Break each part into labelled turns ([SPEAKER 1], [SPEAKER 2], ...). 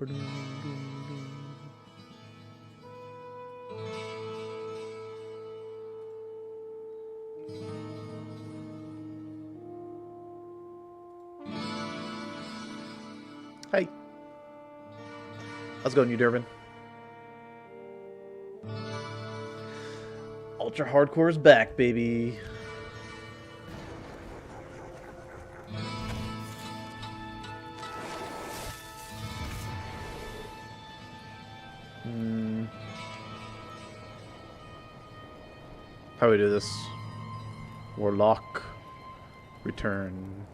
[SPEAKER 1] Hey. How's it going, you Durbin? Ultra HardCore is back, baby. How do we do this? Warlock. Return.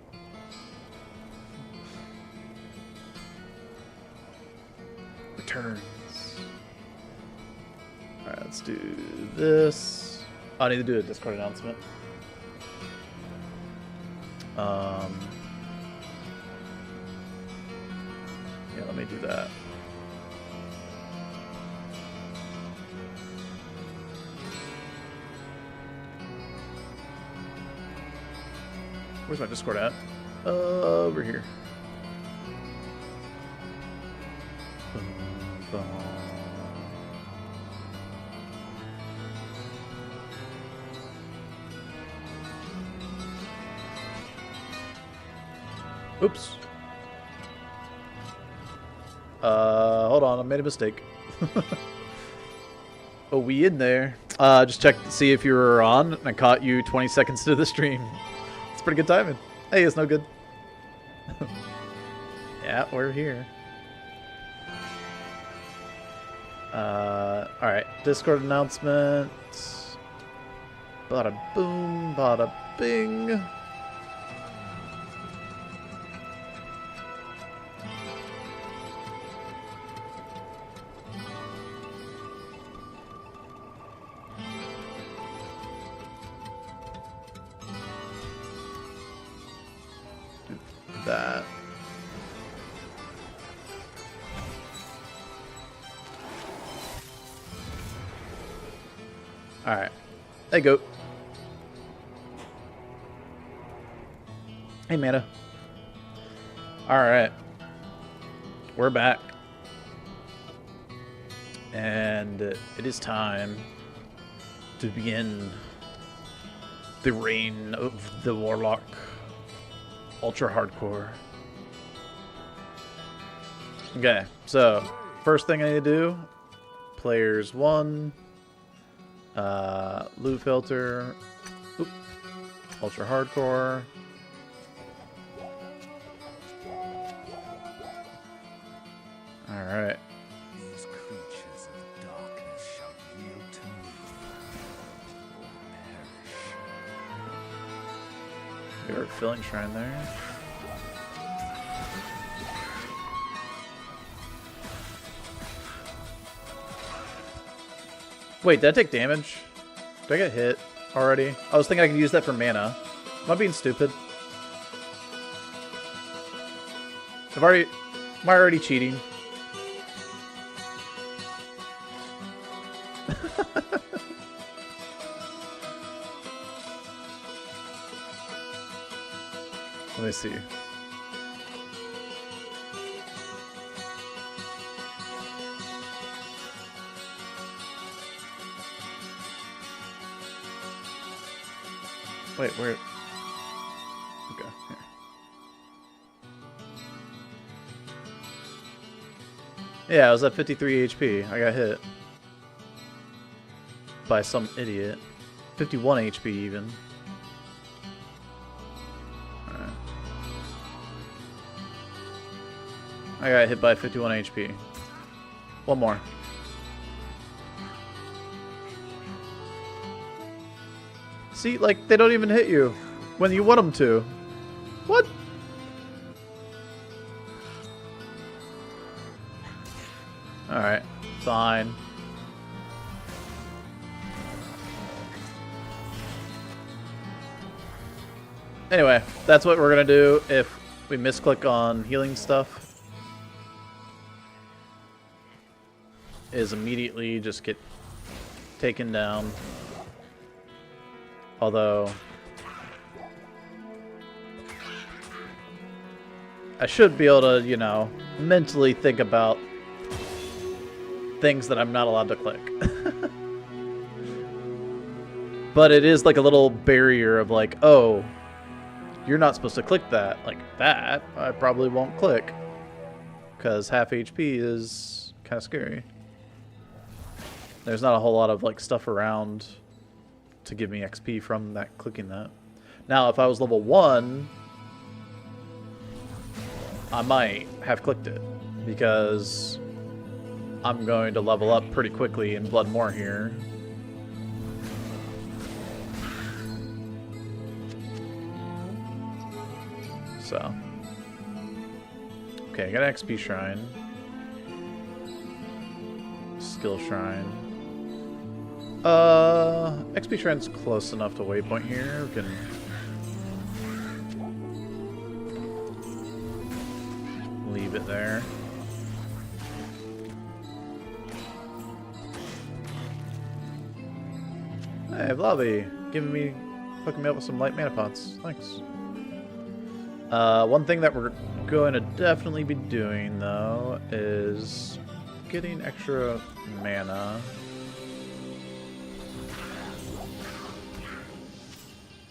[SPEAKER 1] Returns. Alright, let's do this. I need to do a Discord announcement. Yeah, let me do that. Where's my Discord at? Over here. Oops. Hold on, I made a mistake. Oh, we in there. Just checked to see if you were on, and I caught you 20 seconds into the stream. It's pretty good timing. Hey, it's no good. Yeah, we're here. Alright, Discord announcement. Bada boom, bada bing. That. Alright. Hey, goat. Hey, Mana. Alright. We're back. And it is time to begin the reign of the Warlock. Ultra HardCore. Okay, so first thing I need to do, players 1, loot filter, Ultra HardCore. Alright.
[SPEAKER 2] These creatures of darkness shall yield to me or perish.
[SPEAKER 1] We are filling shrine there. Wait, did I take damage? Did I get hit already? I was thinking I could use that for mana. Am I being stupid? Am I already cheating? Let me see. Wait, where? Okay, here. Yeah, I was at 53 HP. I got hit by some idiot. 51 HP even. Alright. I got hit by 51 HP. One more. See, like, they don't even hit you when you want them to. What? Alright, fine. Anyway, that's what we're gonna do if we misclick on healing stuff. Is immediately just get taken down. Although I should be able to, you know, mentally think about things that I'm not allowed to click. But it is like a little barrier of like, oh, you're not supposed to click that. Like that, I probably won't click. Because half HP is kind of scary. There's not a whole lot of like stuff around to give me XP from that clicking that. Now, if I was level 1, I might have clicked it. Because I'm going to level up pretty quickly in Blood More here. So. Okay, I got an XP Shrine. Skill Shrine. XP Shrine's close enough to waypoint here. We can... leave it there. Hey, Blobby, hooking me up with some light mana pots. Thanks. One thing that we're going to definitely be doing, though, is getting extra mana.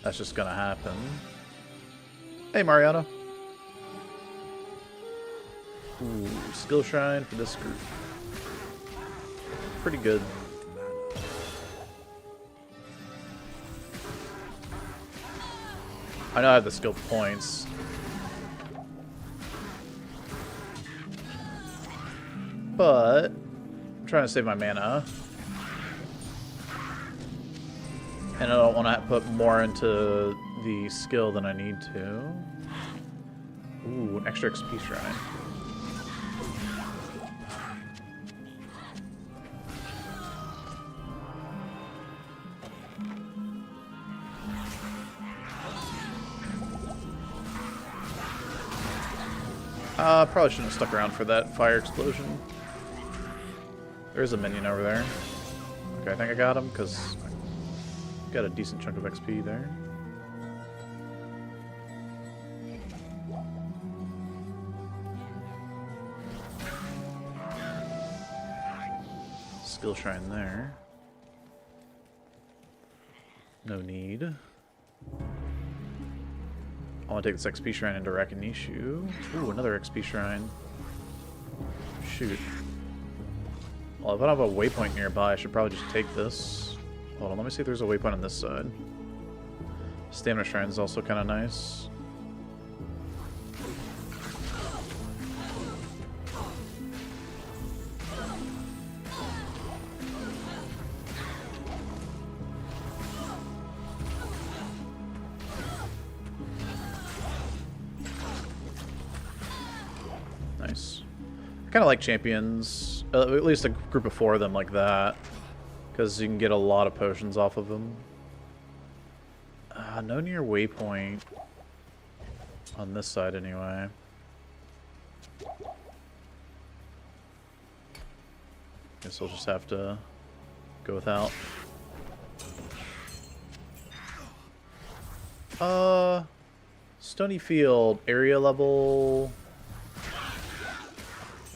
[SPEAKER 1] That's just gonna happen. Hey, Mariano. Ooh, skill shrine for this group. Pretty good. I know I have the skill points. But I'm trying to save my mana. And I don't want to put more into the skill than I need to. Ooh, an extra XP shrine. Probably shouldn't have stuck around for that fire explosion. There's a minion over there. Okay, I think I got him because I got a decent chunk of XP there. Skill shrine there. No need. I want to take this XP shrine into Rakinishu. Ooh, another XP shrine. Shoot. Well, if I don't have a waypoint nearby, I should probably just take this. Hold on, let me see if there's a waypoint on this side. Stamina shrine is also kind of nice. Nice. I kind of like champions, at least a group of 4 of them like that, because you can get a lot of potions off of them. No near waypoint on this side anyway. Guess we'll just have to go without. Stony Field, area level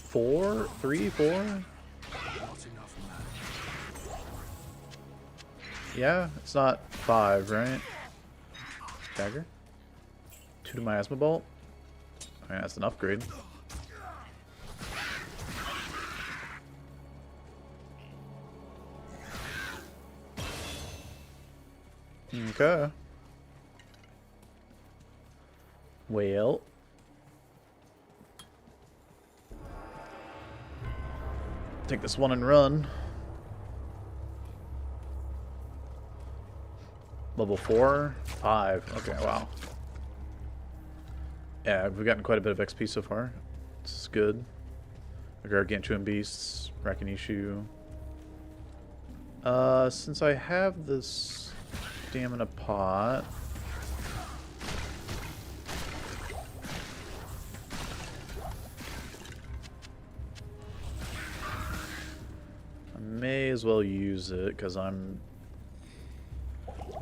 [SPEAKER 1] 4? 3? 4? Yeah, it's not 5, right? Dagger? 2 to Miasma Bolt? I mean, that's an upgrade. Okay. Well. Take this one and run. Level 4? 5. Okay, wow. Yeah, we've gotten quite a bit of XP so far. This is good. The Gargantuan Beasts, Rakinishu. Since I have this stamina pot... I may as well use it, because I want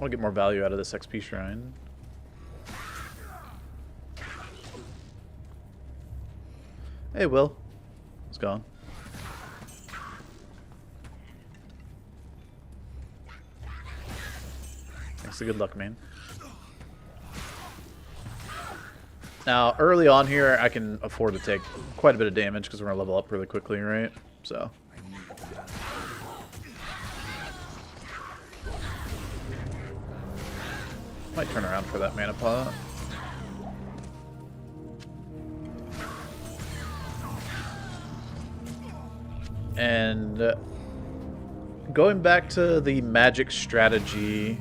[SPEAKER 1] to get more value out of this XP shrine. Hey, Will. It's gone. Thanks for good luck, man. Now, early on here, I can afford to take quite a bit of damage because we're going to level up really quickly, right? So. Might turn around for that mana pot. And going back to the magic strategy,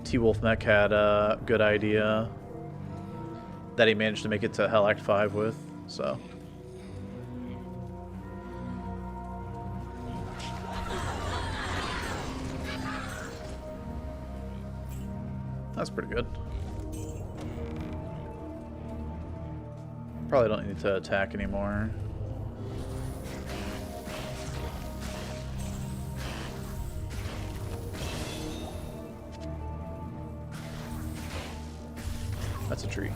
[SPEAKER 1] T-Wolf Mech had a good idea that he managed to make it to Hell Act 5 with, so. That's pretty good. Probably don't need to attack anymore. That's a tree.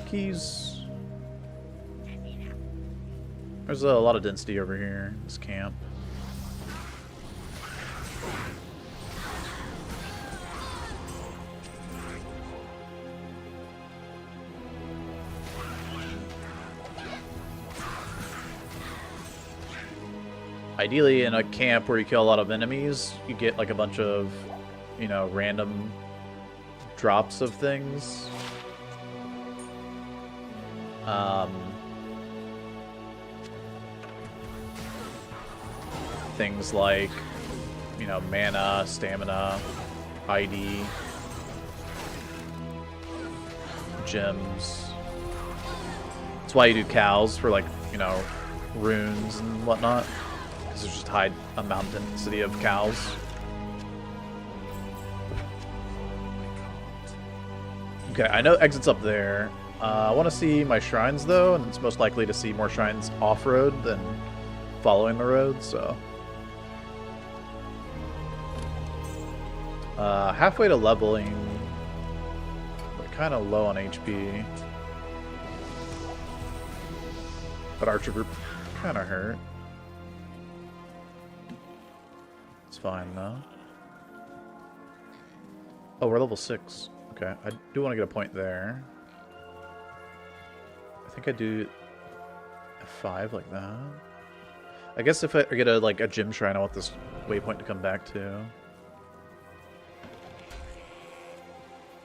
[SPEAKER 1] Keys. There's a lot of density over here in this camp. Ideally, in a camp where you kill a lot of enemies, you get like a bunch of, you know, random drops of things. Things like, you know, mana, stamina, ID, gems. That's why you do cows for, like, you know, runes and whatnot. Because there's just high amount density of cows. Okay, I know exit's up there. I want to see my shrines, though, and it's most likely to see more shrines off-road than following the road, so... halfway to leveling, but kind of low on HP. But Archer Group kind of hurt. It's fine, though. Oh, we're level 6. Okay, I do want to get a point there. I think I do a 5 like that. I guess if I get a gym shrine, I want this waypoint to come back to.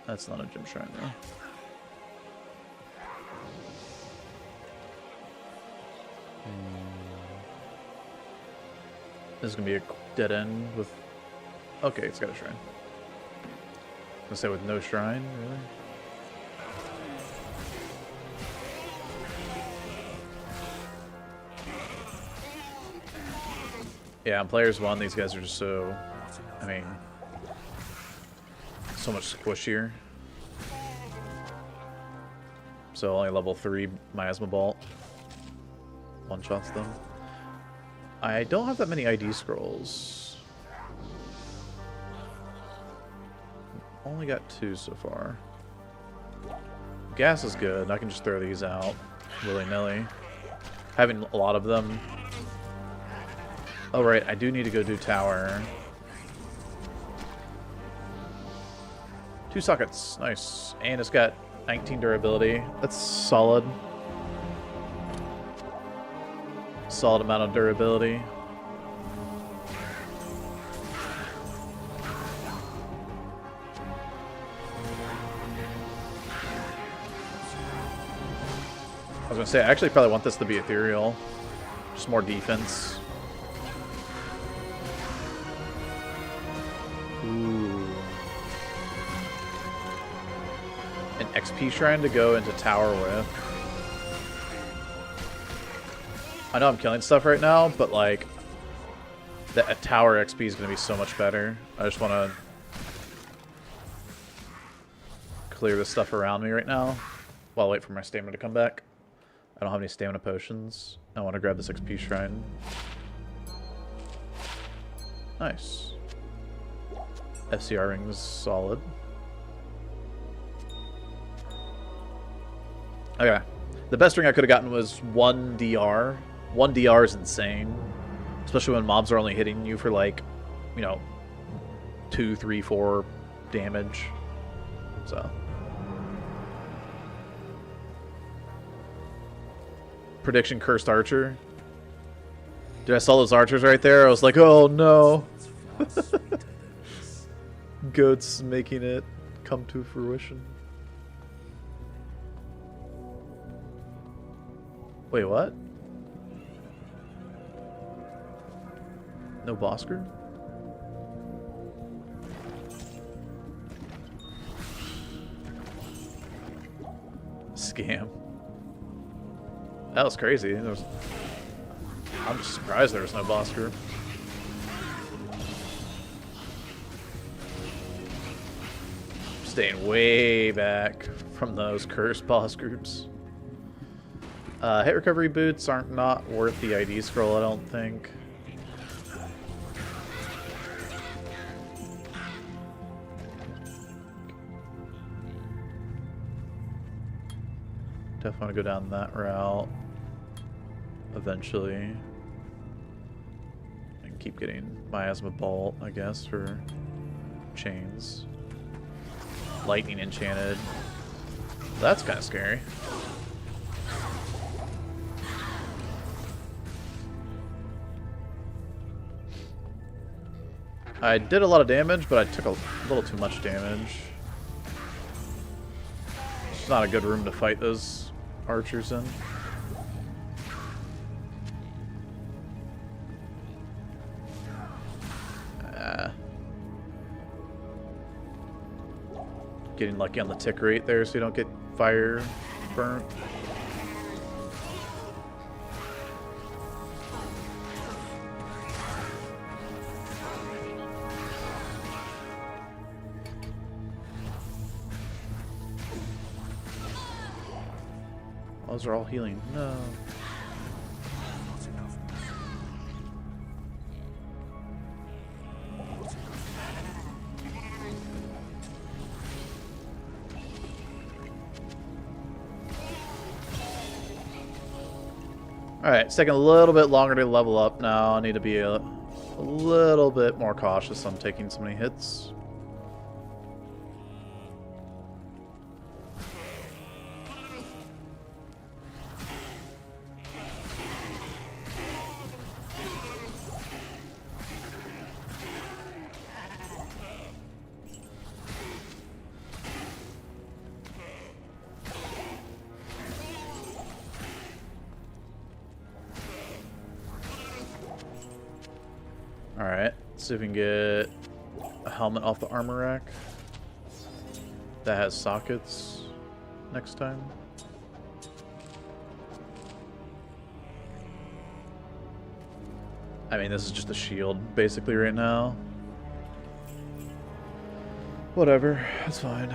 [SPEAKER 1] That's not a gym shrine, though. This is going to be a dead end with... Okay, it's got a shrine. I was going to say with no shrine, really? Yeah, on Players 1, these guys are just so... I mean... so much squishier. So only level 3 Miasma Bolt one-shots them. I don't have that many ID scrolls. Only got 2 so far. Gas is good. I can just throw these out willy-nilly. Having a lot of them. Oh right, I do need to go do tower. 2 sockets, nice. And it's got 19 durability. That's solid. Solid amount of durability. I was gonna say, I actually probably want this to be ethereal. Just more defense. Ooh. An XP shrine to go into tower with. I know I'm killing stuff right now, but like the tower XP is going to be so much better. I just want to clear the stuff around me right now. while I wait for my stamina to come back. I don't have any stamina potions. I want to grab this XP shrine. Nice. FCR ring is solid. Okay. The best ring I could have gotten was 1 DR. 1 DR is insane. Especially when mobs are only hitting you for like, you know, 2, 3, 4 damage. So. Prediction Cursed Archer. Dude, I saw those archers right there. I was like, oh no. Goats making it come to fruition. Wait, what? No Bosker? Scam. That was crazy. I'm just surprised there was no Bosker. Staying way back from those cursed boss groups. Hit recovery boots aren't not worth the ID scroll, I don't think. Definitely want to go down that route eventually. And keep getting Miasma Bolt, I guess, for chains. Lightning enchanted. That's kind of scary. I did a lot of damage, but I took a little too much damage. It's not a good room to fight those archers in. Getting lucky on the tick rate there so you don't get fire burnt. Those are all healing. No. Alright, it's taking a little bit longer to level up now. I need to be a little bit more cautious on taking so many hits. Alright, let's see if we can get a helmet off the armor rack that has sockets next time. I mean, this is just a shield basically right now. Whatever, that's fine.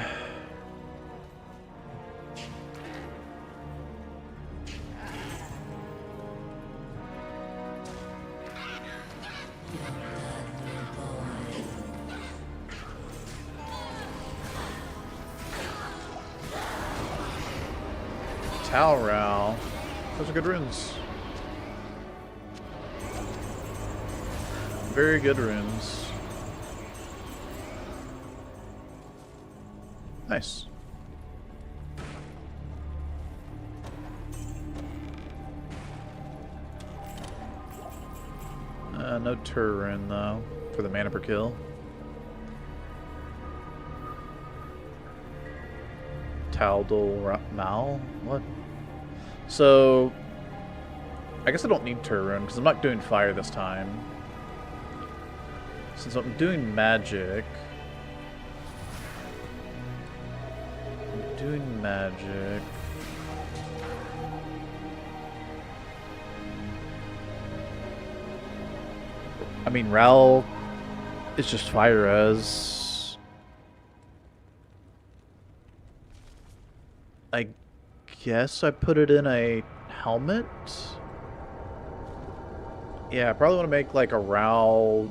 [SPEAKER 1] Talrow. Those are good runes. Very good runes. Nice. No Turin though for the mana per kill. Taldol Mal? What? So, I guess I don't need Turin because I'm not doing fire this time. Since I'm doing magic. I mean, Ral is just fire res. guess I put it in a helmet. Yeah, I probably want to make like a Rao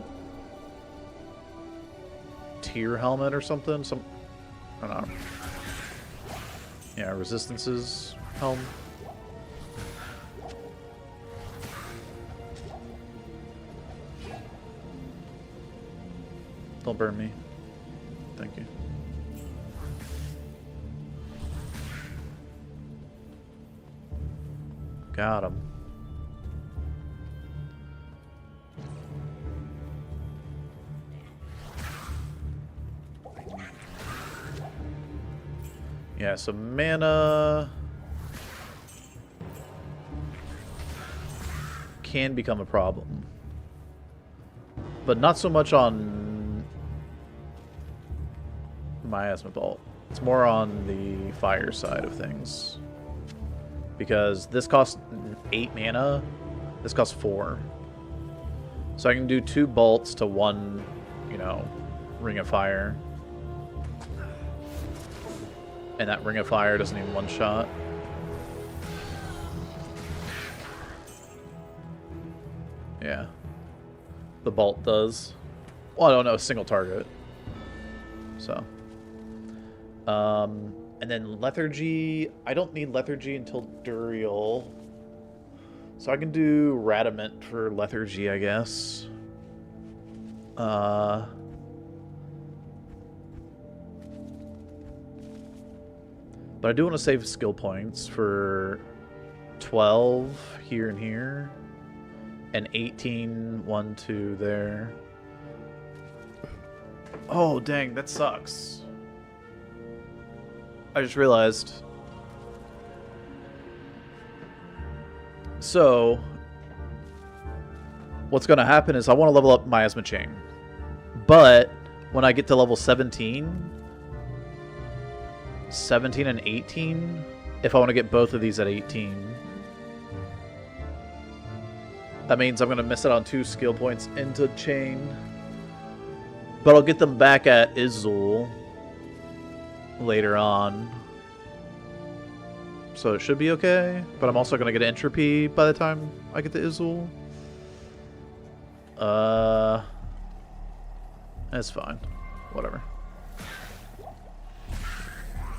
[SPEAKER 1] tier helmet or something. I don't know. Yeah, Resistance's helm. Don't burn me. Thank you. Got him. Yeah, so mana can become a problem. But not so much on Miasma Bolt. It's more on the fire side of things. Because this costs 8 mana, this costs 4. So I can do 2 bolts to 1, you know, Ring of Fire. And that Ring of Fire doesn't even one-shot. Yeah. The bolt does. Well, I don't know, single target. So. And then Lethargy. I don't need Lethargy until Duriel. So I can do Radament for Lethargy, I guess. But I do want to save skill points for 12 here and here. And 18, 1, 2 there. Oh, dang, that sucks. I just realized. So, what's going to happen is I want to level up Miasma Chain. But, when I get to level 17 and 18, if I want to get both of these at 18, that means I'm going to miss out on 2 skill points into Chain. But I'll get them back at Izzul later on. So it should be okay. But I'm also going to get Entropy by the time I get to Izzul. That's fine. Whatever.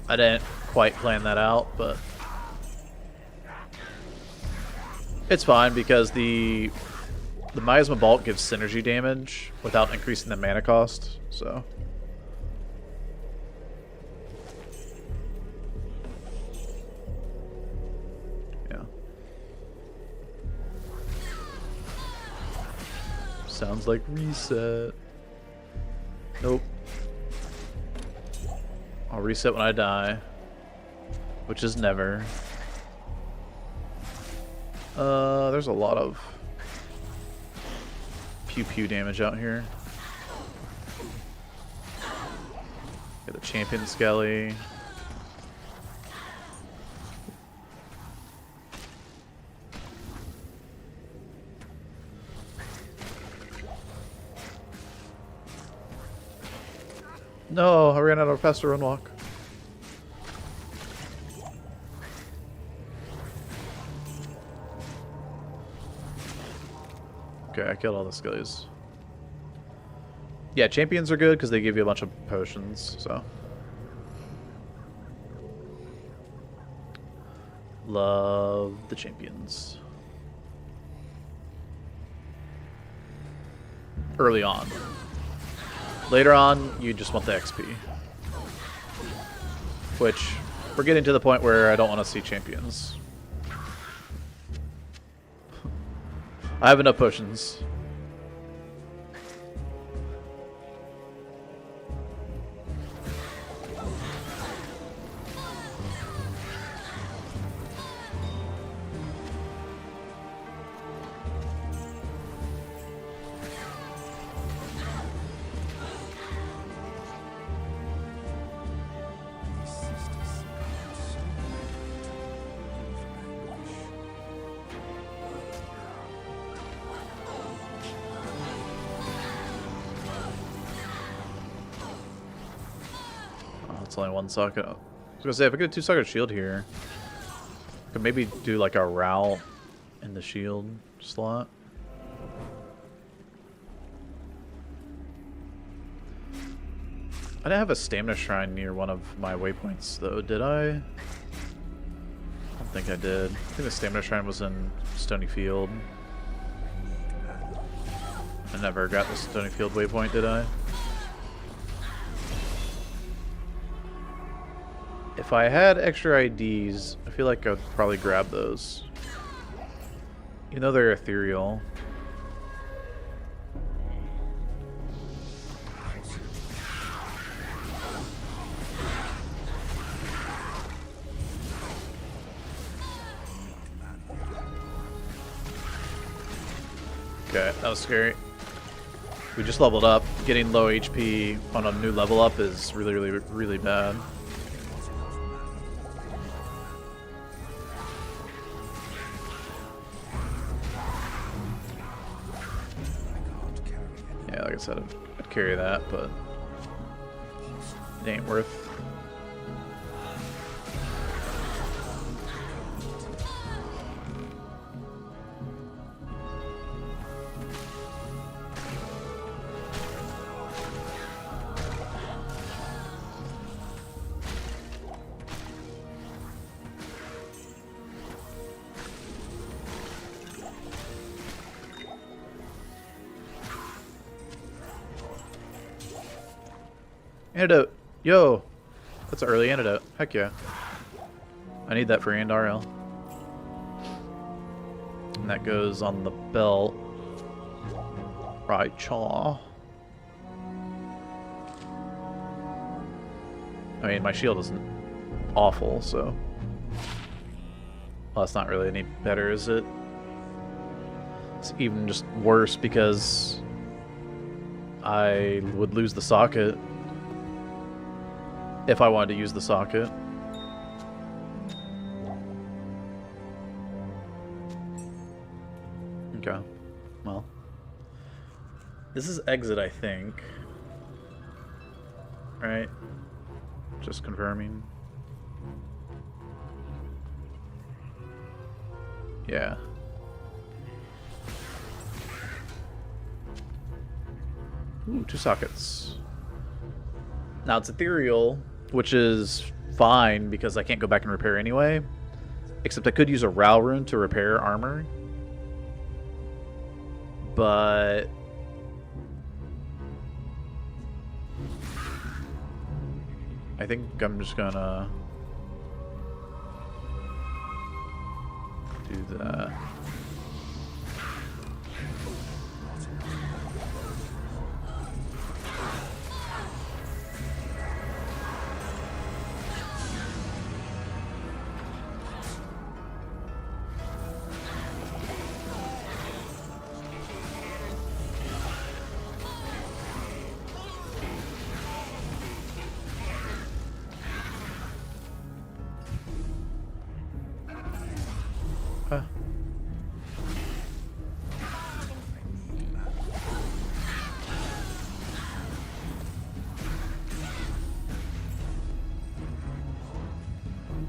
[SPEAKER 1] I didn't quite plan that out, but it's fine because the Miasma Bolt gives synergy damage without increasing the mana cost, so. Yeah. Sounds like reset. Nope. I'll reset when I die, which is never. There's a lot of pew-pew damage out here. Got the Champion Skelly. No, I ran out of faster run walk. Okay, I killed all the skellies. Yeah, champions are good because they give you a bunch of potions, so. Love the champions. Early on. Later on, you just want the XP. Which, we're getting to the point where I don't want to see champions. I have enough potions. Only one socket. I was gonna say, if I get a 2-socket shield here, Could maybe do like a route in the shield slot. I didn't have a stamina shrine near one of my waypoints though, did I? I don't think I did. I think the stamina shrine was in Stony Field. I never got the Stony Field waypoint, did I? If I had extra IDs, I feel like I'd probably grab those. Even though they're ethereal. Okay, that was scary. We just leveled up. Getting low HP on a new level up is really, really, really bad. Yeah, like I said, I'd carry that, but it ain't worth. Antidote! Yo! That's an early antidote. Heck yeah. I need that for Andariel. And that goes on the belt. Right, chaw. I mean, my shield isn't awful, so... Well, that's not really any better, is it? It's even just worse because... I would lose the socket. If I wanted to use the socket. Okay. Well. This is exit, I think. Right? Just confirming. Yeah. Ooh, 2 sockets. Now it's ethereal, which is fine because I can't go back and repair anyway. Except I could use a Ral rune to repair armor. But... I think I'm just gonna... do that.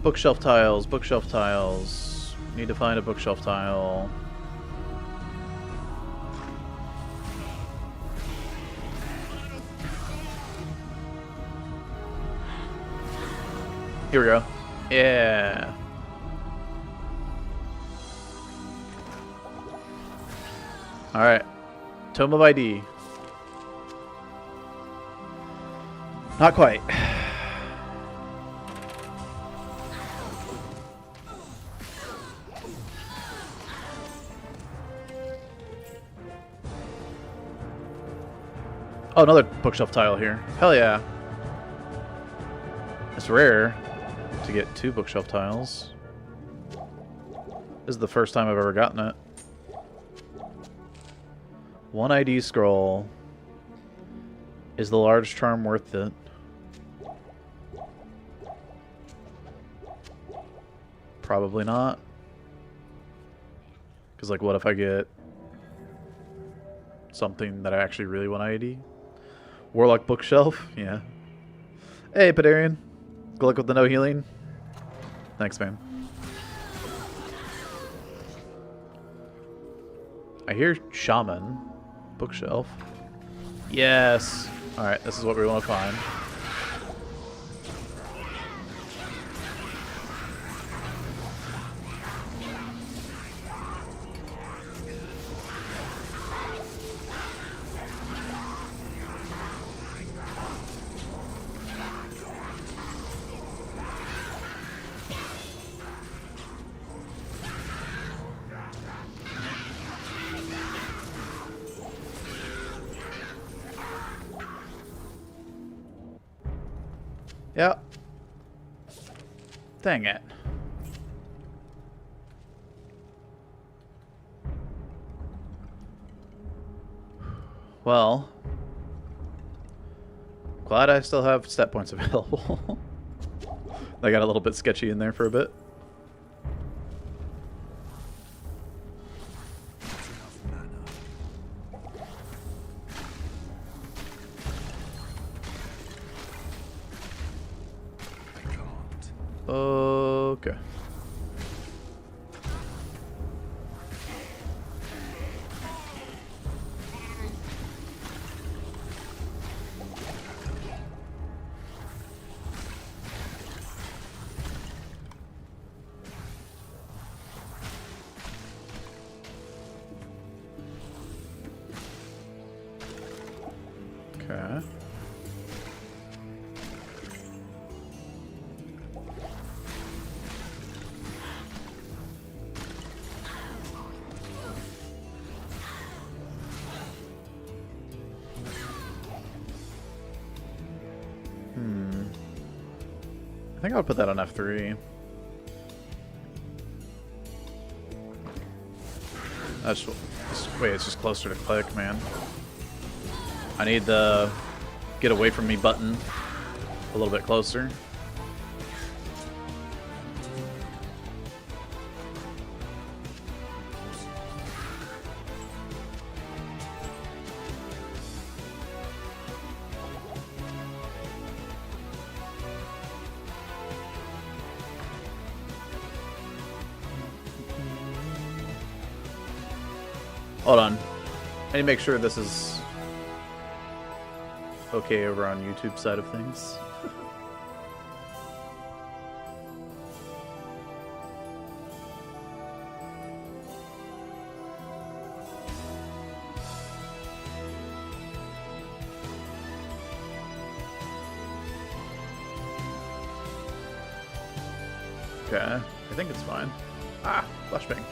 [SPEAKER 1] Bookshelf tiles, bookshelf tiles. Need to find a bookshelf tile. Here we go. Yeah. Alright. Tome of ID. Not quite. Oh, another bookshelf tile here. Hell yeah. It's rare to get 2 bookshelf tiles. This is the first time I've ever gotten it. 1 ID scroll. Is the large charm worth it? Probably not. Because, like, what if I get something that I actually really want ID? Warlock bookshelf? Yeah. Hey, Pedarian. Good luck with the no healing. Thanks, man. I hear shaman. Bookshelf. Yes. Alright, this is what we want to find. Yep. Dang it. Well, glad I still have stat points available. They got a little bit sketchy in there for a bit. Okay. Okay. I think I'll put that on F3. That's wait, it's just closer to click, man. I need the get away from me button a little bit closer. Hold on. I need to make sure this is okay over on YouTube side of things. Okay, I think it's fine. Ah, flashbang.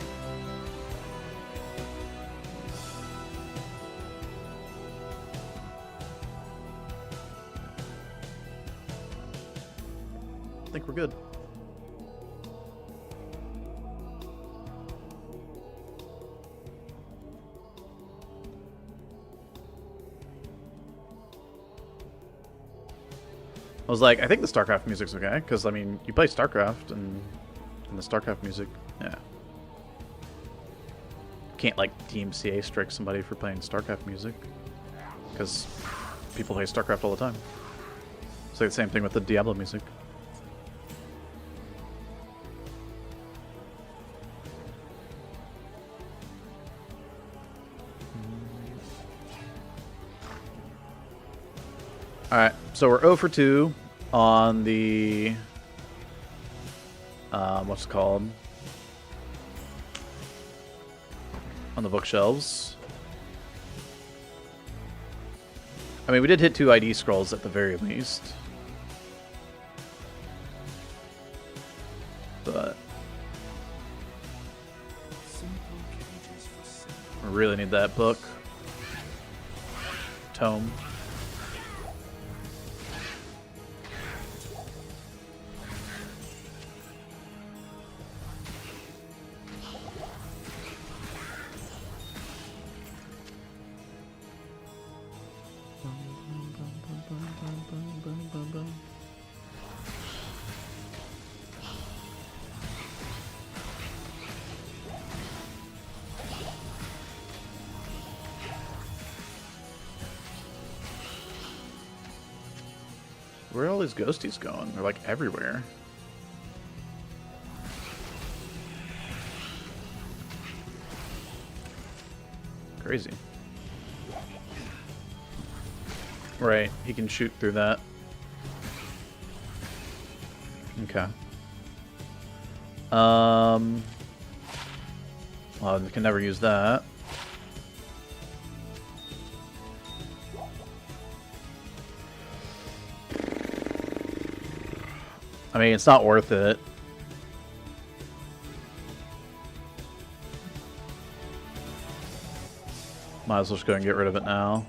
[SPEAKER 1] I think we're good. I was like, I think the StarCraft music's okay, because, I mean, you play StarCraft, and the StarCraft music, yeah. Can't, like, DMCA strike somebody for playing StarCraft music, because people play StarCraft all the time. It's like the same thing with the Diablo music. Alright, so we're 0 for 2 on the, what's it called? On the bookshelves. I mean, we did hit 2 ID scrolls at the very least. But we really need that book. Tome. Where are all these ghosties going? They're like everywhere. Crazy. Right, he can shoot through that. Okay. Well, we can never use that. I mean, it's not worth it. Might as well just go and get rid of it now.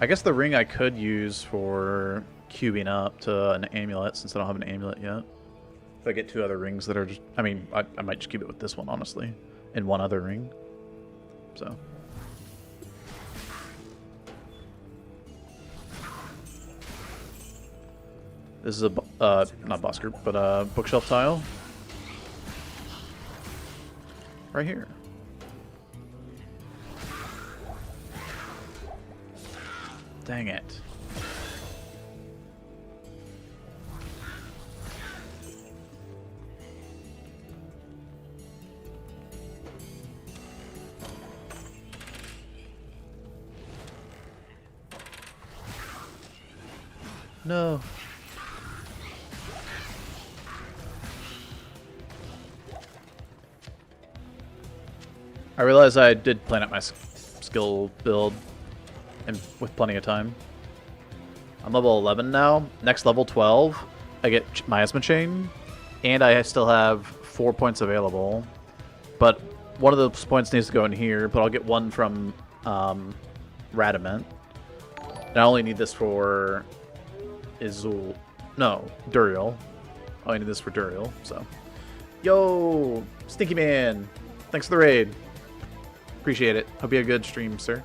[SPEAKER 1] I guess the ring I could use for cubing up to an amulet, since I don't have an amulet yet. If I get 2 other rings that are just... I mean, I might just keep it with this one, honestly. And 1 other ring. So... This is a, not boss group, but a bookshelf tile. Right here. Dang it. No. I realized I did plan out my skill build and with plenty of time. I'm level 11 now. Next level 12, I get Miasma Chain, and I still have 4 points available. But one of those points needs to go in here, but I'll get 1 from Radament. And I only need this for Izul. No, Duriel. I only need this for Duriel, so. Yo, Stinky Man. Thanks for the raid. Appreciate it. Hope you had a good stream, sir.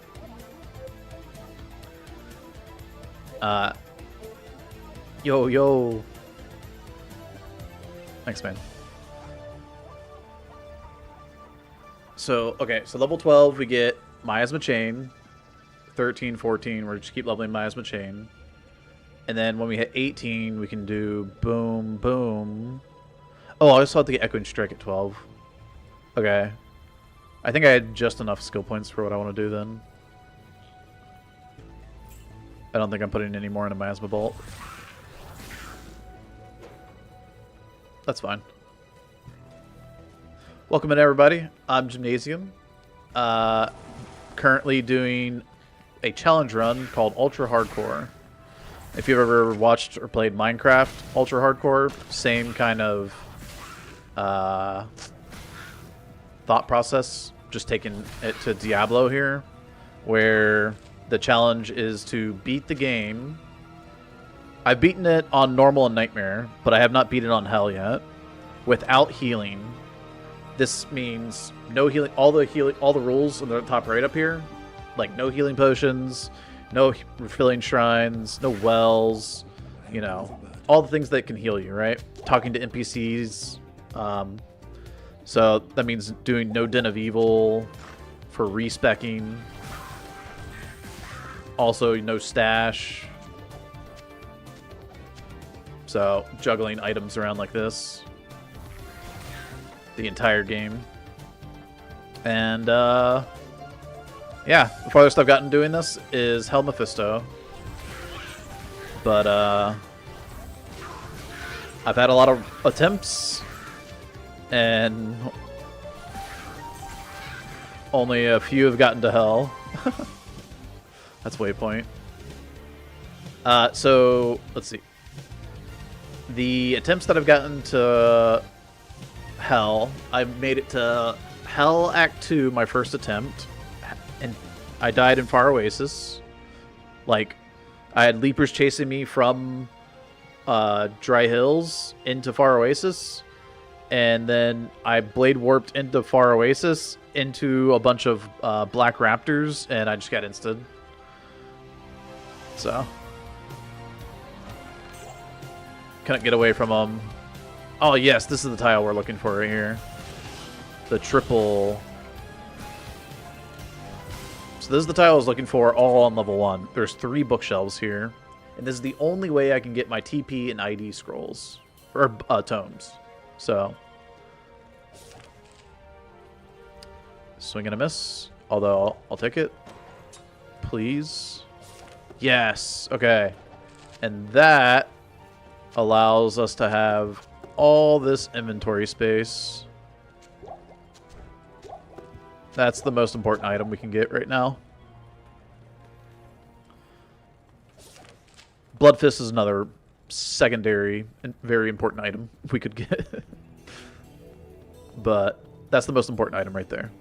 [SPEAKER 1] Yo. Thanks, man. So, okay, so level 12, we get Miasma Chain. 13, 14, we're just keep leveling Miasma Chain. And then when we hit 18, we can do boom, boom. Oh, I also have to get Echoing Strike at 12. Okay. I think I had just enough skill points for what I want to do then. I don't think I'm putting any more into Miasma Bolt. That's fine. Welcome in, everybody. I'm Gymnasium. Currently doing a challenge run called Ultra HardCore. If you've ever watched or played Minecraft Ultra HardCore, same kind of thought process, just taking it to Diablo here, where the challenge is to beat the game. I've beaten it on normal and nightmare, but I have not beaten it on hell yet, without healing. This means no healing. All the rules in the top right up here, like no healing potions, no refilling shrines, no wells, you know, all the things that can heal you, right? Talking to NPCs. So that means doing no Den of Evil for respecking. Also, no stash. So juggling items around like this the entire game. And yeah, the farthest I've gotten doing this is Hell Mephisto. But I've had a lot of attempts, and only a few have gotten to Hell. That's waypoint. So, let's see. The attempts that I've gotten to Hell, I've made it to Hell Act 2, my first attempt, and I died in Far Oasis. Like, I had Leapers chasing me from Dry Hills into Far Oasis, and then I Blade Warped into Far Oasis into a bunch of Black Raptors, and I just got insted. So couldn't get away from them. Oh yes, this is the tile we're looking for right here. The triple. So this is the tile I was looking for, all on level 1. There's 3 bookshelves here, and this is the only way I can get my TP and ID scrolls or tomes. So Swing and a miss. Although, I'll take it. Please. Yes. Okay. And that allows us to have all this inventory space. That's the most important item we can get right now. Blood Fist is another secondary and very important item we could get. But that's the most important item right there.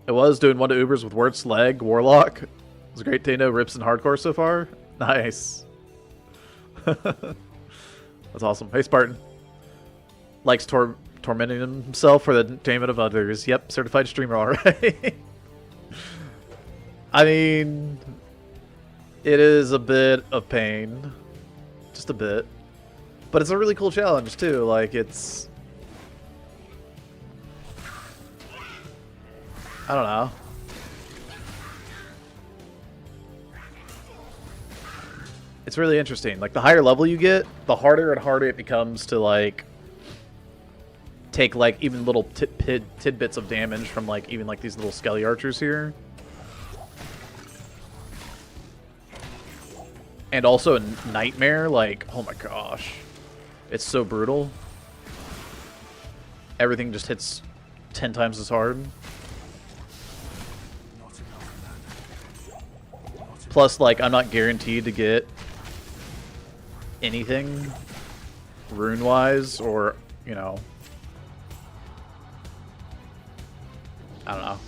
[SPEAKER 1] It was doing one to Ubers with Word's leg, Warlock. It was great to know Rips and Hardcore so far. Nice. That's awesome. Hey, Spartan. Likes tormenting himself for the entertainment of others. Yep, certified streamer, alright. I mean, it is a bit of pain. Just a bit. But it's a really cool challenge, too. Like, it's... I don't know. It's really interesting. Like, the higher level you get, the harder and harder it becomes to, like, take, like, even little tidbits of damage from, like, even, like, these little skelly archers here. And also in Nightmare, like, oh my gosh. It's so brutal. Everything just hits 10 times as hard. Plus, like, I'm not guaranteed to get anything rune-wise or, you know, I don't know.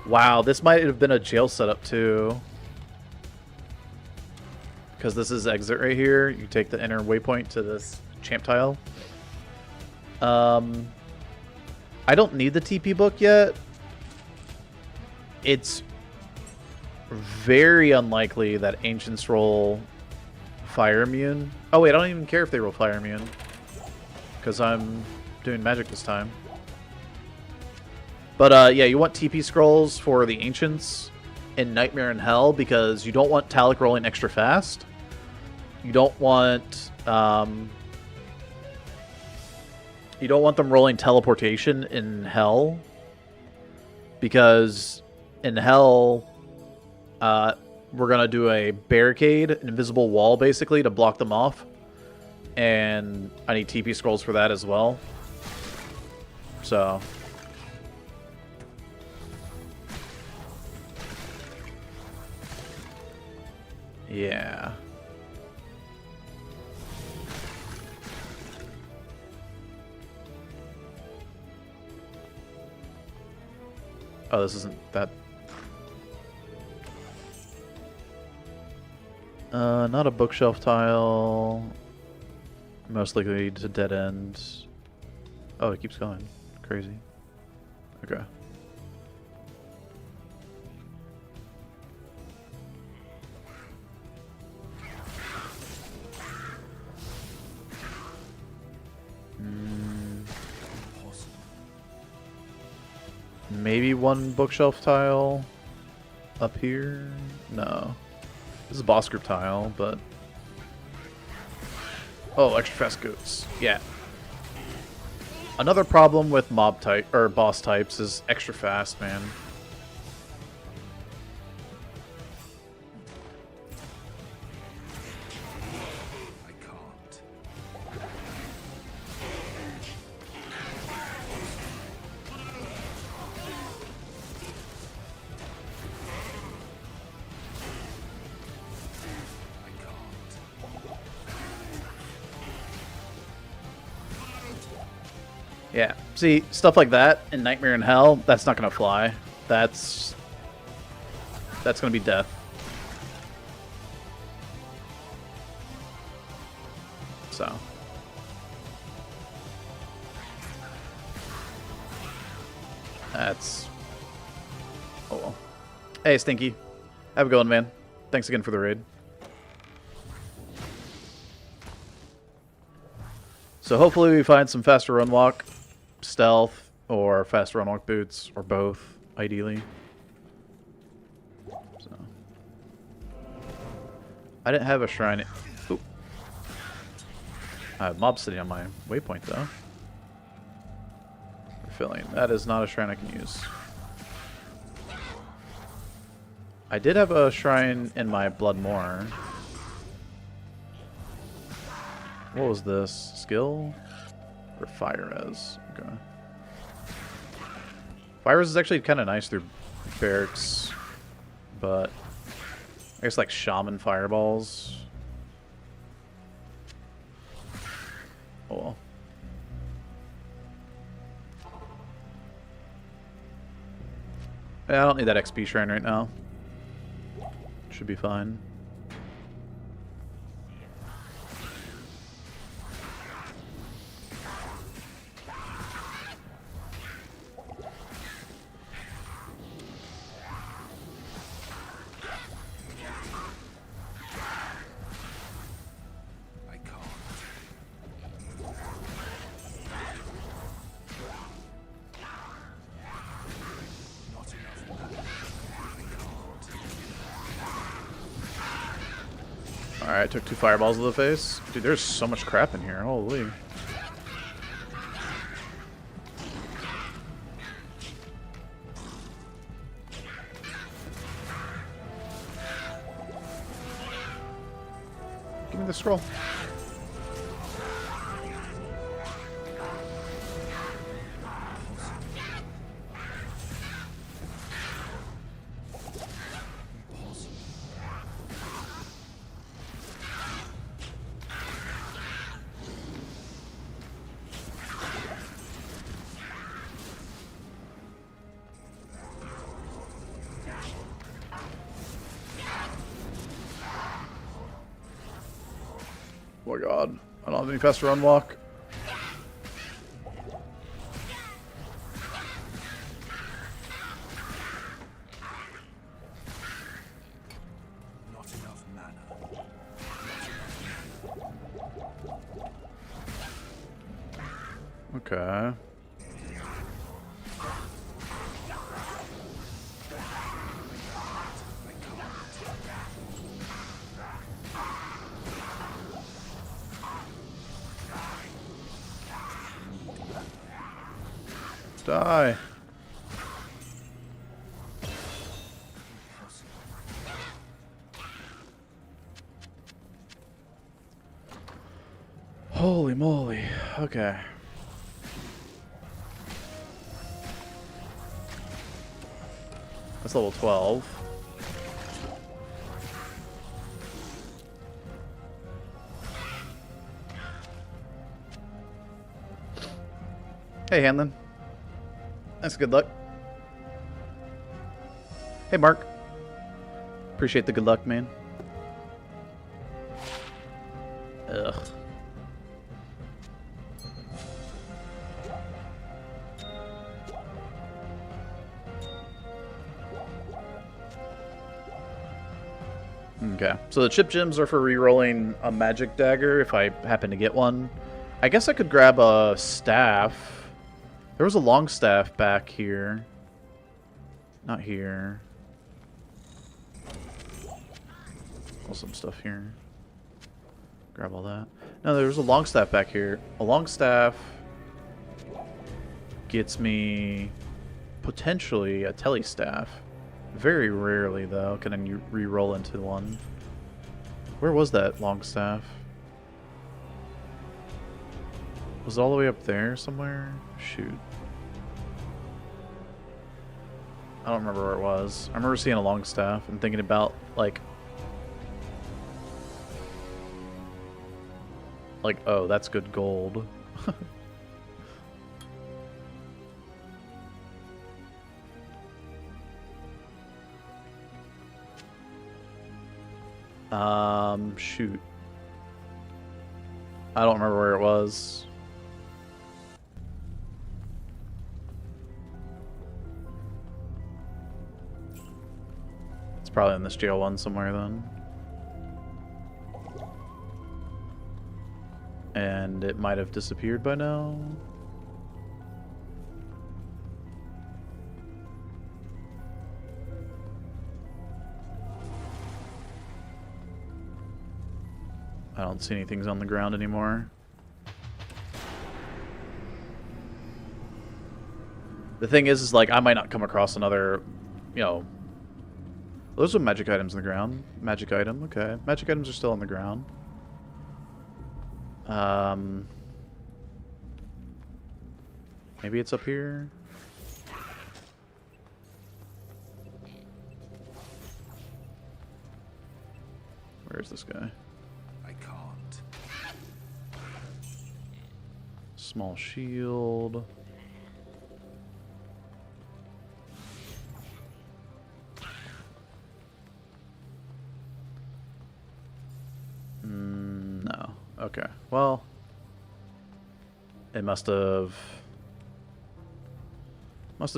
[SPEAKER 1] Wow, this might have been a jail setup too. Because this is exit right here. You take the inner waypoint to this champ tile. I don't need the TP book yet. It's very unlikely that Ancients roll Fire Immune. Oh wait, I don't even care if they roll Fire Immune. Because I'm doing magic this time. But yeah, you want TP scrolls for the Ancients in Nightmare and Hell because you don't want Talic rolling extra fast. You don't want them rolling teleportation in Hell because in Hell we're gonna do a barricade, an invisible wall basically to block them off, and I need TP scrolls for that as well. So. Yeah. Oh, this isn't that. Not a bookshelf tile. Most likely to dead end. Oh, it keeps going. Crazy. Okay. Maybe one bookshelf tile up here? No. This is a boss group tile, but... Oh, extra fast goats. Yeah. Another problem with mob type or boss types is extra fast, man. Yeah, see, stuff like that in Nightmare in Hell, that's not going to fly. That's going to be death. So. That's... Oh well. Hey, Stinky. Have a good one, man. Thanks again for the raid. So hopefully we find some faster run walk, stealth, or faster run walk boots, or both, ideally. So. I didn't have a shrine. Oop. I have mobs sitting on my waypoint, though. Refilling. That is not a shrine I can use. I did have a shrine in my Bloodmoor. What was this? Skill? Or Fire Res? Okay. Fire Res is actually kind of nice through barracks, but I guess like Shaman Fireballs. Oh well. Yeah, I don't need that XP shrine right now. Should be fine. Alright, took 2 fireballs to the face. Dude, there's so much crap in here. Holy. Give me the scroll. Oh my god. I don't have any faster unlock.
[SPEAKER 2] Not enough mana.
[SPEAKER 1] Okay. Die. Holy moly. Okay. That's level 12. Hey, Hanlon. That's good luck. Hey, Mark. Appreciate the good luck, man. Ugh. Okay, so the chip gems are for re-rolling a magic dagger if I happen to get one. I guess I could grab a staff. There was a long staff back here. Not here. Oh, some stuff here. Grab all that. No, there's a long staff back here. A long staff gets me potentially a tele staff. Very rarely, though, can I re-roll into one. Where was that long staff? Was it all the way up there somewhere? Shoot. I don't remember where it was. I remember seeing a long staff and thinking about, like, oh, that's good gold. Shoot. I don't remember where it was. It's probably in this jail one somewhere then. And it might have disappeared by now. I don't see anything's on the ground anymore. The thing is like, I might not come across another, you know... Those are magic items on the ground. Magic item, okay. Magic items are still on the ground. Maybe it's up here? Where's this guy?
[SPEAKER 2] I can't.
[SPEAKER 1] Small shield. No. Okay. Well, it must have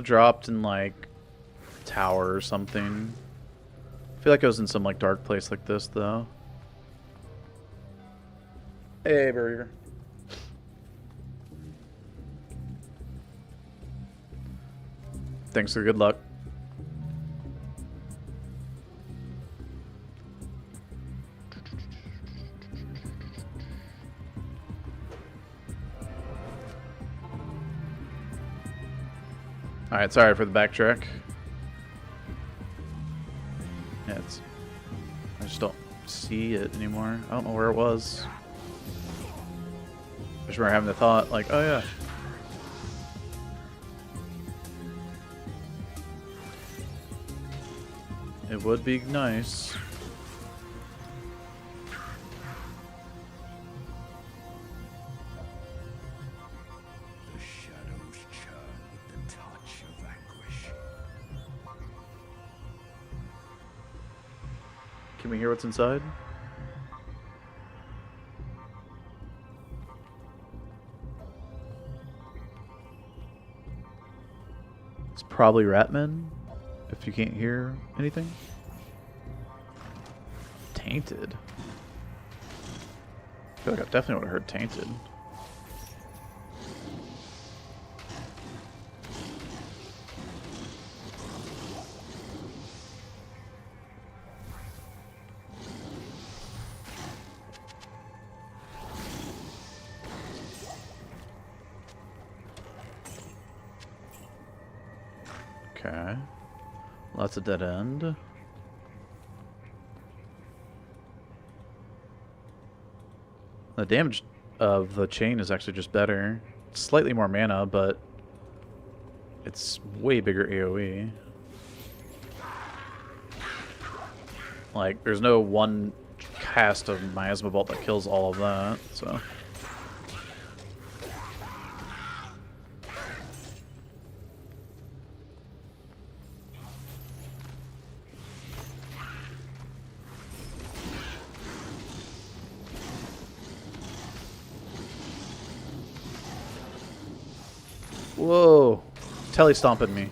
[SPEAKER 1] dropped in like tower or something. I feel like I was in some like dark place like this though. Hey, burger. Thanks for good luck. Alright, sorry for the backtrack. Yeah, I just don't see it anymore. I don't know where it was. I just remember having the thought, like, oh yeah. It would be nice.
[SPEAKER 2] The shadows churn with the touch of anguish.
[SPEAKER 1] Can we hear what's inside? It's probably Ratman, if you can't hear anything. Tainted. I feel like I definitely would have heard tainted. Okay. Well, that's a dead end. The damage of the chain is actually just better. It's slightly more mana, but it's way bigger AoE. Like, there's no one cast of Miasma Bolt that kills all of that, so... Whoa! Telly stomping me.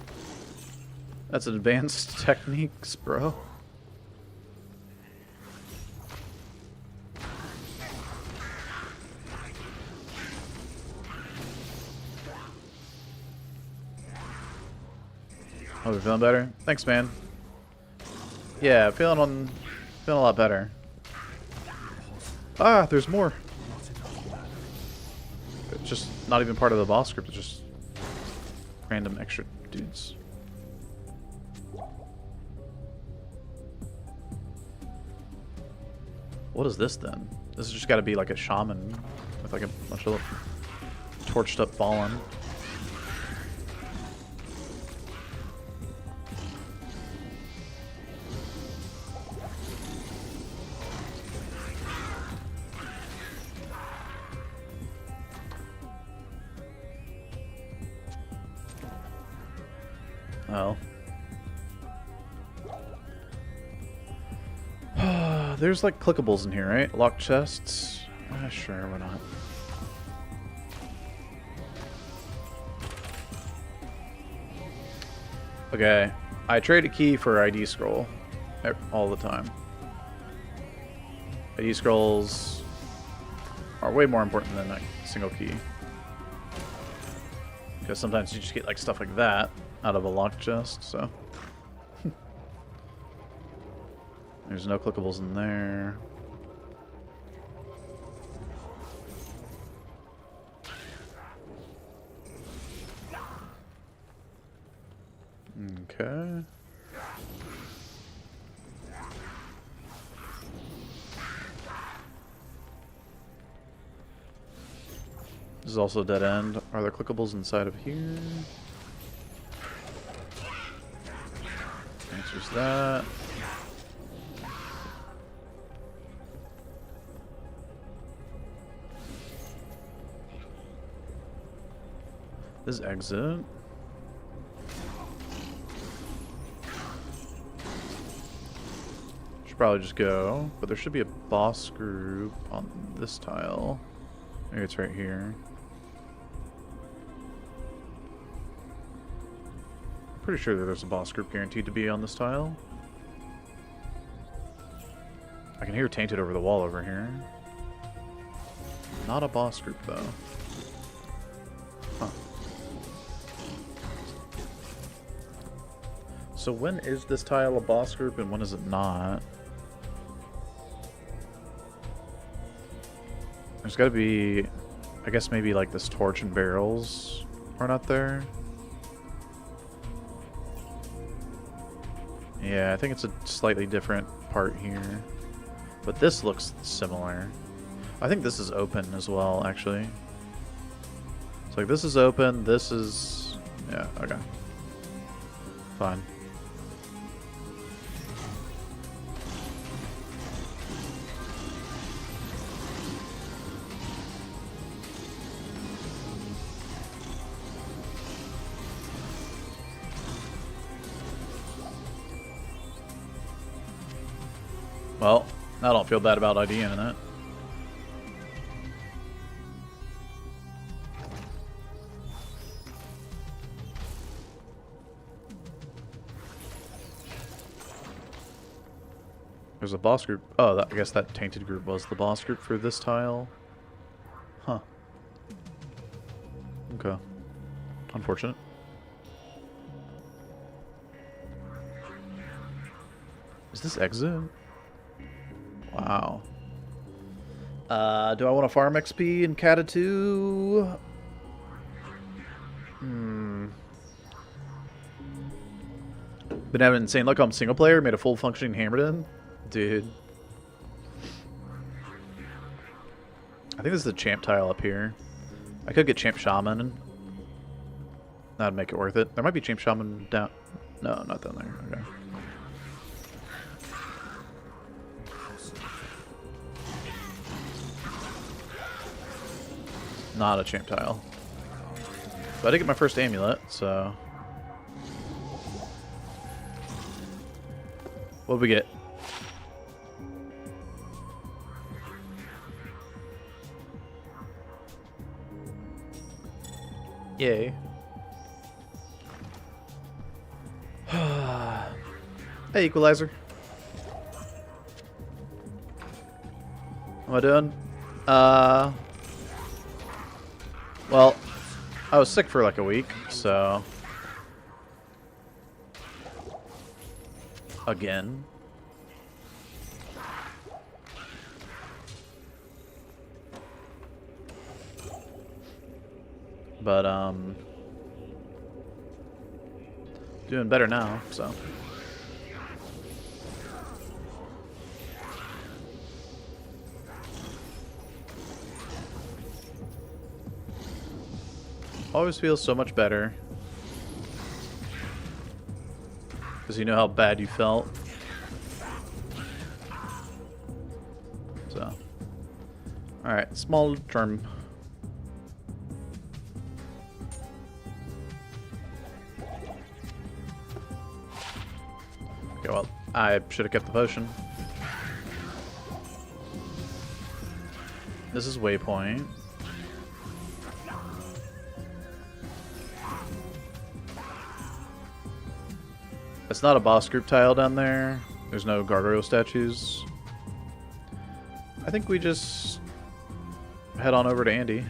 [SPEAKER 1] That's advanced techniques, bro. Oh, we feeling better? Thanks, man. Yeah, feeling a lot better. Ah, there's more. It's just not even part of the boss script. It's just random extra dudes. What is this then? This has just got to be like a shaman with like a bunch of torched up fallen. Well. There's like clickables in here, right? Locked chests? Sure, why not? Okay. I trade a key for ID scroll all the time. ID scrolls are way more important than a single key. Because sometimes you just get like stuff like that out of a locked chest, so. There's no clickables in there. Okay. This is also a dead end. Are there clickables inside of here? Answers that. This is exit. Should probably just go, but there should be a boss group on this tile. Maybe it's right here. Pretty sure that there's a boss group guaranteed to be on this tile. I can hear Tainted over the wall over here. Not a boss group though. Huh. So when is this tile a boss group and when is it not? There's gotta be, I guess maybe like this torch and barrels are not there. Yeah, I think it's a slightly different part here. But this looks similar. I think this is open as well, actually. It's like this is open, this is... yeah, okay. Fine. Well, I don't feel bad about IDing it. There's a boss group. Oh, I guess that tainted group was the boss group for this tile. Huh. Okay. Unfortunate. Is this exit? Wow. Do I want to farm XP in Cata 2? Been having insane luck on single player, made a full functioning hammered in. Dude. I think this is the champ tile up here. I could get champ shaman. That'd make it worth it. There might be champ shaman down. No, not down there. Okay. Not a champ tile. But I did get my first amulet, so... What did we get? Yay. Hey, Equalizer. What am I doing? Well, I was sick for like a week, so... Again. But, doing better now, so... Always feels so much better. Because you know how bad you felt. So. Alright, small term. Okay, well, I should have kept the potion. This is waypoint. It's not a boss group tile down there. There's no gargoyle statues. I think we just head on over to Andy.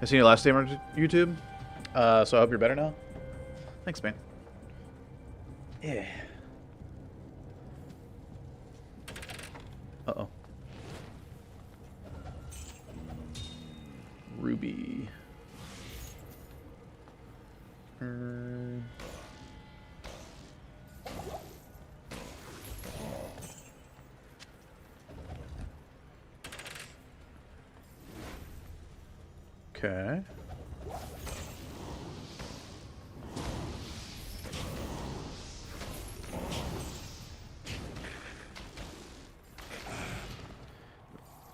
[SPEAKER 1] I seen your last stream on YouTube, so I hope you're better now. Thanks, man. Yeah. newbie. Okay.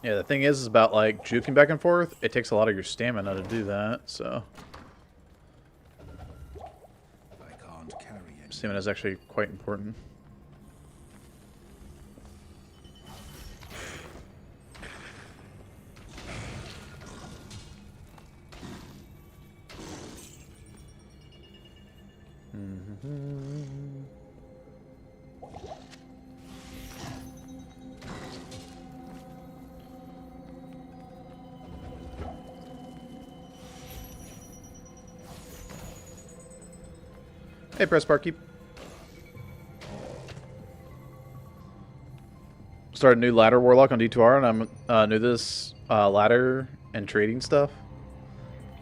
[SPEAKER 1] Yeah, the thing is about like juking back and forth, it takes a lot of your stamina to do that, so.
[SPEAKER 2] I can't carry it.
[SPEAKER 1] Stamina is actually quite important. Hey, press barkeep. Started a new ladder warlock on D2R, and I'm new to this ladder and trading stuff.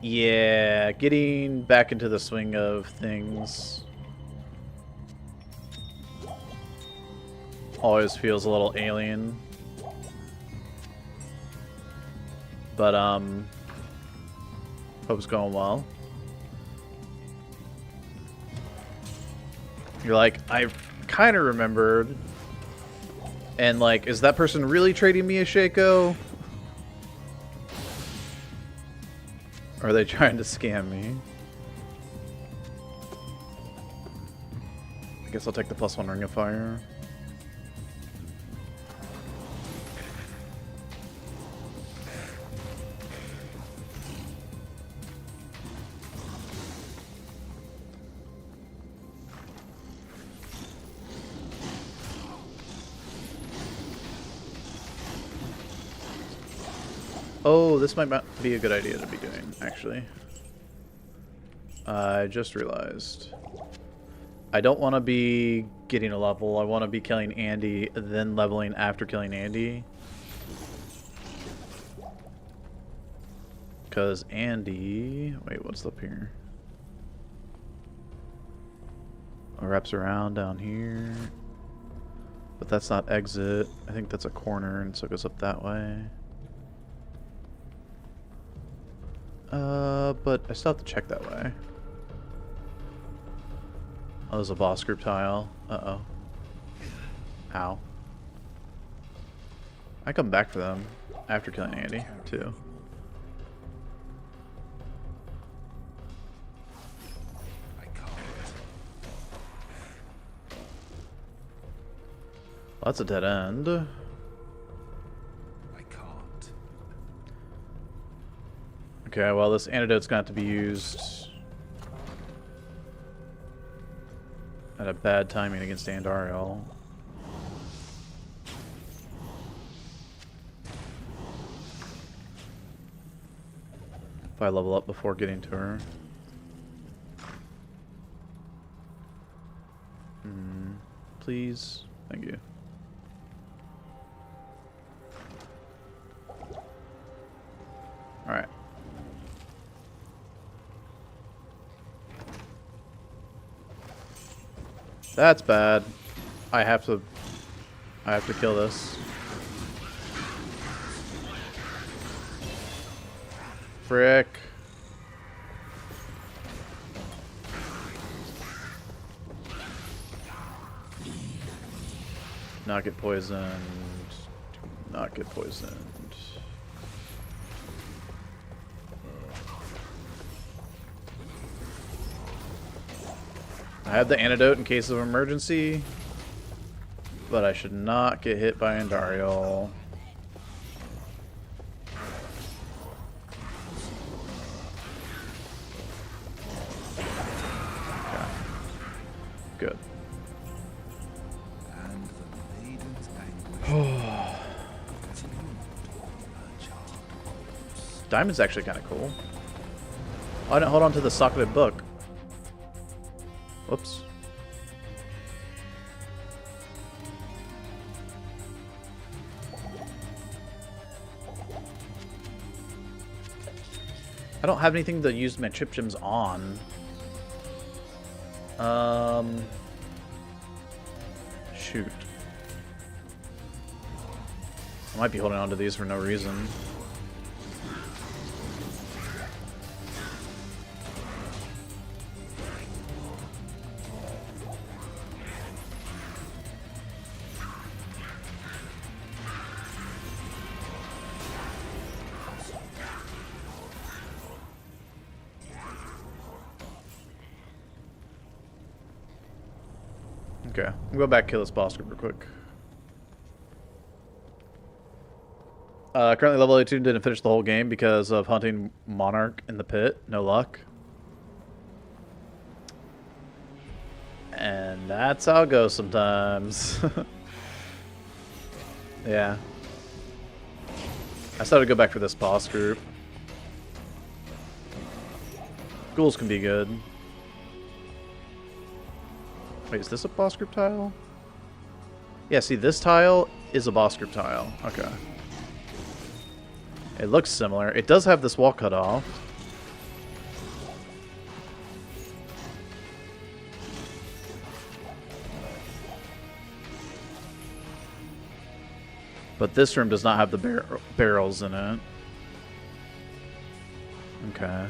[SPEAKER 1] Yeah, getting back into the swing of things always feels a little alien. But hope it's going well. You're like, I kind of remembered. And like, is that person really trading me a Shaco? Or are they trying to scam me? I guess I'll take the +1 Ring of Fire. Oh, this might not be a good idea to be doing, actually. I just realized. I don't want to be getting a level. I want to be killing Andy, then leveling after killing Andy. Because Andy... Wait, what's up here? Oh, wraps around down here. But that's not exit. I think that's a corner, and so it goes up that way. But I still have to check that way. Oh, there's a boss group tile. Uh-oh. Ow. I come back for them after killing Andy, too. Well, that's a dead end. Okay, well, this antidote's going to have to be used at a bad timing against Andariel. If I level up before getting to her. Please. Thank you. Alright. That's bad. I have to kill this. Frick. Not get poisoned. Do not get poisoned. I have the antidote in case of emergency, but I should not get hit by Andariel. Okay. Good. Diamond's actually kind of cool. Oh, I didn't hold on to the socketed book. Whoops. I don't have anything to use my chip gems on. Shoot. I might be holding on to these for no reason. Okay, I'll go back and kill this boss group real quick. Currently level 82, didn't finish the whole game because of hunting Monarch in the pit. No luck. And that's how it goes sometimes. Yeah. I started to go back for this boss group. Ghouls can be good. Wait, is this a boss group tile? Yeah, see, this tile is a boss group tile. Okay. It looks similar. It does have this wall cut off. But this room does not have the barrels in it. Okay.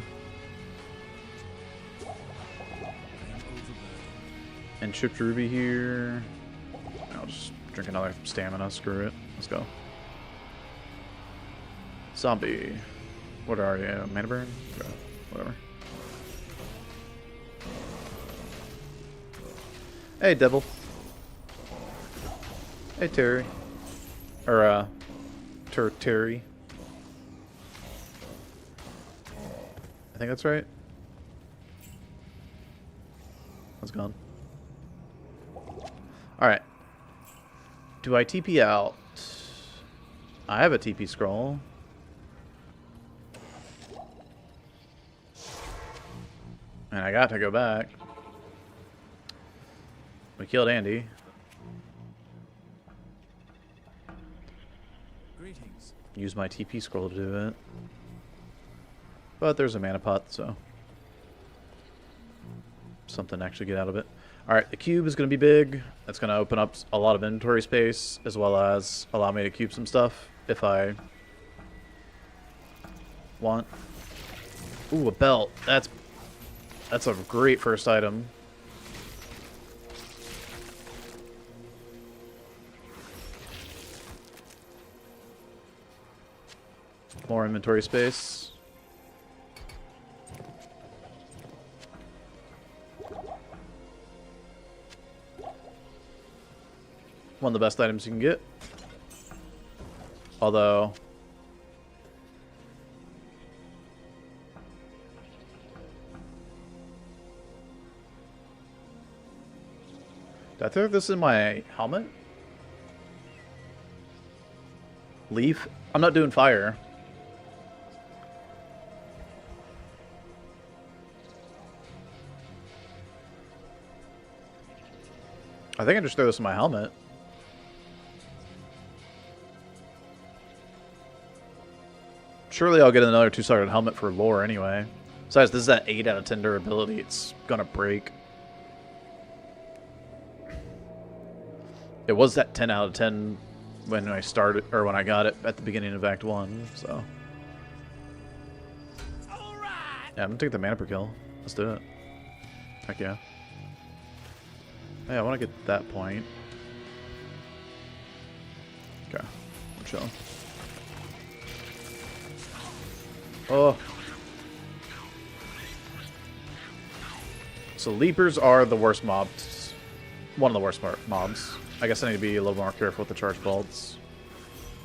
[SPEAKER 1] And chipped ruby here. I'll just drink another stamina. Screw it. Let's go. Zombie. What are you? Mana burn? Okay. Whatever. Hey, devil. Hey, Terry. Or, Terry. I think that's right. That's gone. Alright. Do I TP out? I have a TP scroll. And I got to go back. We killed Andy.
[SPEAKER 2] Greetings.
[SPEAKER 1] Use my TP scroll to do it. But there's a mana pot, so something to actually get out of it. Alright, the cube is going to be big. That's going to open up a lot of inventory space, as well as allow me to cube some stuff if I want. Ooh, a belt. That's a great first item. More inventory space. One of the best items you can get. Although did I throw this in my helmet? Leaf? I'm not doing fire. I think I just threw this in my helmet. Surely I'll get another 2-sided helmet for lore anyway. Besides, this is at 8 out of 10 durability. It's gonna break. It was at 10 out of 10 when I started, or when I got it at the beginning of Act 1, so.
[SPEAKER 2] All right.
[SPEAKER 1] Yeah, I'm gonna take the mana per kill. Let's do it. Heck yeah. Hey, I want to get that point. Okay, I'm chilling. Oh. So leapers are the worst mobs. One of the worst mobs. I guess I need to be a little more careful with the charge bolts.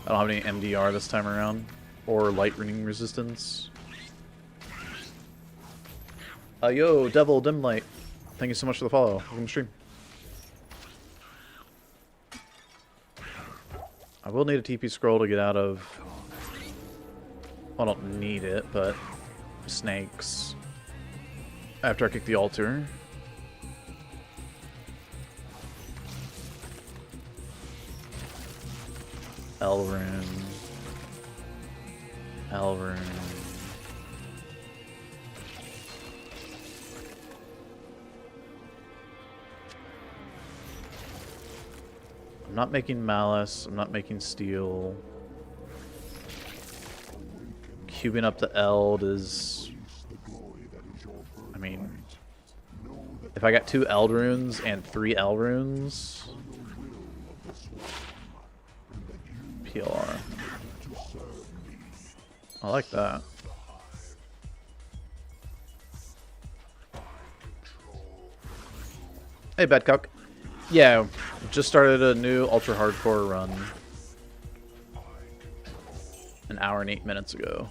[SPEAKER 1] I don't have any MDR this time around. Or lightning resistance. Yo, Devil Dimlight. Thank you so much for the follow. Welcome to the stream. I will need a TP scroll to get out of... Well, I don't need it, but... snakes. After I kick the altar. Elrune. Elrune. not making Malice. I'm not making Steel. Cubing up the Eld is... I mean... If I got 2 Eld runes and 3 Eld runes... PLR. I like that. Hey, Badcock. Yeah, just started a new Ultra HardCore run. An hour and 8 minutes ago.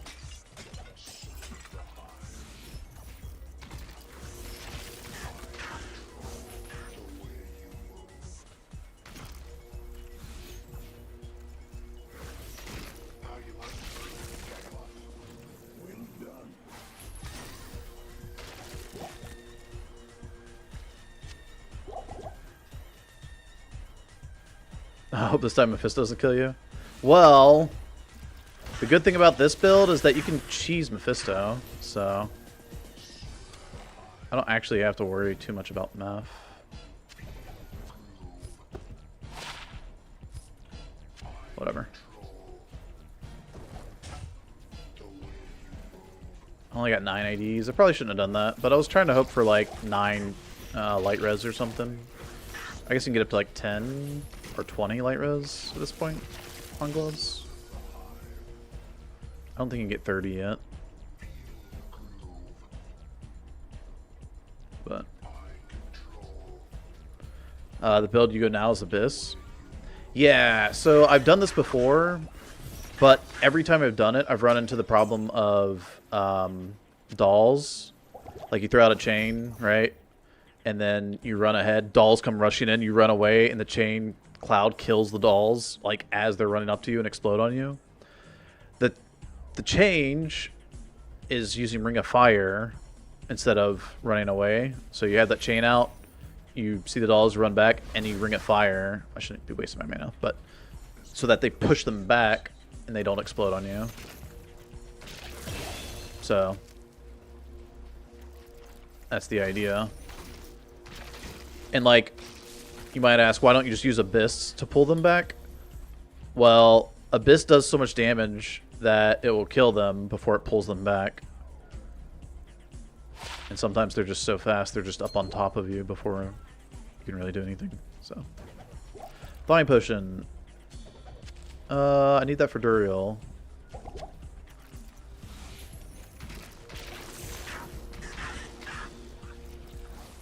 [SPEAKER 1] I hope this time Mephisto doesn't kill you. Well, the good thing about this build is that you can cheese Mephisto, so I don't actually have to worry too much about Meph. Whatever. I only got 9 IDs. I probably shouldn't have done that, but I was trying to hope for like 9 light res or something. I guess you can get up to like 10 or 20 light res at this point on gloves. I don't think you can get 30 yet. But the build you go now is Abyss. Yeah, so I've done this before, but every time I've done it, I've run into the problem of dolls. Like you throw out a chain, right? And then you run ahead, dolls come rushing in, you run away, and the chain cloud kills the dolls like as they're running up to you and explode on you. The change is using Ring of Fire instead of running away. So you have that chain out, you see the dolls run back, and you Ring of Fire. I shouldn't be wasting my mana, but so that they push them back and they don't explode on you. So that's the idea. And like, you might ask, why don't you just use Abyss to pull them back? Well, Abyss does so much damage that it will kill them before it pulls them back. And sometimes they're just so fast, they're just up on top of you before you can really do anything. So, Thawing Potion. I need that for Duriel.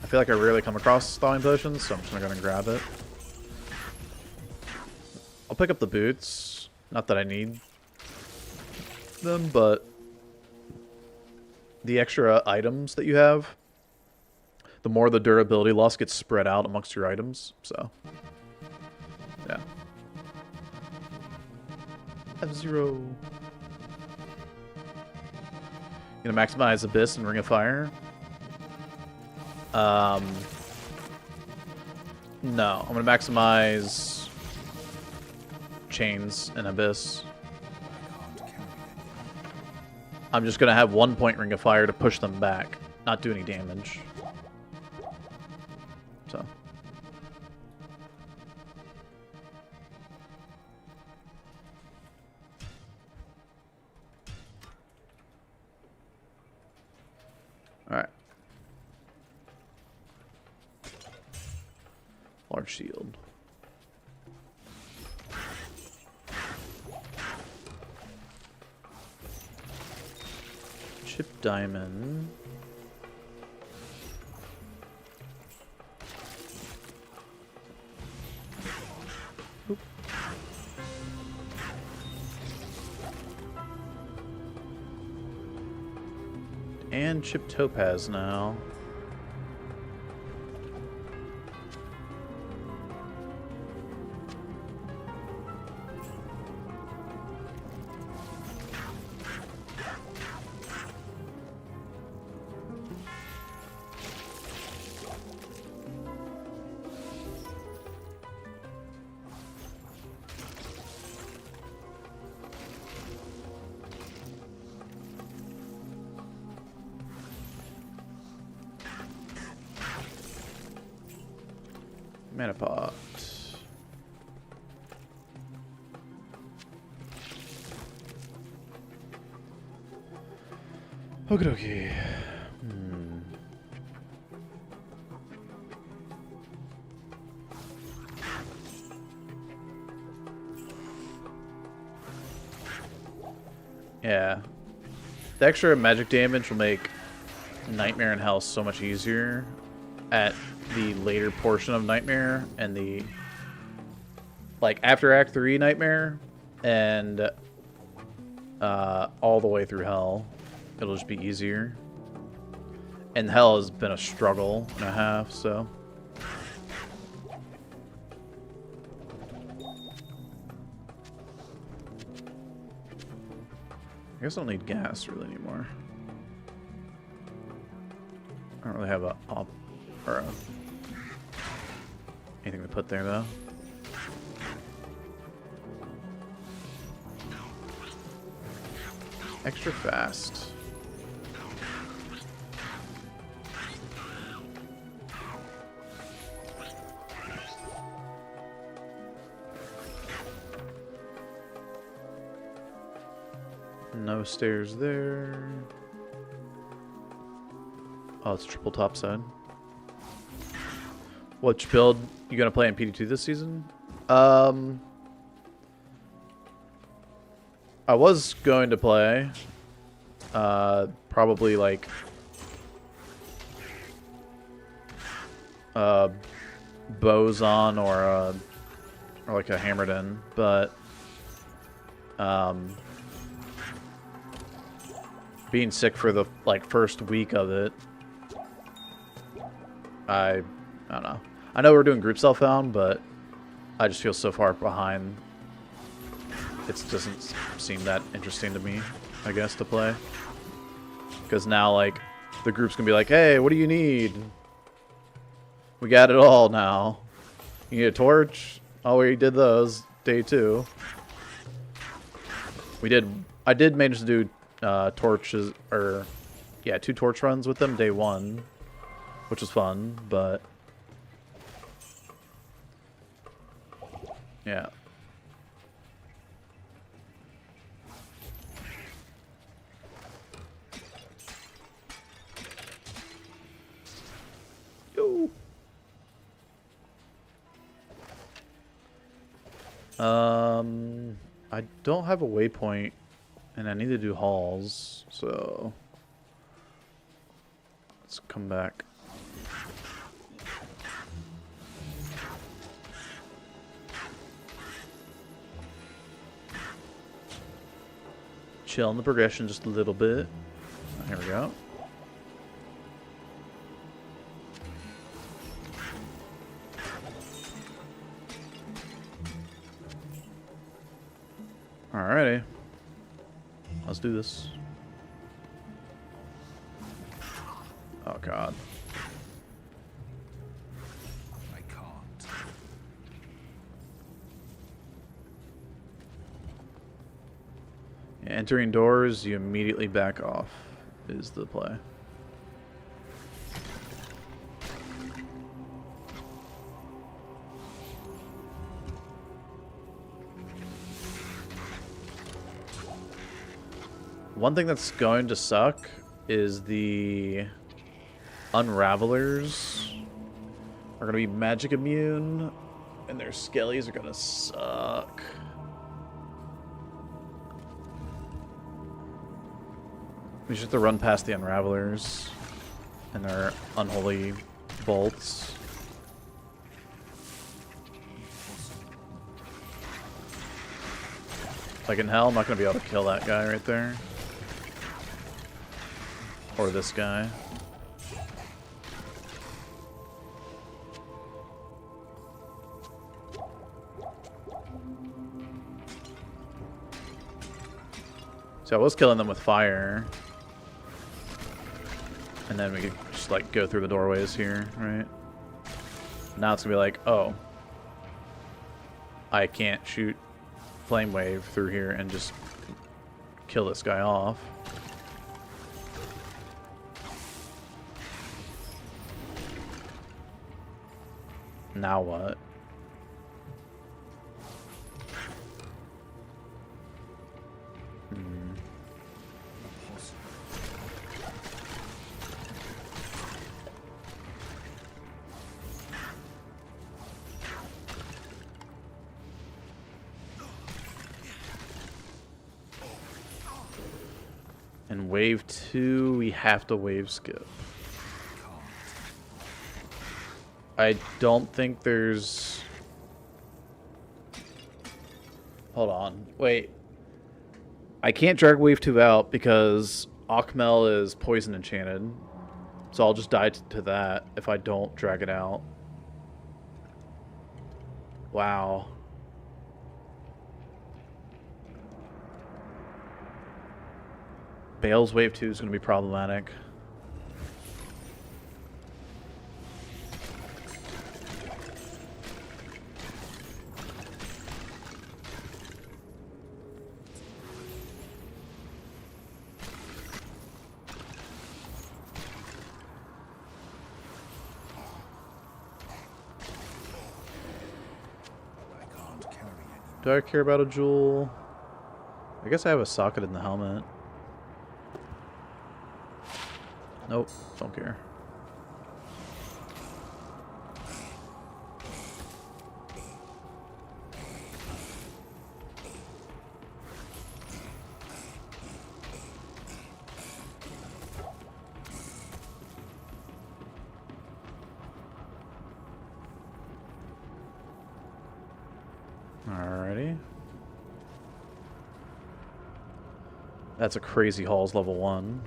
[SPEAKER 1] I feel like I rarely come across Thawing Potions, so I'm just going to grab it. I'll pick up the boots. Not that I need them, but the extra items that you have, the more the durability loss gets spread out amongst your items, so yeah. F-Zero. Gonna maximize Abyss and Ring of Fire. No, I'm gonna maximize Chains and Abyss. I'm just gonna have 1 point Ring of Fire to push them back, not do any damage. So. Alright. Large shield. Chip diamond. Oop. And chip topaz now. Mana pot. Okie dokie. Hmm. Yeah. The extra magic damage will make Nightmare and Hell so much easier at the later portion of Nightmare and the like after Act 3 Nightmare and all the way through Hell. It'll just be easier. And Hell has been a struggle and a half, so I guess I don't need gas really anymore. I don't really have a op or a anything to put there though. Extra fast. No stairs there. Oh, it's triple topside. Which build you gonna play in PD2 this season? I was going to play probably like Boson or like a Hammered In, but being sick for the like first week of it, I don't know. I know we're doing group self-found, but I just feel so far behind. It doesn't seem that interesting to me, I guess, to play. Because now, like, the group's gonna be like, hey, what do you need? We got it all now. You need a torch? Oh, we did those. Day 2. I did manage to do torches, or, yeah, 2 torch runs with them day 1. Which was fun, but... yeah. Yo. I don't have a waypoint, and I need to do hauls, so let's come back. Chill on the progression just a little bit. Here we go. Alrighty. Let's do this. Oh god.
[SPEAKER 2] I can't.
[SPEAKER 1] Yeah, entering doors, you immediately back off is the play. One thing that's going to suck is the Unravelers are going to be magic immune, and their skellies are going to suck. We just have to run past the Unravelers and their unholy bolts. Like in Hell, I'm not going to be able to kill that guy right there. Or this guy. So I was killing them with fire. And then we could just like go through the doorways here, right? Now it's gonna be like, oh, I can't shoot flame wave through here and just kill this guy off. Now what? wave 2, we have to wave skip. I don't think there's... Hold on. Wait. I can't drag wave 2 out because Akmel is poison enchanted. So I'll just die to that if I don't drag it out. Wow. Baal's wave 2 is going to be problematic. Do I care about a jewel? I guess I have a socket in the helmet. Nope, don't care. Alrighty. That's a crazy Halls level 1.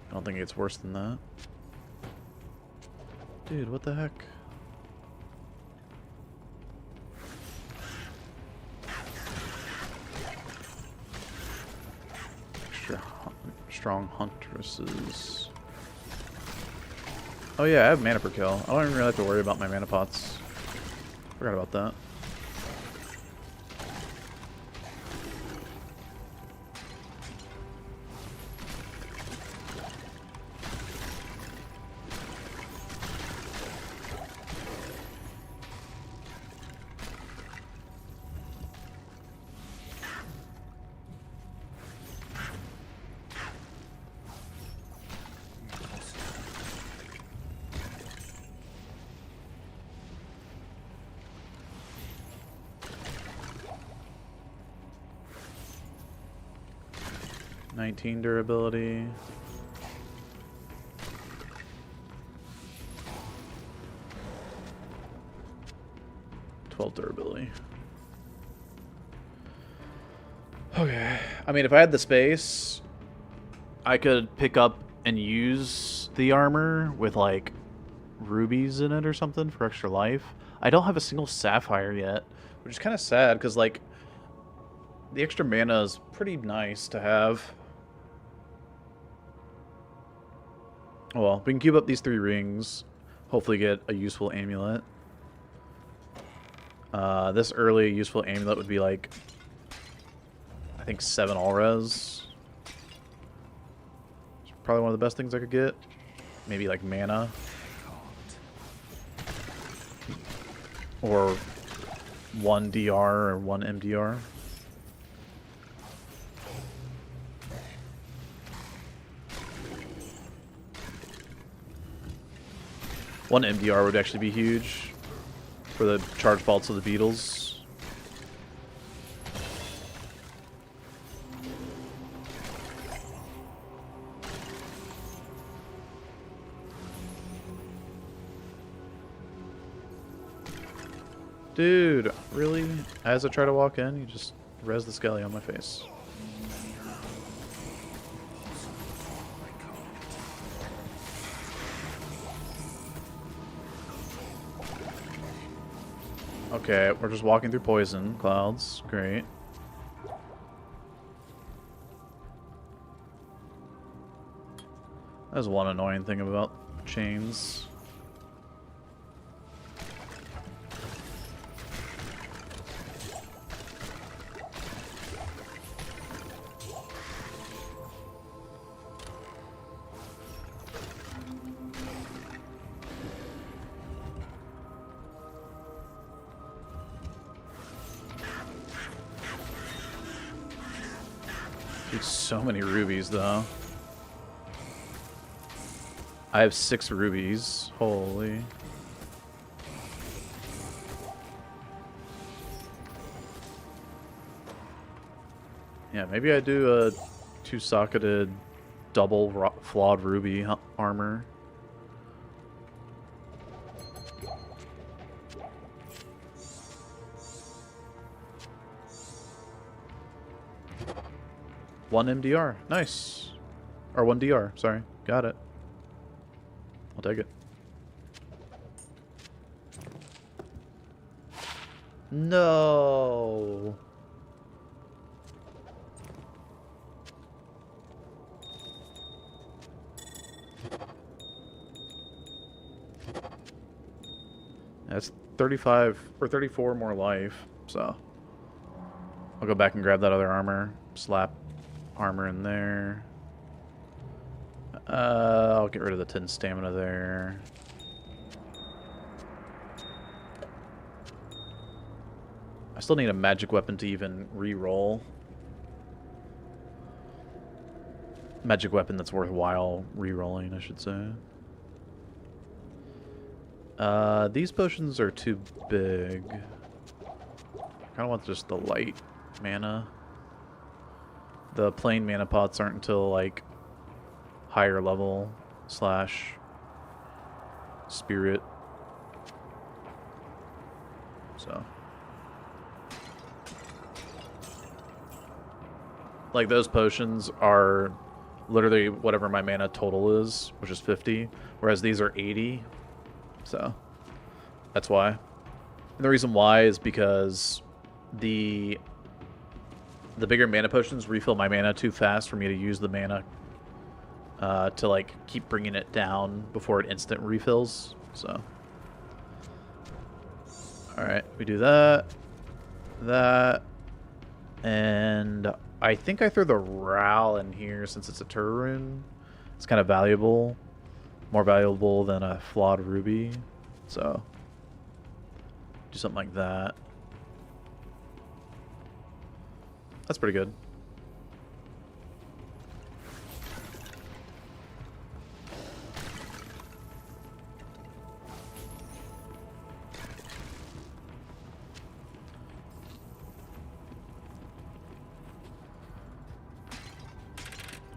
[SPEAKER 1] I don't think it gets worse than that. Dude, what the heck? Strong huntresses. Oh yeah, I have mana per kill. I don't even really have to worry about my mana pots. Forgot about that. (19) durability. 12 durability. Okay. I mean, if I had the space, I could pick up and use the armor with, like, rubies in it or something for extra life. I don't have a single sapphire yet, which is kind of sad because, like, the extra mana is pretty nice to have. Well, we can cube up these 3 rings. Hopefully get a useful amulet. This early useful amulet would be like, I think 7 all-res. It's probably one of the best things I could get. Maybe like mana. Or 1 DR or 1 MDR. One MDR would actually be huge for the charge bolts of the beetles. Dude, really? As I try to walk in, you just res the skelly on my face. Okay, we're just walking through poison clouds. Great. That's one annoying thing about chains. Dude, so many rubies, though. I have 6 rubies. Holy. Yeah, maybe I do a 2-socketed double flawed ruby armor. One MDR. Nice. Or 1 DR. Sorry. Got it. I'll take it. No. That's 35 or 34 more life, so I'll go back and grab that other armor. Slap armor in there. I'll get rid of the 10 stamina there. I still need a magic weapon to even re-roll. Magic weapon that's worthwhile re-rolling, I should say. These potions are too big. I kind of want just the light mana. The plain mana pots aren't until, like, higher level / spirit. So. Like, those potions are literally whatever my mana total is, which is 50, whereas these are 80. So, that's why. And the reason why is because the bigger mana potions refill my mana too fast for me to use the mana to, like, keep bringing it down before it instant refills. So, alright, we do that, and I think I throw the Ral in here since it's a Tur rune. It's kind of valuable. More valuable than a flawed ruby. So, do something like that. That's pretty good.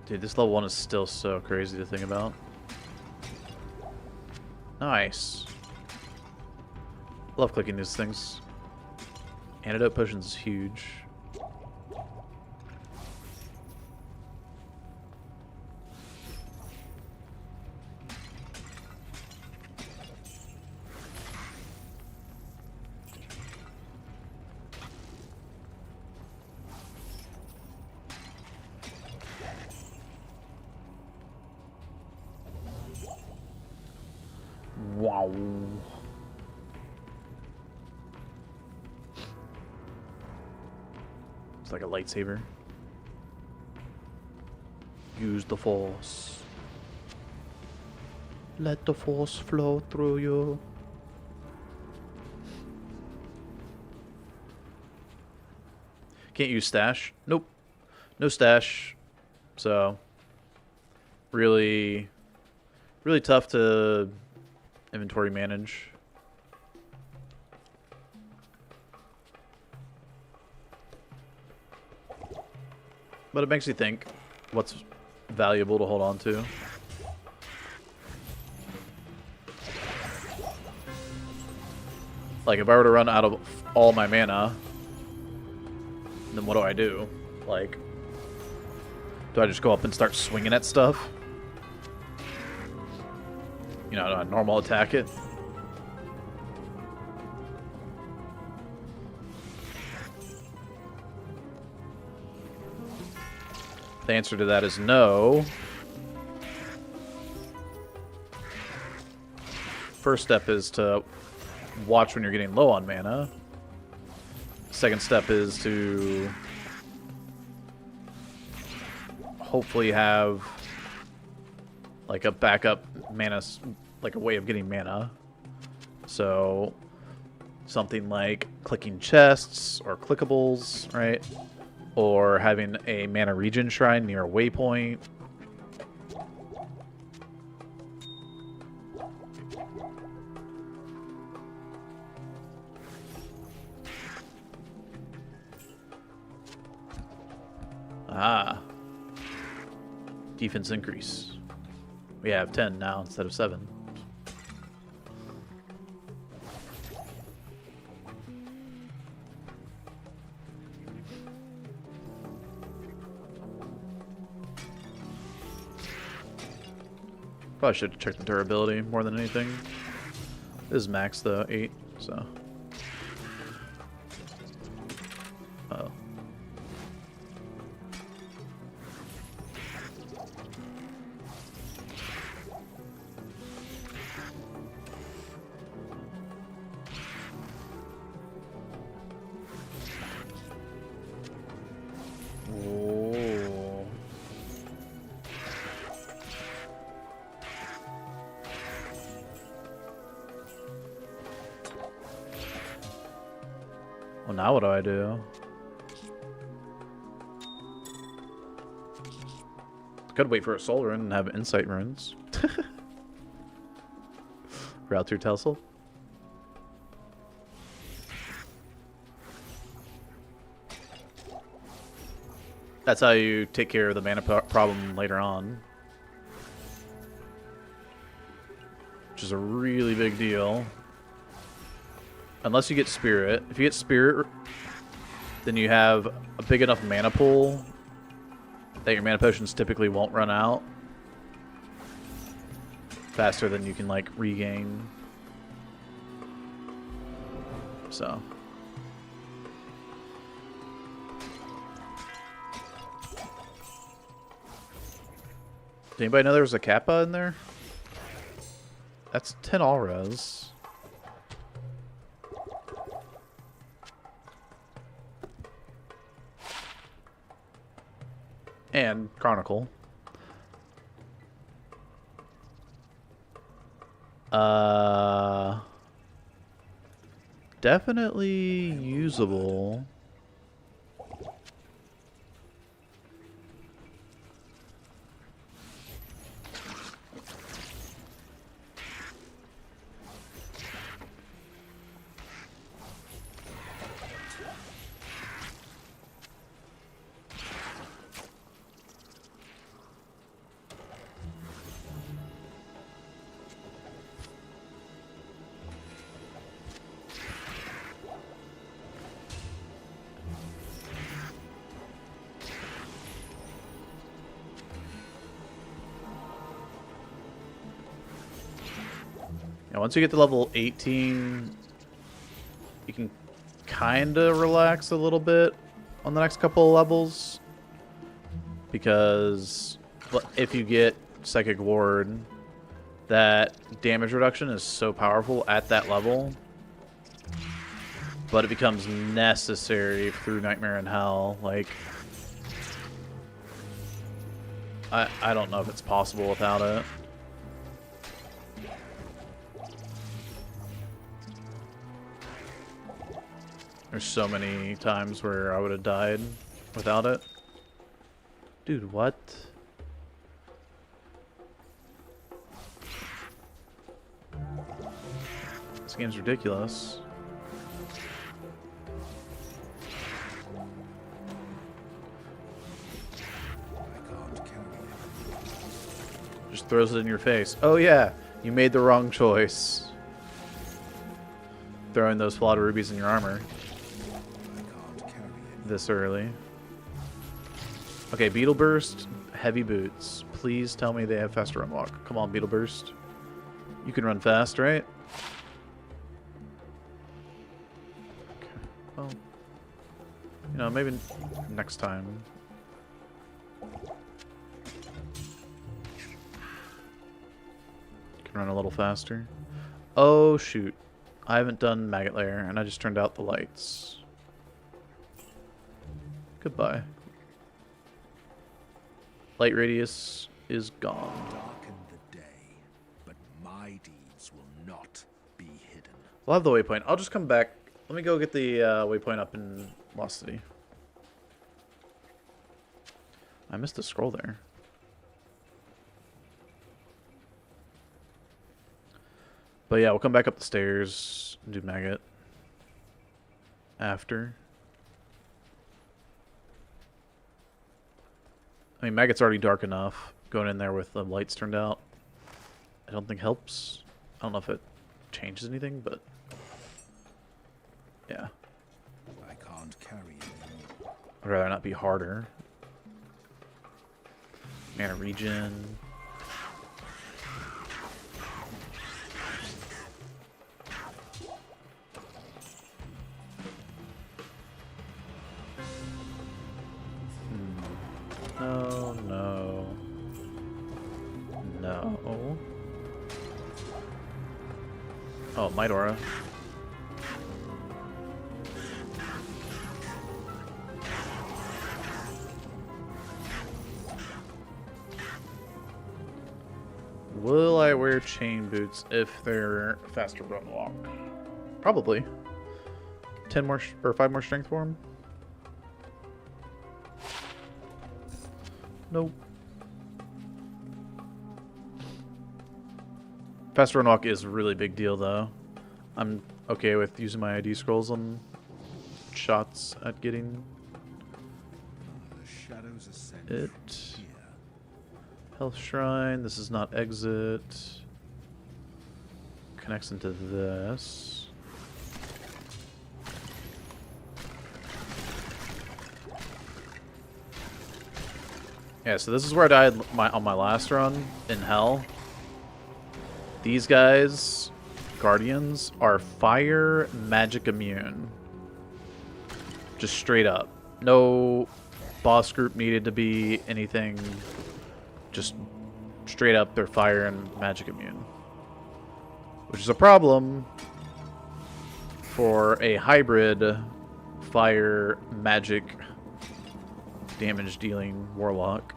[SPEAKER 1] Dude, this level 1 is still so crazy to think about. Nice. Love clicking these things. Antidote potions is huge. Wow. It's like a lightsaber. Use the Force. Let the Force flow through you. Can't use stash. Nope. No stash. So, really tough to inventory manage. But it makes you think what's valuable to hold on to. Like, if I were to run out of all my mana, then what do I do? Like, do I just go up and start swinging at stuff? You know, a normal attack it. The answer to that is no. First step is to watch when you're getting low on mana. Second step is to hopefully have like a backup mana, like a way of getting mana. So something like clicking chests or clickables, right? Or having a mana regen shrine near a waypoint. Ah. Defense increase. We have 10 now instead of 7. Probably should check the durability more than anything. This is max though, 8, so. Uh-oh. Whoa. Well, now what do I do? Could wait for a soul rune and have insight runes. Route through Telsel. That's how you take care of the mana problem later on. Which is a really big deal. Unless you get Spirit. If you get Spirit, then you have a big enough mana pool that your mana potions typically won't run out faster than you can, like, regain. So. Did anybody know there was a Kappa in there? That's 10 auras. And Chronicle. Definitely usable. Once you get to level 18, you can kind of relax a little bit on the next couple of levels. Because if you get Psychic Ward, that damage reduction is so powerful at that level. But it becomes necessary through Nightmare and Hell. Like, I don't know if it's possible without it. There's so many times where I would have died without it. Dude, what? This game's ridiculous. Just throws it in your face. Oh yeah, you made the wrong choice. Throwing those flawed rubies in your armor. This early. Okay, Beetle Burst, Heavy Boots. Please tell me they have faster run walk. Come on, Beetle Burst. You can run fast, right? Okay. Well, you know, maybe next time. Can run a little faster. Oh, shoot. I haven't done Maggot Lair, and I just turned out the lights. Goodbye. Light radius is gone.
[SPEAKER 2] Darken the day, but my deeds will not be hidden.
[SPEAKER 1] We'll have the waypoint. I'll just come back. Let me go get the waypoint up in Lost City. I missed a scroll there. But yeah, we'll come back up the stairs and do Maggot after. I mean, Maggot's already dark enough. Going in there with the lights turned out, I don't think helps. I don't know if it changes anything, but yeah.
[SPEAKER 2] I can't carry it.
[SPEAKER 1] I'd rather not be harder. Mana regen. No, no. No. Oh, Might Aura. Will I wear chain boots if they're faster run walk? Probably. 10 more or 5 more strength for him? Nope. Faster run walk is a really big deal though. I'm okay with using my ID scrolls on shots at getting
[SPEAKER 2] The shadows ascend
[SPEAKER 1] it.
[SPEAKER 2] from here.
[SPEAKER 1] Health Shrine, this is not exit. Connects into this. Yeah, so this is where I died on my last run in Hell. These guys, Guardians, are fire magic immune. Just straight up. No boss group needed to be anything. Just straight up, they're fire and magic immune. Which is a problem for a hybrid fire magic damage dealing Warlock.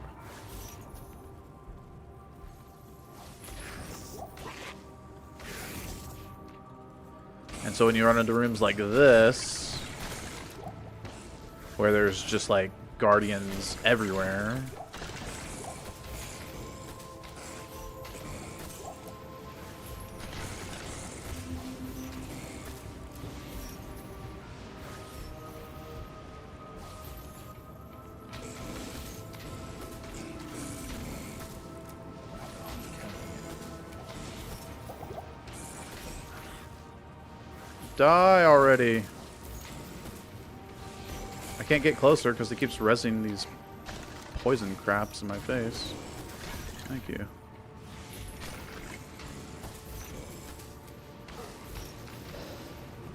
[SPEAKER 1] And so when you run into rooms like this, where there's just like Guardians everywhere, die already. I can't get closer because it keeps rezzing these poison craps in my face. Thank you.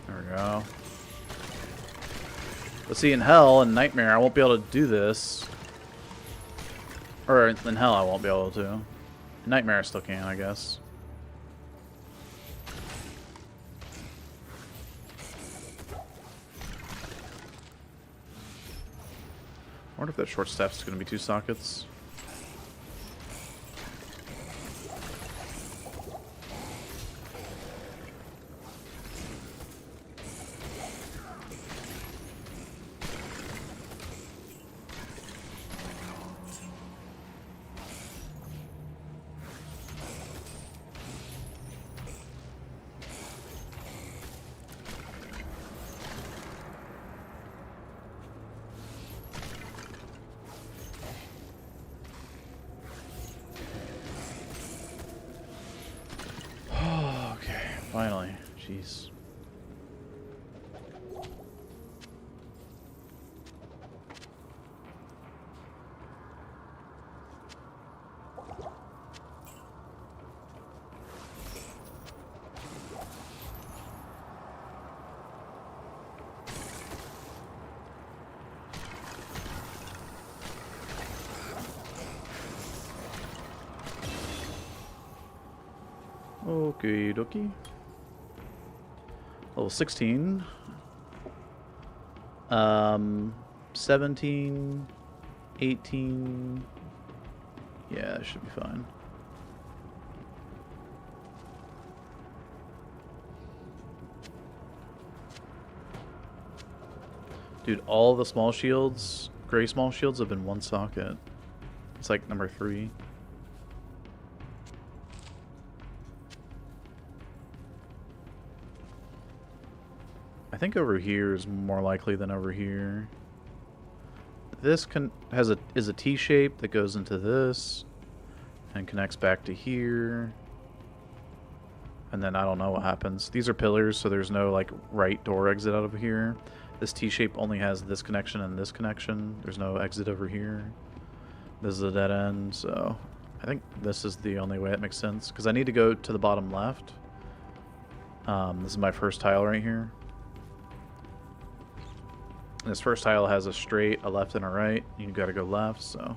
[SPEAKER 1] There we go. But see, in Hell and Nightmare, I won't be able to do this. Or in Hell, I won't be able to. In Nightmare, I still can, I guess. I wonder if that short staff is going to be 2 sockets. Finally. Jeez. Okie dokie. Level 16. 17. 18. Yeah, that should be fine. Dude, all the small shields, gray small shields, have been 1 socket. It's like number 3. I think over here is more likely than over here. this is a T shape that goes into this and connects back to here. And then I don't know what happens. These are pillars, so there's no like right door exit out of here. This T shape only has this connection and this connection. There's no exit over here. This is a dead end, so I think this is the only way it makes sense. Because I need to go to the bottom left. This is my first tile right here. And this first tile has a straight, a left, and a right. You gotta go left, so.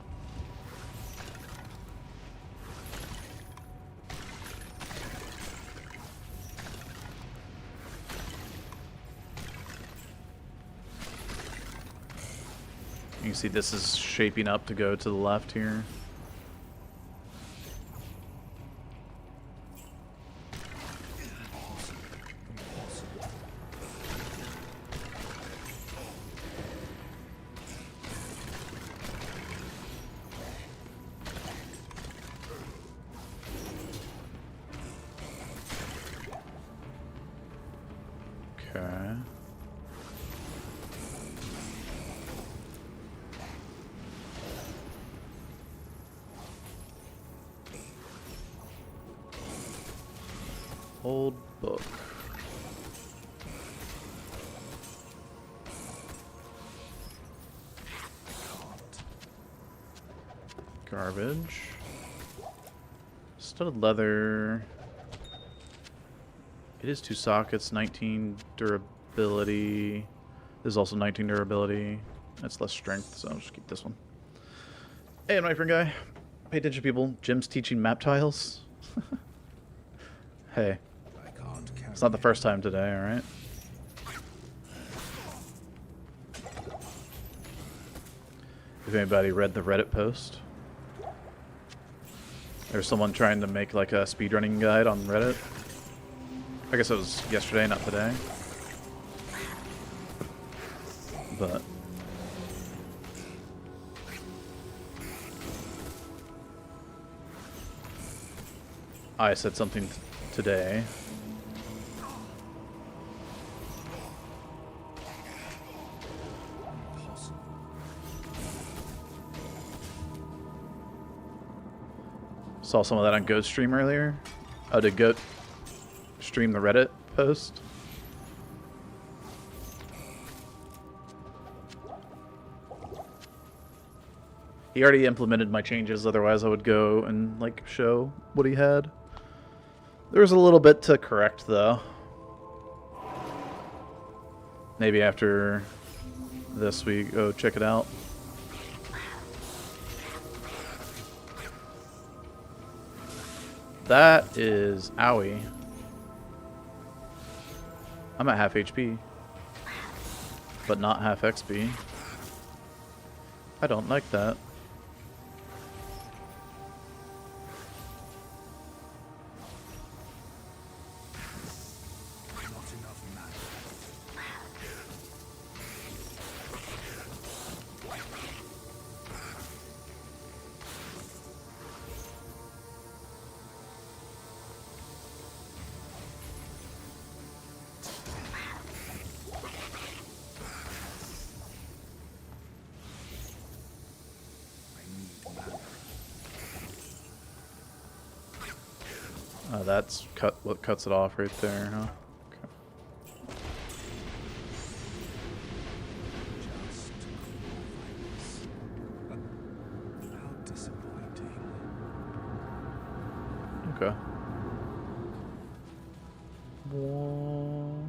[SPEAKER 1] You can see this is shaping up to go to the left here. Okay. Old book. Garbage. Studded leather. It is 2 sockets, 19 durability. This is also 19 durability. That's less strength, so I'll just keep this one. Hey, my friend guy. Pay attention, people. Jim's teaching map tiles. Hey. It's not the first time today, alright? If anybody read the Reddit post. There's someone trying to make like a speedrunning guide on Reddit. I guess it was yesterday, not today. But I said something today. Saw some of that on Goat Stream earlier. Oh, did Goat stream the Reddit post? He already implemented my changes, otherwise I would go and like show what he had. There was a little bit to correct though. Maybe after this we go check it out. That is owie. I'm at half HP, but not half XP. I don't like that. That's what cuts it off right there, huh? Okay.
[SPEAKER 2] How disappointing.
[SPEAKER 1] Okay. Whoa.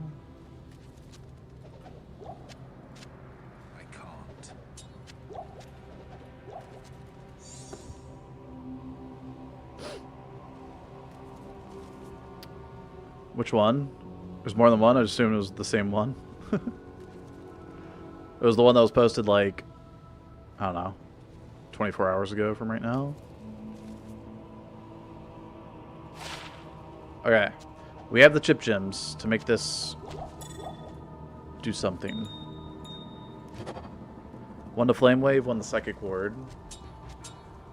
[SPEAKER 2] I can't.
[SPEAKER 1] Which one? There's more than one? I assumed it was the same one. It was the one that was posted like, I don't know, 24 hours ago from right now. Okay. We have the chip gems to make this do something. One to Flame Wave, one to Psychic Ward.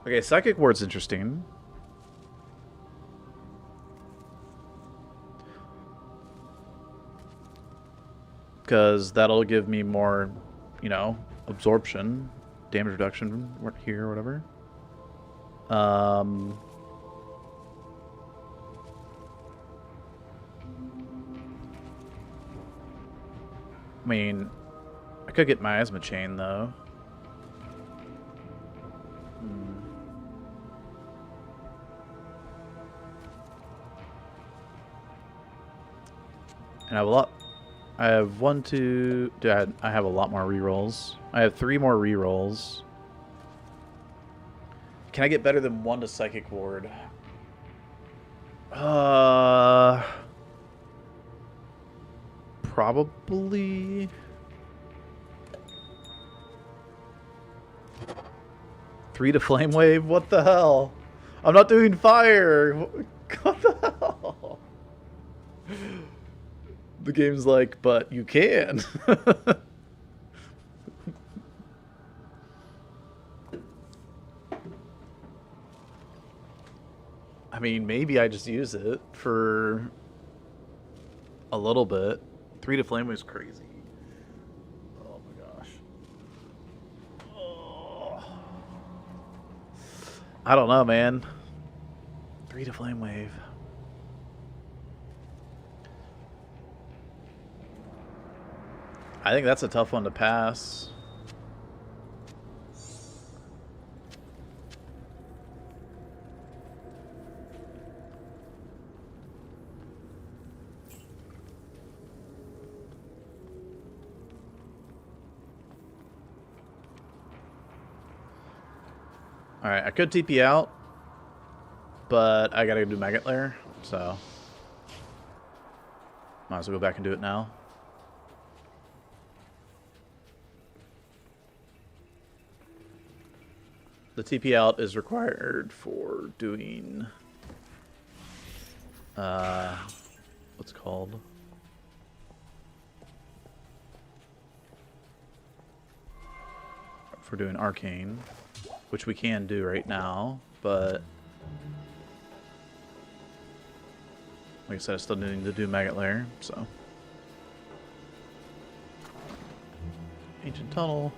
[SPEAKER 1] Okay, Psychic Ward's interesting. Because that'll give me more, you know, absorption damage reduction here or whatever. I mean, I could get miasma chain though. And I have a lot. I have one, two. Dude, I have a lot more rerolls. I have 3 more rerolls. Can I get better than 1 to Psychic Ward? Probably. 3 to Flame Wave? What the hell? I'm not doing fire! What the hell? The game's like, but you can. I mean, maybe I just use it for a little bit. 3 to Flame was crazy. Oh my gosh. Oh. I don't know, man. 3 to Flame Wave. I think that's a tough one to pass. Alright, I could TP out, but I gotta do Maggot Lair, so might as well go back and do it now. The TP out is required for doing what's it called? For doing Arcane, which we can do right now, but like I said, I still need to do Maggot Lair, so. Ancient Tunnel.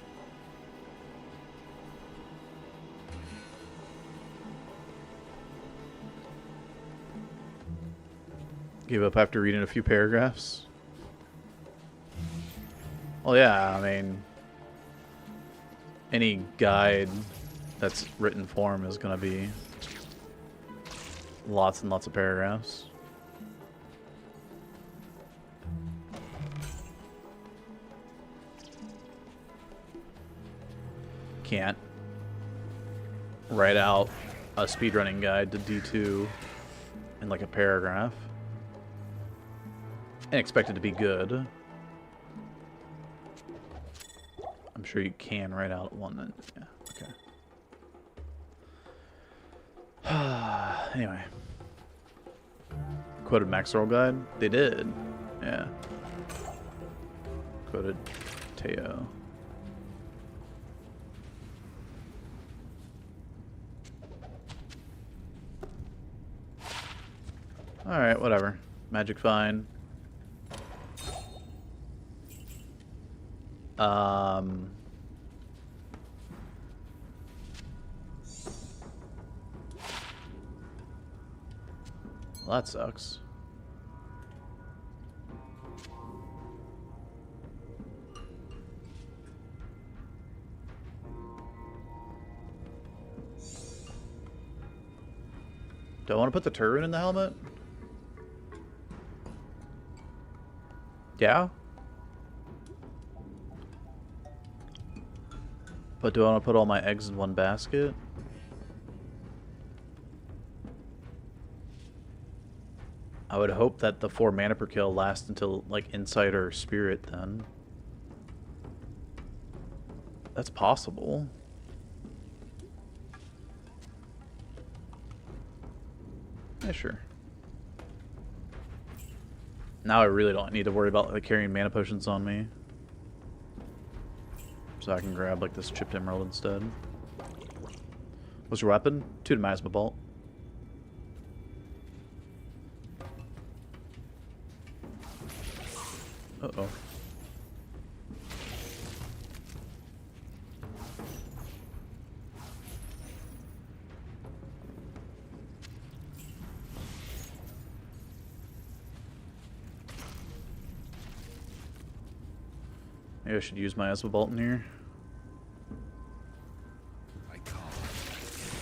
[SPEAKER 1] Gave up after reading a few paragraphs. Well, yeah, I mean, any guide that's written form is going to be lots and lots of paragraphs. Can't write out a speedrunning guide to D2 in like a paragraph and expect it to be good. I'm sure you can write out one then. Yeah, okay. Anyway. Quoted Max Roll Guide? They did. Yeah. Quoted Teo. Alright, whatever. Magic fine. Well, that sucks. Do I want to put the turret in the helmet? Yeah. But do I want to put all my eggs in one basket? I would hope that the 4 mana per kill lasts until, like, Insight or Spirit, then. That's possible. Yeah, sure. Now I really don't need to worry about, like, carrying mana potions on me. So I can grab, like, this chipped emerald instead. What's your weapon? 2 to Miasma Bolt. Uh-oh. Maybe I should use my Bolt in here.
[SPEAKER 2] I can't.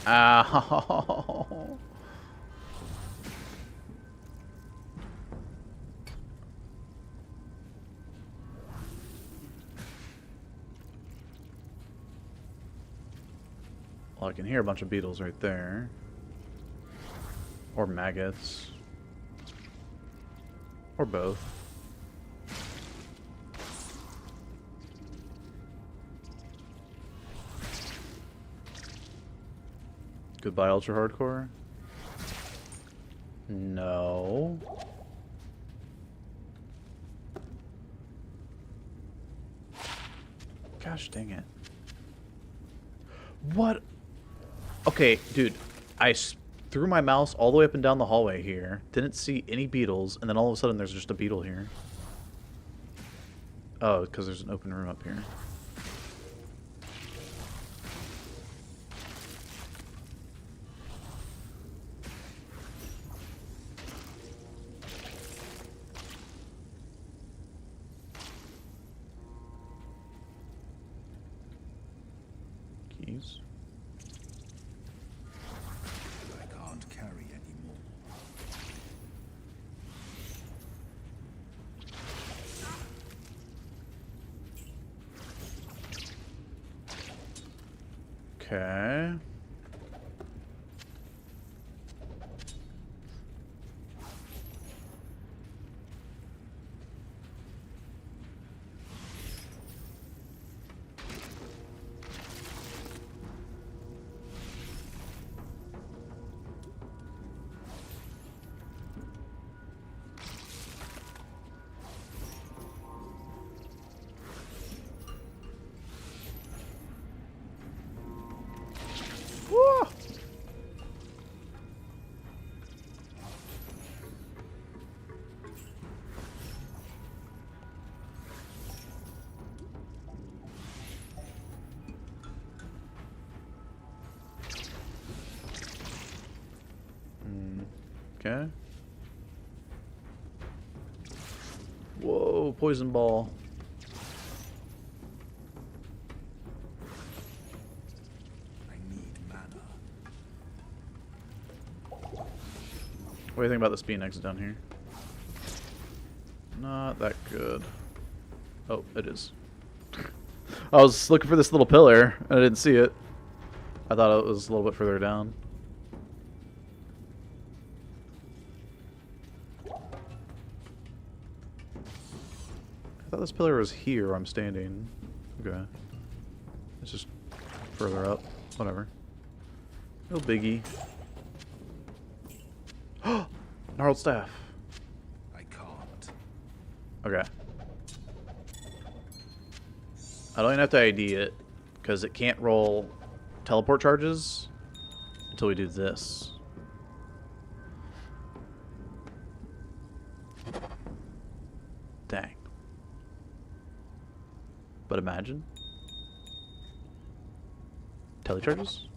[SPEAKER 1] Ow. Well, I can hear a bunch of beetles right there. Or maggots. Or both. Goodbye, Ultra HardCore? No. Gosh dang it. What? Okay, dude. I threw my mouse all the way up and down the hallway here. Didn't see any beetles, and then all of a sudden there's just a beetle here. Oh, because there's an open room up here. Keys.
[SPEAKER 2] I can't carry anymore.
[SPEAKER 1] Okay. Woo! Okay. Whoa, poison ball.
[SPEAKER 2] I need mana.
[SPEAKER 1] What do you think about this being exit down here? Not that good. Oh, it is. I was looking for this little pillar, and I didn't see it. I thought it was a little bit further down. I thought this pillar was here where I'm standing. Okay. It's just further up. Whatever. No biggie. Gnarled staff.
[SPEAKER 2] I can't.
[SPEAKER 1] Okay. I don't even have to ID it, because it can't roll teleport charges until we do this. Dang. But imagine. Telecharges?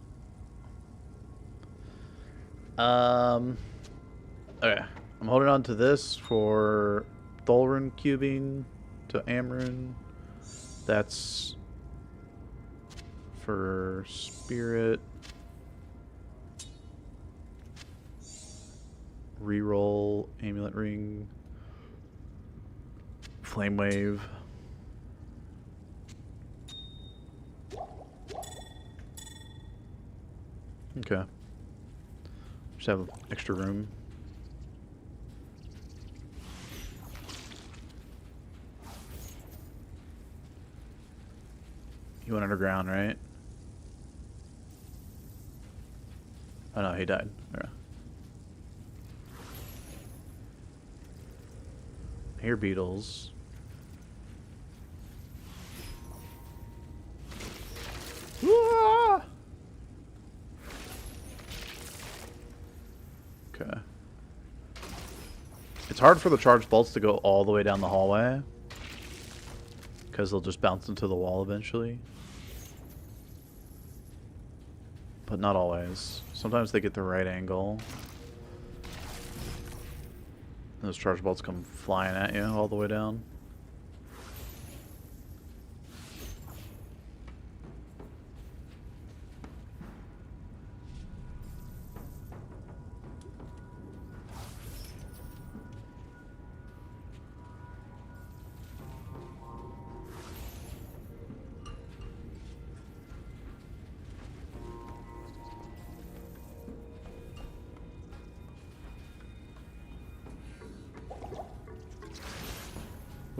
[SPEAKER 1] Okay. I'm holding on to this for Thulrun cubing to Amrun. That's for Spirit. Reroll, Amulet Ring, Flame Wave. Okay. Just have extra room. He went underground, right? Oh no, he died. Okay. I hear beetles. Ah! Okay. It's hard for the charged bolts to go all the way down the hallway, because they'll just bounce into the wall eventually. But not always. Sometimes they get the right angle. Those charge bolts come flying at you all the way down.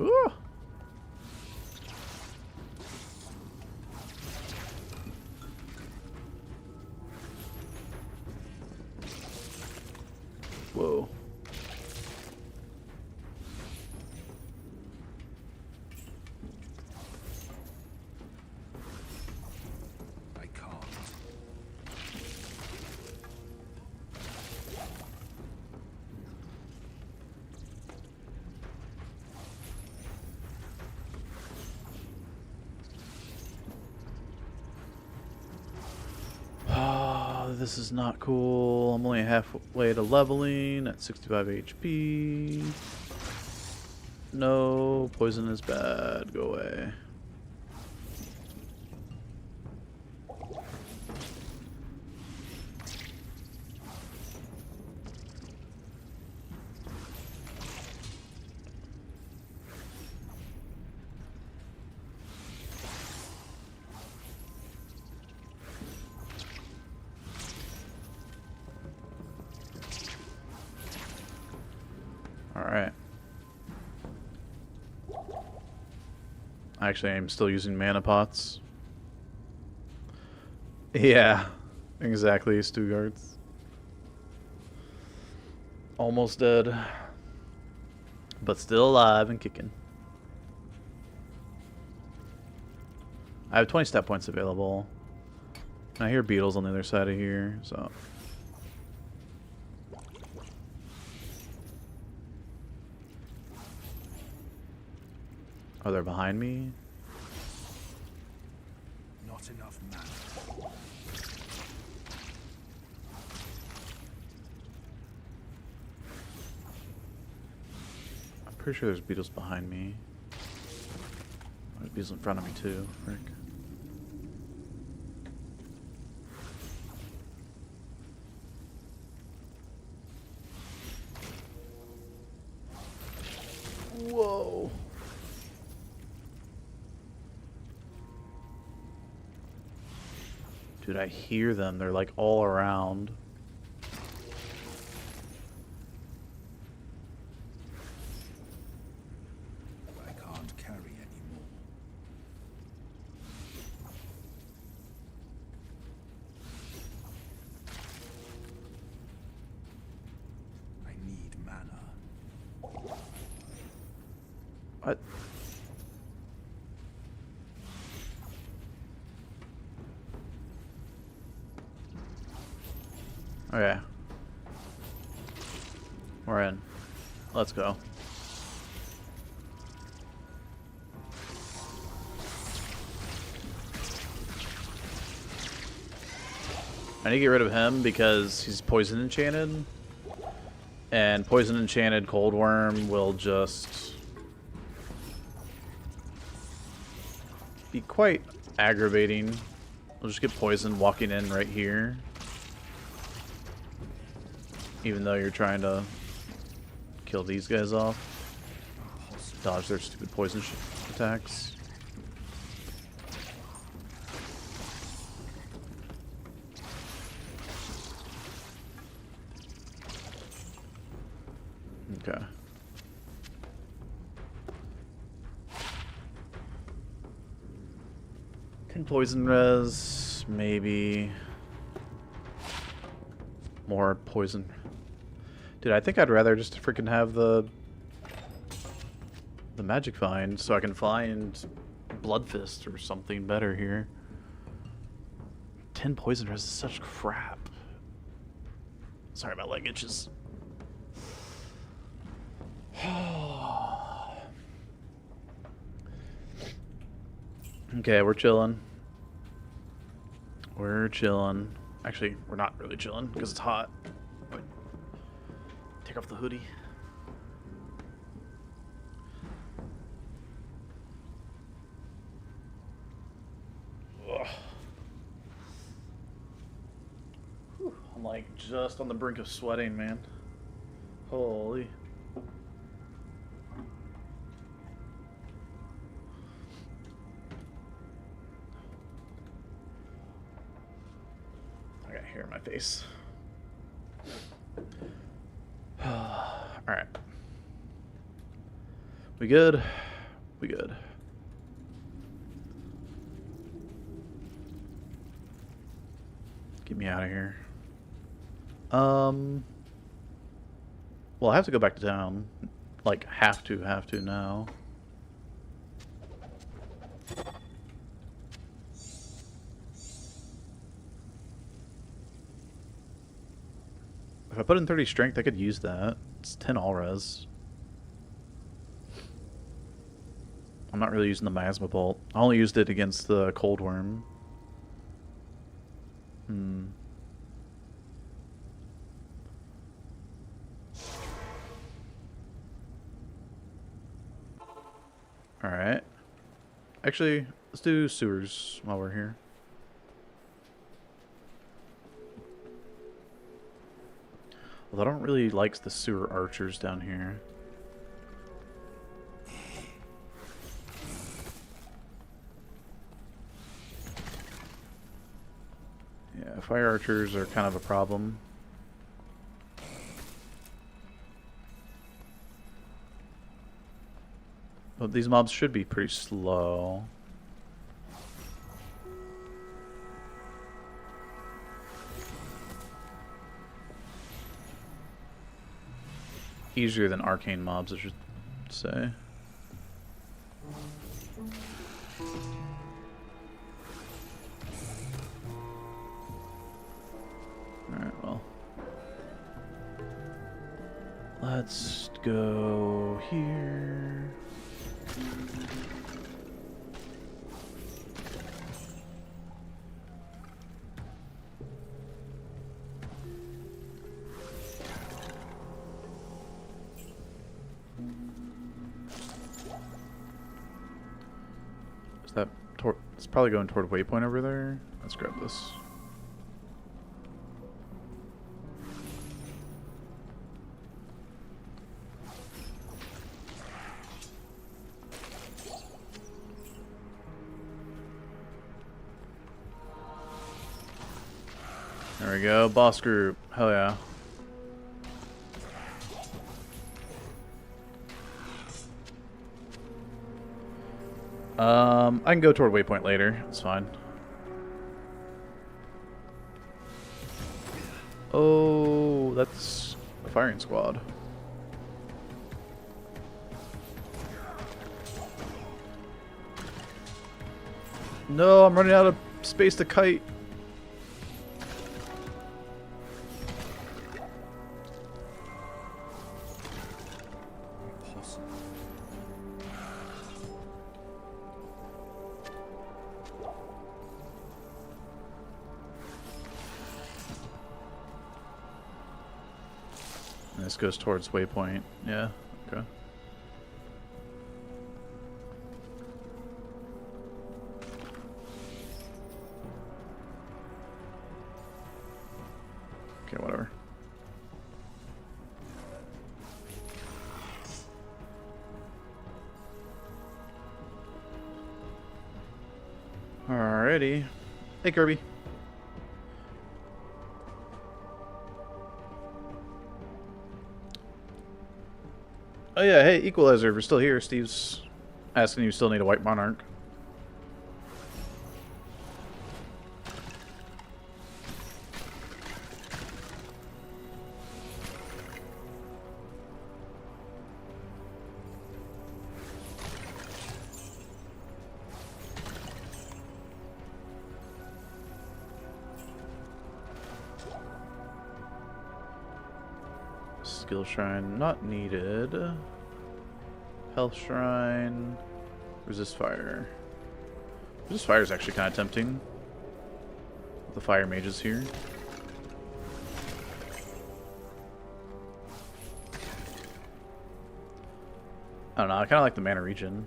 [SPEAKER 1] Ooh. Whoa.
[SPEAKER 2] I can't.
[SPEAKER 1] Oh, this is not cool. I'm only halfway to leveling at 65 HP. No, poison is bad. Go away. Alright. Actually, I'm still using mana pots. Yeah, exactly, Stuttgart's. Almost dead. But still alive and kicking. I have 20 stat points available. I hear beetles on the other side of here, so... Oh, they're behind me?
[SPEAKER 2] Not enough mana.
[SPEAKER 1] I'm pretty sure there's beetles behind me. There's beetles in front of me too. Frick. Whoa. Dude, I hear them. They're like all around.
[SPEAKER 2] I can't carry anymore. I need mana.
[SPEAKER 1] What? Okay. We're in. Let's go. I need to get rid of him because he's poison enchanted. And poison enchanted cold worm will just be quite aggravating. We'll just get poisoned walking in right here. Even though you're trying to kill these guys off. Dodge their stupid poison attacks. Okay. Can poison res, maybe. More poison. Dude, I think I'd rather just freaking have the magic find so I can find Bloodfist or something better here. 10 poison res is such crap. Sorry, my leg itches. Okay, we're chilling. We're chilling. Actually, we're not really chilling because it's hot. But take off the hoodie. Ugh. Whew, I'm like just on the brink of sweating, man. Holy. I got hair in my face. Alright. We good? We good. Get me out of here. Well, I have to go back to town. Like, have to now. If I put in 30 strength, I could use that. It's 10 all res. I'm not really using the miasma bolt. I only used it against the cold worm. Alright. Actually, let's do sewers while we're here. Although I don't really like the sewer archers down here. Yeah, fire archers are kind of a problem. But these mobs should be pretty slow. Easier than arcane mobs, I should say. Alright, well. Let's go here. Is that it's probably going toward waypoint over there. Let's grab this. There we go, boss group. Hell yeah. I can go toward waypoint later. It's fine. Oh, that's a firing squad. No, I'm running out of space to kite. This goes towards waypoint. Yeah, okay. Okay, whatever. Alrighty. Hey, Kirby. Oh yeah, hey, Equalizer, if you're still here, Steve's asking you still need a White Monarch. Skill Shrine, not needed. Health Shrine. Resist Fire. Resist Fire is actually kind of tempting. The Fire Mages here. I don't know, I kind of like the mana regen.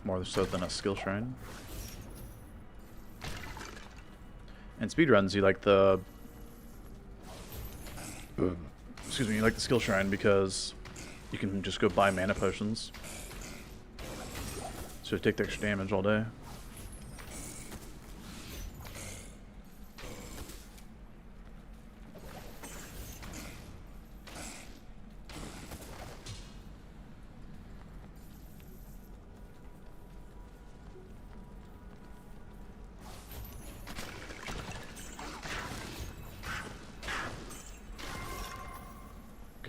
[SPEAKER 1] More so than a Skill Shrine. And speedruns, you like the... Excuse me, you like the Skill Shrine because you can just go buy mana potions. So you take the extra damage all day.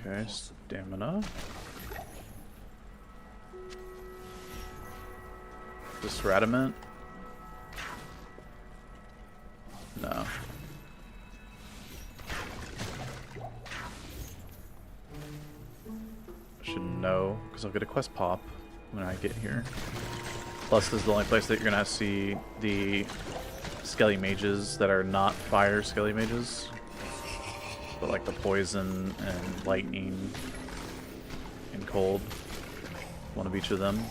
[SPEAKER 1] Okay, stamina. This Radamant? No. I should know, because I'll get a quest pop when I get here. Plus, this is the only place that you're going to see the Skelly Mages that are not fire Skelly Mages. But like the poison and lightning and cold. One of each of them.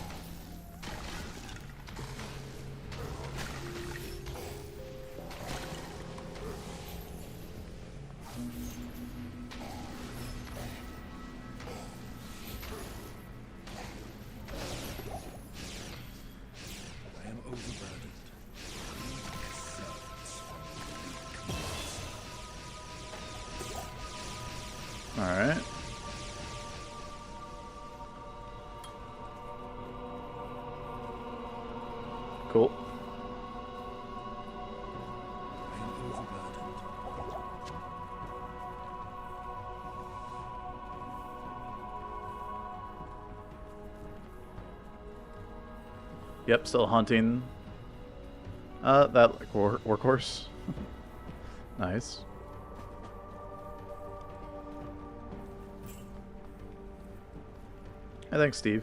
[SPEAKER 1] Alright. Cool. Yep, still hunting. That like workhorse. Nice. Hey, thanks, Steve.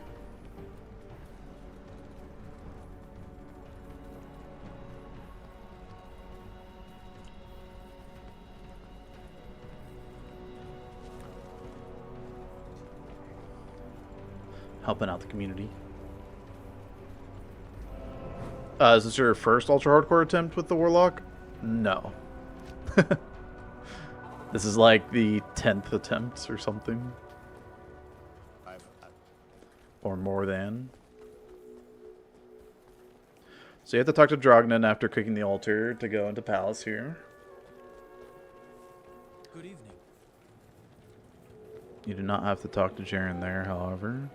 [SPEAKER 1] Helping out the community. Is this your first Ultra HardCore attempt with the Warlock? No. This is like the 10th attempt or something. Or more than. So you have to talk to Drognan after cooking the altar to go into Palace here.
[SPEAKER 2] Good evening.
[SPEAKER 1] You do not have to talk to Jaren there, however.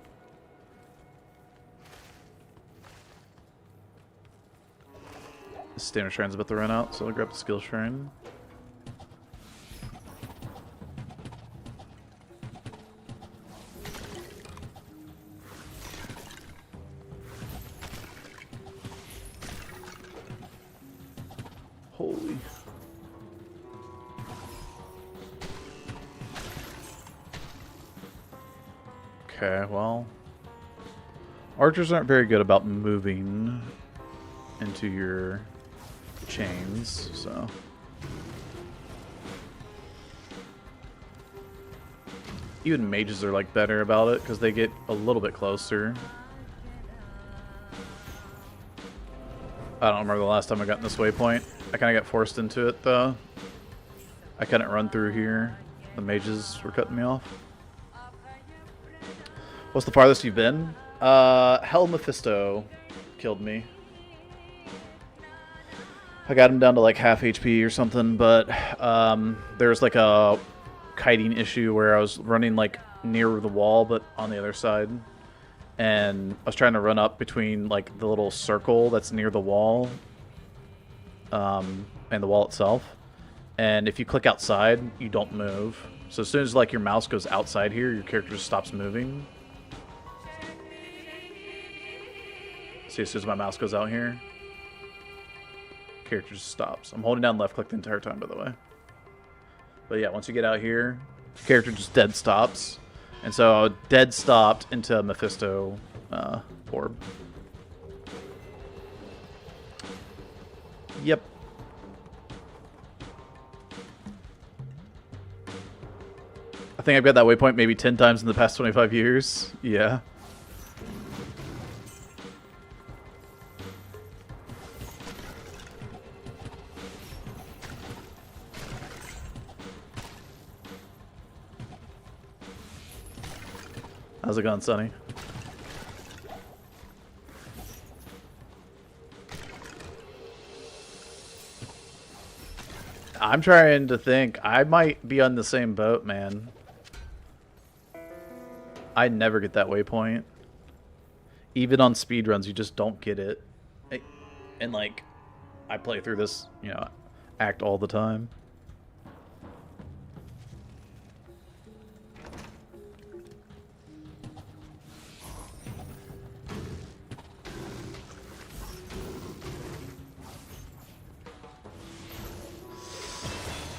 [SPEAKER 1] The standard shrine's about to run out, so I'll grab the skill shrine. Holy. Okay, well. Archers aren't very good about moving into your chains, so. Even mages are like better about it because they get a little bit closer. I don't remember the last time I got in this waypoint. I kind of got forced into it though. I couldn't run through here. The mages were cutting me off. What's the farthest you've been? Hell Mephisto killed me. I got him down to like half HP or something, but there was like a kiting issue where I was running like near the wall but on the other side. And I was trying to run up between like the little circle that's near the wall and the wall itself. And if you click outside, you don't move. So as soon as like your mouse goes outside here, your character just stops moving. See, as soon as my mouse goes out here, character just stops. I'm holding down left click the entire time, by the way. But yeah, once you get out here, character just dead stops. And so dead stopped into Mephisto orb. Yep. I think I've got that waypoint maybe 10 times in the past 25 years. Yeah. How's it going, Sonny? I'm trying to think. I might be on the same boat, man. I never get that waypoint. Even on speedruns, you just don't get it. And like, I play through this, you know, act all the time.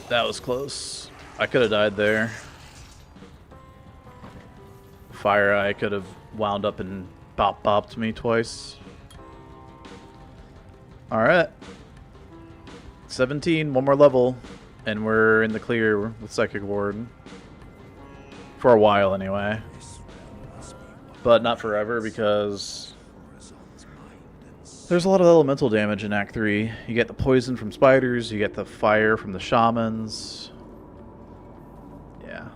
[SPEAKER 1] That was close. I could have died there. Fire Eye could have wound up and bopped me twice. Alright. 17, one more level, and we're in the clear with Psychic Ward. For a while, anyway. But not forever, because there's a lot of elemental damage in Act 3. You get the poison from spiders, you get the fire from the shamans. Yeah.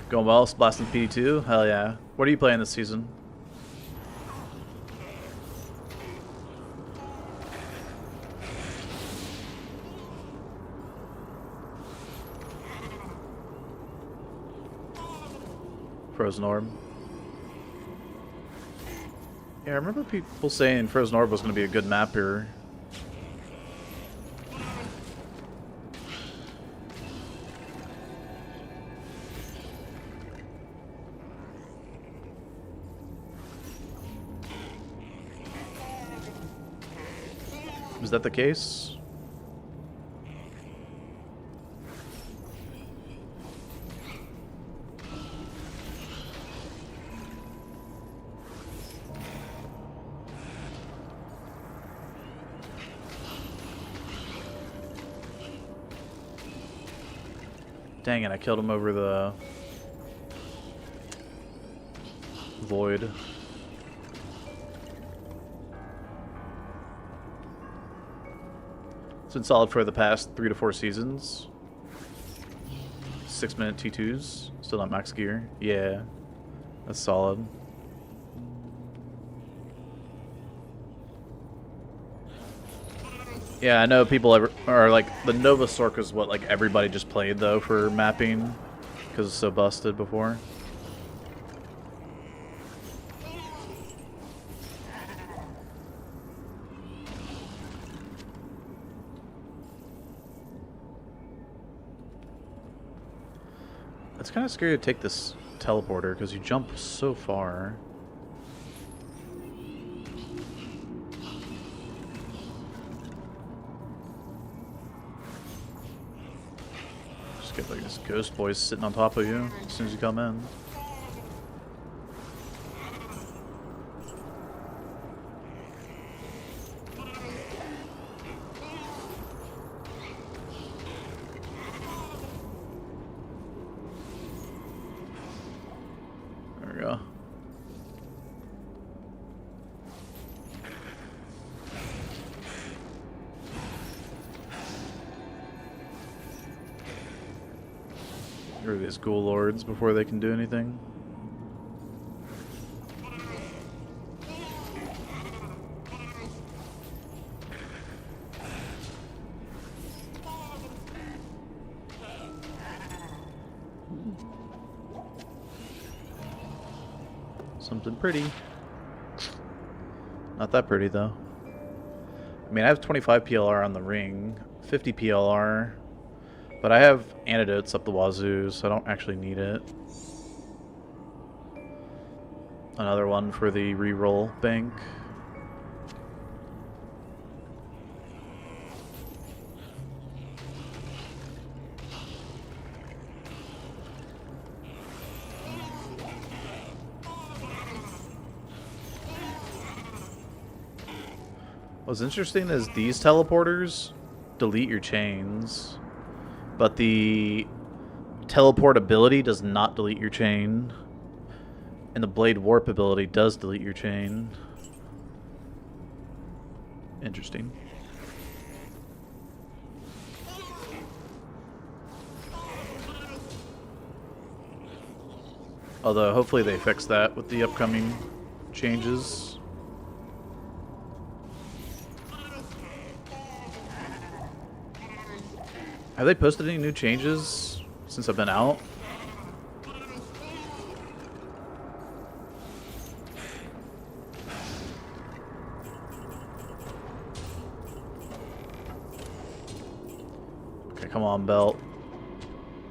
[SPEAKER 1] Going well, blasting PD2? Hell yeah. What are you playing this season? Frozen Orb. Yeah, I remember people saying Frozen Orb was going to be a good map here. Is that the case? Dang it, I killed him over the void. It's been solid for the past 3 to 4 seasons. 6-minute T2s. Still not max gear. Yeah, that's solid. Yeah, I know people are like, the Nova Sork is what like everybody just played though for mapping because it's so busted before. It's kind of scary to take this teleporter because you jump so far. Get like this ghost boy sitting on top of you as soon as you come in. There we go. Or these ghoul lords before they can do anything. Something pretty. Not that pretty though. I mean, I have 25 PLR on the ring, 50 PLR. But I have antidotes up the wazoo, so I don't actually need it. Another one for the reroll bank. What's interesting is these teleporters delete your chains. But the teleport ability does not delete your chain. And the blade warp ability does delete your chain. Interesting. Although hopefully they fix that with the upcoming changes. Have they posted any new changes since I've been out? Okay, come on, belt.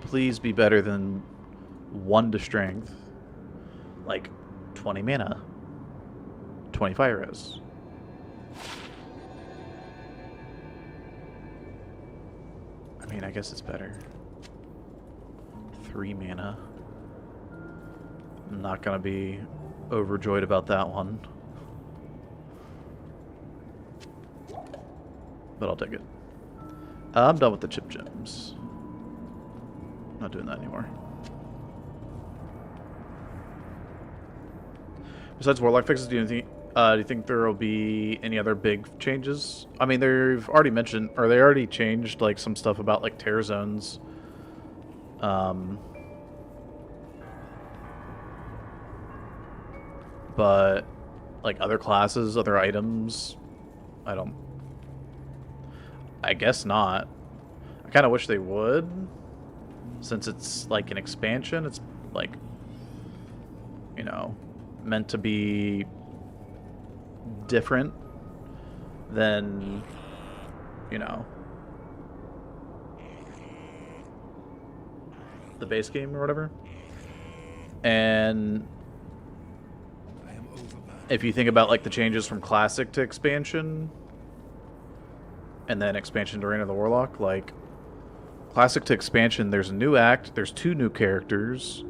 [SPEAKER 1] Please be better than 1 to strength. Like 20 mana. 20 fire res. I mean, I guess it's better. 3 mana. I'm not gonna be overjoyed about that one. But I'll take it. I'm done with the chip gems. Not doing that anymore. Besides Warlock fixes, do you think there will be any other big changes? I mean, they've already mentioned, or they already changed like some stuff about like tear zones. But like other classes, other items, I guess not. I kind of wish they would, since it's like an expansion. It's like, you know, meant to be different than, you know, the base game or whatever. And if you think about like the changes from classic to expansion, and then expansion to Reign of the Warlock, like classic to expansion, there's a new act, there's 2 new characters,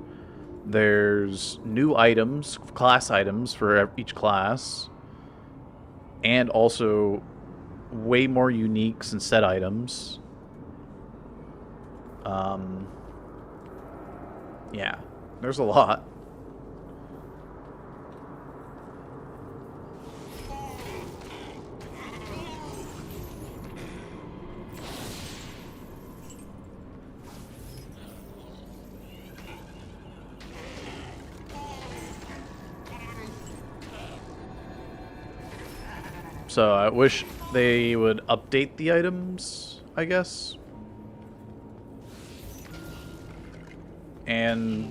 [SPEAKER 1] there's new items, class items for each class, and also way more uniques and set items. Yeah, there's a lot. So I wish they would update the items, I guess. And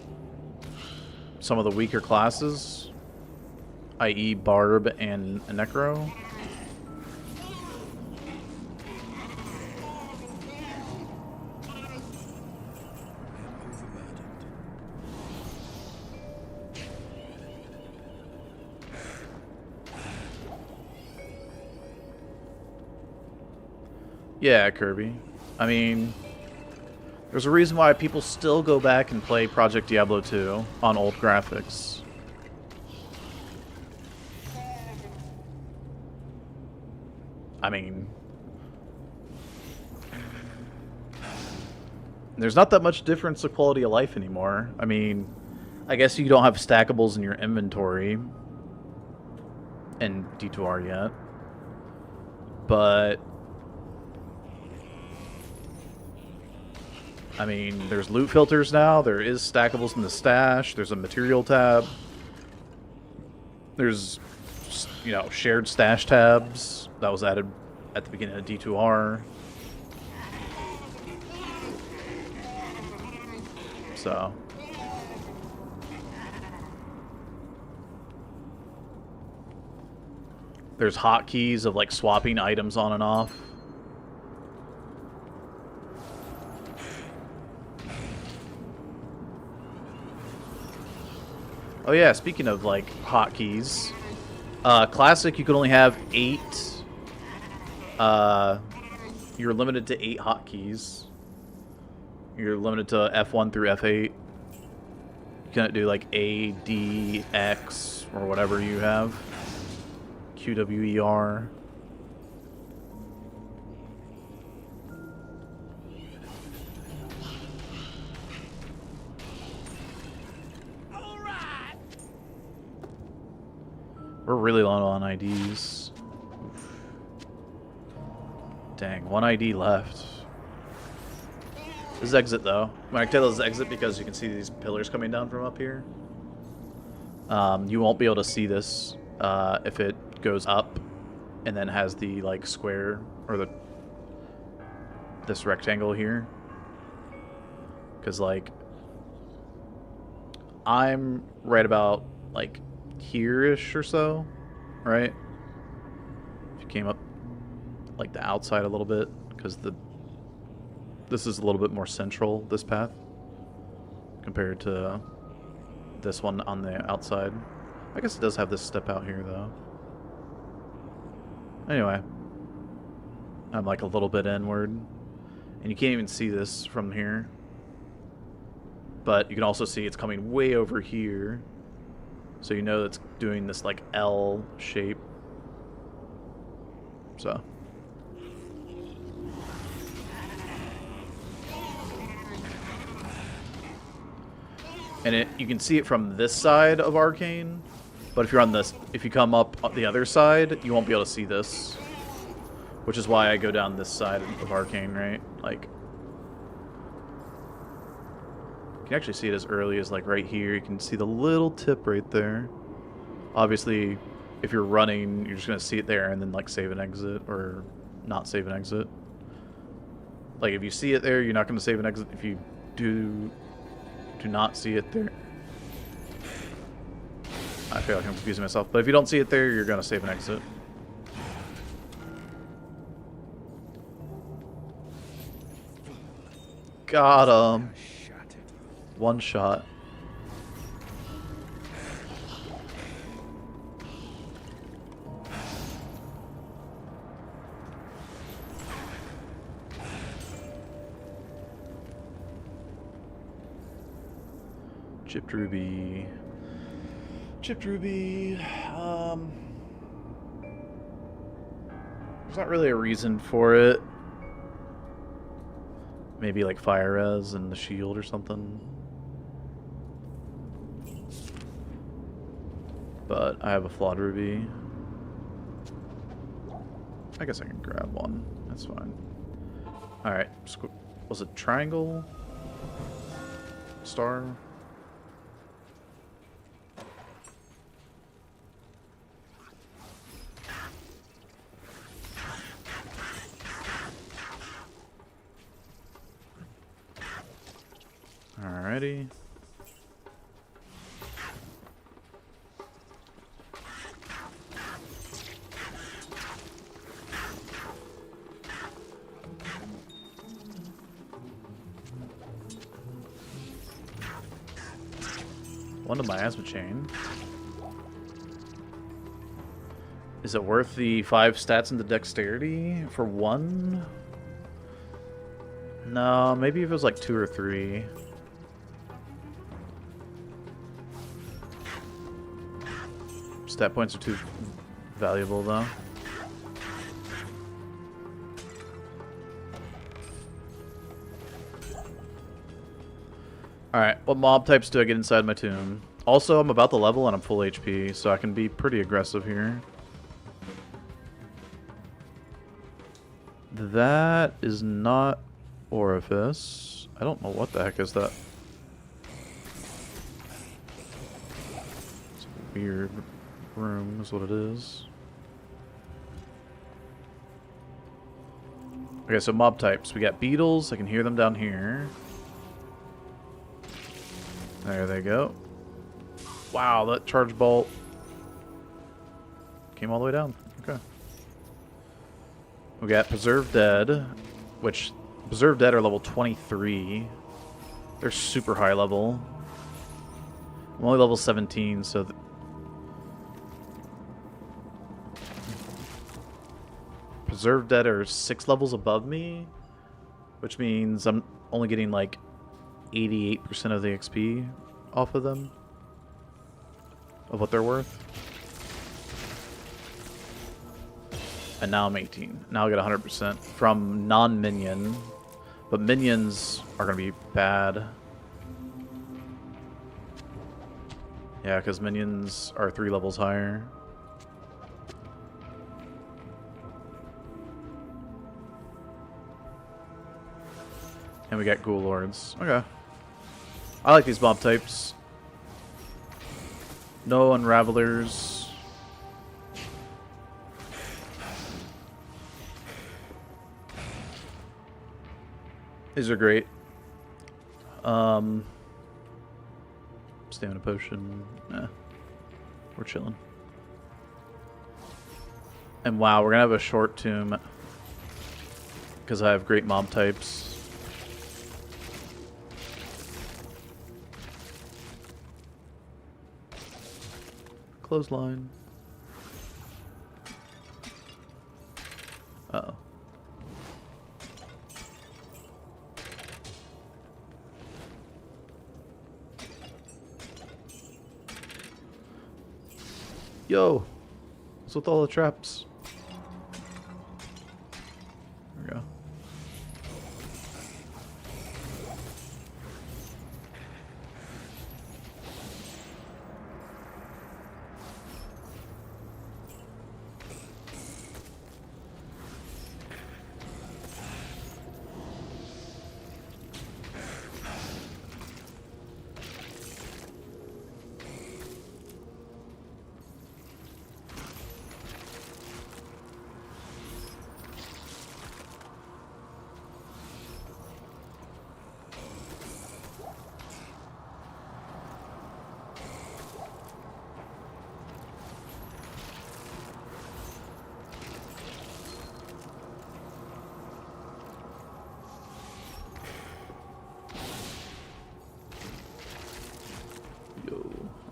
[SPEAKER 1] some of the weaker classes, i.e. Barb and Necro. Yeah, Kirby. I mean, there's a reason why people still go back and play Project Diablo 2 on old graphics. I mean, there's not that much difference of quality of life anymore. I mean, I guess you don't have stackables in your inventory in D2R yet, but I mean, there's loot filters now, there is stackables in the stash, there's a material tab, there's, you know, shared stash tabs that was added at the beginning of D2R. So there's hotkeys of like swapping items on and off. Oh yeah, speaking of like hotkeys, classic you could only have 8. You're limited to 8 hotkeys. You're limited to F1 through F8. You can't do like A, D, X, or whatever you have. Q, W, E, R. We're really low on IDs. Oof. Dang, 1 ID left. This is exit though. When I tell this is exit because you can see these pillars coming down from up here. You won't be able to see this if it goes up and then has the like square or this rectangle here. Cause like I'm right about like here-ish or so, right? If you came up like the outside a little bit, because this is a little bit more central, this path, compared to this one on the outside. I guess it does have this step out here though. Anyway, I'm like a little bit inward. And you can't even see this from here. But you can also see it's coming way over here. So you know it's doing this like L shape. So. And you can see it from this side of Arcane. But if you're on this, if you come up the other side, you won't be able to see this. Which is why I go down this side of Arcane, right? Like, you can actually see it as early as like right here. You can see the little tip right there. Obviously, if you're running, you're just gonna see it there and then like save and exit or not save and exit. Like if you see it there, you're not gonna save and exit. If you do not see it there, I feel like I'm confusing myself. But if you don't see it there, you're gonna save and exit. Got him. One shot. Chipped ruby. Chipped ruby. There's not really a reason for it. Maybe like fire res and the shield or something. But I have a flawed ruby. I guess I can grab one. That's fine. Alright. Was it triangle? Star? Alrighty. One to miasma chain. Is it worth the 5 stats into dexterity for 1? No, maybe if it was like 2 or 3. Stat points are too valuable, though. Alright, what mob types do I get inside my tomb? Also, I'm about the level and I'm full HP, so I can be pretty aggressive here. That is not orifice. I don't know what the heck is that. It's a weird room is what it is. Okay, so mob types. We got beetles. I can hear them down here. There they go. Wow, that charge bolt came all the way down. Okay. We got Preserved Dead, which Preserved Dead are level 23. They're super high level. I'm only level 17, so... Preserved Dead are 6 levels above me, which means I'm only getting like 88% of the XP off of them, of what they're worth. And now I'm 18. Now I get 100% from non-minion, but minions are going to be bad. Yeah, because minions are 3 levels higher. And we got Ghoul Lords. Okay. I like these mob types. No Unravelers. These are great. Stamina potion. Nah. We're chilling. And wow, we're gonna have a short tomb because I have great mob types. Clothesline. Uh-oh. Yo! What's with all the traps? There we go.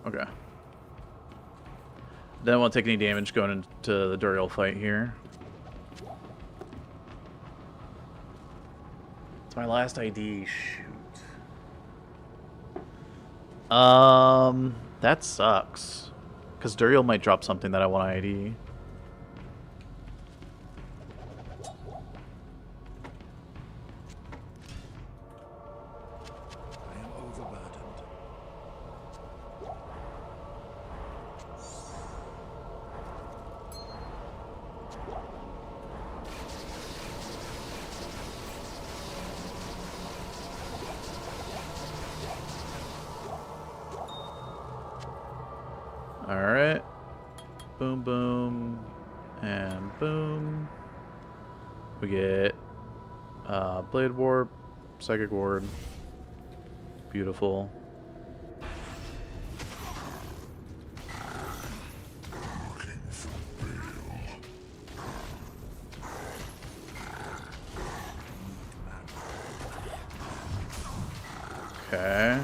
[SPEAKER 1] Okay. Don't want to take any damage going into the Duriel fight here. It's my last ID. Shoot. That sucks. Because Duriel might drop something that I want to ID. Alright. Boom, boom. And boom. We get Blade Warp, Psychic Ward. Beautiful. Okay.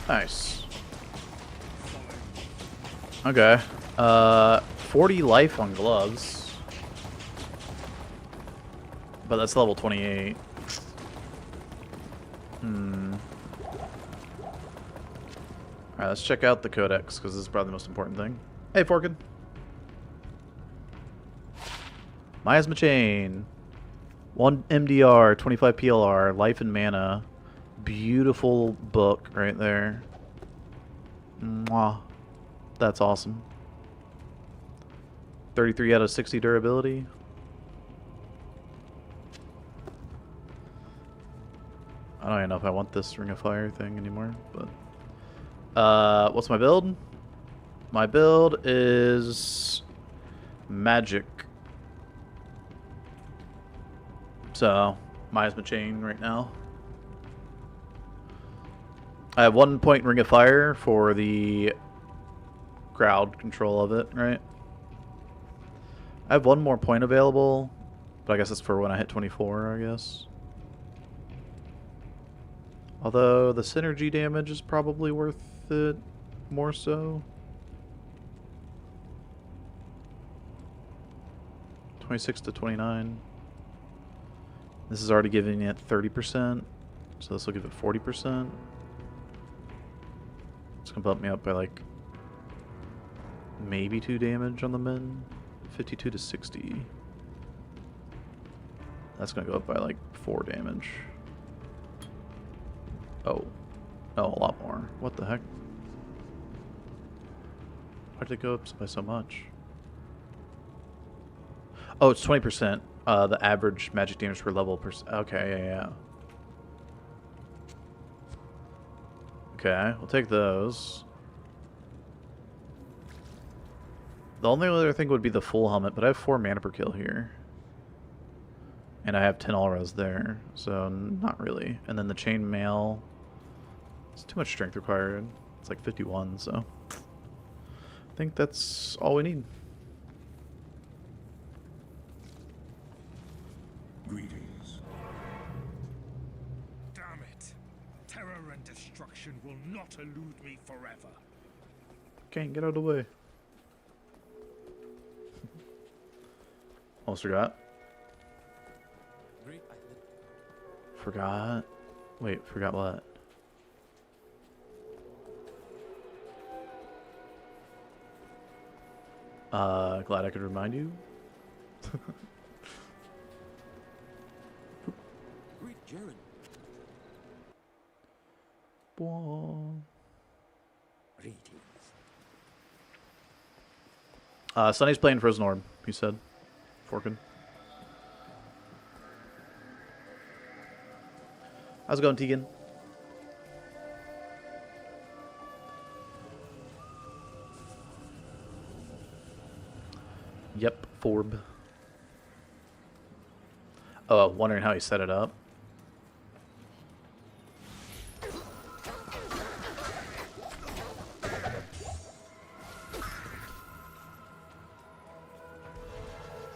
[SPEAKER 1] Nice. Okay. 40 life on gloves. But that's level 28. Alright, let's check out the codex, because this is probably the most important thing. Hey, Forkin. Miasma Chain. 1 MDR, 25 PLR, life and mana. Beautiful book right there. Mwah. That's awesome. 33 out of 60 durability. I don't even know if I want this Ring of Fire thing anymore, but what's my build? My build is magic. So, Miasma Chain right now. I have 1 point Ring of Fire for the crowd control of it, right? I have 1 more point available, but I guess that's for when I hit 24, I guess. Although the synergy damage is probably worth it more so. 26 to 29. This is already giving it 30%, so this will give it 40%. It's gonna bump me up by like maybe 2 damage on the men. 52 to 60. That's gonna go up by like 4 damage. Oh. Oh, a lot more. What the heck? Why did it go up by so much? Oh, it's 20%. The average magic damage per level per... Okay, yeah. Okay, we'll take those. The only other thing would be the full helmet, but I have 4 mana per kill here. And I have 10 auras there, so not really. And then the chainmail, it's too much strength required. It's like 51, so I think that's all we need.
[SPEAKER 2] Greetings. and destruction will not elude me forever.
[SPEAKER 1] Can't get out of the way. Almost forgot. Forgot. Wait, forgot what? Glad I could remind you.
[SPEAKER 3] Great Jaren. Greetings.
[SPEAKER 1] Sonny's playing Frozen Orb, he said. Forkin. How's it going, Tegan? Yep, Forb. Oh, wondering how he set it up.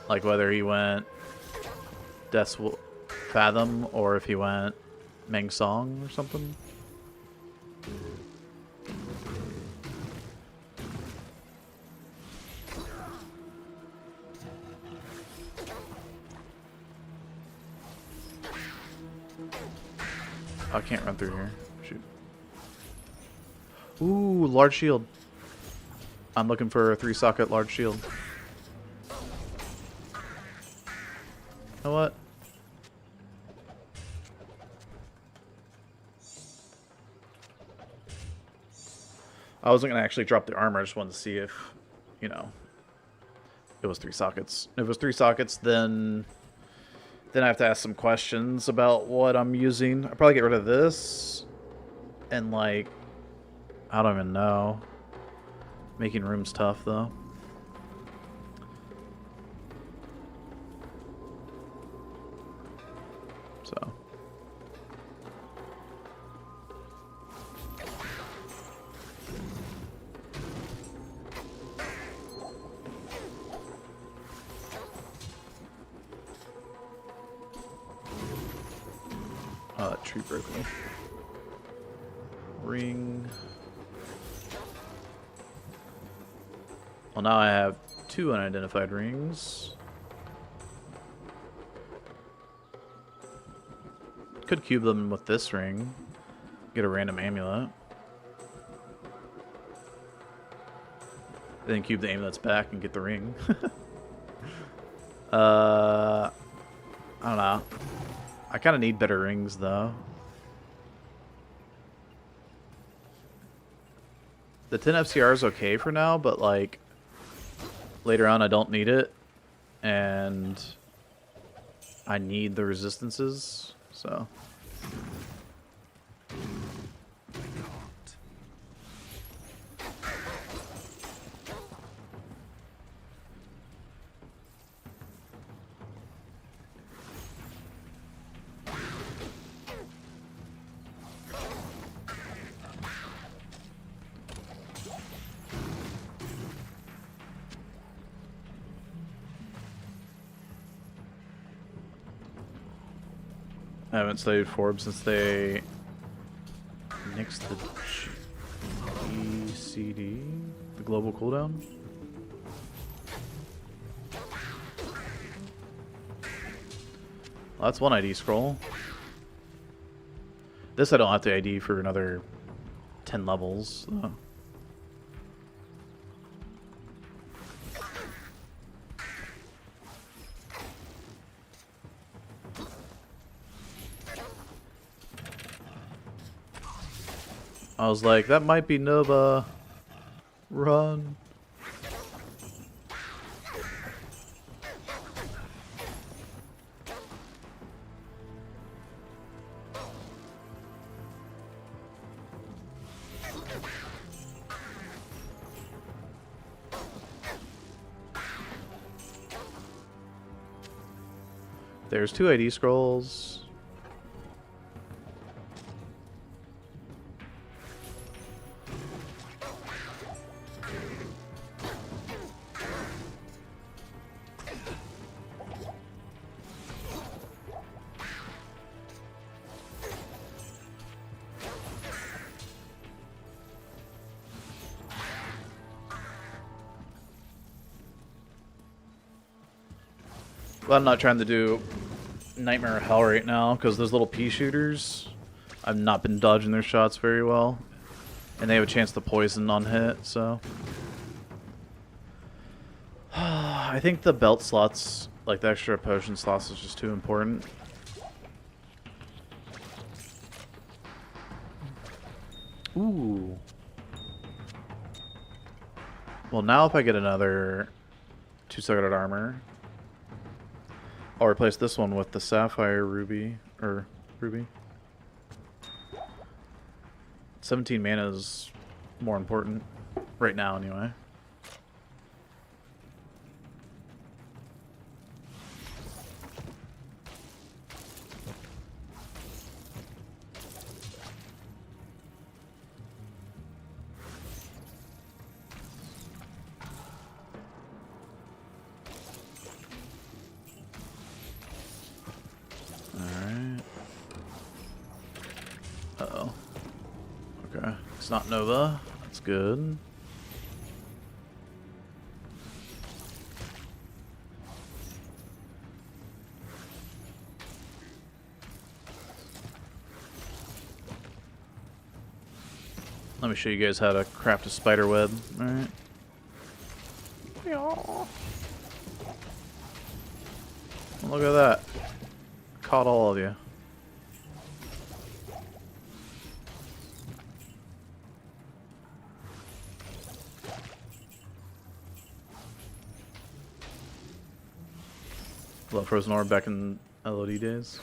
[SPEAKER 1] Like whether he went Death's Fathom or if he went Meng Song or something. I can't run through here. Shoot. Ooh, large shield. I'm looking for a 3-socket large shield. You know what? I wasn't going to actually drop the armor. I just wanted to see if, you know, it was 3 sockets. If it was 3 sockets, then I have to ask some questions about what I'm using. I'll probably get rid of this. And, like, I don't even know. Making rooms tough, though. So. Tree broke me. Ring. Well, now I have 2 unidentified rings. Could cube them with this ring. Get a random amulet. Then cube the amulets back and get the ring. I don't know. I kind of need better rings, though. The 10 FCR is okay for now, but, like, later on I don't need it. And I need the resistances, so. I haven't studied Forbes since they nixed the GCD, the global cooldown. Well, that's one ID scroll. This I don't have to ID for another 10 levels. I was like, that might be Nova. Run. There's 2 ID scrolls. Well, I'm not trying to do Nightmare of Hell right now because those little pea shooters, I've not been dodging their shots very well. And they have a chance to poison on hit, so. I think the belt slots, like the extra potion slots, is just too important. Ooh. Well, now if I get another 2-sided armor, I'll replace this one with the Sapphire Ruby, or Ruby. 17 mana is more important, right now anyway. Uh-oh. Okay. It's not Nova. That's good. Let me show you guys how to craft a spider web. Alright. Look at that. Caught all of you. Love Frozen Orb back in LOD days.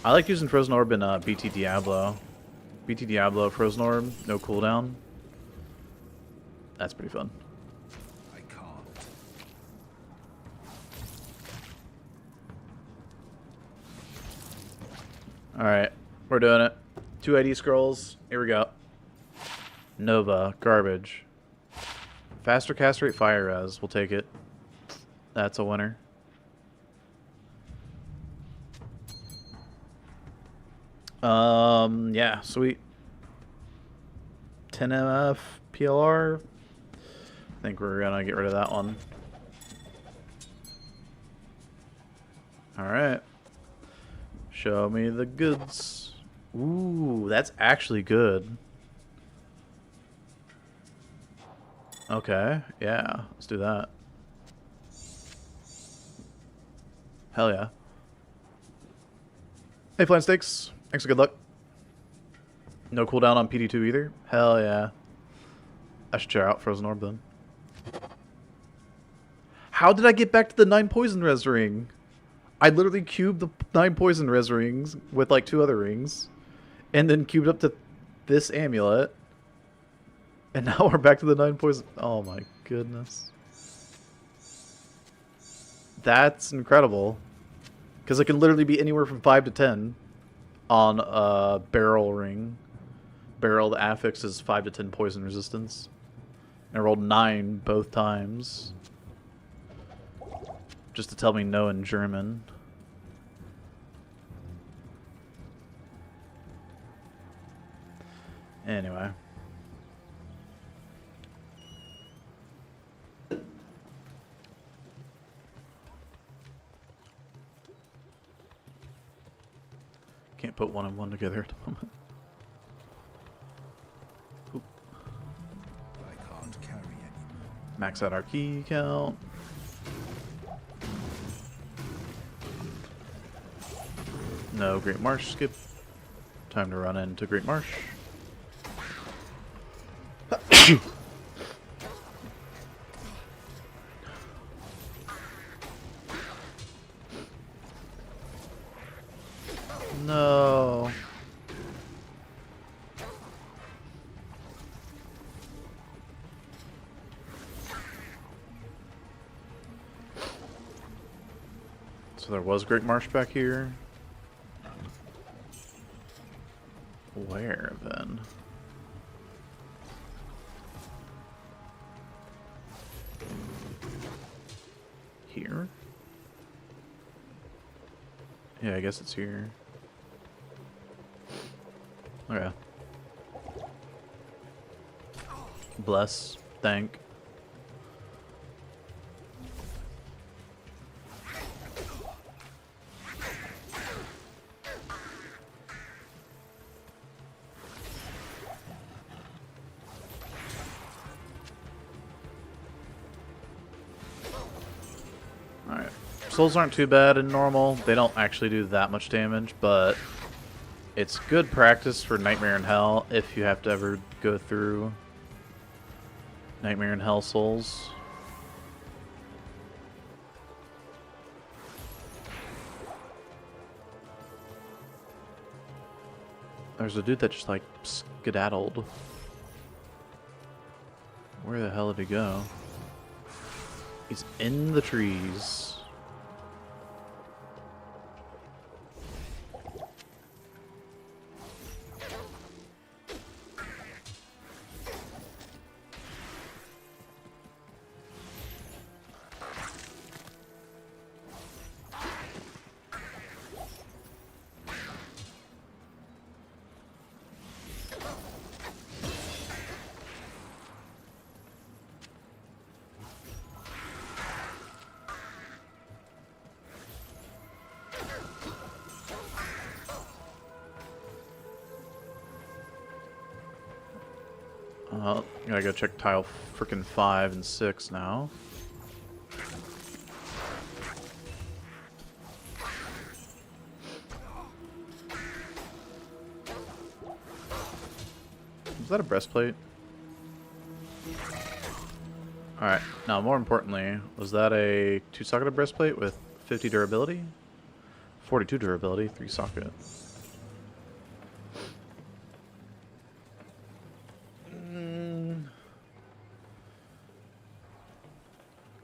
[SPEAKER 1] I like using Frozen Orb in BT Diablo. BT Diablo, Frozen Orb, no cooldown. That's pretty fun.
[SPEAKER 2] I can't.
[SPEAKER 1] Alright, we're doing it. 2 ID scrolls. Here we go. Nova, garbage. Faster cast rate, fire res. We'll take it. That's a winner. Yeah, sweet. 10 MF PLR. I think we're gonna get rid of that one. Alright. Show me the goods. Ooh, that's actually good. Okay, yeah, let's do that. Hell yeah. Hey, Flying Stakes. Thanks for good luck. No cooldown on PD2 either? Hell yeah. I should try out Frozen Orb then. How did I get back to the 9 poison res ring? I literally cubed the 9 poison res rings with like 2 other rings. And then cubed up to this amulet. And now we're back to the 9 poison. Oh my goodness. That's incredible. Because it can literally be anywhere from 5 to 10 on a barrel ring. Barrel, the affix is 5 to 10 poison resistance. And I rolled 9 both times. Just to tell me no in German. Anyway. Can't put 1 and 1 together at the moment. Oop.
[SPEAKER 2] I can't carry anymore.
[SPEAKER 1] Max out our key count. No Great Marsh skip. Time to run into Great Marsh. No. So there was Great Marsh back here. Where then? Here? Yeah, I guess it's here. Okay. Bless. Thank. Alright. Souls aren't too bad in normal. They don't actually do that much damage, but it's good practice for Nightmare and Hell if you have to ever go through Nightmare and Hell souls. There's a dude that just like skedaddled. Where the hell did he go? He's in the trees. Gotta go check tile frickin' 5 and 6 now. Was that a breastplate? Alright, now more importantly, was that a 2-socketed breastplate with 50 durability? 42 durability, 3 socket.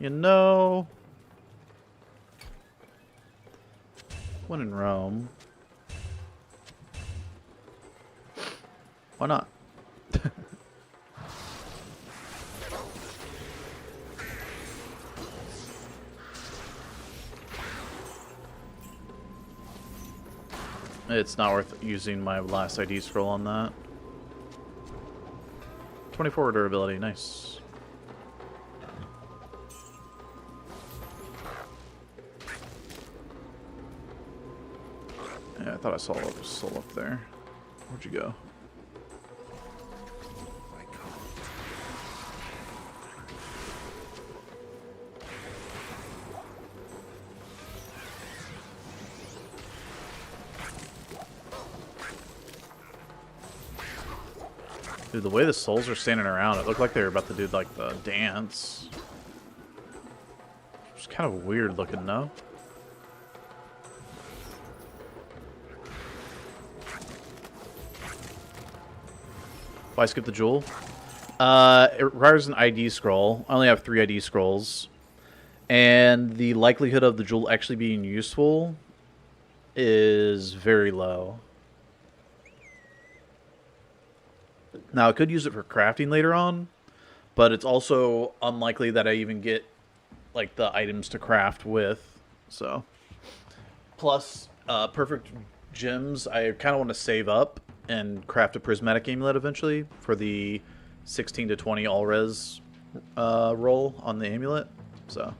[SPEAKER 1] You know, when in Rome, why not? It's not worth using my last ID scroll on that. 24 durability, nice. Yeah, I thought I saw a soul up there. Where'd you go? Dude, the way the souls are standing around, it looked like they were about to do like the dance. It's kind of weird looking, no? Why skip the jewel? It requires an ID scroll. I only have 3 ID scrolls. And the likelihood of the jewel actually being useful is very low. Now, I could use it for crafting later on, but it's also unlikely that I even get like the items to craft with. So, plus perfect gems, I kind of want to save up and craft a prismatic amulet eventually for the 16 to 20 all res roll on the amulet. So.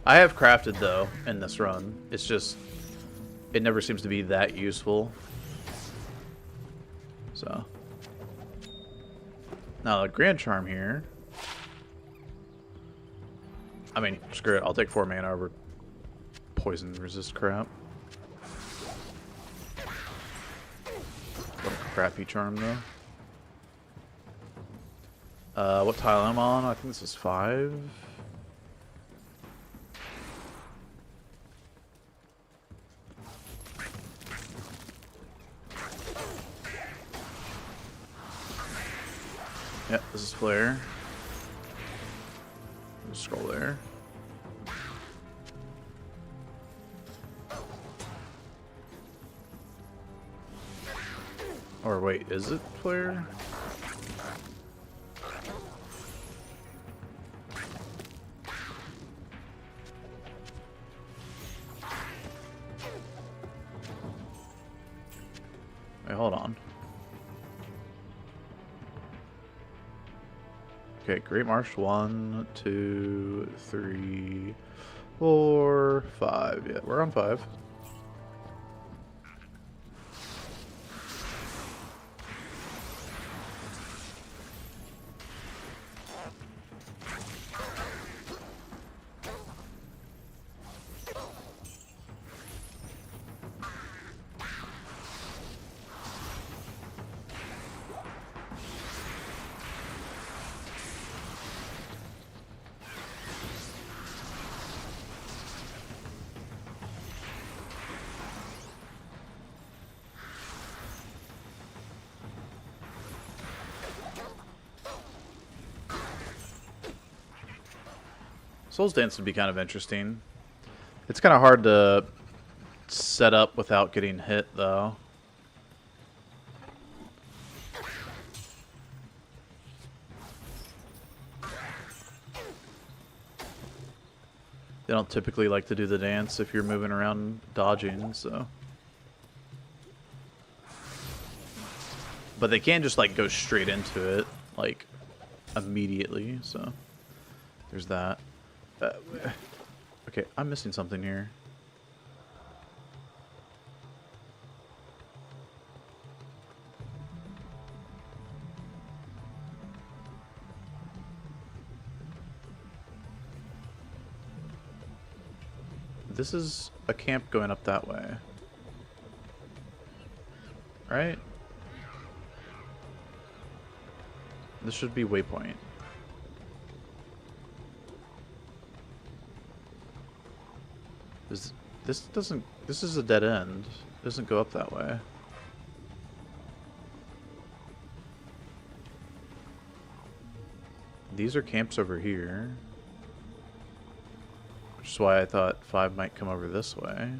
[SPEAKER 1] I have crafted, though, in this run. It's just, it never seems to be that useful. So. Now, the Grand Charm here. I mean, screw it. I'll take 4 mana over poison resist crap. What a crappy charm, though. What tile am I on? I think this is 5. Yep, this is flare. Scroll there. Or wait, is it flare? Wait, hold on. Okay, Great March 1, 2, 3, 4, 5. Yeah, we're on 5. Soul's Dance would be kind of interesting. It's kind of hard to set up without getting hit, though. They don't typically like to do the dance if you're moving around dodging, so. But they can just, like, go straight into it, like, immediately, so. There's that. Okay, I'm missing something here. This is a camp going up that way. Right? This should be waypoint. This is a dead end. It doesn't go up that way. These are camps over here. Which is why I thought 5 might come over this way.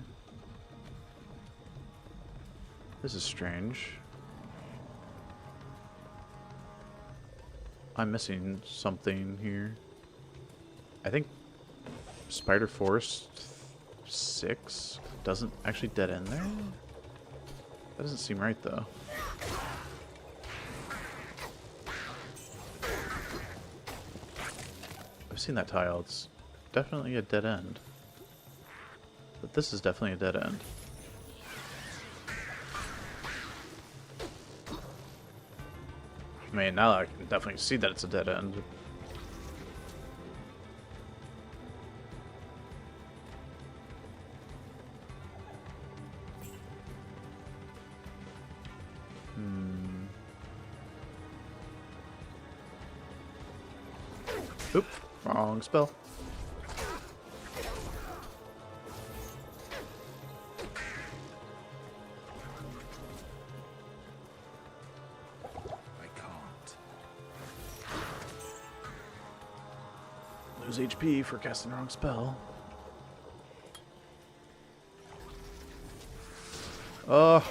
[SPEAKER 1] This is strange. I'm missing something here. I think Spider Forest 6 doesn't actually dead end there? That doesn't seem right, though. I've seen that tile. It's definitely a dead end. But this is definitely a dead end. I mean, now I can definitely see that it's a dead end. Oop, wrong spell. Lose HP for casting the wrong spell. Oh.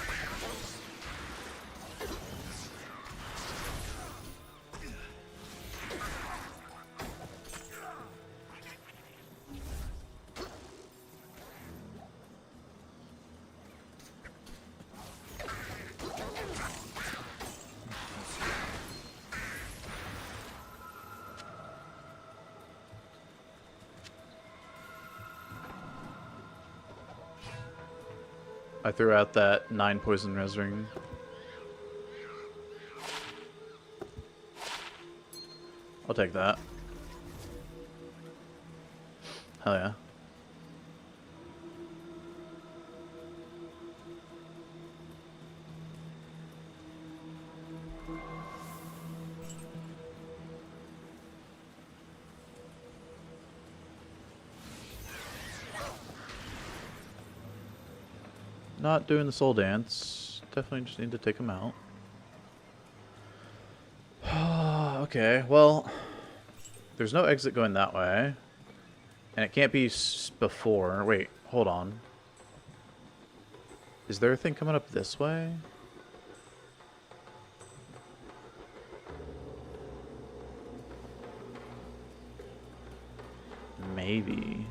[SPEAKER 1] I threw out that 9 poison res ring. I'll take that. Hell yeah. Not doing the soul dance. Definitely just need to take him out. Okay, well, there's no exit going that way. And it can't be before. Wait, hold on. Is there a thing coming up this way? Maybe.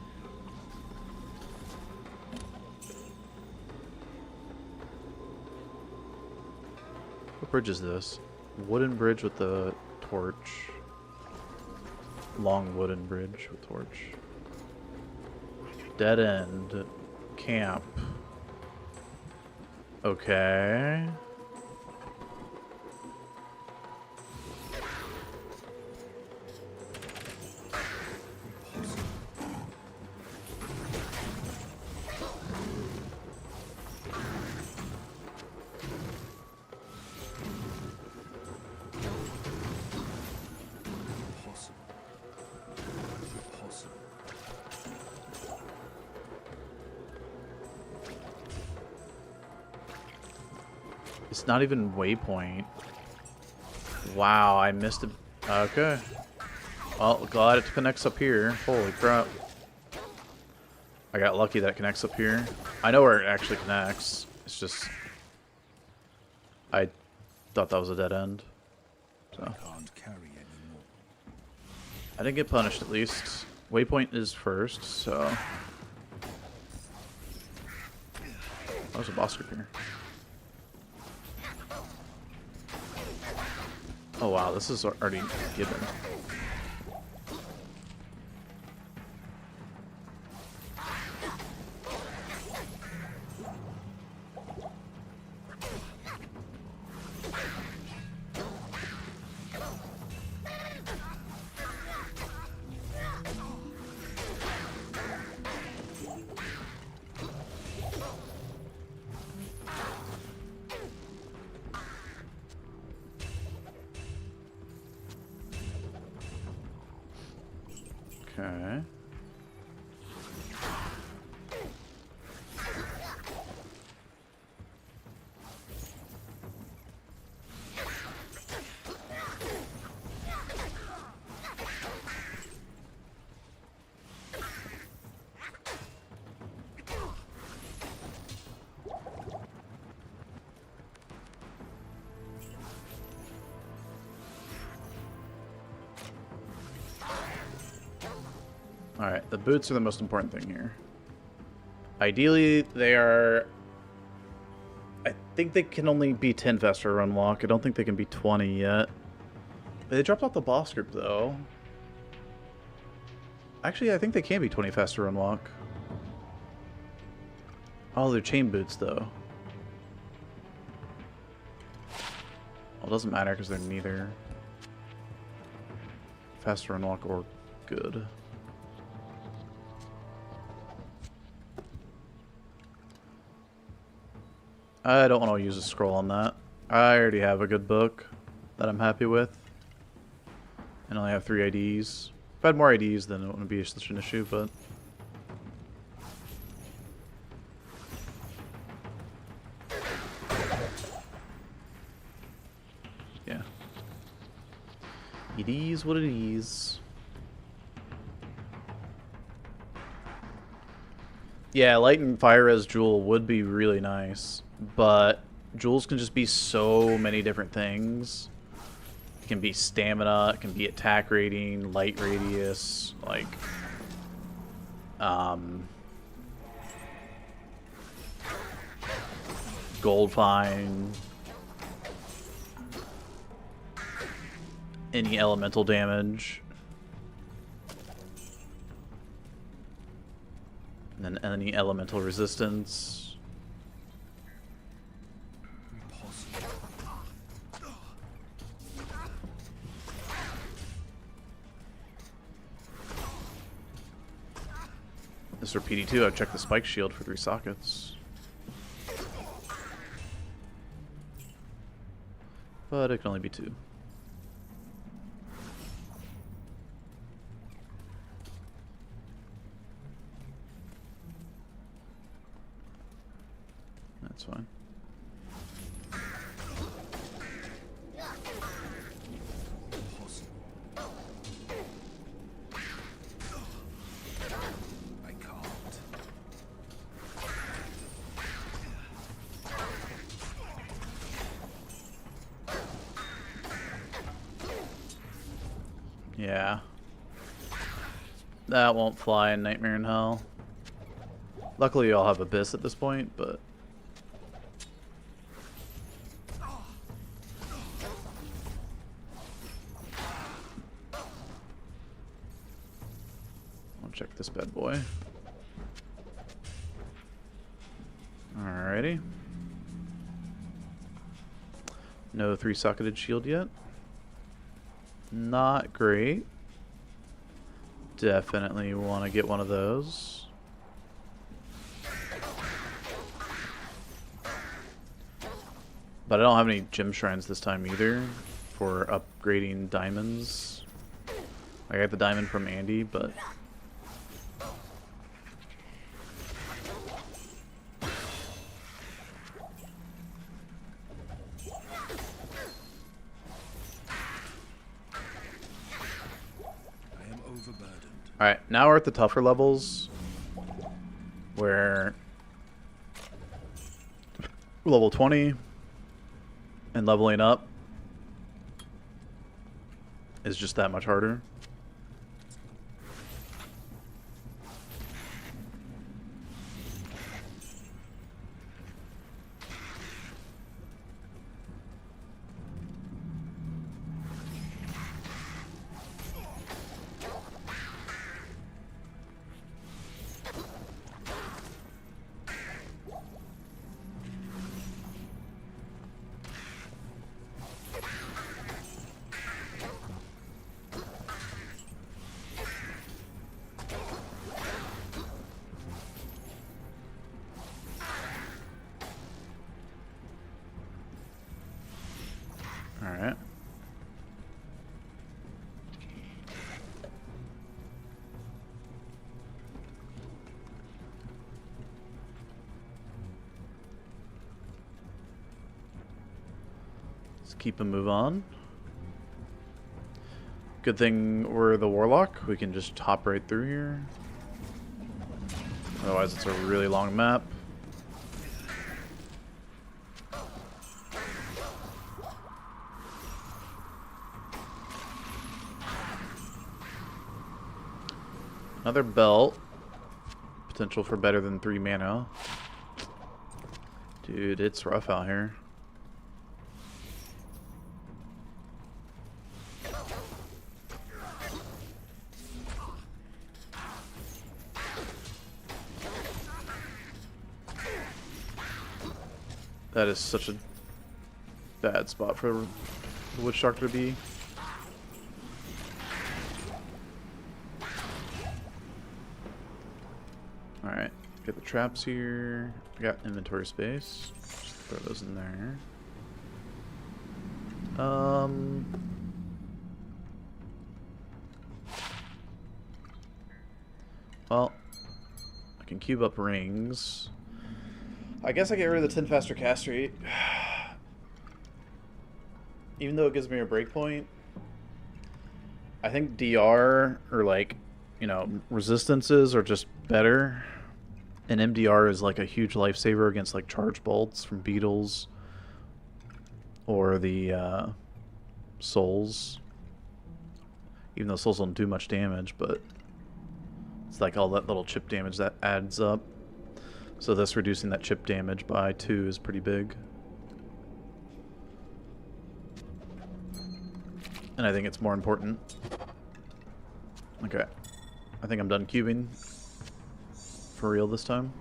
[SPEAKER 1] What bridge is this? Wooden bridge with the torch. Long wooden bridge with torch. Dead end. Camp. Okay. It's not even waypoint. Wow, I missed it. Okay. Well, glad it connects up here. Holy crap. I got lucky that it connects up here. I know where it actually connects. It's just... I thought that was a dead end. So. I didn't get punished, at least. Waypoint is first, so... Oh, there's a boss group here. Oh wow, this is already given. Okay. Alright, the boots are the most important thing here. Ideally, they are... I think they can only be 10 faster run walk. I don't think they can be 20 yet. They dropped off the boss group, though. Actually, I think they can be 20 faster run walk. Oh, they're chain boots, though. Well, it doesn't matter because they're neither faster run walk or good. I don't want to use a scroll on that. I already have a good book that I'm happy with. And I only have 3 IDs. If I had more IDs, then it wouldn't be such an issue, but... yeah. It is what it is. Yeah, Light and Fire Res Jewel would be really nice. But jewels can just be so many different things. It can be stamina, it can be attack rating, light radius, like gold fine, any elemental damage, and then any elemental resistance. This for PD2, I've checked the spike shield for 3 sockets. But it can only be 2. That's fine. Yeah. That won't fly in Nightmare in Hell. Luckily, you all have Abyss at this point, but... I'll check this bad boy. Alrighty. No 3-socketed shield yet. Not great. Definitely want to get one of those. But I don't have any gem shrines this time either for upgrading diamonds. I got the diamond from Andy, but... Alright, now we're at the tougher levels where level 20 and leveling up is just that much harder. Alright. Let's keep a move on. Good thing we're the Warlock. We can just hop right through here. Otherwise it's a really long map. Another belt. Potential for better than 3 mana. Dude, it's rough out here. That is such a bad spot for the Witch Doctor to be. Alright, get the traps here. I got inventory space. Just throw those in there. Well, I can cube up rings. I guess I get rid of the 10 faster cast rate. Even though it gives me a breakpoint, I think DR or like, you know, resistances are just better. And MDR is like a huge lifesaver against like charge bolts from beetles or the souls. Even though souls don't do much damage, but it's like all that little chip damage that adds up. So this reducing that chip damage by 2 is pretty big. And I think it's more important. Okay. I think I'm done cubing. For real this time.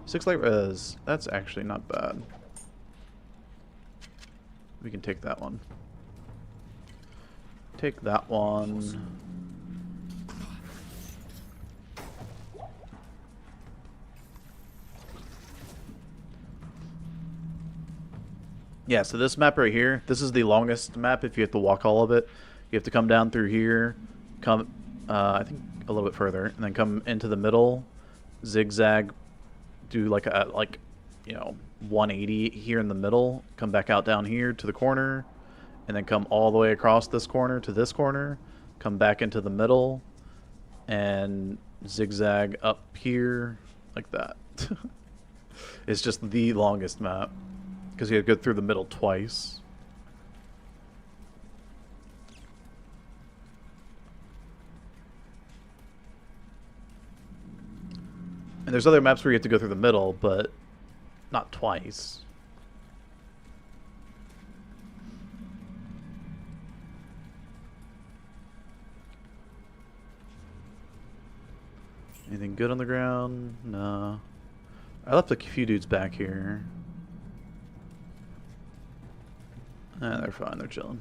[SPEAKER 1] 6 light res. That's actually not bad. We can take that one. Take that one. Yeah, so this map right here, this is the longest map if you have to walk all of it. You have to come down through here, come, I think a little bit further, and then come into the middle, zigzag, do like a, you know, 180 here in the middle, come back out down here to the corner, and then come all the way across this corner to this corner, come back into the middle, and zigzag up here, like that. It's just the longest map. Because you have to go through the middle twice. And there's other maps where you have to go through the middle, but not twice. Anything good on the ground? No. I left a few dudes back here. They're fine. They're chilling.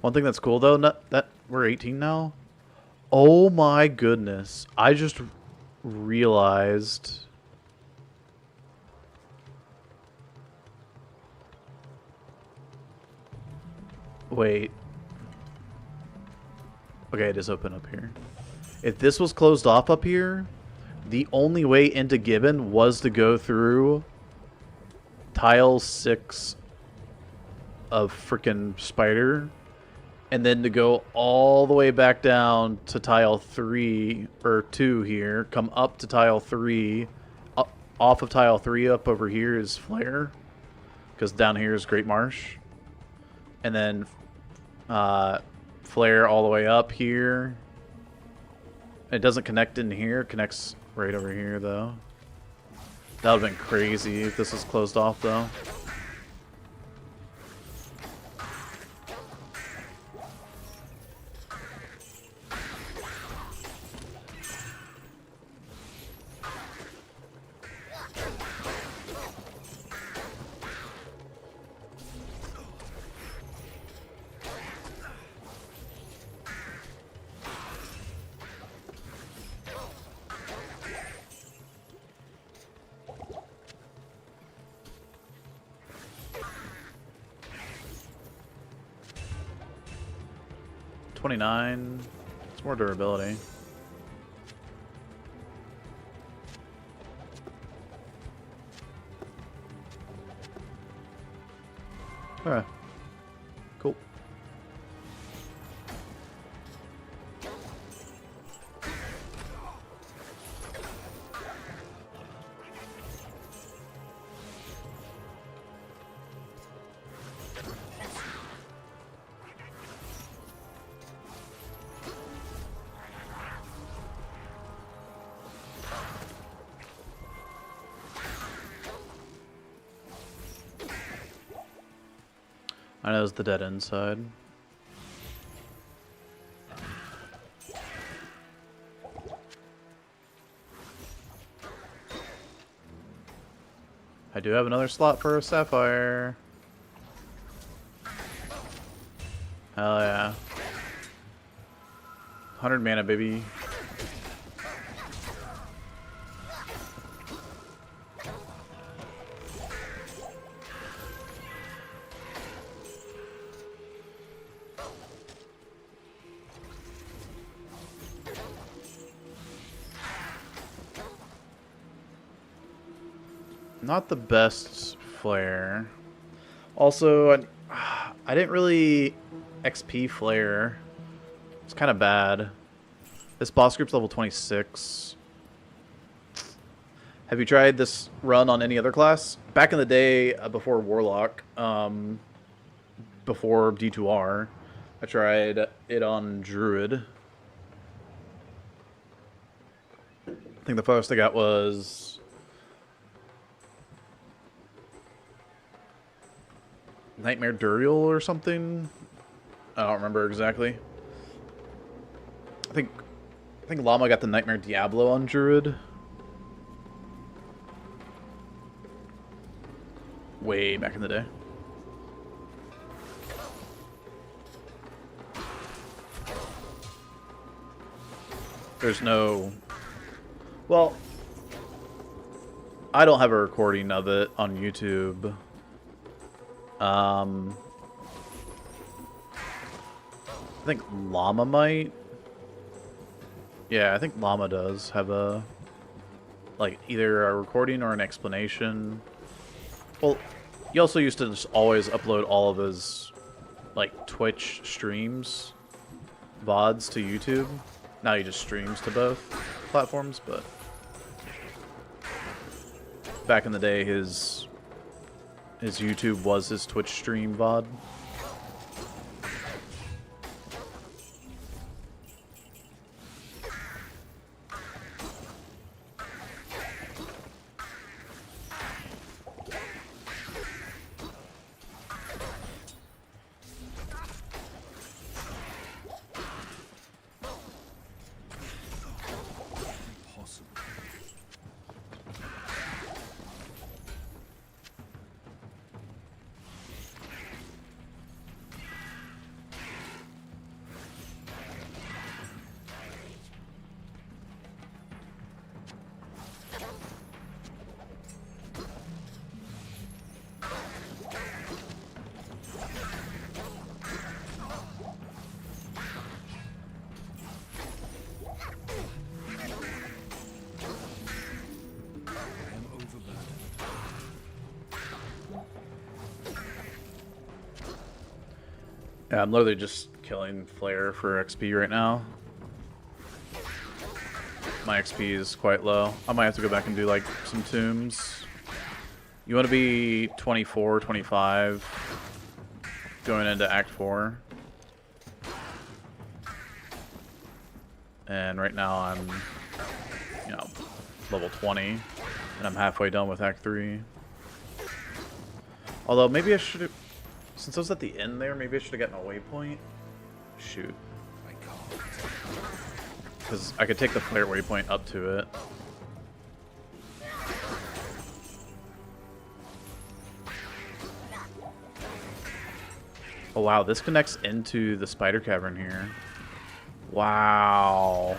[SPEAKER 1] One thing that's cool though, not that we're 18 now. Oh my goodness! I just realized. Wait. Okay, it is open up here. If this was closed off up here, the only way into Gibbon was to go through tile 6 of frickin' Spider, and then to go all the way back down to tile 3 or 2 here, come up to tile 3, up, off of tile 3 up over here is Flare, because down here is Great Marsh, and then Flare all the way up here. It doesn't connect in here, it connects right over here though. That would have been crazy if this was closed off though. $29. It's more durability. Alright. Cool. I know it's the dead end side. I do have another slot for a Sapphire. Hell yeah. 100 mana, baby. Not the best flare. Also, I didn't really XP flare. It's kind of bad. This boss group's level 26. Have you tried this run on any other class? Back in the day, before Warlock, before D2R, I tried it on Druid. I think the first I got was Nightmare Duriel or something. I don't remember exactly. I think Llama got the Nightmare Diablo on Druid. Way back in the day. There's no... Well, I don't have a recording of it on YouTube. I think Llama might. Yeah, I think Llama does have a... like, either a recording or an explanation. Well, he also used to just always upload all of his, like, Twitch streams, VODs to YouTube. Now he just streams to both platforms, but... back in the day, his YouTube was his Twitch stream VOD. Yeah, I'm literally just killing Flare for XP right now. My XP is quite low. I might have to go back and do like some tombs. You want to be 24, 25 going into Act 4. And right now I'm, you know, level 20. And I'm halfway done with Act 3. Although maybe I should have, since I was at the end there, maybe I should have gotten a waypoint. Shoot. Because I could take the flare waypoint up to it. Oh wow, this connects into the spider cavern here. Wow.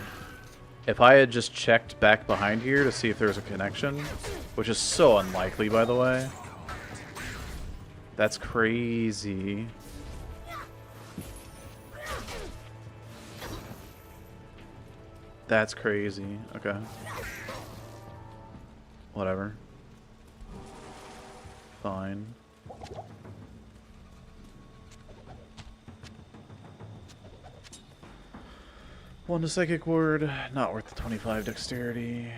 [SPEAKER 1] If I had just checked back behind here to see if there was a connection, which is so unlikely by the way. That's crazy. That's crazy. Okay. Whatever. Fine. One to psychic word, not worth the 25 dexterity.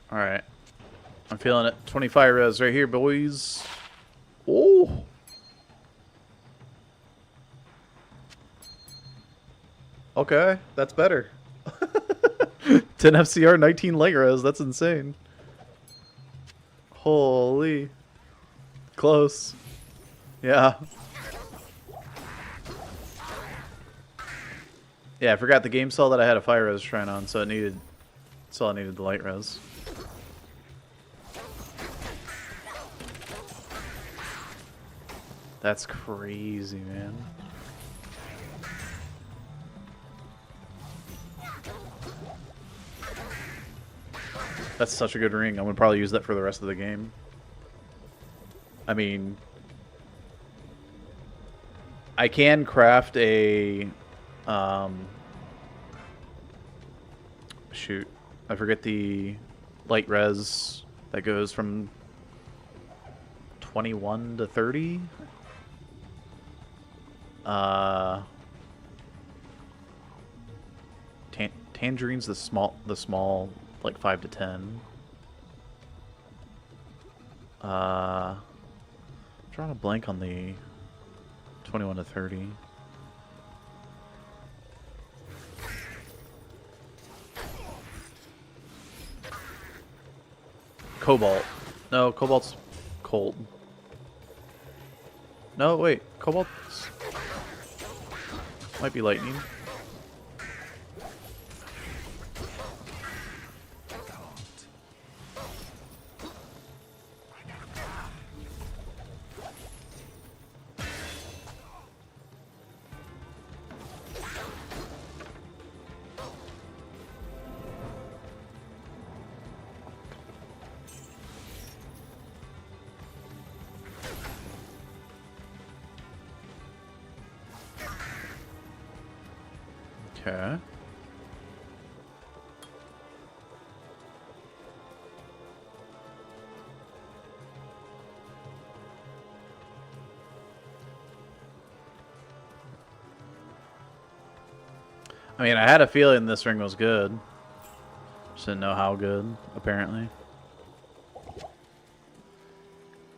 [SPEAKER 1] Alright. I'm feeling it. 25 res right here, boys. Oh! Okay, that's better. 10 FCR, 19 light res. That's insane. Holy. Close. Yeah. Yeah, I forgot the game saw that I had a fire res shrine on, so it needed... So I needed the light res. That's crazy, man. That's such a good ring. I'm gonna probably use that for the rest of the game. I mean, I can craft a shoot. I forget the light res that goes from 21 to 30. Tangerine's the small like 5 to 10. I'm drawing a blank on the 21 to 30. Cobalt. No, Cobalt's cold. No, wait. Cobalt's... might be lightning. Okay. I mean, I had a feeling this ring was good. Just didn't know how good, apparently.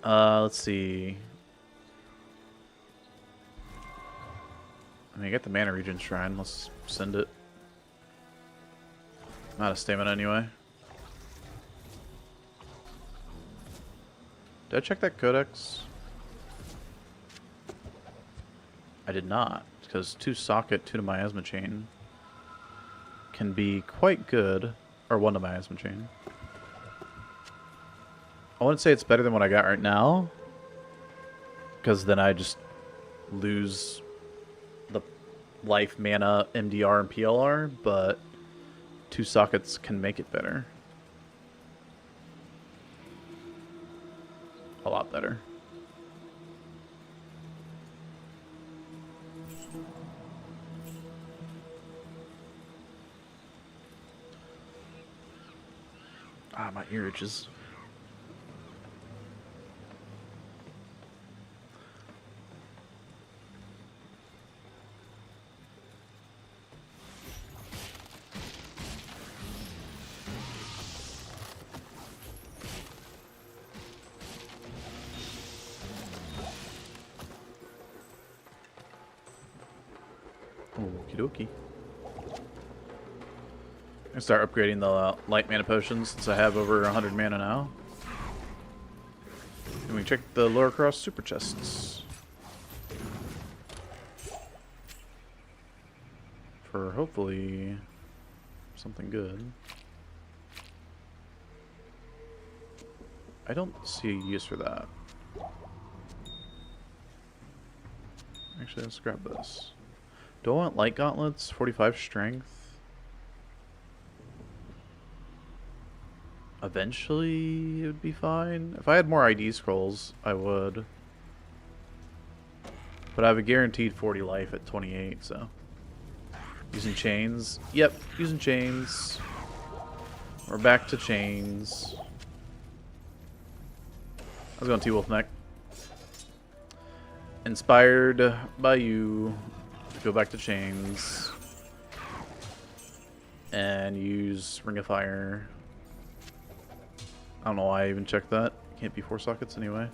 [SPEAKER 1] Let's see. I mean, I get the Mana Region Shrine. Let's send it. I'm out of stamina anyway. Did I check that codex? I did not, because 2 socket, 2 to miasma chain can be quite good. Or 1 to miasma chain. I wouldn't say it's better than what I got right now, because then I just lose the life, mana, MDR, and PLR, but 2 sockets can make it better. A lot better. Ah, my ear itches. Okie dokie. I start upgrading the light mana potions since I have over 100 mana now. And we check the lower cross super chests for hopefully something good. I don't see a use for that. Actually, let's grab this. Do I want light gauntlets? 45 strength? Eventually, it would be fine. If I had more ID scrolls, I would. But I have a guaranteed 40 life at 28, so. Using chains. Yep, using chains. We're back to chains. I was going T-Wolf neck. Inspired by you. Go back to chains. And use Ring of Fire. I don't know why I even checked that. Can't be 4 sockets anyway.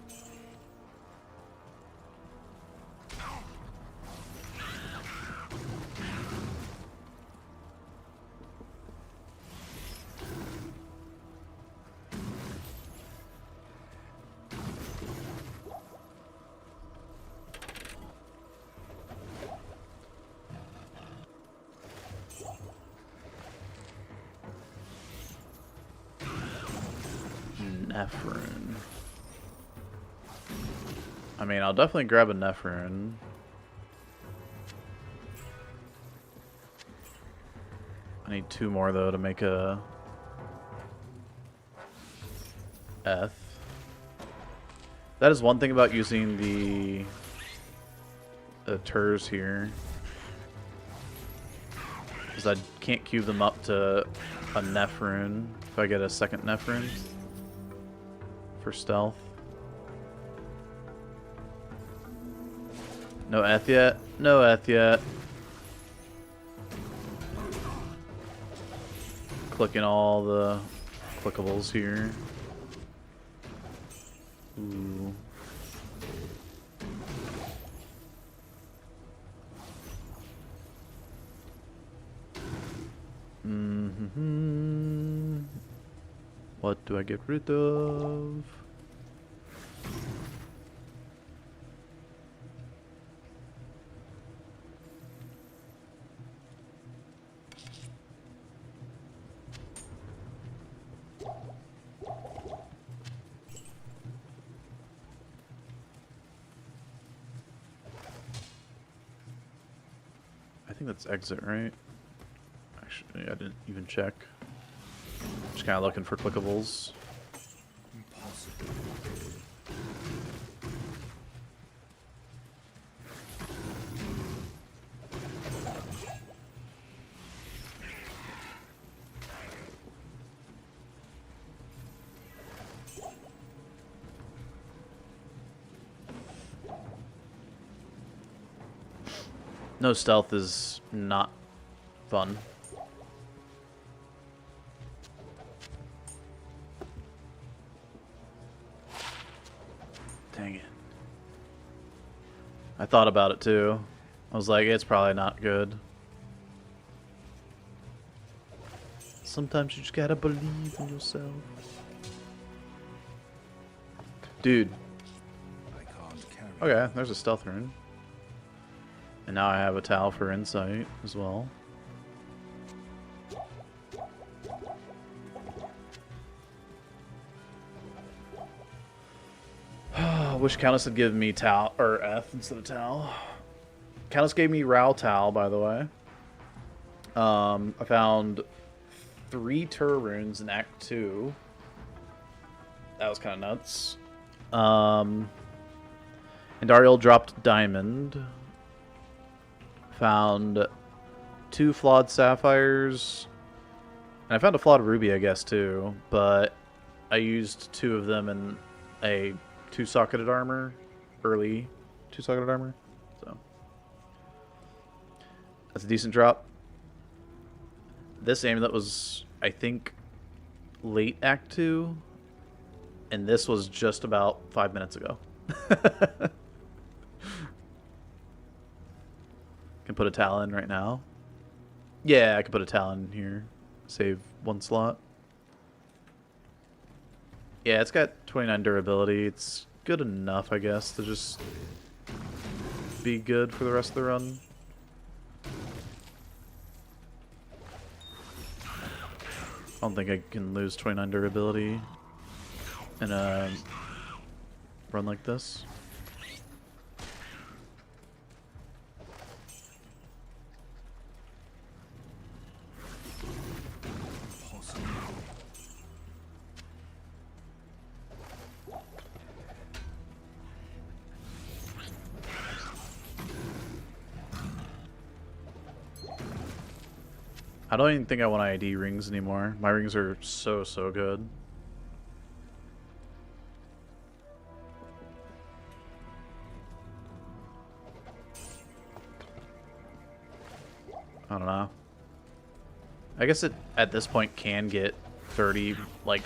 [SPEAKER 1] Nephrin. I mean, I'll definitely grab a Nephrin. I need 2 more though to make a Eth. That is one thing about using the Turs here, is I can't cube them up to a Nephrin if I get a second Nephrin for stealth. No Eth yet? No Eth yet. Clicking all the clickables here. Ooh. What do I get rid of? I think that's exit, right? Actually, I didn't even check. Just kind of looking for clickables.
[SPEAKER 2] Impossible.
[SPEAKER 1] No stealth is not fun. Dang it. I thought about it too. I was like, it's probably not good. Sometimes you just gotta believe in yourself. Dude.
[SPEAKER 2] I can't carry.
[SPEAKER 1] Okay, there's a stealth rune. And now I have a towel for insight as well. Wish Countess had given me towel or Eth instead of towel. Callus gave me Rao by the way. I found 3 Tur runes in Act 2. That was kind of nuts. And Dariel dropped Diamond. Found 2 flawed Sapphires. And I found a flawed Ruby, I guess, too. But I used 2 of them in a 2-socketed armor. Early 2-socketed armor. So that's a decent drop. This amulet was, I think, late Act 2. And this was just about 5 minutes ago. Can put a Talon right now. Yeah, I can put a Talon here. Save 1 slot. Yeah, it's got 29 durability. It's good enough, I guess, to just be good for the rest of the run. I don't think I can lose 29 durability in a run like this. I don't even think I want ID rings anymore. My rings are so good. I don't know. I guess it at this point can get 30 like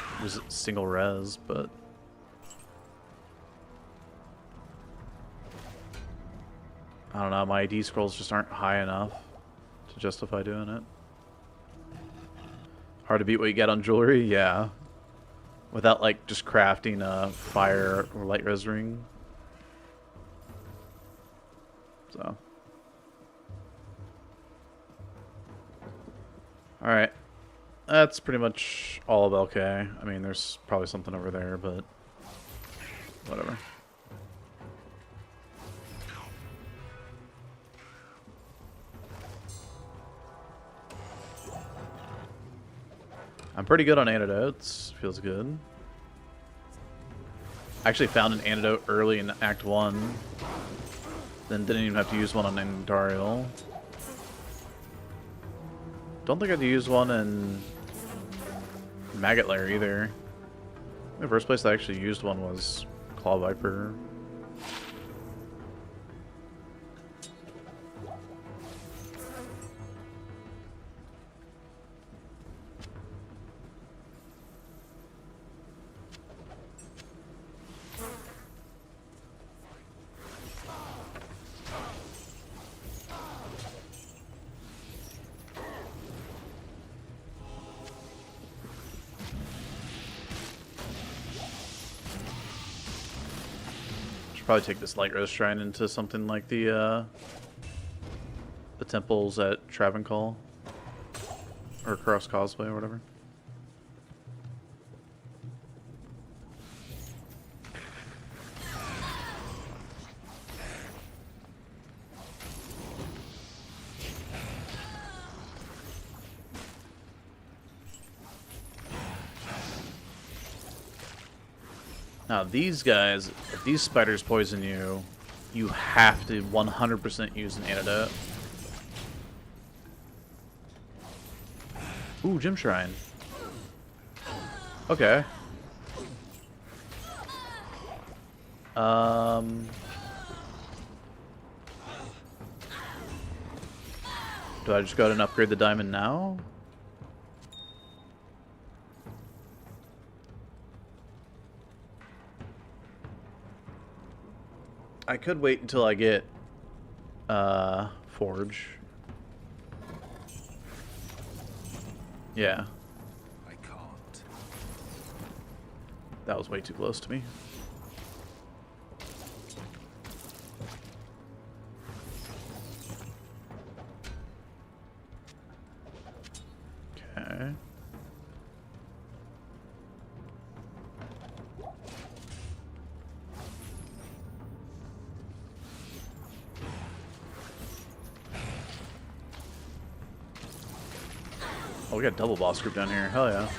[SPEAKER 1] single res, but I don't know, my ID scrolls just aren't high enough to justify doing it. Hard to beat what you get on jewelry, yeah. Without like just crafting a fire or light res ring. So. Alright. That's pretty much all of LK. I mean, there's probably something over there, but whatever. I'm pretty good on antidotes. Feels good. I actually found an antidote early in Act 1. Then didn't even have to use one on Andariel. Don't think I had to use one in Maggot Lair either. The first place I actually used one was Claw Viper. Probably take this light rose shrine into something like the temples at Travancore or Cross Causeway or whatever. Now these guys, if these spiders poison you, you have to 100% use an antidote. Ooh, Gem Shrine. Okay. Do I just go ahead and upgrade the diamond now? I could wait until I get Forge. Yeah.
[SPEAKER 2] I can't.
[SPEAKER 1] That was way too close to me. Okay. Oh, we got double boss group down here. Hell yeah.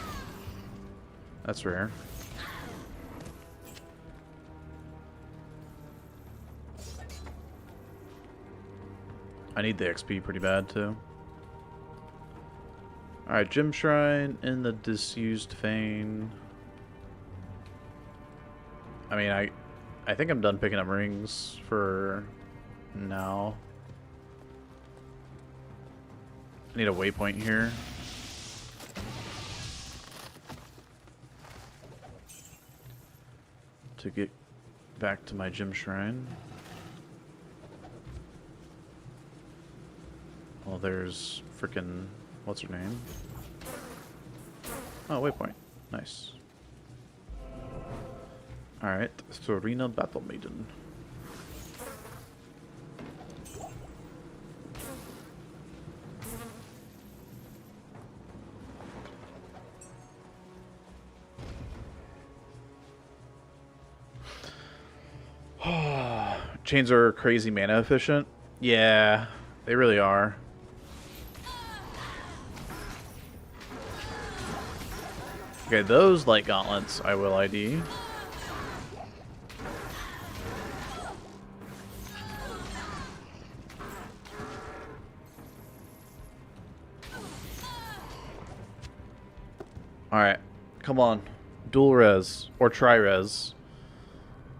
[SPEAKER 1] That's rare. I need the XP pretty bad too. Alright, Gem Shrine in the disused vein. I mean, I think I'm done picking up rings for now. I need a waypoint here. To get back to my Gem Shrine. Well, there's frickin' what's her name? Oh, waypoint. Nice. Alright, Serena Battle Maiden. Chains are crazy mana efficient. Yeah, they really are. Okay, those light gauntlets I will ID. Alright, come on. Dual res, or tri-res.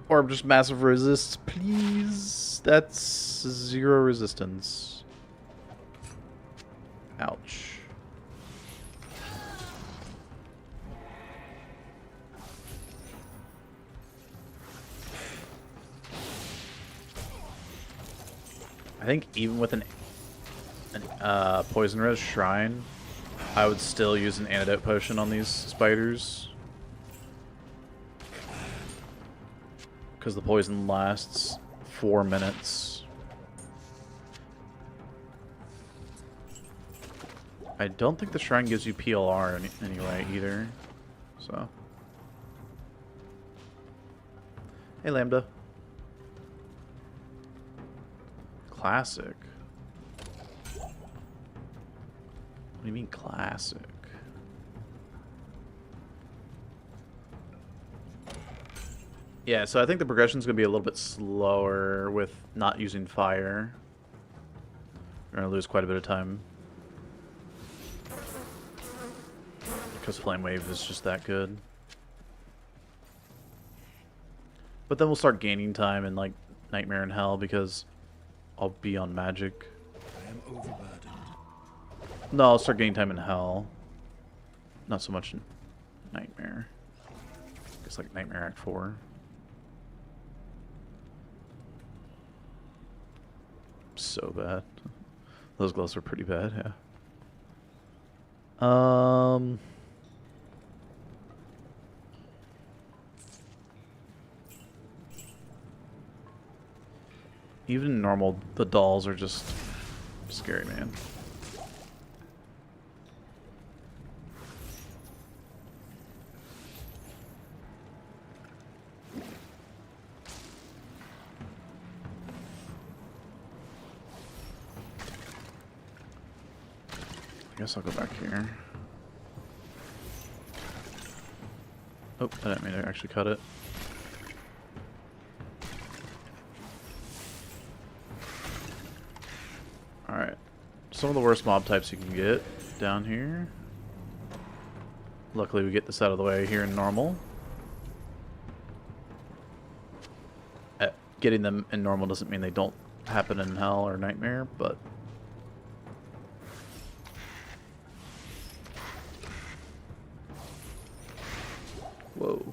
[SPEAKER 1] Or just massive resists, please. That's 0 resistance. Ouch. I think even with an poison res shrine, I would still use an antidote potion on these spiders. Because the poison lasts 4 minutes. I don't think the shrine gives you PLR anyway either. So. Hey, Lambda. Classic. What do you mean classic? Yeah, so I think the progression's going to be a little bit slower with not using fire. We're going to lose quite a bit of time. Because Flame Wave is just that good. But then we'll start gaining time in like Nightmare and Hell because I'll be on magic.
[SPEAKER 2] I am overburdened.
[SPEAKER 1] No, I'll start gaining time in Hell. Not so much in Nightmare. It's like Nightmare Act 4. So bad. Those gloves are pretty bad, yeah. Even normal, the dolls are just scary, man. I guess I'll go back here. Oh, I didn't mean to actually cut it. Alright. Some of the worst mob types you can get down here. Luckily we get this out of the way here in normal. Getting them in normal doesn't mean they don't happen in Hell or Nightmare, but... Whoa.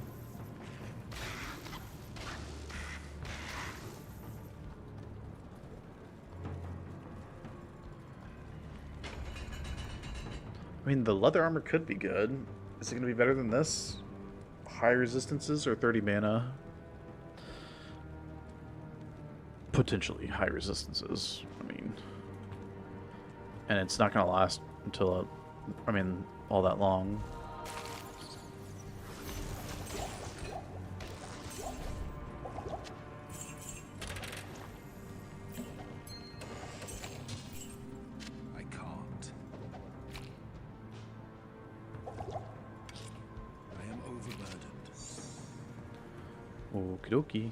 [SPEAKER 1] I mean, the leather armor could be good. Is it going to be better than this? High resistances or 30 mana? Potentially high resistances. I mean... And it's not going to last until, all that long. Okie dokie.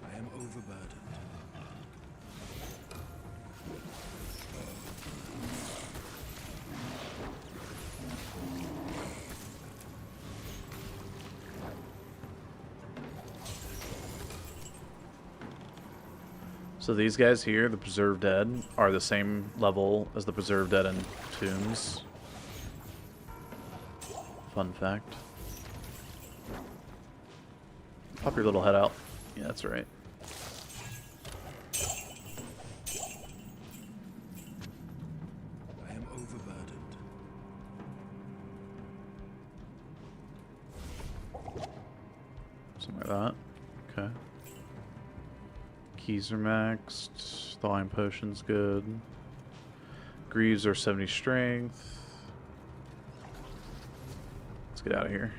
[SPEAKER 2] I am overburdened.
[SPEAKER 1] So these guys here, the Preserved Dead, are the same level as the Preserved Dead in Tombs. Fun fact. Pop your little head out. Yeah, that's right.
[SPEAKER 2] I am overburdened.
[SPEAKER 1] Something like that. Okay. Keys are maxed. Thawing potion's good. Greaves are 70 strength. Let's get out of here.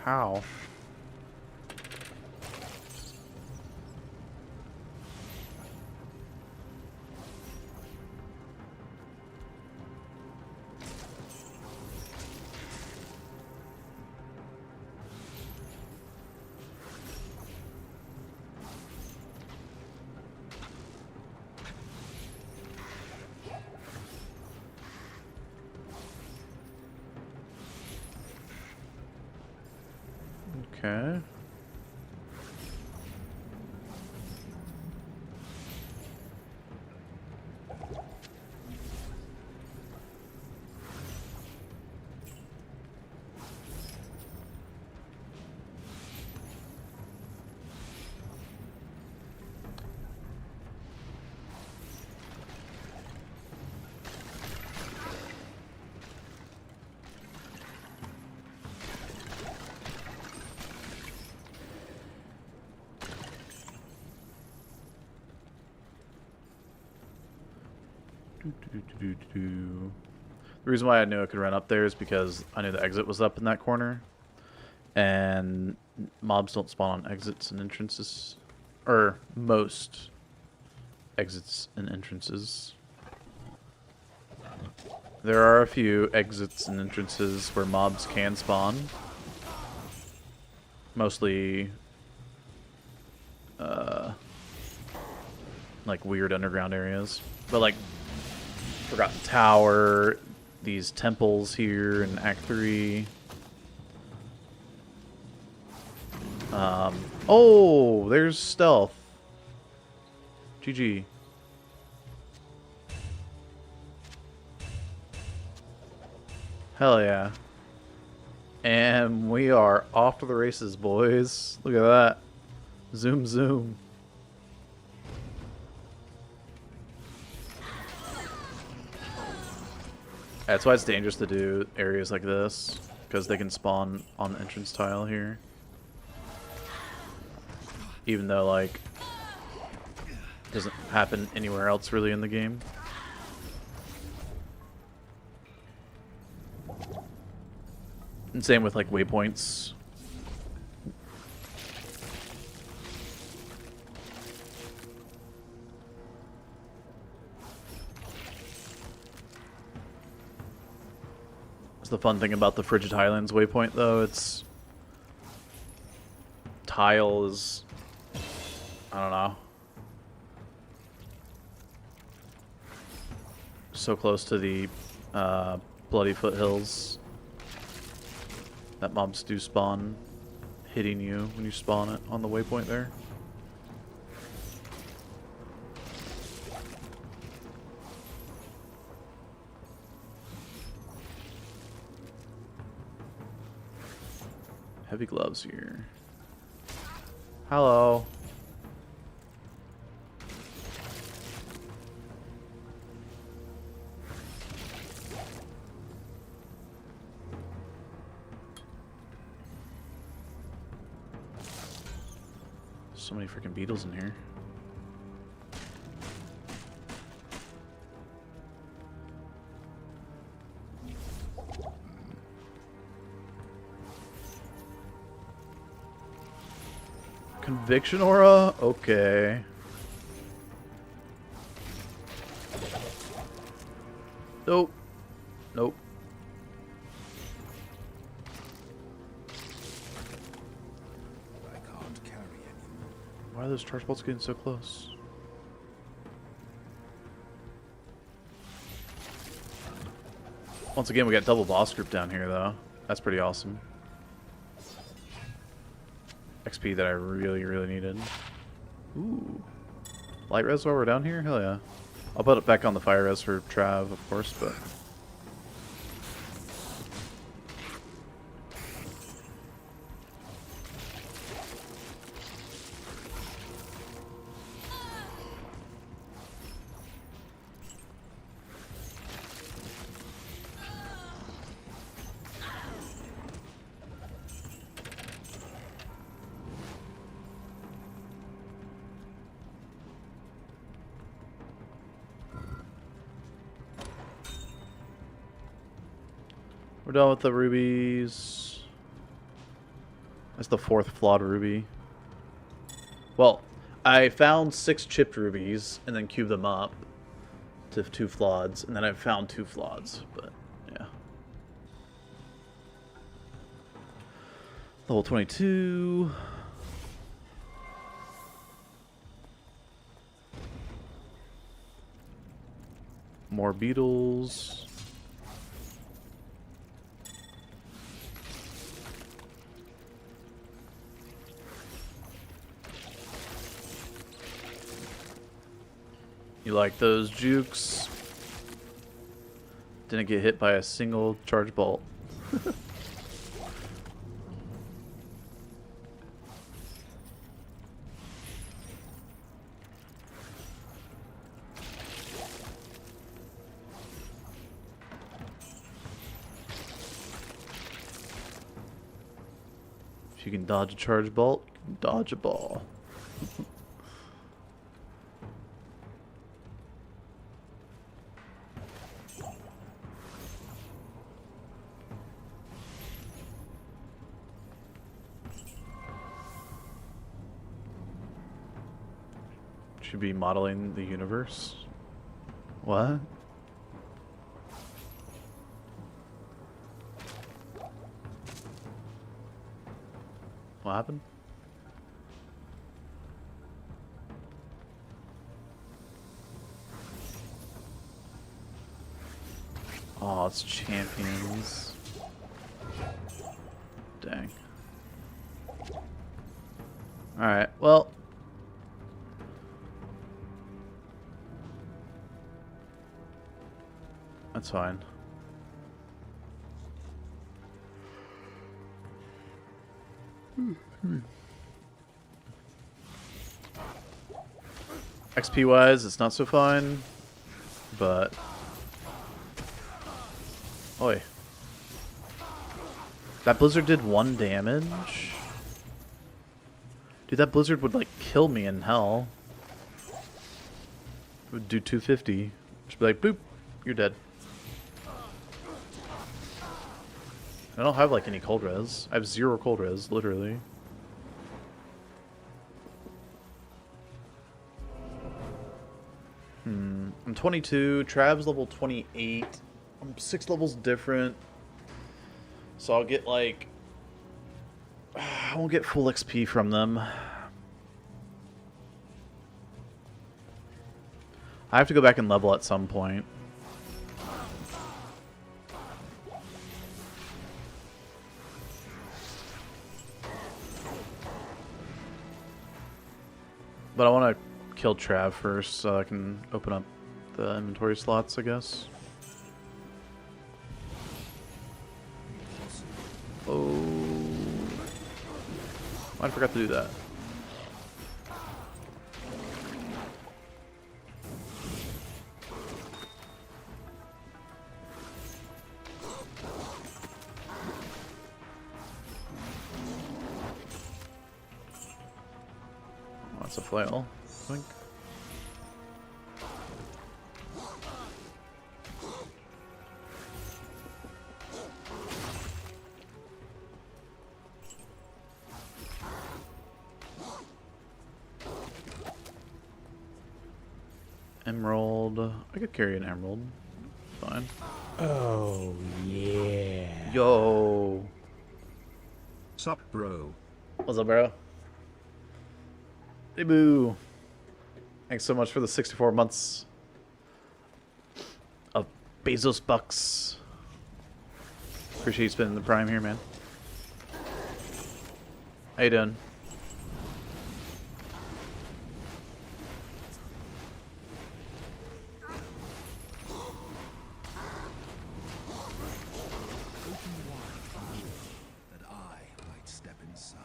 [SPEAKER 1] How? Okay. The reason why I knew I could run up there is because I knew the exit was up in that corner. And mobs don't spawn on exits and entrances. Or most exits and entrances. There are a few exits and entrances where mobs can spawn. Mostly like weird underground areas. But like Forgotten Tower, these temples here in Act 3. Oh, there's stealth. GG. Hell yeah. And we are off to the races, boys. Look at that. Zoom, zoom. That's why it's dangerous to do areas like this, because they can spawn on the entrance tile here. Even though, like, it doesn't happen anywhere else really in the game. And same with, like, waypoints. The fun thing about the Frigid Highlands waypoint, though, it's tile is, I don't know, so close to the bloody foothills that mobs do spawn hitting you when you spawn it on the waypoint there. Heavy gloves here. Hello. So many freaking beetles in here. Conviction aura? Okay. Nope. Nope.
[SPEAKER 2] I can't carry anymore.
[SPEAKER 1] Why are those charge bolts getting so close? Once again, we got double boss group down here, though. That's pretty awesome. XP that I really, really needed. Ooh. Light res while we're down here? Hell yeah. I'll put it back on the fire res for Trav, of course, but... We're done with the rubies. That's the 4th flawed ruby. Well, I found 6 chipped rubies and then cubed them up to 2 flaweds, and then I found 2 flaweds, but yeah. Level 22. More beetles. You like those jukes? Didn't get hit by a single charge bolt. If you can dodge a charge bolt, you can dodge a ball. Should be modeling the universe. What? What happened? Oh, it's champions. Dang. Alright, well. That's fine. XP wise, it's not so fine, but oi, that blizzard did 1 damage. Dude, that blizzard would like kill me in hell. It would do 250. Just be like, boop, you're dead. I don't have like any cold res. I have 0 cold res, literally. I'm 22. Trav's level 28. I'm 6 levels different. So I'll get like... I won't get full XP from them. I have to go back and level at some point. But I want to kill Trav first so I can open up the inventory slots, I guess. Oh. I forgot to do that. Oh, that's a flail, I think. Emerald. I could carry an emerald. Fine.
[SPEAKER 2] Oh, yeah.
[SPEAKER 1] Yo.
[SPEAKER 2] Sup, bro?
[SPEAKER 1] What's up, bro? Hey, boo. Thanks so much for the 64 months of Bezos bucks. Appreciate you spending the prime here, man. How you doing?
[SPEAKER 2] That I might step inside.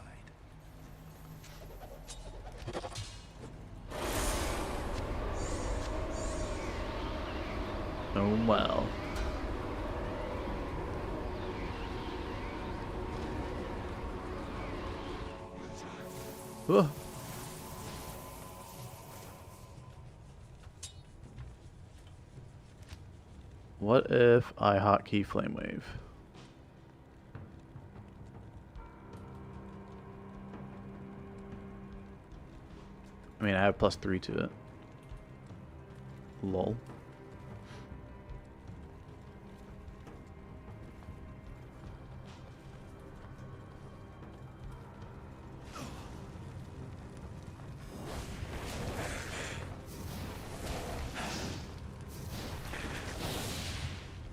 [SPEAKER 1] Oh, well. Whoa. What if I hotkey Flame Wave? I mean, I have +3 to it. Lol.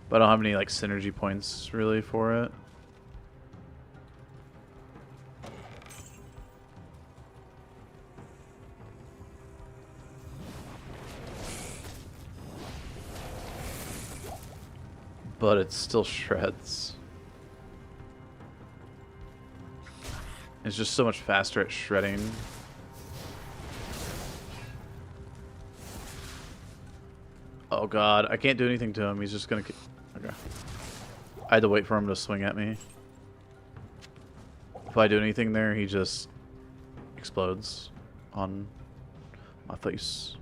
[SPEAKER 1] But I don't have any like synergy points really for it. But it still shreds. It's just so much faster at shredding. Oh god, I can't do anything to him. He's just gonna... Okay. I had to wait for him to swing at me. If I do anything there, he just explodes on my face.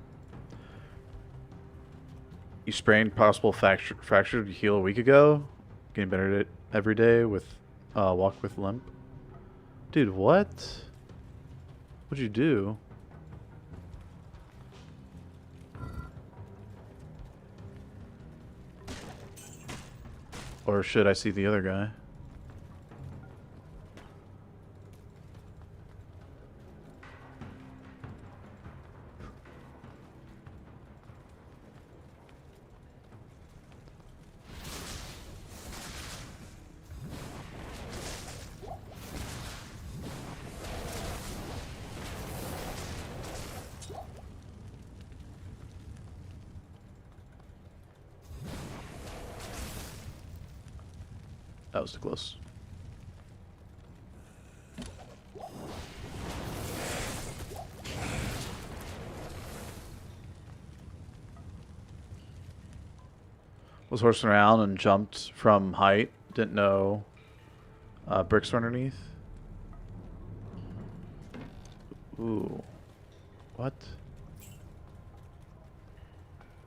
[SPEAKER 1] You sprained possible fractured heel a week ago? Getting better every day with walk with limp? Dude, what? What'd you do? Or should I see the other guy? That was too close. Was horsing around and jumped from height. Didn't know bricks were underneath. Ooh. What?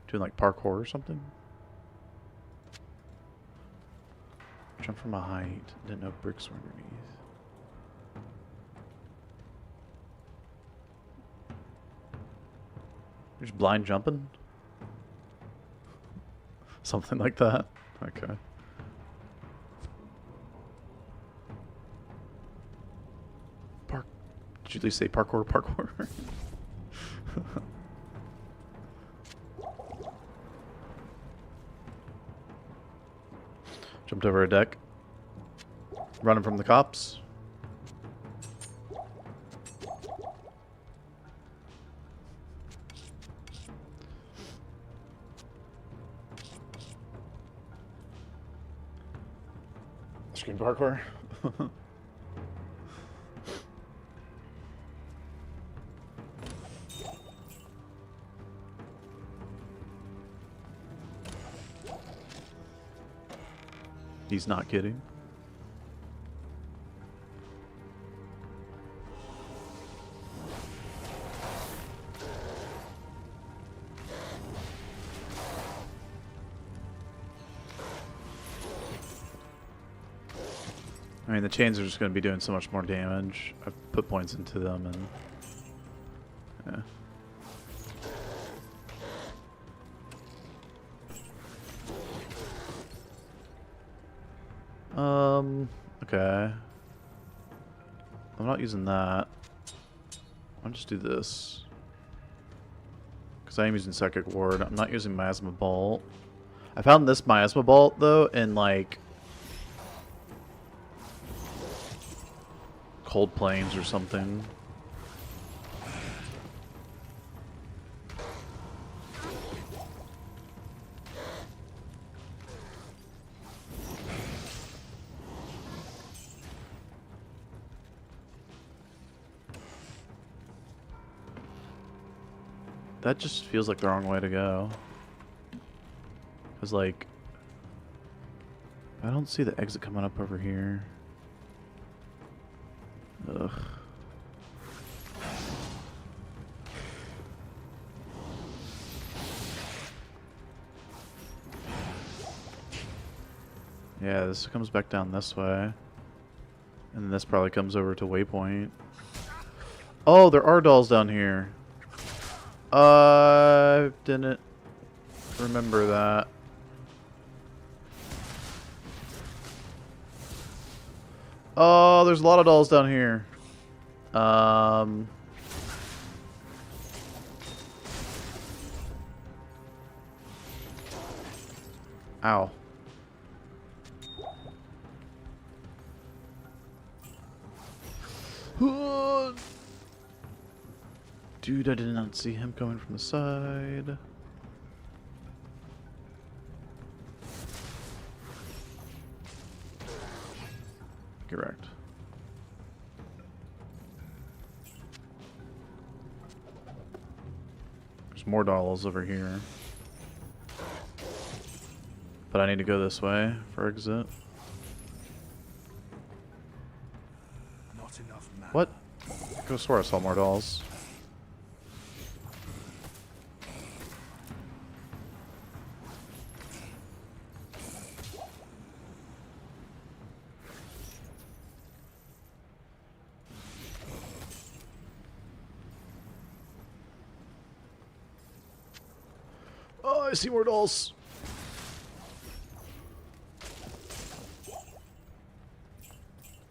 [SPEAKER 1] Doing like parkour or something? Jump from a height. Didn't know bricks were underneath. You're just blind jumping? Something like that? Okay. Did you at least say parkour? Jumped over a deck. Running from the cops. Screen parkour. He's not kidding. I mean, the chains are just going to be doing so much more damage. I've put points into them and... yeah. Okay. I'm not using that. I'll just do this. Because I am using Psychic Ward. I'm not using Miasma Bolt. I found this Miasma Bolt, though, in, like, Cold Plains or something. That just feels like the wrong way to go. Because, like, I don't see the exit coming up over here. Ugh. Yeah, this comes back down this way. And this probably comes over to Waypoint. Oh, there are dolls down here. I didn't remember that. Oh, there's a lot of dolls down here. Ow. Dude, I did not see him coming from the side. Correct. There's more dolls over here. But I need to go this way for exit.
[SPEAKER 2] Not enough mana.
[SPEAKER 1] What? I could have swore I saw more dolls. Oh, I see more dolls.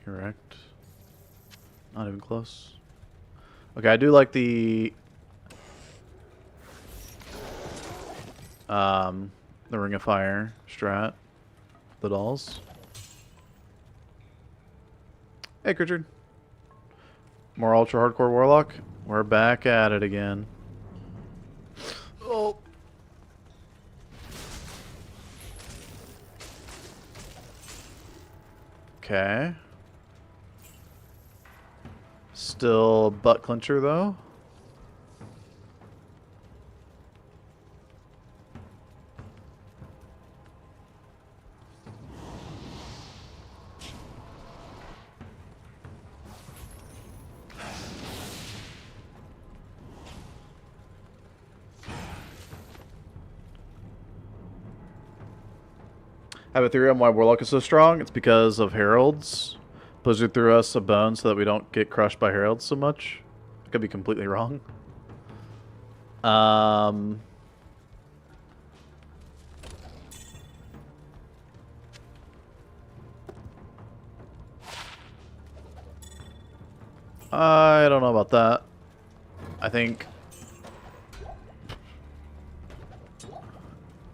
[SPEAKER 1] Correct. Not even close. Okay, I do like the Ring of Fire strat. The dolls. Hey, Richard. More Ultra HardCore Warlock. We're back at it again. Oh. Okay. Still butt clincher though. I have a theory on why Warlock is so strong. It's because of Heralds. Blizzard threw us a bone so that we don't get crushed by Heralds so much. I could be completely wrong. I don't know about that. I think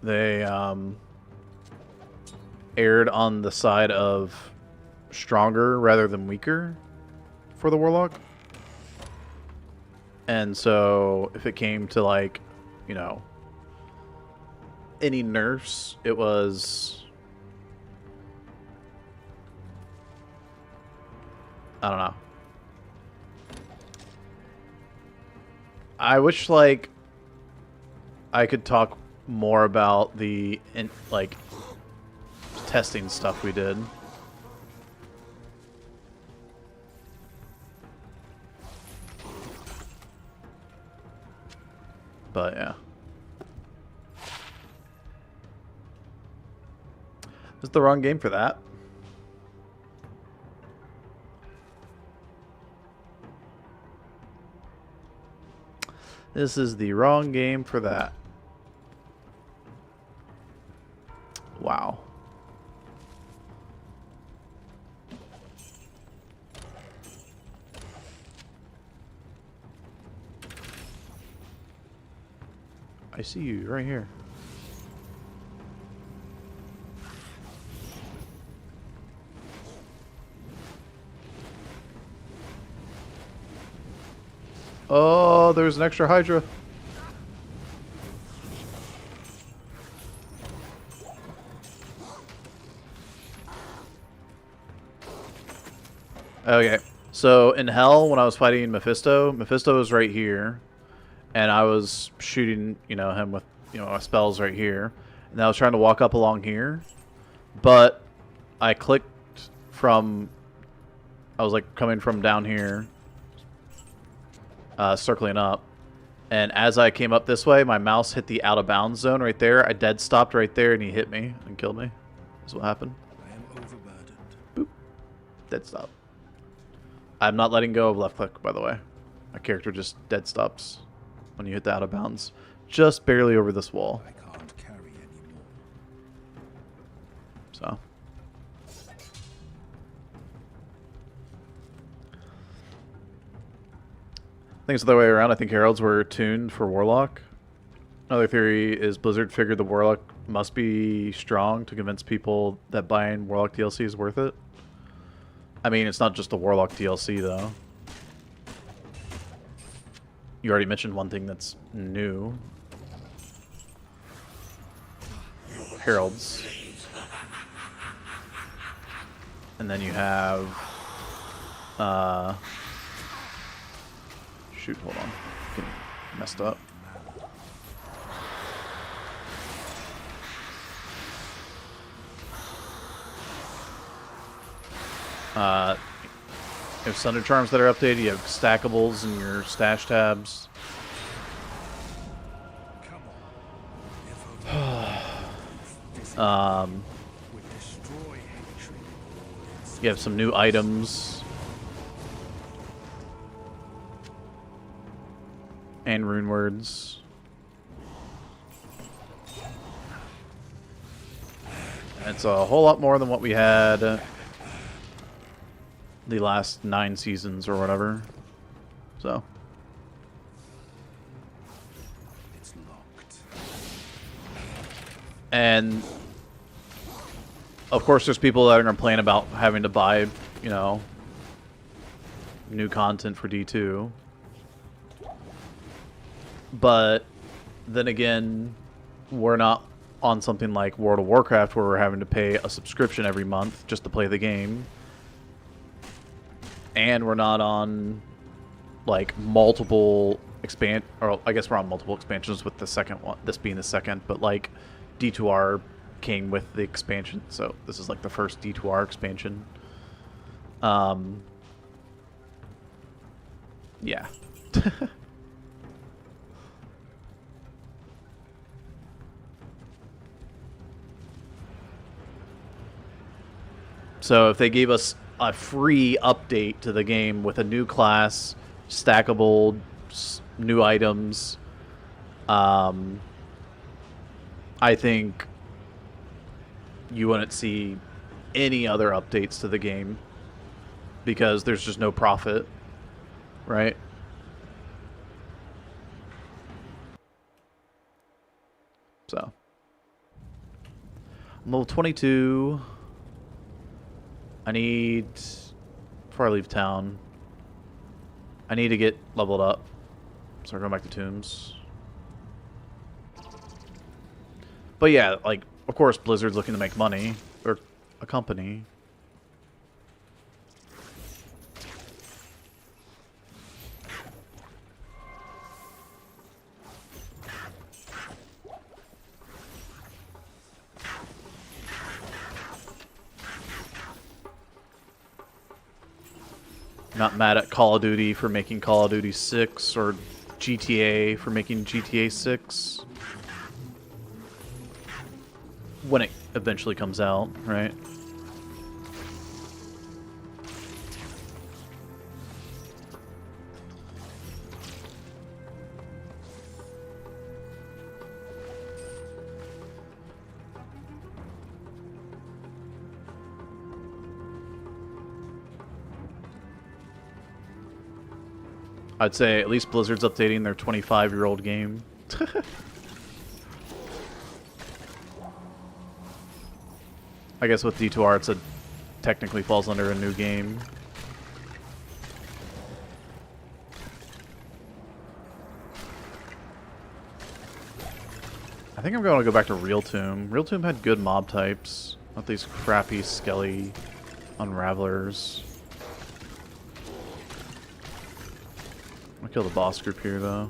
[SPEAKER 1] they erred on the side of stronger rather than weaker for the Warlock. And so if it came to, like, you know, any nerfs, it was, I don't know. I wish, like, I could talk more about the, like, testing stuff we did. But, yeah. This is the wrong game for that. This is the wrong game for that. Wow. I see you right here. Oh, there's an extra Hydra. Okay, so in Hell, when I was fighting Mephisto, Mephisto was right here, and I was shooting, you know, him with, you know, my spells right here, and I was trying to walk up along here, but I clicked from, I was like coming from down here, circling up, and as I came up this way, my mouse hit the out of bounds zone right there. I dead stopped right there, and he hit me and killed me. That's what happened.
[SPEAKER 2] I am overburdened.
[SPEAKER 1] Boop. Dead stop. I'm not letting go of left click, by the way. My character just dead stops when you hit the out of bounds. Just barely over this wall.
[SPEAKER 2] I can't carry anymore.
[SPEAKER 1] So. I think it's the other way around. I think Heralds were tuned for Warlock. Another theory is Blizzard figured the Warlock must be strong to convince people that buying Warlock DLC is worth it. I mean, it's not just the Warlock DLC, though. You already mentioned one thing that's new. Heralds. And then you have... shoot, hold on. Getting messed up. You have Sunder Charms that are updated. You have stackables in your stash tabs. You have some new items. And rune words. It's a whole lot more than what we had the last 9 seasons or whatever. So.
[SPEAKER 2] It's locked.
[SPEAKER 1] And of course there's people that are going to complain about having to buy, you know, new content for D2. But then again, we're not on something like World of Warcraft where we're having to pay a subscription every month just to play the game. And we're not on like multiple or I guess we're on multiple expansions with the second one, this being the second, but like D2R came with the expansion, so this is like the first D2R expansion. Yeah. So if they gave us a free update to the game with a new class, stackable, new items, I think you wouldn't see any other updates to the game because there's just no profit, right? So, I'm level 22. I need, before I leave town, I need to get leveled up. So I'm going back to Tombs. But yeah, like, of course Blizzard's looking to make money. They're a company. Not mad at Call of Duty for making Call of Duty 6 or GTA for making GTA 6 when it eventually comes out, right? I'd say at least Blizzard's updating their 25-year-old game. I guess with D2R, it's technically falls under a new game. I think I'm going to go back to Real Tomb. Real Tomb had good mob types, not these crappy, skelly unravelers. I'm gonna kill the boss group here, though.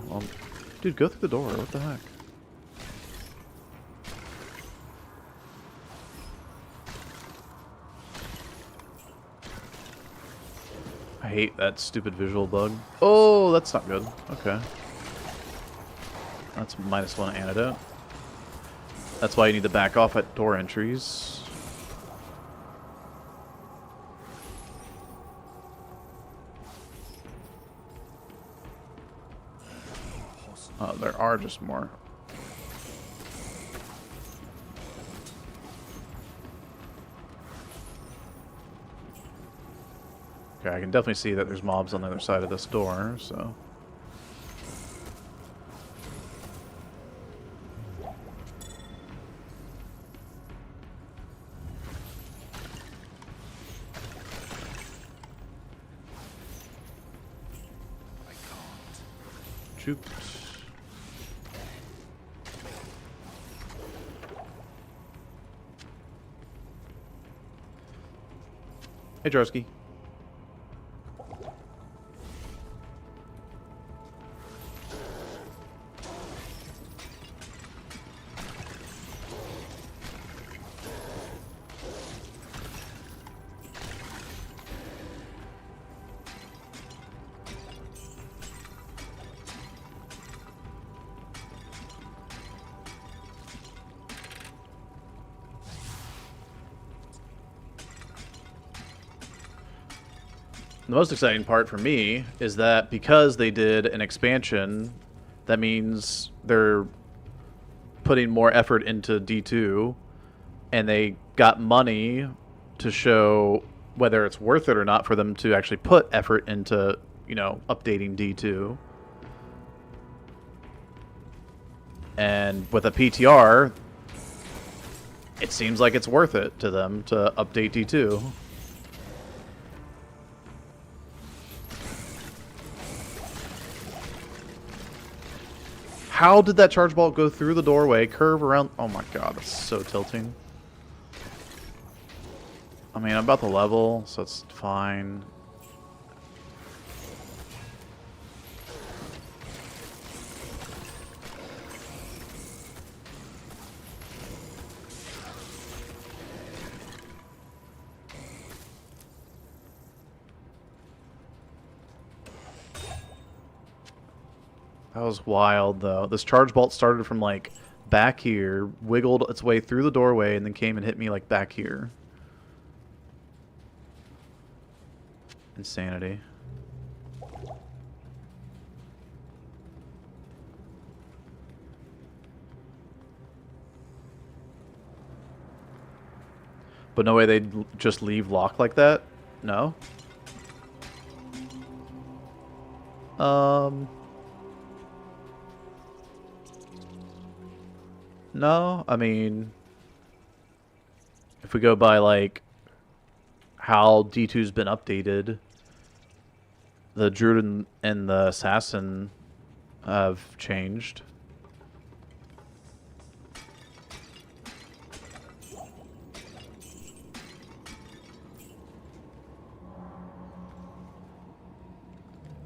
[SPEAKER 1] Dude, go through the door. What the heck? I hate that stupid visual bug. Oh, that's not good. Okay. That's -1 antidote. That's why you need to back off at door entries. Oh, there are just more. Okay, I can definitely see that there's mobs on the other side of this door, so... Shoot. Hey, Drosky. The most exciting part for me is that because they did an expansion, that means they're putting more effort into D2, and they got money to show whether it's worth it or not for them to actually put effort into, you know, updating D2. And with a PTR, it seems like it's worth it to them to update D2. How did that charge bolt go through the doorway, curve around? Oh my god, that's so tilting. I mean, I'm about to level, so it's fine. That was wild, though. This charge bolt started from, like, back here, wiggled its way through the doorway, and then came and hit me, like, back here. Insanity. But no way they'd just leave lock like that? No? No, I mean, if we go by, like, how D2's been updated, the Druid and the Assassin have changed.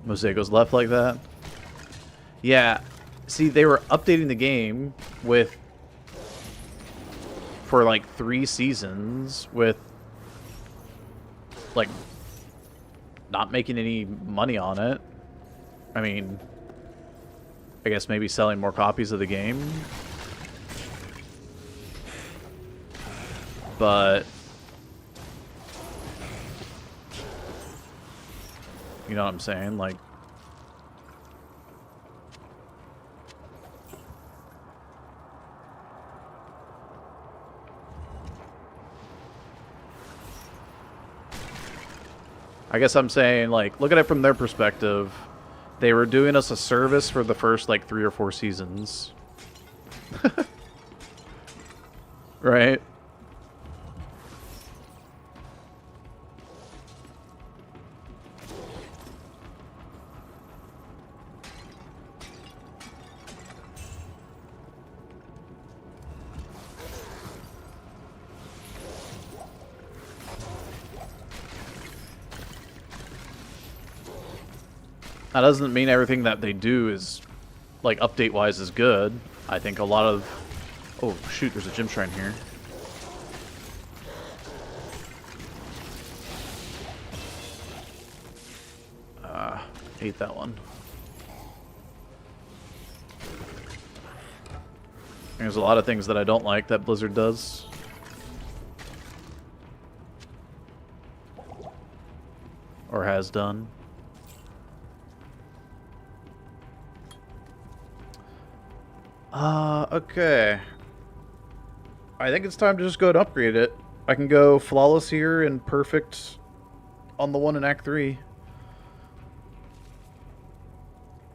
[SPEAKER 1] Mosaic goes left like that. Yeah, see, they were updating the game with... for like 3 seasons with like not making any money on it. I mean, I guess maybe selling more copies of the game, but you know what I'm saying, like, I guess I'm saying, like, look at it from their perspective. They were doing us a service for the first, like, 3 or 4 seasons. Right? That doesn't mean everything that they do is, like, update-wise is good. I think a lot of... Oh, shoot, there's a gym shrine here. Hate that one. There's a lot of things that I don't like that Blizzard does. Or has done. Okay. I think it's time to just go and upgrade it. I can go flawless here and perfect on the one in Act 3.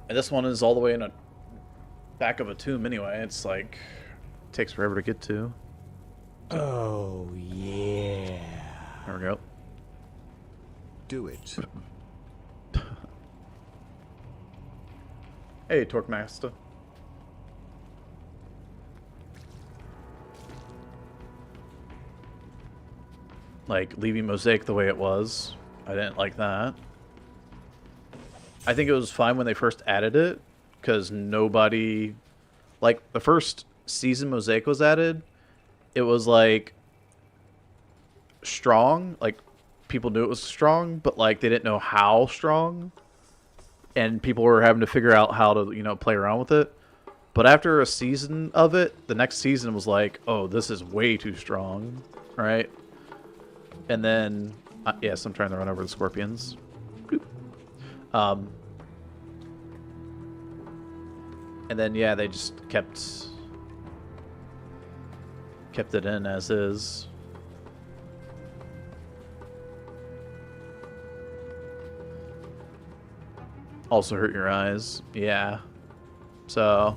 [SPEAKER 1] And this one is all the way in a back of a tomb anyway. It's like, it takes forever to get to.
[SPEAKER 2] Oh, yeah.
[SPEAKER 1] There we go.
[SPEAKER 2] Do it.
[SPEAKER 1] Hey, Torque Master. Like, leaving Mosaic the way it was. I didn't like that. I think it was fine when they first added it, because nobody... Like, the first season Mosaic was added, it was, like, strong. Like, people knew it was strong, but, like, they didn't know how strong. And people were having to figure out how to, you know, play around with it. But after a season of it, the next season was like, oh, this is way too strong, right? And then, yes, I'm trying to run over the scorpions. And then, yeah, they just kept it in as is. Also hurt your eyes. Yeah. So,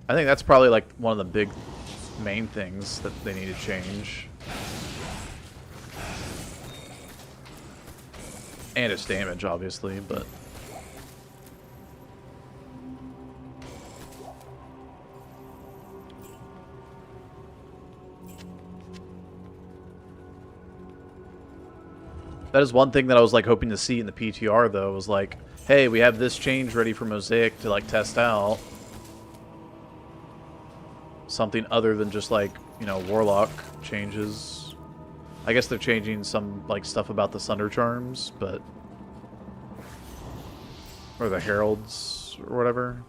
[SPEAKER 1] I think that's probably like one of the big main things that they need to change. And its damage, obviously, but... That is one thing that I was like hoping to see in the PTR though, was like, hey, we have this change ready for Mosaic to like test out. Something other than just like, you know, Warlock changes. I guess they're changing some like stuff about the Sunder Charms, but... Or the Heralds or whatever.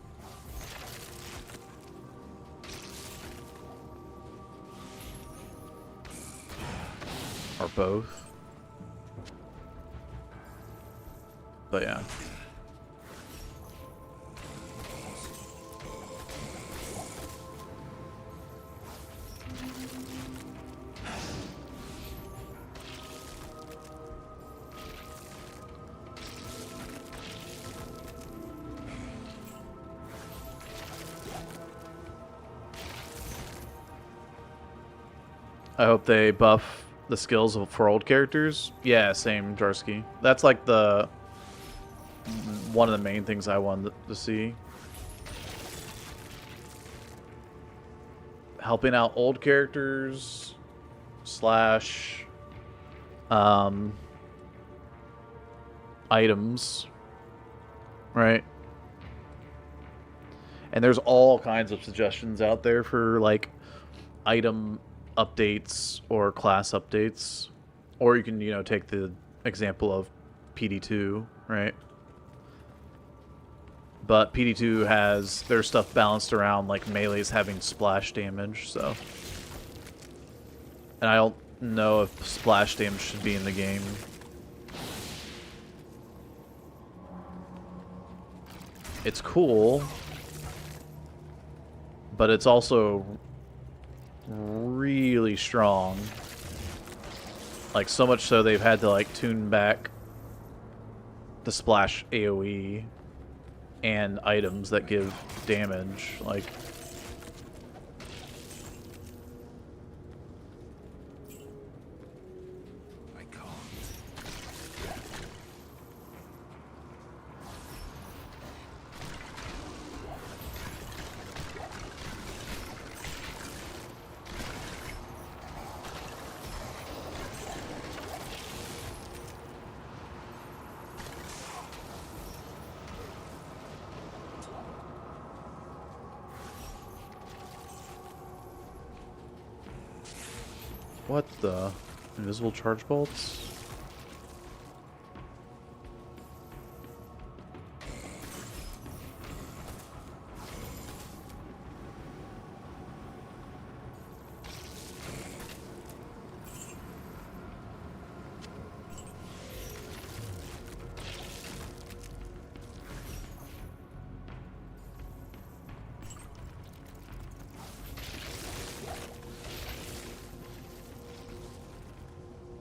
[SPEAKER 1] Or both. But yeah. I hope they buff the skills for old characters. Yeah, same, Jarsky. That's like the... one of the main things I wanted to see. Helping out old characters slash items, right? And there's all kinds of suggestions out there for like item updates or class updates, or you can, you know, take the example of PD2, right? But PD2 has their stuff balanced around like melees having splash damage, so. And I don't know if splash damage should be in the game. It's cool, but it's also really strong. Like, so much so they've had to like tune back the splash AoE and items that give damage, like...
[SPEAKER 2] I can't.
[SPEAKER 1] What the? Invisible charge bolts?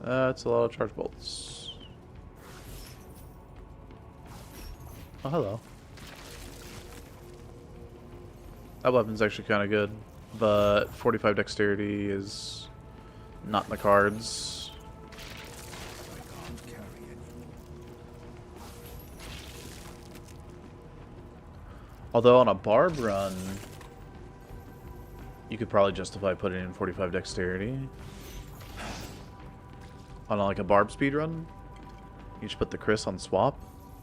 [SPEAKER 1] That's a lot of charge bolts. Oh, hello. That weapon's actually kind of good, but 45 dexterity is not in the cards.
[SPEAKER 2] I can't carry anymore.
[SPEAKER 1] Although on a barb run, you could probably justify putting in 45 dexterity. On like a barb speed run, you should put the Chris on swap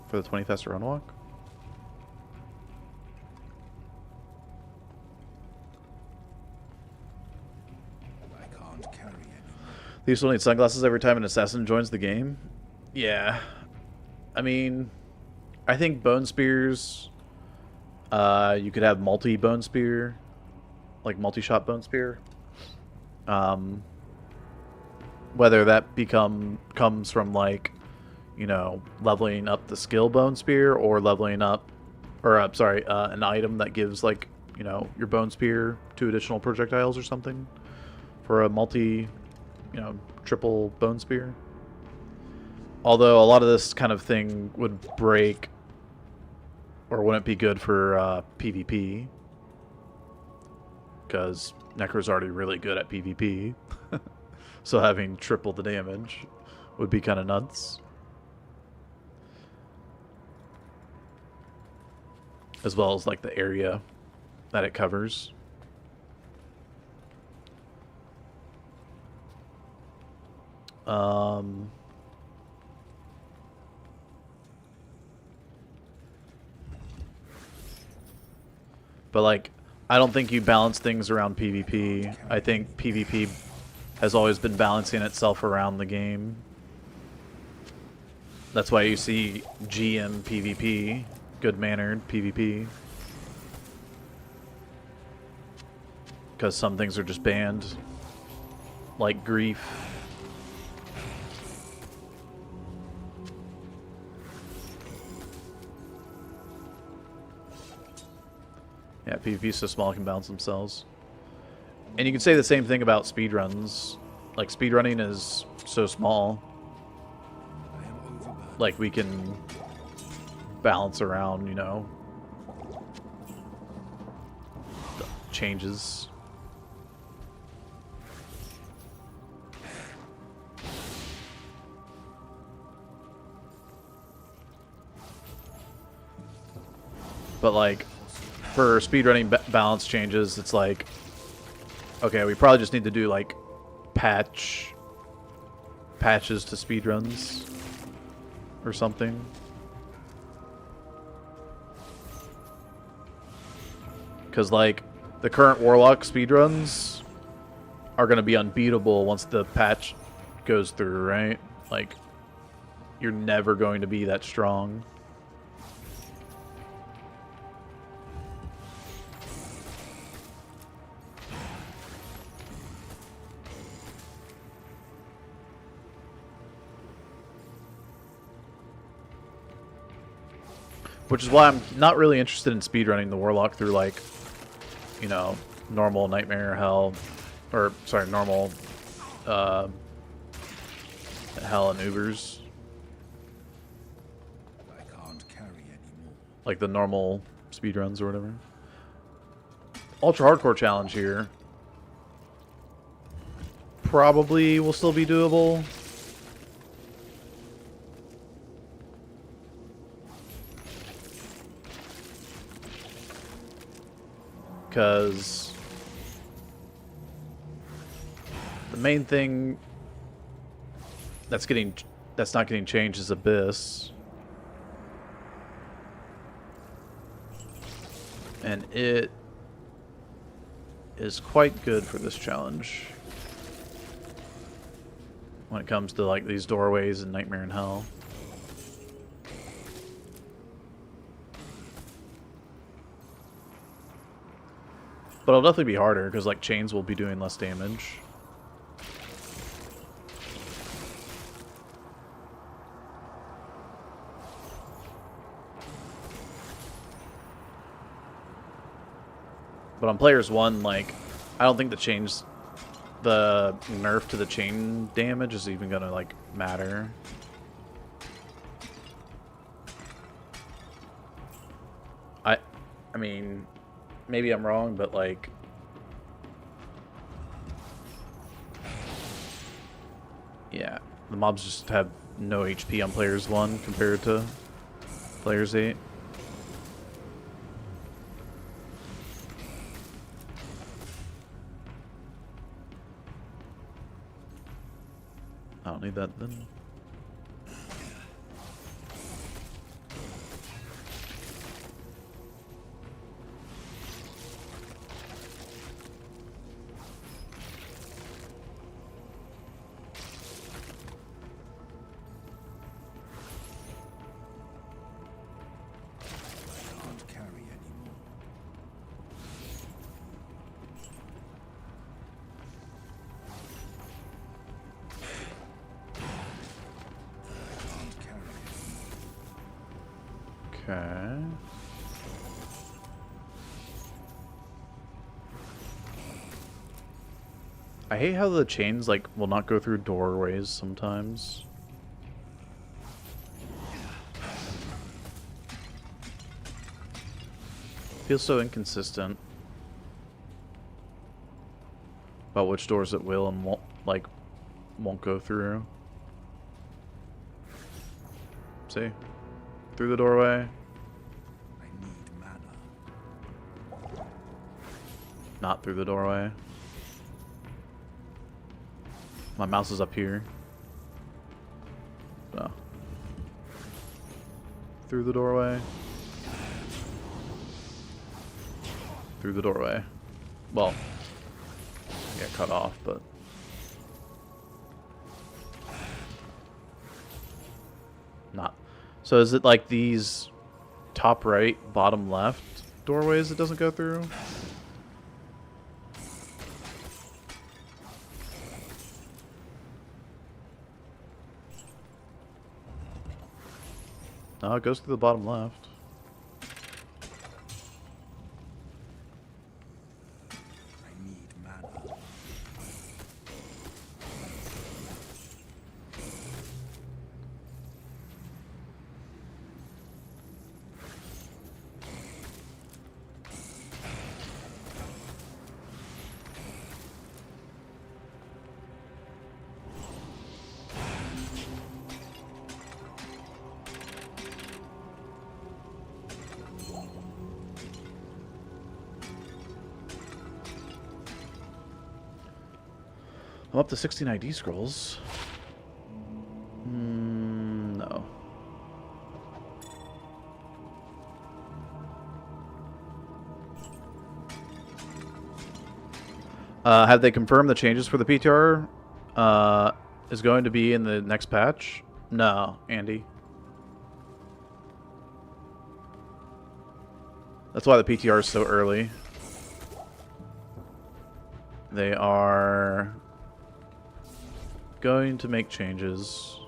[SPEAKER 1] for the 20 faster run walk.
[SPEAKER 2] I can't carry anymore.
[SPEAKER 1] You still need sunglasses every time an assassin joins the game. Yeah, I mean, I think bone spears. You could have multi bone spear, like multi-shot bone spear. Whether that comes from like, you know, leveling up the skill bone spear or leveling up, or sorry, an item that gives like, you know, your bone spear 2 additional projectiles or something for a multi, you know, triple bone spear. Although a lot of this kind of thing would break or wouldn't be good for PvP, because Necro's already really good at PvP. So having triple the damage would be kind of nuts. As well as like the area that it covers. But like, I don't think you balance things around PvP. I think PvP has always been balancing itself around the game. That's why you see GM PvP, good-mannered PvP. Because some things are just banned, like grief. Yeah, PvP's so small it can balance themselves. And you can say the same thing about speedruns. Like, speedrunning is so small.
[SPEAKER 2] I am overburdened.
[SPEAKER 1] Like, we can balance around, you know, the changes. But, like, for speedrunning balance changes, it's like, okay, we probably just need to do, like, patches to speedruns or something. Because, like, the current Warlock speedruns are going to be unbeatable once the patch goes through, right? Like, you're never going to be that strong. Which is why I'm not really interested in speedrunning the Warlock through, like, you know, normal Nightmare Hell, or, sorry, normal Hell and Ubers.
[SPEAKER 2] I can't carry anymore.
[SPEAKER 1] Like the normal speedruns or whatever. Ultra Hardcore challenge here probably will still be doable. Because the main thing that's not getting changed is Abyss. And it is quite good for this challenge. when it comes to like these doorways and Nightmare in Hell. But it'll definitely be harder because like chains will be doing less damage. But on players 1, like, I don't think the nerf to the chain damage is even gonna like matter. I mean, maybe I'm wrong, but like, yeah, the mobs just have no HP on players 1 compared to players 8. I don't need that then.
[SPEAKER 2] Can't carry anymore. Can't carry anymore.
[SPEAKER 1] Okay. I hate how the chains like will not go through doorways sometimes. Feels so inconsistent about which doors it will and won't go through. See? Through the doorway.
[SPEAKER 2] I need mana.
[SPEAKER 1] Not through the doorway. My mouse is up here. No. Through the doorway. Through the doorway. Well, yeah, cut off, but not. So is it like these top right, bottom left doorways it doesn't go through? No, it goes through the bottom left.
[SPEAKER 2] I need mana.
[SPEAKER 1] I'm up to 16 ID scrolls. No. Have they confirmed the changes for the PTR is going to be in the next patch? No, Andy. That's why the PTR is so early. They are going to make changes.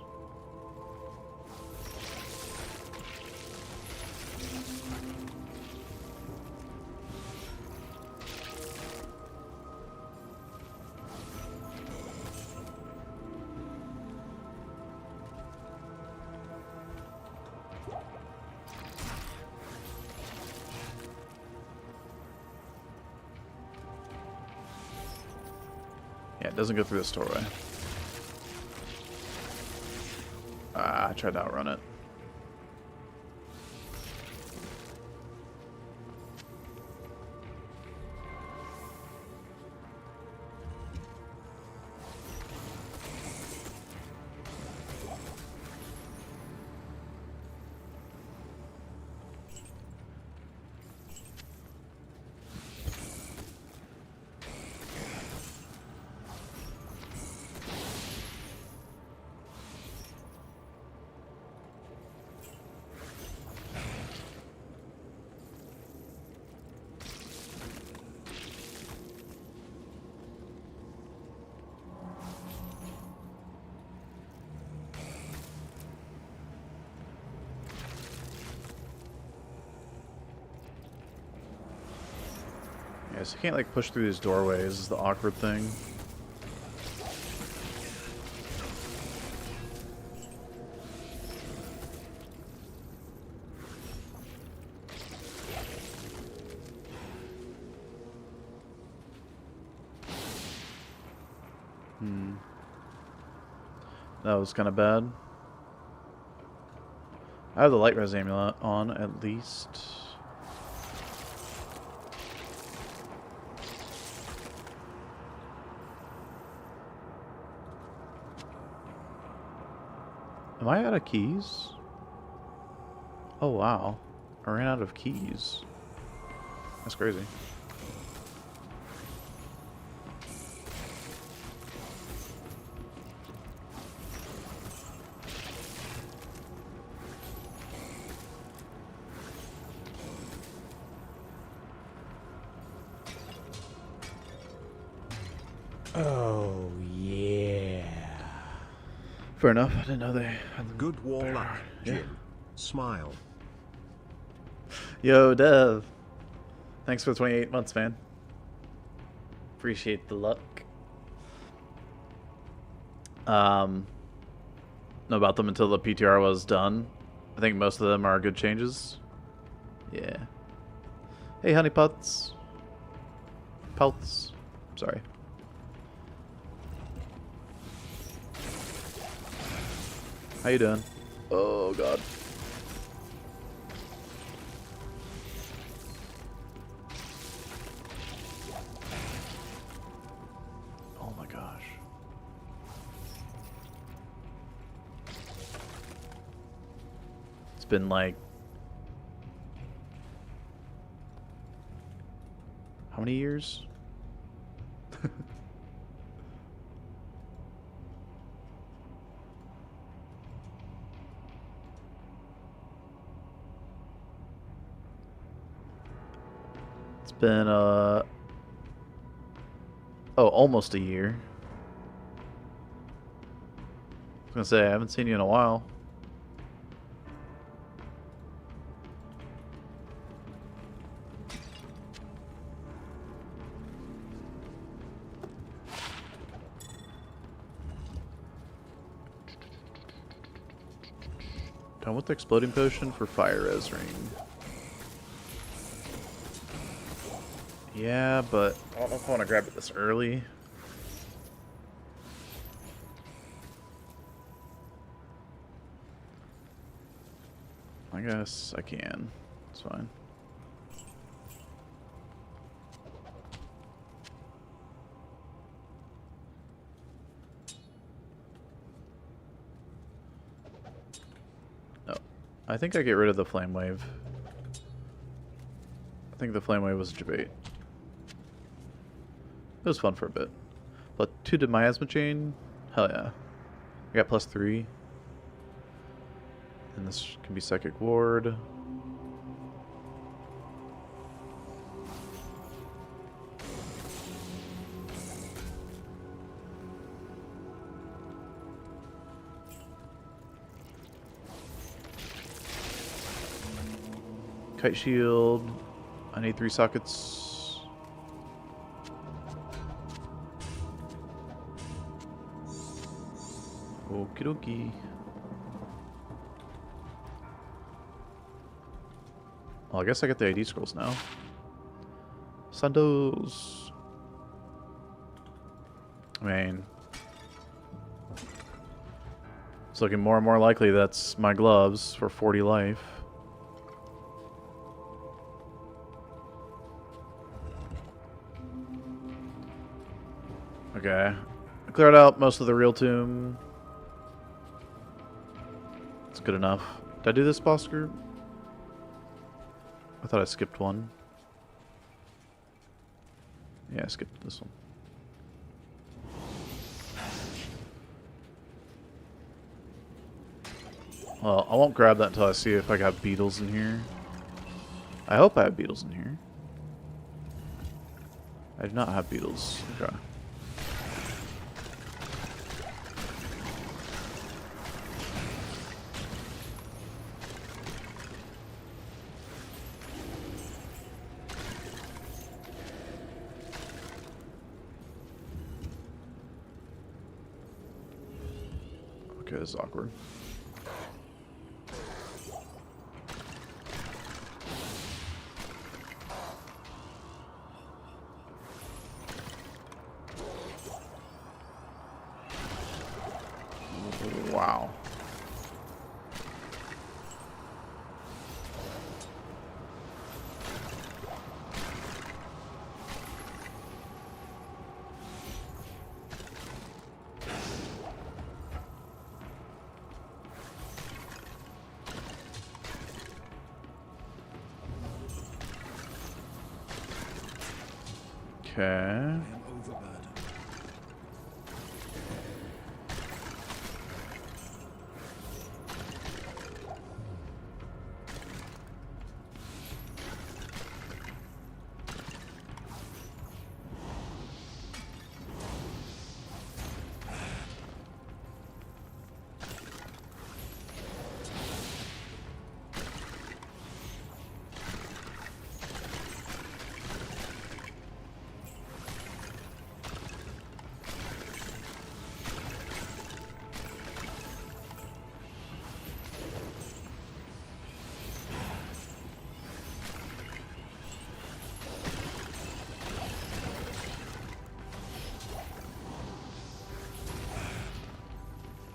[SPEAKER 1] Yeah, it doesn't go through this doorway. I tried to outrun it. Okay, so you can't like push through these doorways is the awkward thing. That was kind of bad. I have the light res amulet on at least. Am I out of keys? Oh wow. I ran out of keys. That's crazy.
[SPEAKER 2] Oh, yeah.
[SPEAKER 1] Fair enough. I didn't know they had
[SPEAKER 3] Good Warlock,
[SPEAKER 1] Yeah.
[SPEAKER 3] Jim. Smile.
[SPEAKER 1] Yo, Dev. Thanks for the 28 months, man. Appreciate the luck. Know about them until the PTR was done. I think most of them are good changes. Yeah. Hey, honeypots. Pelts. Sorry. How you doing? Oh, God. Oh my gosh. It's been like... how many years? It's been, oh, almost a year. I was gonna say, I haven't seen you in a while. Done with the exploding potion for fire res ring. Yeah, but I don't know if I want to grab it this early. I guess I can. It's fine. Oh, I think I get rid of the flame wave. I think the flame wave was a debate. It was fun for a bit. But 2 to miasma chain? Hell yeah. I got +3. And this can be psychic ward. Kite shield. I need 3 sockets. Okie dokie. Well, I guess I get the ID scrolls now. Sandos. I mean, it's looking more and more likely that's my gloves for 40 life. Okay. I cleared out most of the real tomb. It's good enough. Did I do this boss group? I thought I skipped one. Yeah, I skipped this one. Well, I won't grab that until I see if I got beetles in here. I hope I have beetles in here. I do not have beetles. Okay. Okay, this is awkward. Wow. Okay.
[SPEAKER 2] I am overburdened.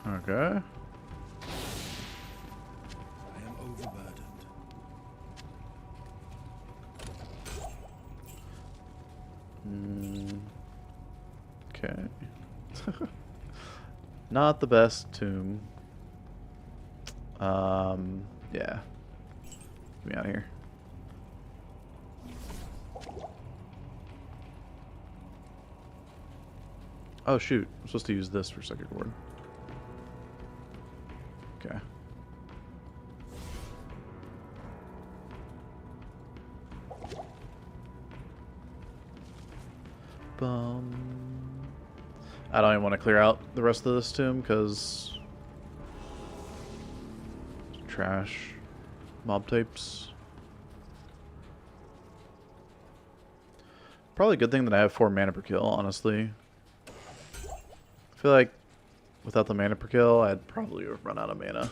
[SPEAKER 1] Okay.
[SPEAKER 2] I am overburdened.
[SPEAKER 1] Okay. Not the best tomb. Yeah. Get me out of here. Oh shoot, I'm supposed to use this for second ward. Okay. I don't even want to clear out the rest of this tomb because trash mob types. Probably a good thing that I have 4 mana per kill, honestly. I feel like without the mana per kill, I'd probably run out of mana.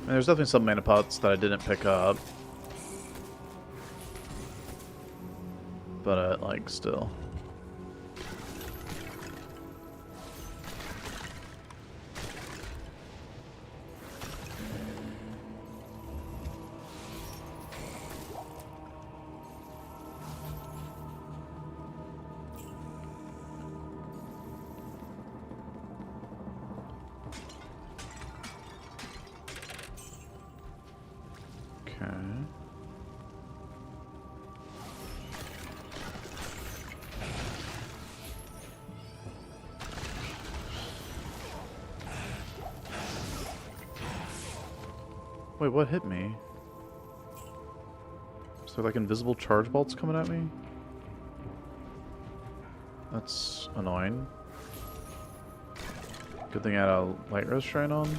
[SPEAKER 1] And there's definitely some mana pots that I didn't pick up. But, like, still. Okay. Wait, what hit me? Is there like invisible charge bolts coming at me? That's annoying. Good thing I had a light rose shrine on.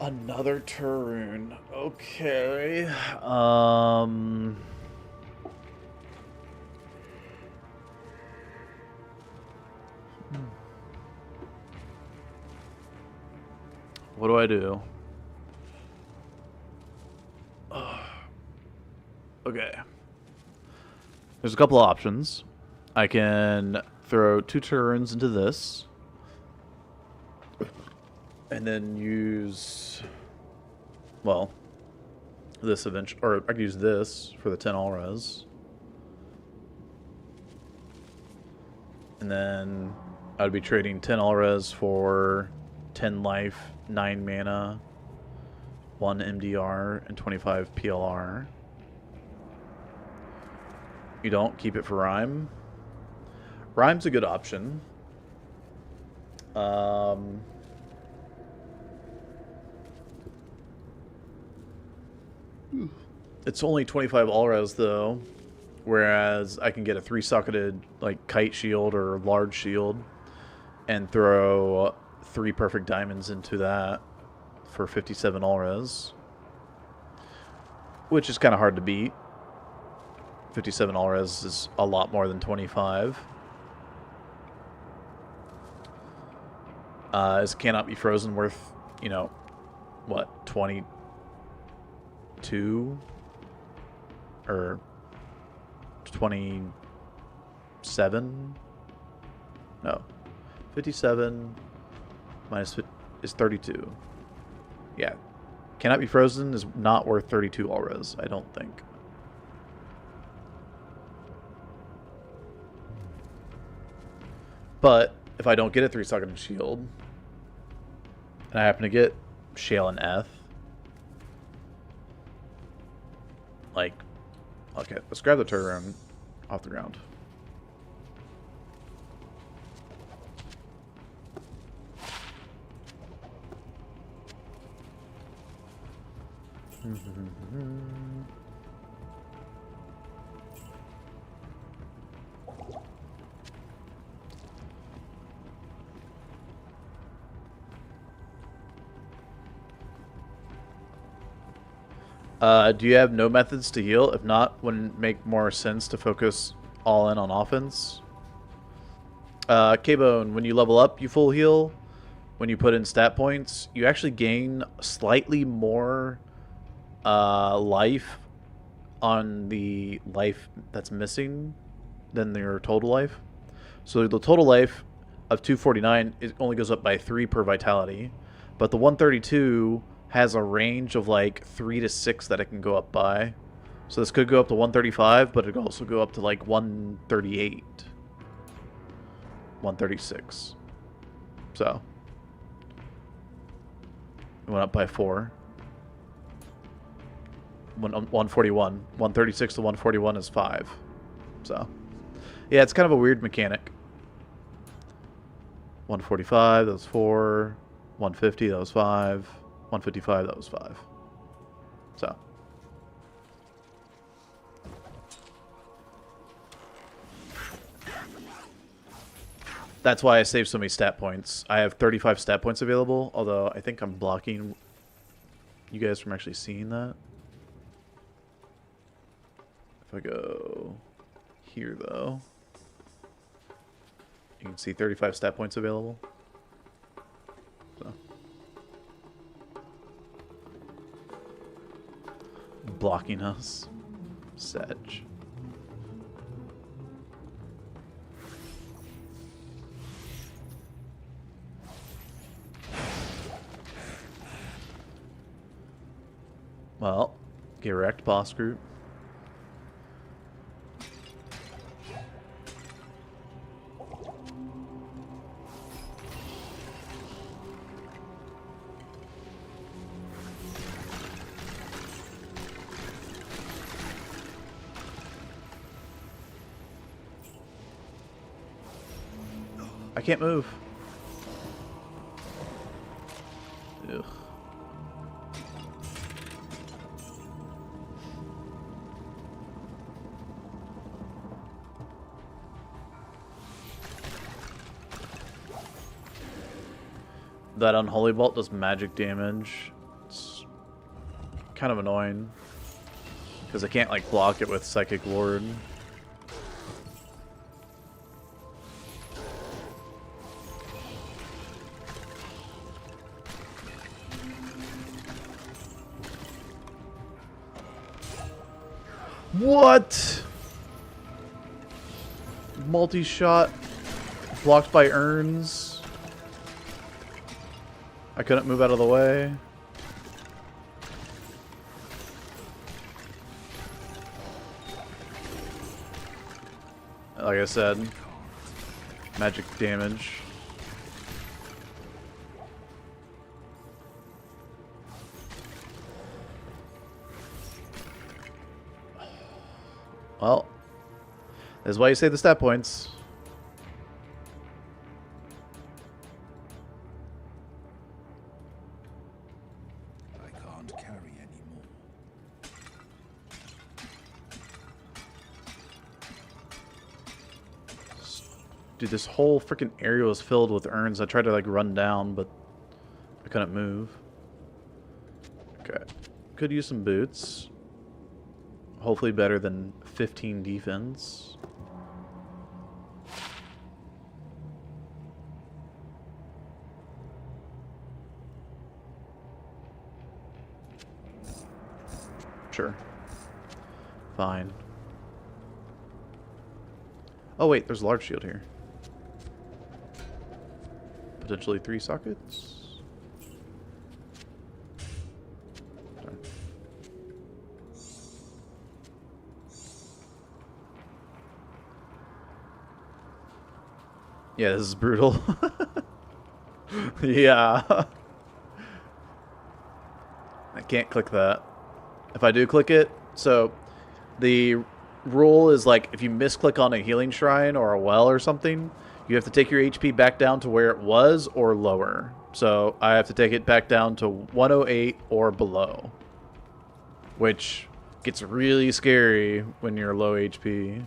[SPEAKER 1] Another Turun. Okay. What do I do? Okay. There's a couple options. I can throw 2 Turuns into this. And then use, well, this eventually, or I could use this for the 10 all res. And then I would be trading 10 all res for 10 life, 9 mana, 1 MDR, and 25 PLR. You don't keep it for Rhyme. Rhyme's a good option. It's only 25 all-res though, whereas I can get a 3-socketed like kite shield or large shield and throw 3 perfect diamonds into that for 57 all-res, which is kind of hard to beat. 57 all-res is a lot more than 25. Is Cannot Be Frozen worth, you know, what, 22 or 27? No, 57 minus is 32. Yeah, Cannot Be Frozen is not worth 32 all-res, I don't think. But if I don't get a 3-socketed shield, and I happen to get Shale and Eth, like, okay, let's grab the turret off the ground. Do you have no methods to heal? If not, wouldn't it make more sense to focus all in on offense? K-Bone, when you level up, you full heal. When you put in stat points, you actually gain slightly more life on the life that's missing than your total life. So the total life of 249 only goes up by 3 per vitality, but the 132 has a range of like 3 to 6 that it can go up by. So this could go up to 135, but it could also go up to like 138, 136. So it went up by 4. 141. 136 to 141 is 5. So yeah, it's kind of a weird mechanic. 145, that was 4. 150, that was 5. 155, that was 5. So that's why I saved so many stat points. I have 35 stat points available, although I think I'm blocking you guys from actually seeing that. If I go here, though, you can see 35 stat points available. So blocking us. Sedge. Well, get wrecked, boss group. I can't move. Ugh. That Unholy Bolt does magic damage. It's kind of annoying because I can't like block it with Psychic Ward. What? Multi-shot blocked by urns. I couldn't move out of the way. Like I said, magic damage. Well, that's why you save the stat points. Dude, this whole freaking area was filled with urns. I tried to like run down, but I couldn't move. Okay. Could use some boots. Hopefully better than 15 defense. Sure. Fine. Oh wait, there's a large shield here. Potentially 3 sockets. Sorry. Yeah, this is brutal. Yeah. I can't click that. If I do click it, so the rule is like if you misclick on a healing shrine or a well or something, you have to take your HP back down to where it was or lower. So I have to take it back down to 108 or below, which gets really scary when you're low HP.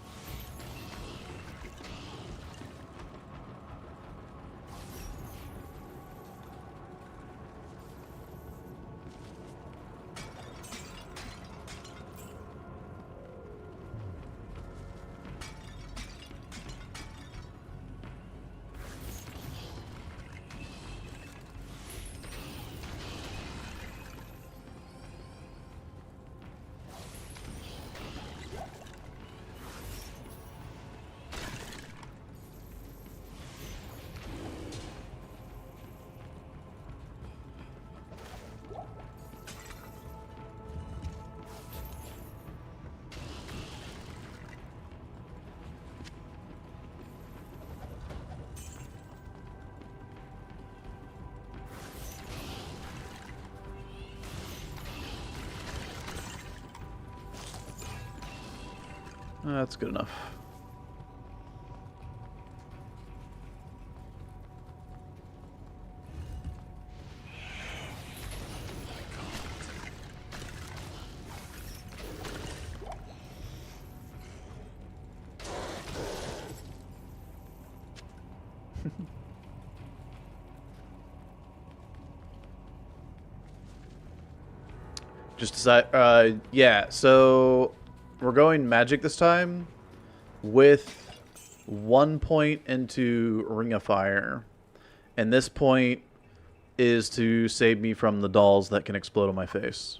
[SPEAKER 1] That's good enough. Just decide, yeah, so we're going magic this time with 1 point into Ring of Fire. And this point is to save me from the dolls that can explode on my face.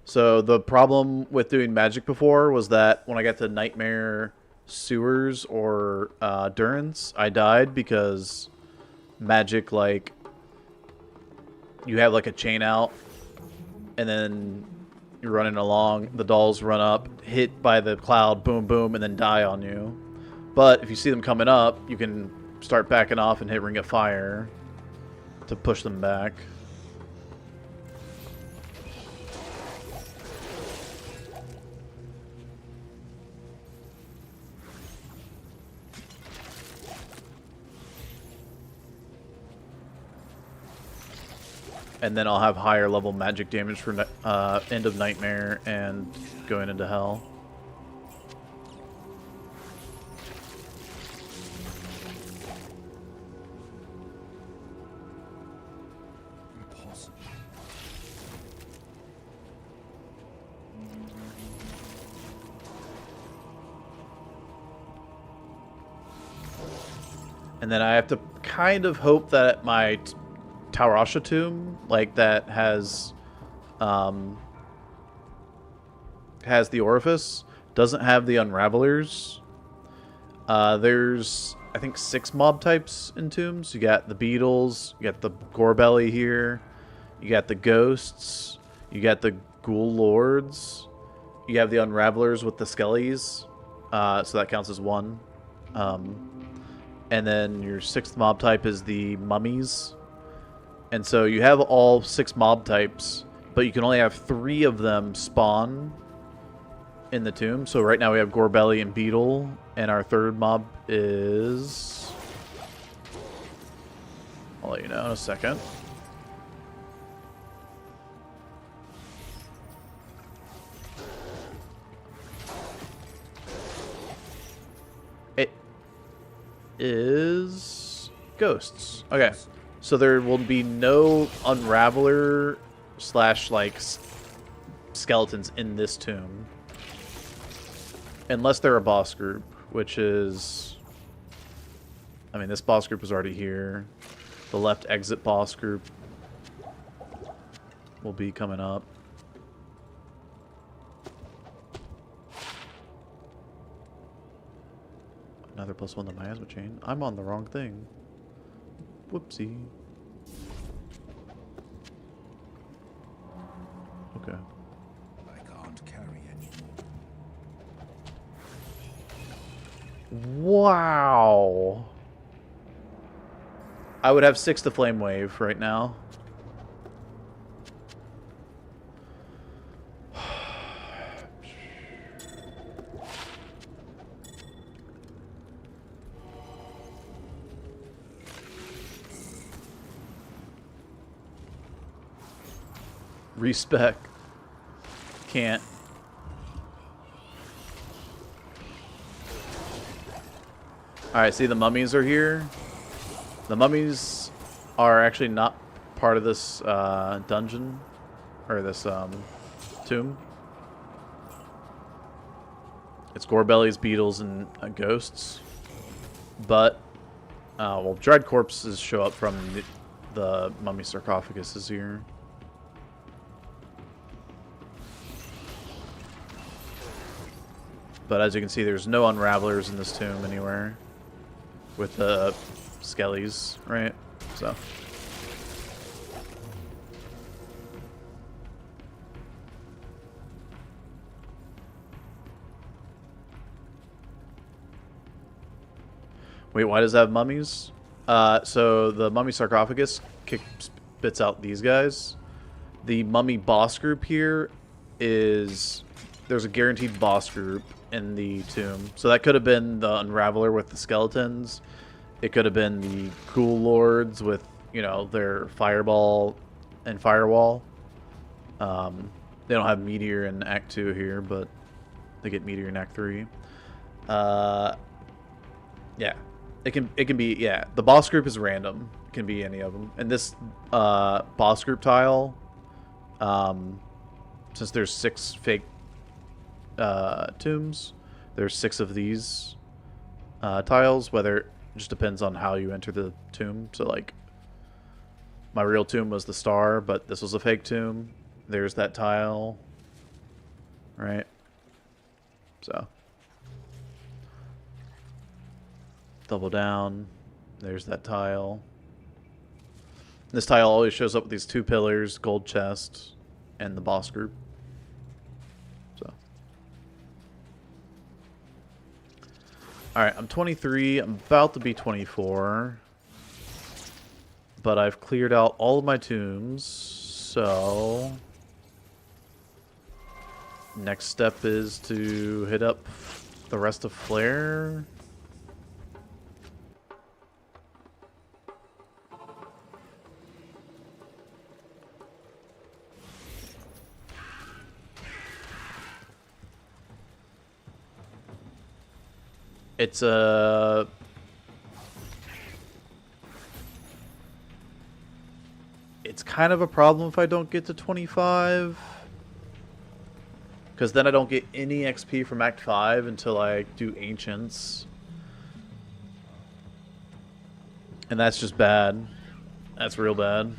[SPEAKER 1] So the problem with doing magic before was that when I got to Nightmare Sewers or Durance, I died because magic, like, you have like a chain out and then you're running along, the dolls run up, hit by the cloud, boom, boom, and then die on you. But if you see them coming up, you can start backing off and hit Ring of Fire to push them back. And then I'll have higher level magic damage for End of Nightmare and going into Hell.
[SPEAKER 2] Impossible.
[SPEAKER 1] And then I have to kind of hope that my Taurasha tomb, like that has the orifice, doesn't have the unravelers. There's I think 6 mob types in tombs. You got the beetles, you got the gorebelly here, you got the ghosts, you got the ghoul lords, you have the unravelers with the skellies, so that counts as 1. And then your 6th mob type is the mummies. And so you have all 6 mob types, but you can only have 3 of them spawn in the tomb. So right now we have Gorebelly and Beetle, and our 3rd mob is... I'll let you know in a second. is ghosts. Okay, so there will be no Unraveler slash like skeletons in this tomb, unless they're a boss group, which is, I mean, this boss group is already here. The left exit boss group will be coming up. Another +1 to miasma chain. I'm on the wrong thing. Whoopsie. Okay.
[SPEAKER 2] I can't carry anymore.
[SPEAKER 1] Wow. I would have 6 to Flame Wave right now. Respec. Can't. Alright, see the mummies are here. The mummies are actually not part of this dungeon. Or this tomb. It's Gorebellies, beetles, and ghosts. But, well, dried corpses show up from the mummy sarcophaguses here. But as you can see, there's no Unravelers in this tomb anywhere. With the skellies, right? So. Wait, why does that have mummies? So the mummy sarcophagus spits out these guys. The mummy boss group here is... There's a guaranteed boss group in the tomb. So that could have been the Unraveler with the skeletons. It could have been the Ghoul Lords with, you know, their Fireball and Firewall. They don't have Meteor in Act 2 here, but they get Meteor in Act 3. Yeah. It can be, yeah. The boss group is random. It can be any of them. And this boss group tile, since there's 6 fake tombs, there's 6 of these tiles, whether it just depends on how you enter the tomb. So like my real tomb was the star, but this was a fake tomb. There's that tile, right? So double down, there's that tile. This tile always shows up with these 2 pillars, gold chest, and the boss group. So alright, I'm 23. I'm about to be 24. But I've cleared out all of my tombs. So next step is to hit up the rest of Flare. It's kind of a problem if I don't get to 25. Because then I don't get any XP from Act 5 until I do Ancients. And that's just bad. That's real bad.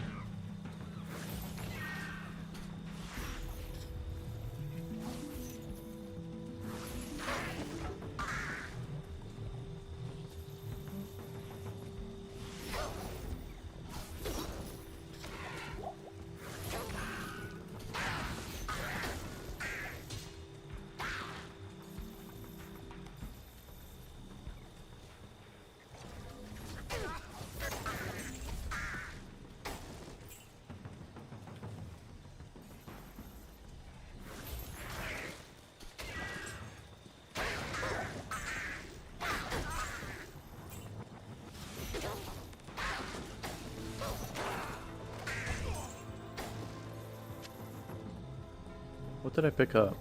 [SPEAKER 1] What did I pick up?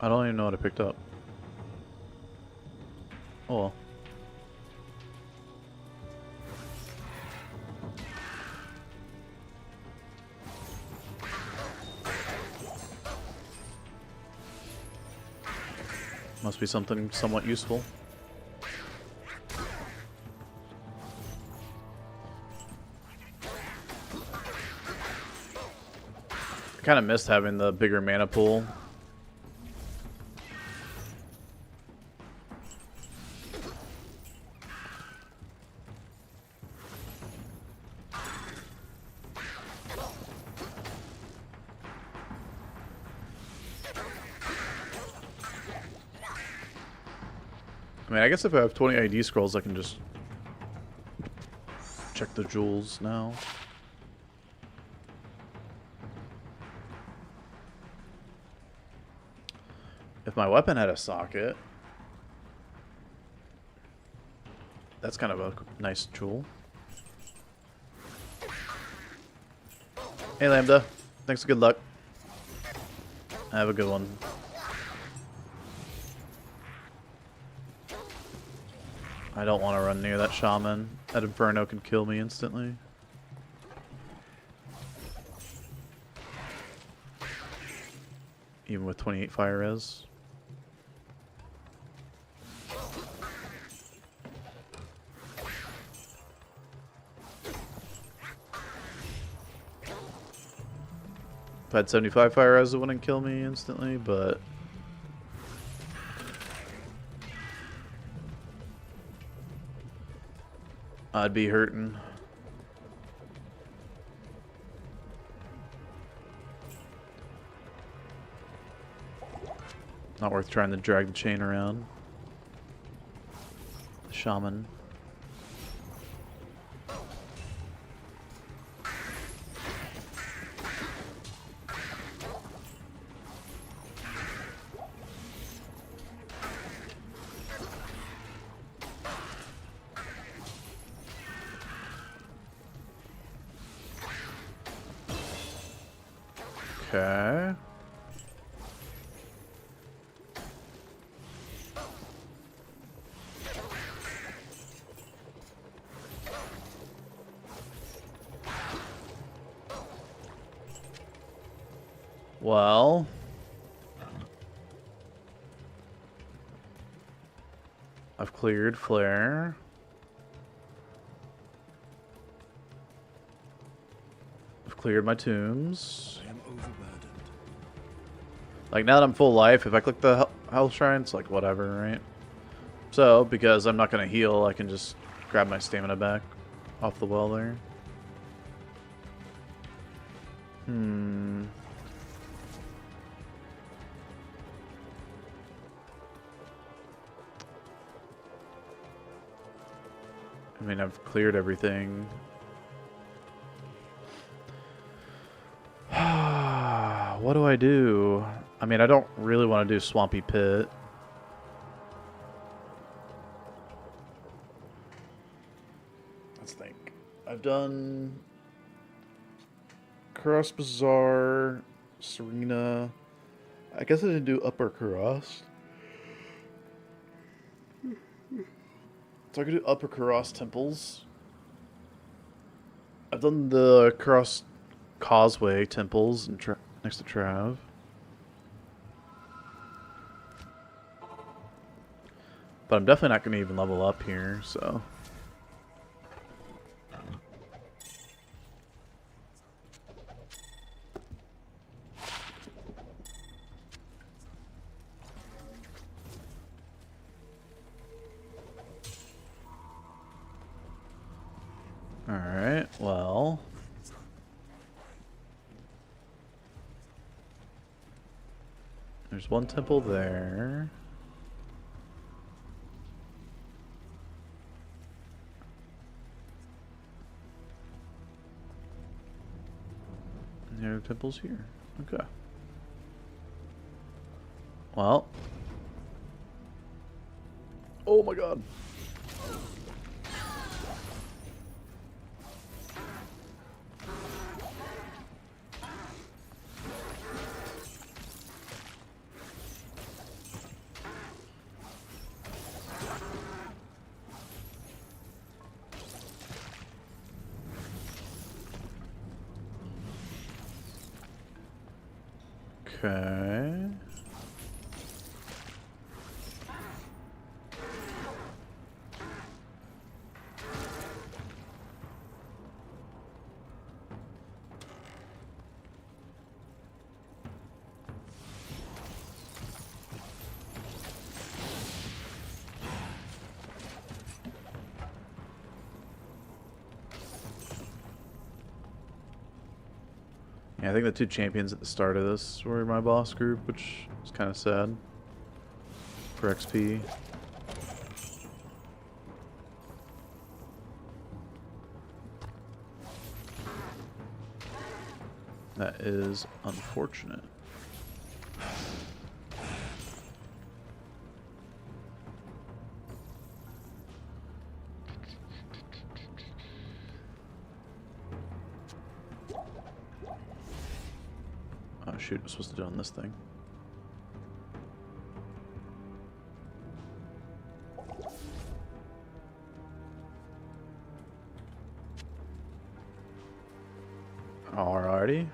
[SPEAKER 1] I don't even know what I picked up. Oh well. Must be something somewhat useful. I kind of missed having the bigger mana pool. I mean, I guess if I have 20 ID scrolls, I can just check the jewels now. If my weapon had a socket, that's kind of a nice jewel. Hey Lambda, thanks for good luck. Have a good one. I don't want to run near that shaman. That inferno can kill me instantly. Even with 28 fire res. If I had 75 fire res, it wouldn't kill me instantly, but I'd be hurting. Not worth trying to drag the chain around. Shaman. Okay. Well, I've cleared flare. I've cleared my tombs.
[SPEAKER 2] I am overburdened.
[SPEAKER 1] Like, now that I'm full life, if I click the health shrine, it's like whatever, right? So, because I'm not going to heal, I can just grab my stamina back off the well there. I mean, I've cleared everything. What do I do? I mean, I don't really want to do Swampy Pit. Let's think. I've done Cross Bazaar, Serena. I guess I didn't do Upper Karas. So I could do Upper Karas temples. I've done the Cross Causeway temples in next to Trav. But I'm definitely not going to even level up here, so. Alright, well. There's one temple there. And there are temples here. Okay. Well. Oh my god. Okay. Yeah, I think the two champions at the start of this were my boss group, which is kind of sad for XP. That is unfortunate. Oh shoot, I was supposed to do on this thing. Alrighty.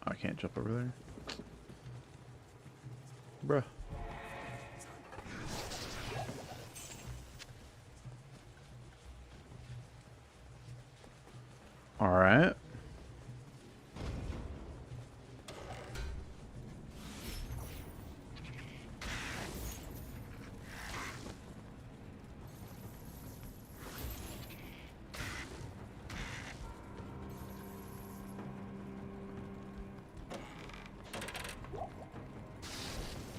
[SPEAKER 1] I can't jump over there. Bruh. Alright.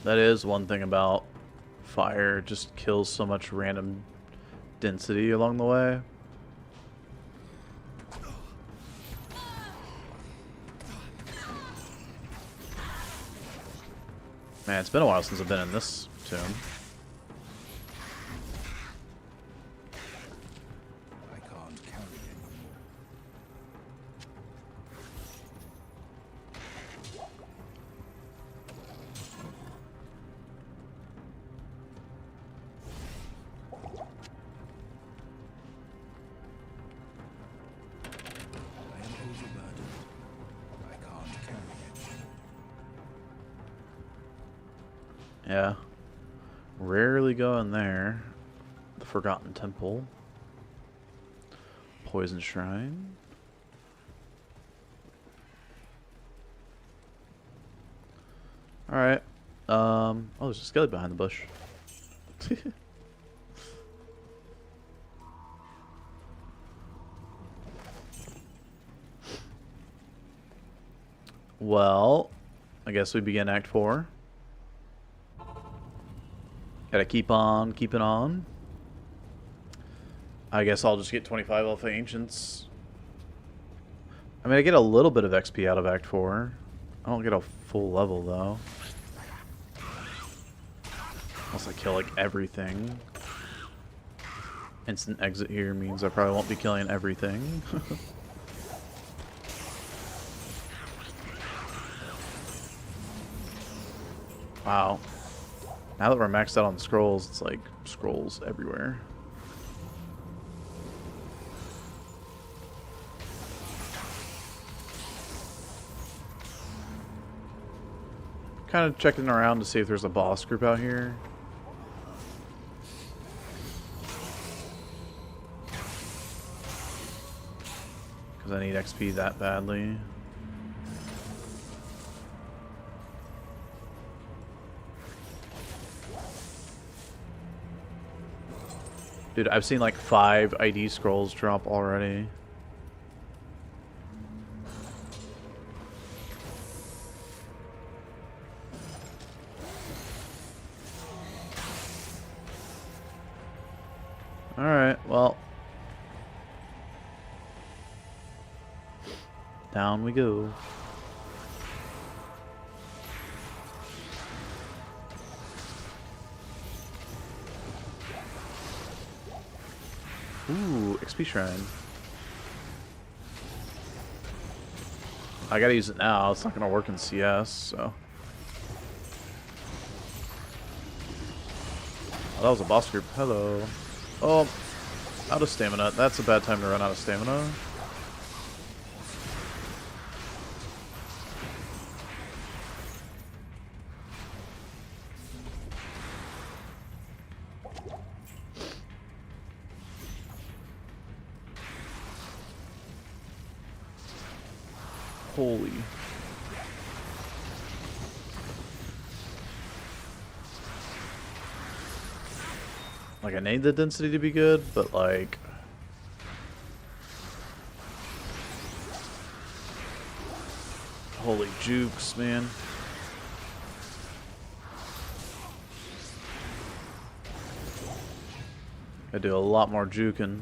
[SPEAKER 1] That is one thing about fire, it just kills so much random density along the way. Man, it's been a while since I've been in this tomb.
[SPEAKER 2] I can't carry anymore. I am overburdened. I can't carry it.
[SPEAKER 1] Yeah. Rarely go in there. The Forgotten Temple. Poison Shrine. Alright. Oh, there's a skeleton behind the bush. Well, I guess we begin Act 4. Gotta keep on keeping on. I guess I'll just get 25 off the Ancients. I mean, I get a little bit of XP out of Act 4. I don't get a full level, though. Unless I kill, like, everything. Instant exit here means I probably won't be killing everything. Wow. Now that we're maxed out on scrolls, it's like scrolls everywhere. Kind of checking around to see if there's a boss group out here. Because I need XP that badly. Dude, I've seen like 5 ID scrolls drop already. Alright, well. Down we go. Ooh, XP Shrine. I gotta use it now. It's not gonna work in CS, so. Oh, that was a boss group. Hello. Oh, out of stamina. That's a bad time to run out of stamina. Holy. Like, I need the density to be good, but like... Holy jukes, man. I do a lot more juking.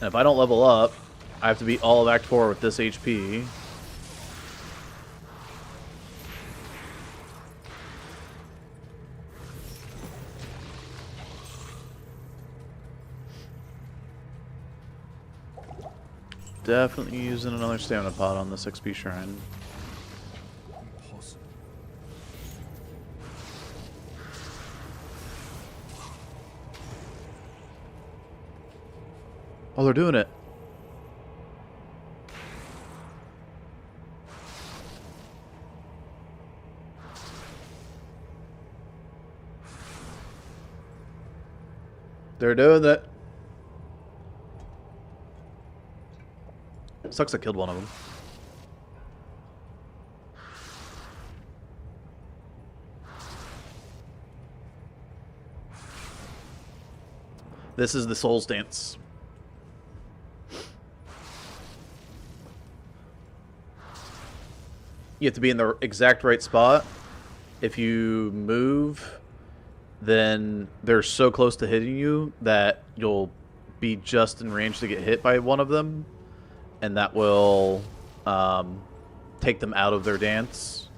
[SPEAKER 1] And if I don't level up, I have to beat all of Act 4 with this HP. Definitely using another stamina pot on this XP shrine.
[SPEAKER 2] Impossible.
[SPEAKER 1] Oh, they're doing it. They're doing it. Sucks I killed one of them. This is the Souls Dance. You have to be in the exact right spot. If you move, then they're so close to hitting you that you'll be just in range to get hit by one of them, and that will take them out of their dance,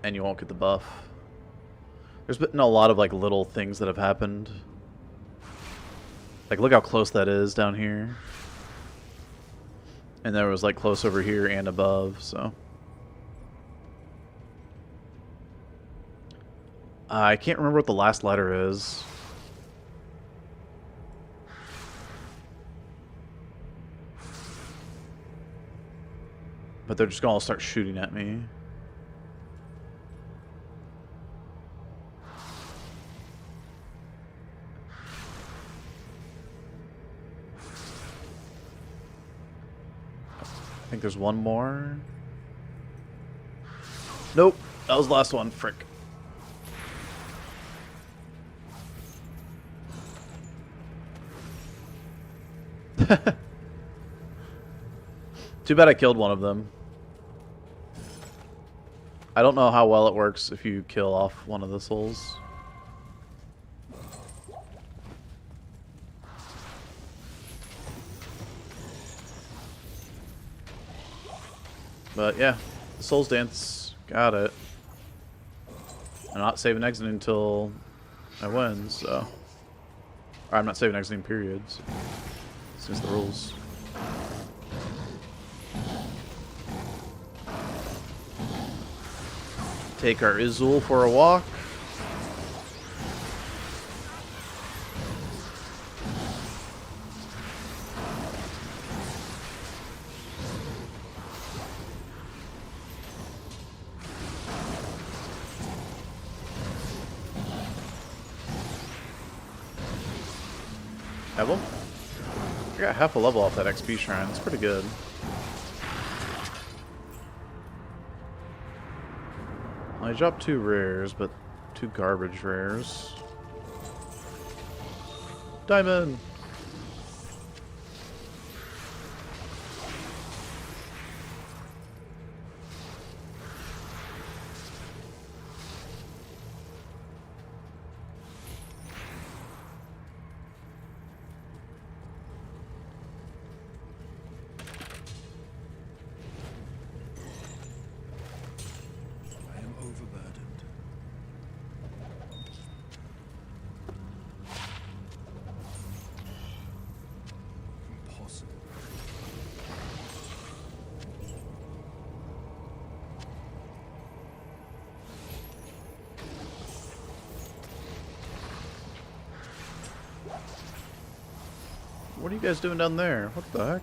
[SPEAKER 1] and you won't get the buff. There's been a lot of like little things that have happened. Like, look how close that is down here. And there was like close over here and above, so. I can't remember what the last letter is. But they're just gonna all start shooting at me. I think there's one more. Nope, that was the last one. Frick. Too bad I killed one of them. I don't know how well it works if you kill off one of the souls. But yeah, the Souls Dance, got it. I'm not saving exiting until I win, so. Or I'm not saving exiting, period. So. It's just the rules. Take our Izul for a walk. Level? I got half a level off that XP shrine. That's pretty good. I dropped 2 rares, but 2 garbage rares. Diamond! What are you guys doing down there? What the heck?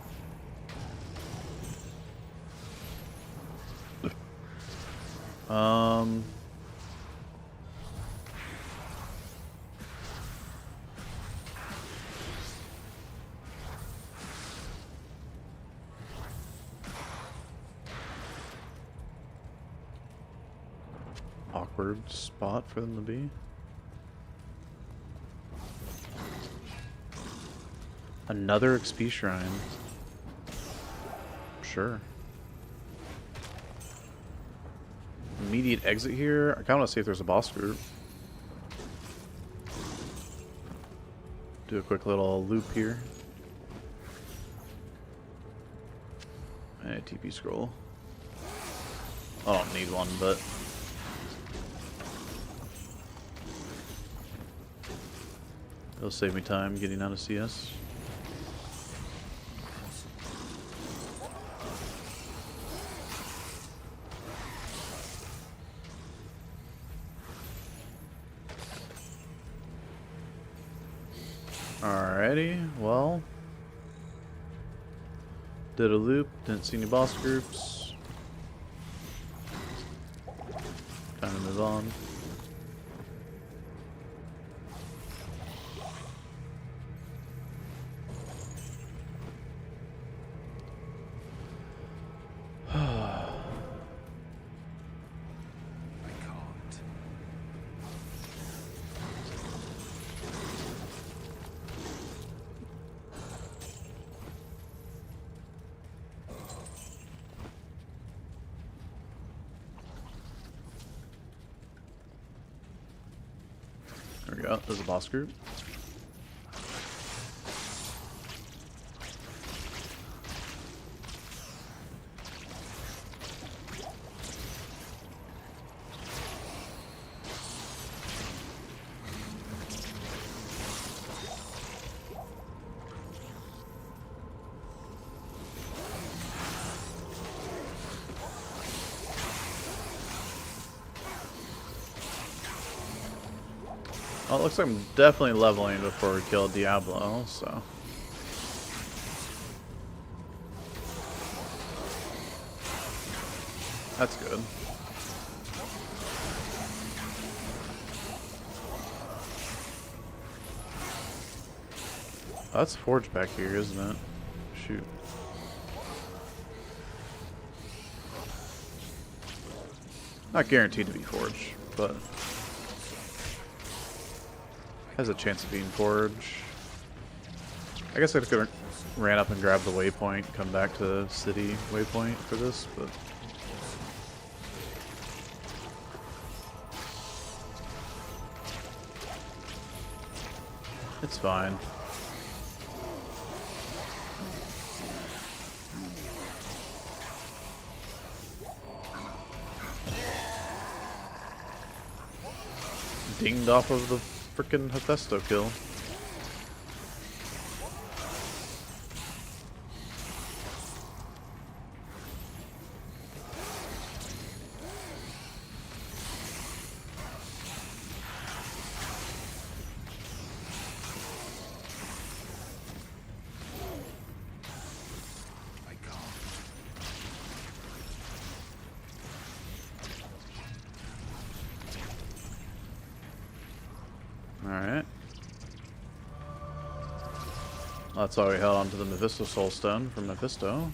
[SPEAKER 1] Awkward spot for them to be. Another XP shrine. Sure. Immediate exit here. I kind of want to see if there's a boss group. Do a quick little loop here. And a TP scroll. I don't need one, but it'll save me time getting out of CS. Alrighty, well, did a loop, didn't see any boss groups. Time to move on. There we go, there's a boss group. Well, it looks like I'm definitely leveling before we kill Diablo, so. That's good. Oh, that's Forge back here, isn't it? Shoot. Not guaranteed to be Forge, but has a chance of being Forge. I guess I could have ran up and grabbed the waypoint, come back to the city waypoint for this, but it's fine. Dinged off of the frickin' Hephaesto kill. Alright. That's why we held on to the Mephisto Soul Stone from Mephisto.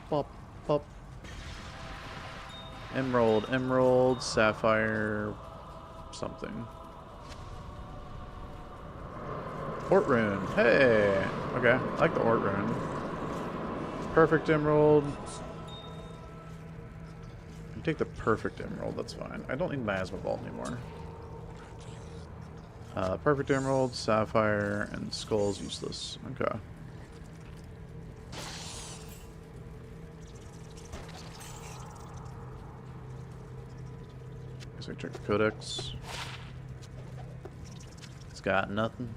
[SPEAKER 1] Pop, pop. Emerald, emerald, sapphire, something. Ort rune. Hey! Okay, I like the Ort rune. Perfect emerald. I can take the perfect emerald, that's fine. I don't need Miasma Vault anymore. Perfect emerald, sapphire, and skull's useless. Okay. Guess I check the codex. It's got nothing.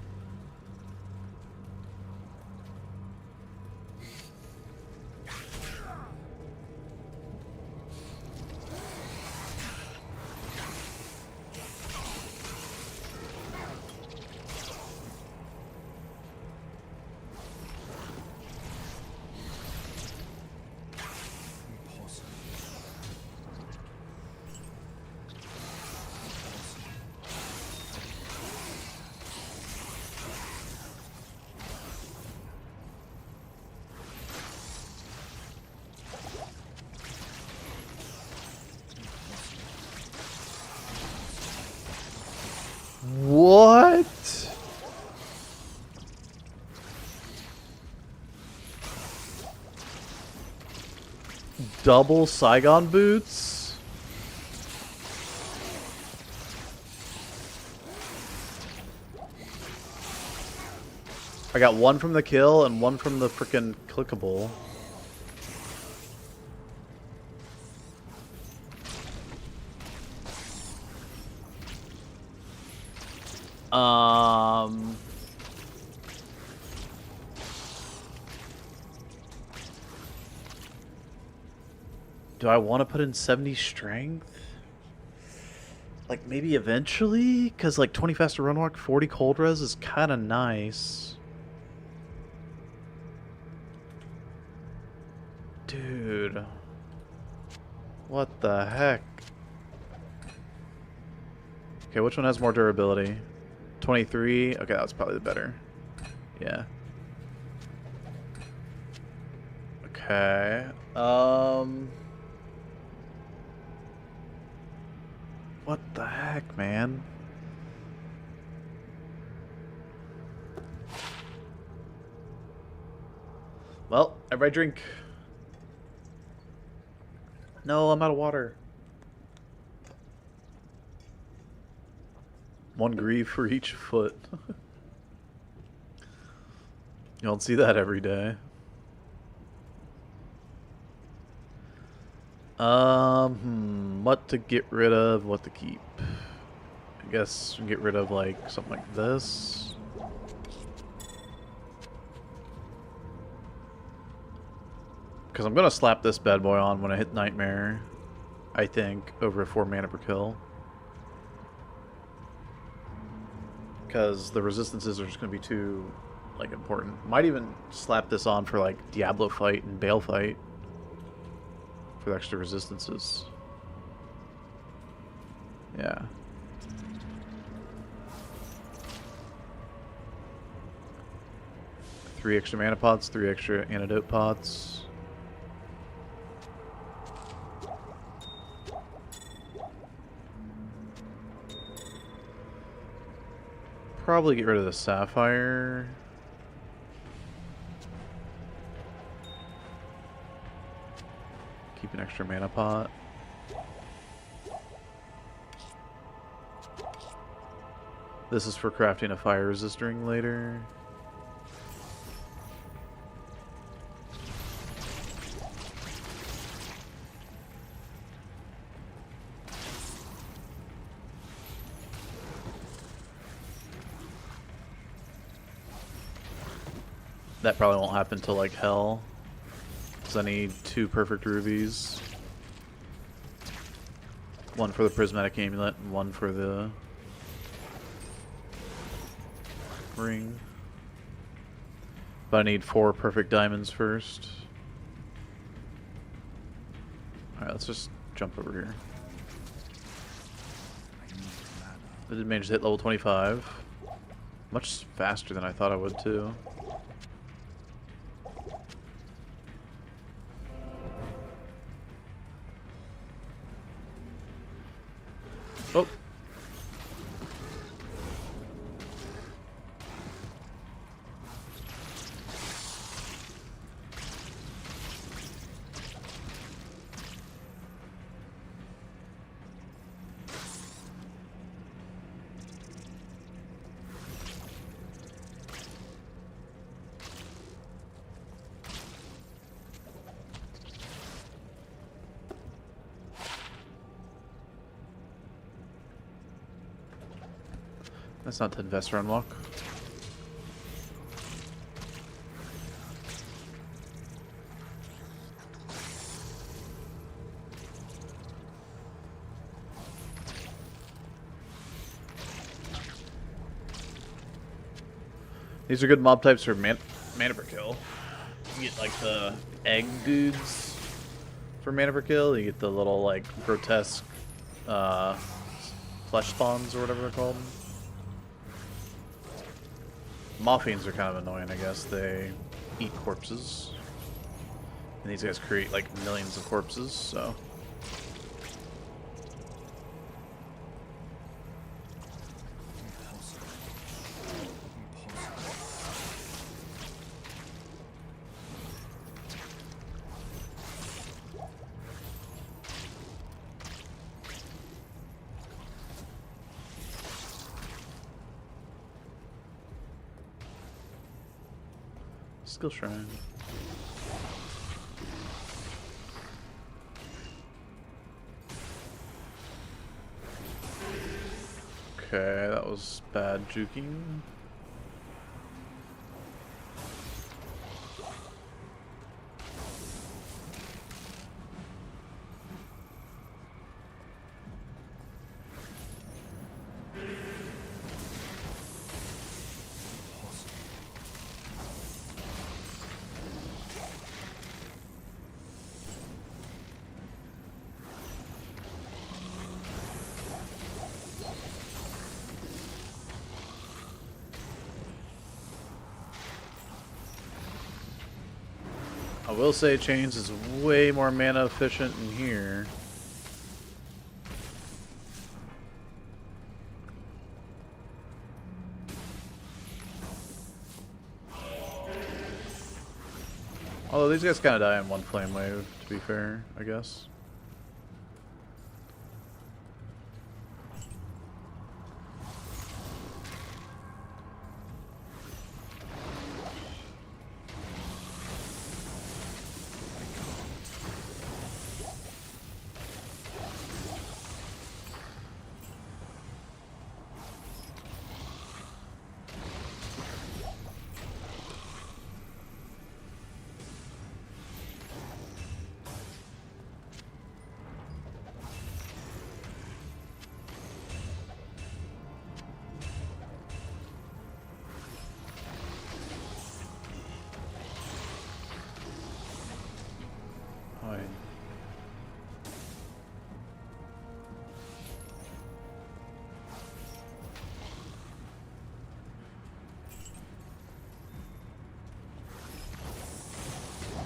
[SPEAKER 1] double Saigon boots? I got one from the kill and one from the frickin' clickable. Do I want to put in 70 strength? Like, maybe eventually? Because, like, 20 faster run walk, 40 cold res is kind of nice. Dude. What the heck? Okay, which one has more durability? 23? Okay, that's probably the better. Yeah. Okay. What the heck, man? Well, everybody drink. No, I'm out of water. One grieve for each foot. You don't see that every day. What to get rid of, what to keep. I guess get rid of like something like this. Because I'm gonna slap this bad boy on when I hit Nightmare, I think, over 4 mana per kill. Because the resistances are just gonna be too like important. Might even slap this on for like Diablo fight and Baal fight. For the extra resistances. Yeah. Three extra mana pots, 3 extra antidote pots. Probably get rid of the sapphire. Keep an extra mana pot. This is for crafting a fire resist ring later. That probably won't happen till like hell. Because I need 2 perfect rubies. One for the prismatic amulet and one for the ring. But I need 4 perfect diamonds first. Alright, let's just jump over here. I did manage to hit level 25. Much faster than I thought I would too. Oh. That's not the investor unlock. These are good mob types for mana per kill. You get like the egg dudes for mana per kill. You get the little like grotesque flesh spawns or whatever they're called. Morphines are kind of annoying, I guess. They eat corpses. And these guys create like millions of corpses, so. Skill shrine. Okay, that was bad juking. I will say Chains is way more mana efficient in here. Although these guys kind of die in one flame wave, to be fair, I guess.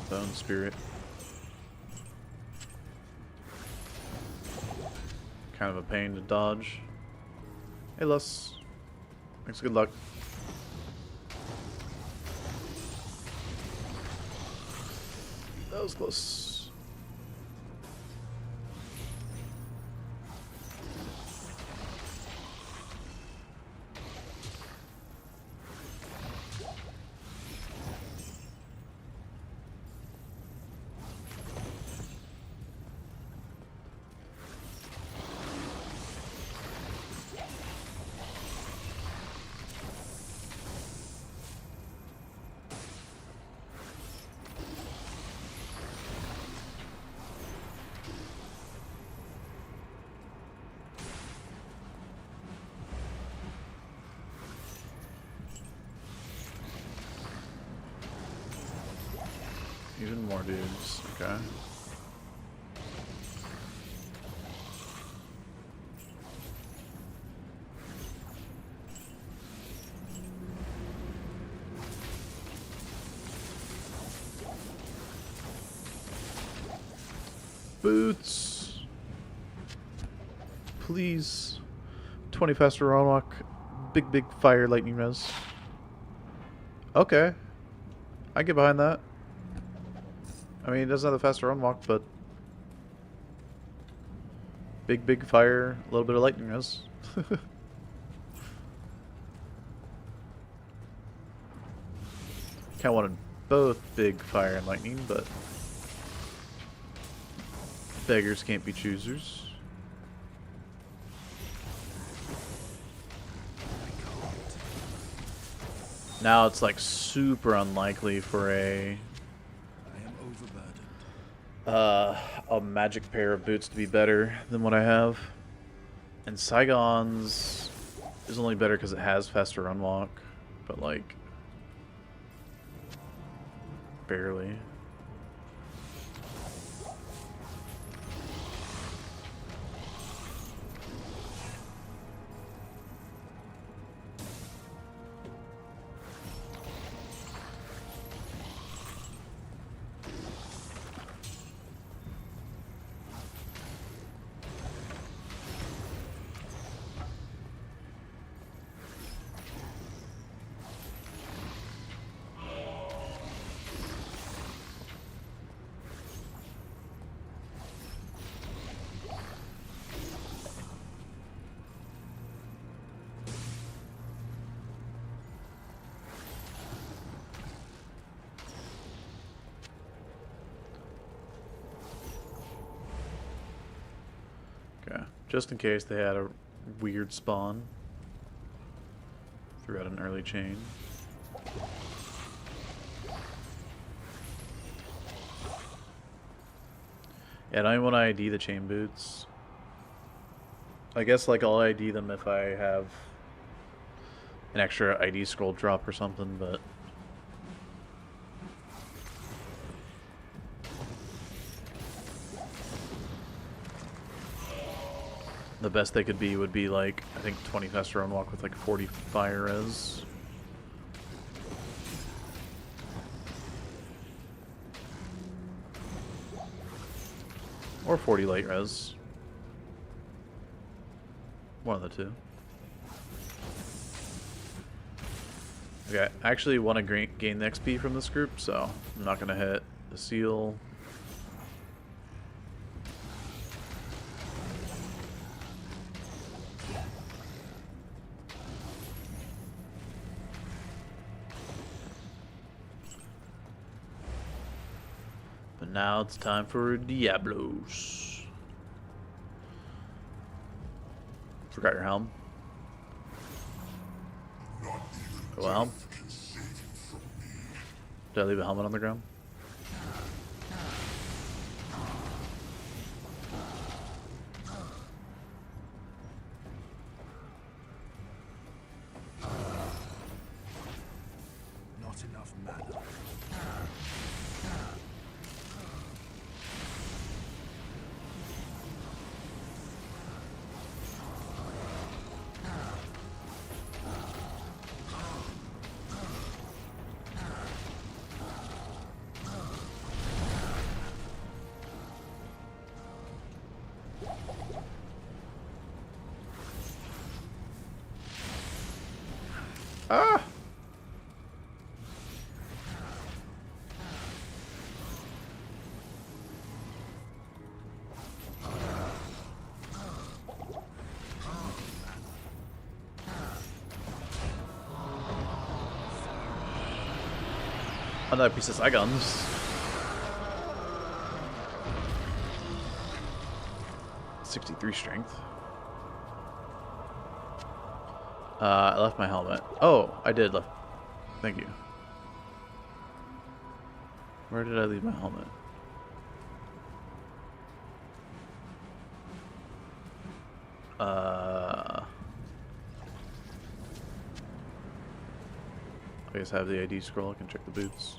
[SPEAKER 1] Bone Spirit. Kind of a pain to dodge. Hey, Les. Thanks, good luck. That was close. Even more dudes, okay. Boots! Please. 20 faster Warlock. Big fire lightning res. Okay. I get behind that. I mean, it doesn't have the faster unwalk, but big fire, a little bit of lightning res. Kinda wanted both big fire and lightning, but beggars can't be choosers. Now it's like super unlikely for a magic pair of boots to be better than what I have. And Saigon's is only better because it has faster unwalk, but like barely. Just in case they had a weird spawn. Threw out an early chain. Yeah, I don't even want to ID the chain boots. I guess like I'll ID them if I have an extra ID scroll drop or something, but the best they could be would be like, I think 20 faster run walk with like 40 fire res. Or 40 light res. One of the two. Okay, I actually want to gain the XP from this group, so I'm not going to hit the seal. But now it's time for Diablos. Forgot your helm. Go helm. Did I leave a helmet on the ground?
[SPEAKER 2] Not enough mana.
[SPEAKER 1] Ah! Another piece of eye guns. .63 strength. I left my helmet. Oh, I did left. Thank you. Where did I leave my helmet? I guess I have the ID scroll. I can check the boots.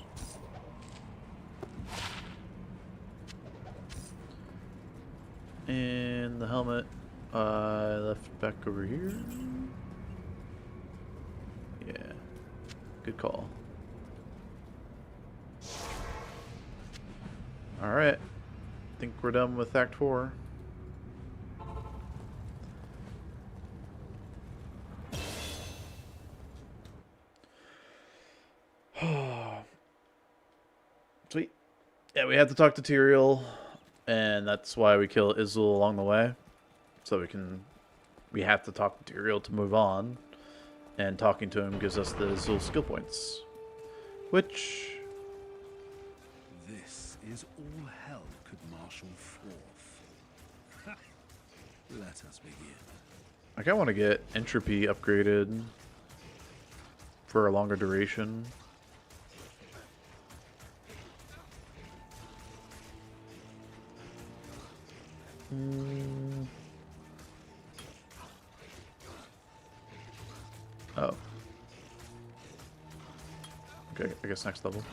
[SPEAKER 1] And the helmet I left back over here. Yeah, good call. Alright, I think we're done with Act 4. Sweet. Yeah, we have to talk to Tyrael, and that's why we kill Izzul along the way. So we have to talk to Tyrael to move on. And talking to him gives us the Izzul skill points. Which...
[SPEAKER 2] This is all hell could marshal forth. Let us begin.
[SPEAKER 1] I kind of want to get entropy upgraded for a longer duration. Oh. Okay, I guess next level.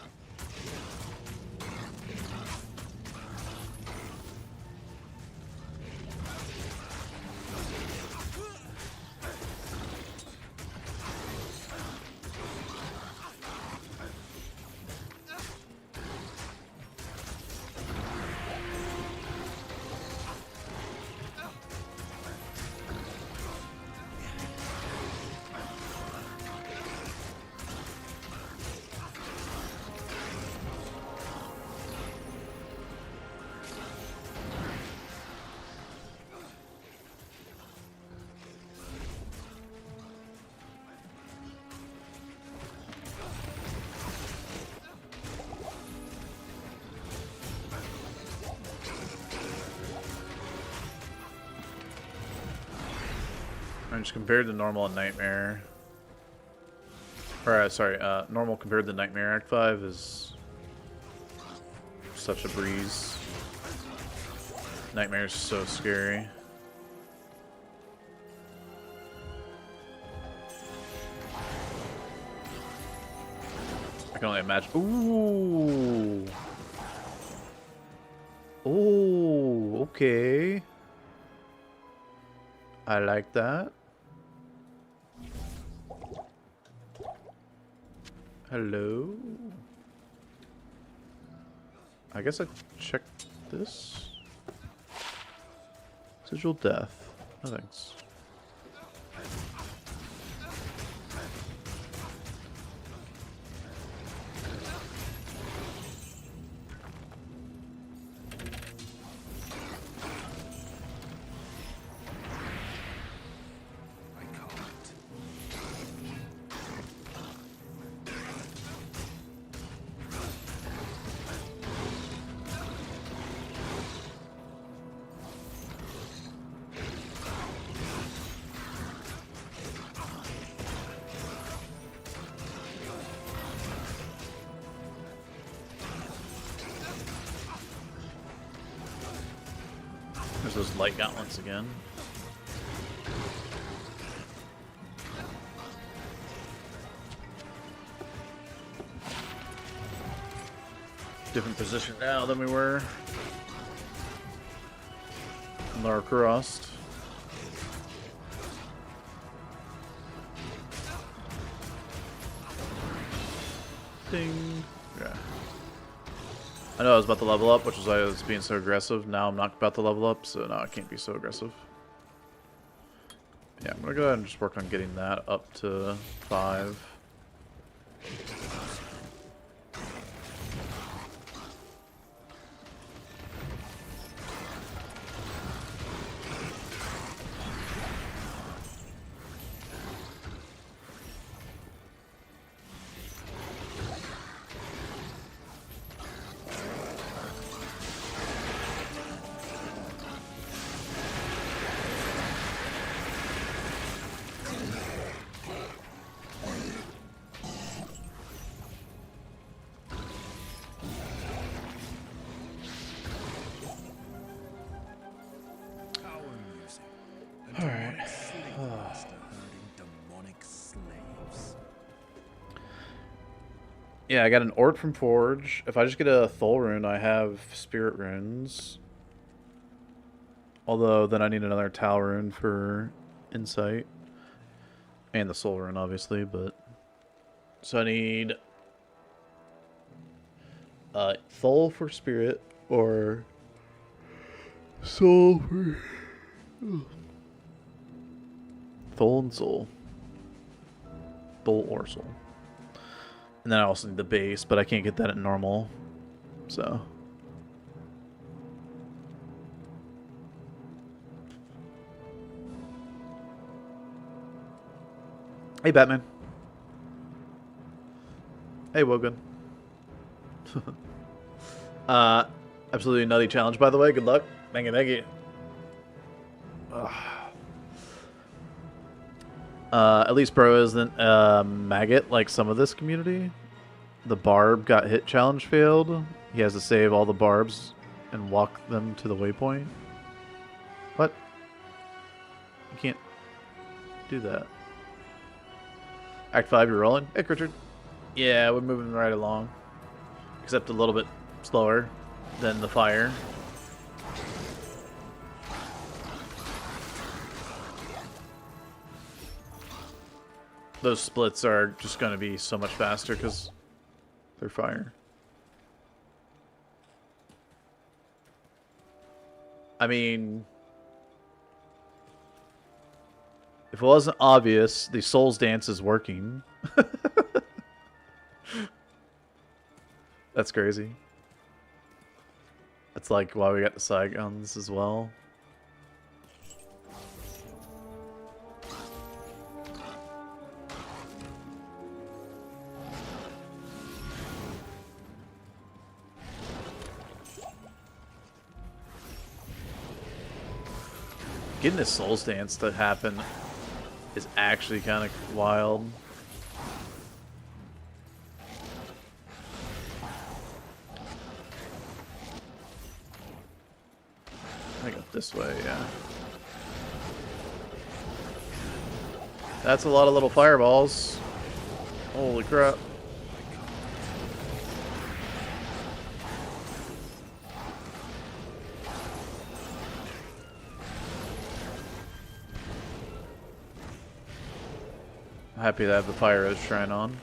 [SPEAKER 1] And just compared to normal and nightmare. Or sorry, normal compared to nightmare Act 5 is such a breeze. Nightmare is so scary. I can only imagine. Ooh. Oh, okay. I like that. Hello. I guess I checked this. Sigil death. No thanks. There's those light gauntlets again. Different position now than we were. Lara Crossed. Ding. Yeah. I know I was about to level up, which is why I was being so aggressive. Now I'm not about to level up, so now I can't be so aggressive. Yeah, I'm gonna go ahead and just work on getting that up to 5. Yeah, I got an Ort from Forge. If I just get a Thol rune, I have Spirit runes. Although, then I need another Tal rune for Insight. And the Soul rune, obviously, but... So I need... Thol for Spirit, or... Soul for... Thol and Soul. Thol or Soul. And then I also need the base, but I can't get that at normal. So. Hey, Batman. Hey, Wogan. Absolutely nutty challenge, by the way. Good luck. Thank you, thank you. At least Bro isn't maggot like some of this community. The barb got hit challenge failed. He has to save all the barbs and walk them to the waypoint. What? You can't do that. Act 5, you're rolling? Hey, Richard. Yeah, we're moving right along. Except a little bit slower than the fire. Those splits are just going to be so much faster because they're fire. I mean, if it wasn't obvious, the Souls Dance is working. That's crazy. That's like why we got the side guns as well. Getting this Souls Dance to happen is actually kind of wild. I go this way, yeah. That's a lot of little fireballs. Holy crap. I'm happy to have the fire rose shrine on.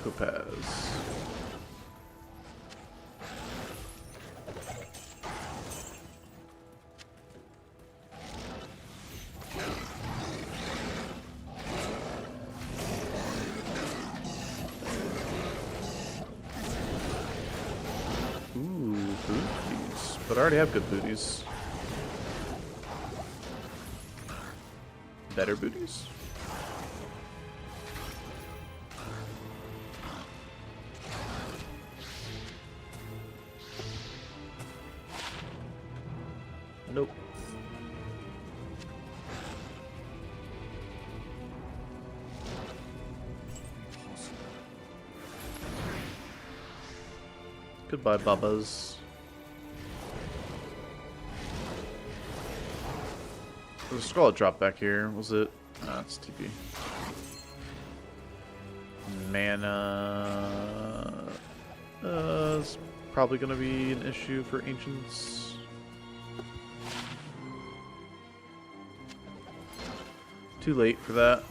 [SPEAKER 1] Topaz. Ooh, booties. But I already have good booties. Better booties? Nope. Goodbye, Bubbas. There's a scroll that dropped back here. Was it? Ah, it's TP. Mana. It's probably going to be an issue for Ancients. Too late for that.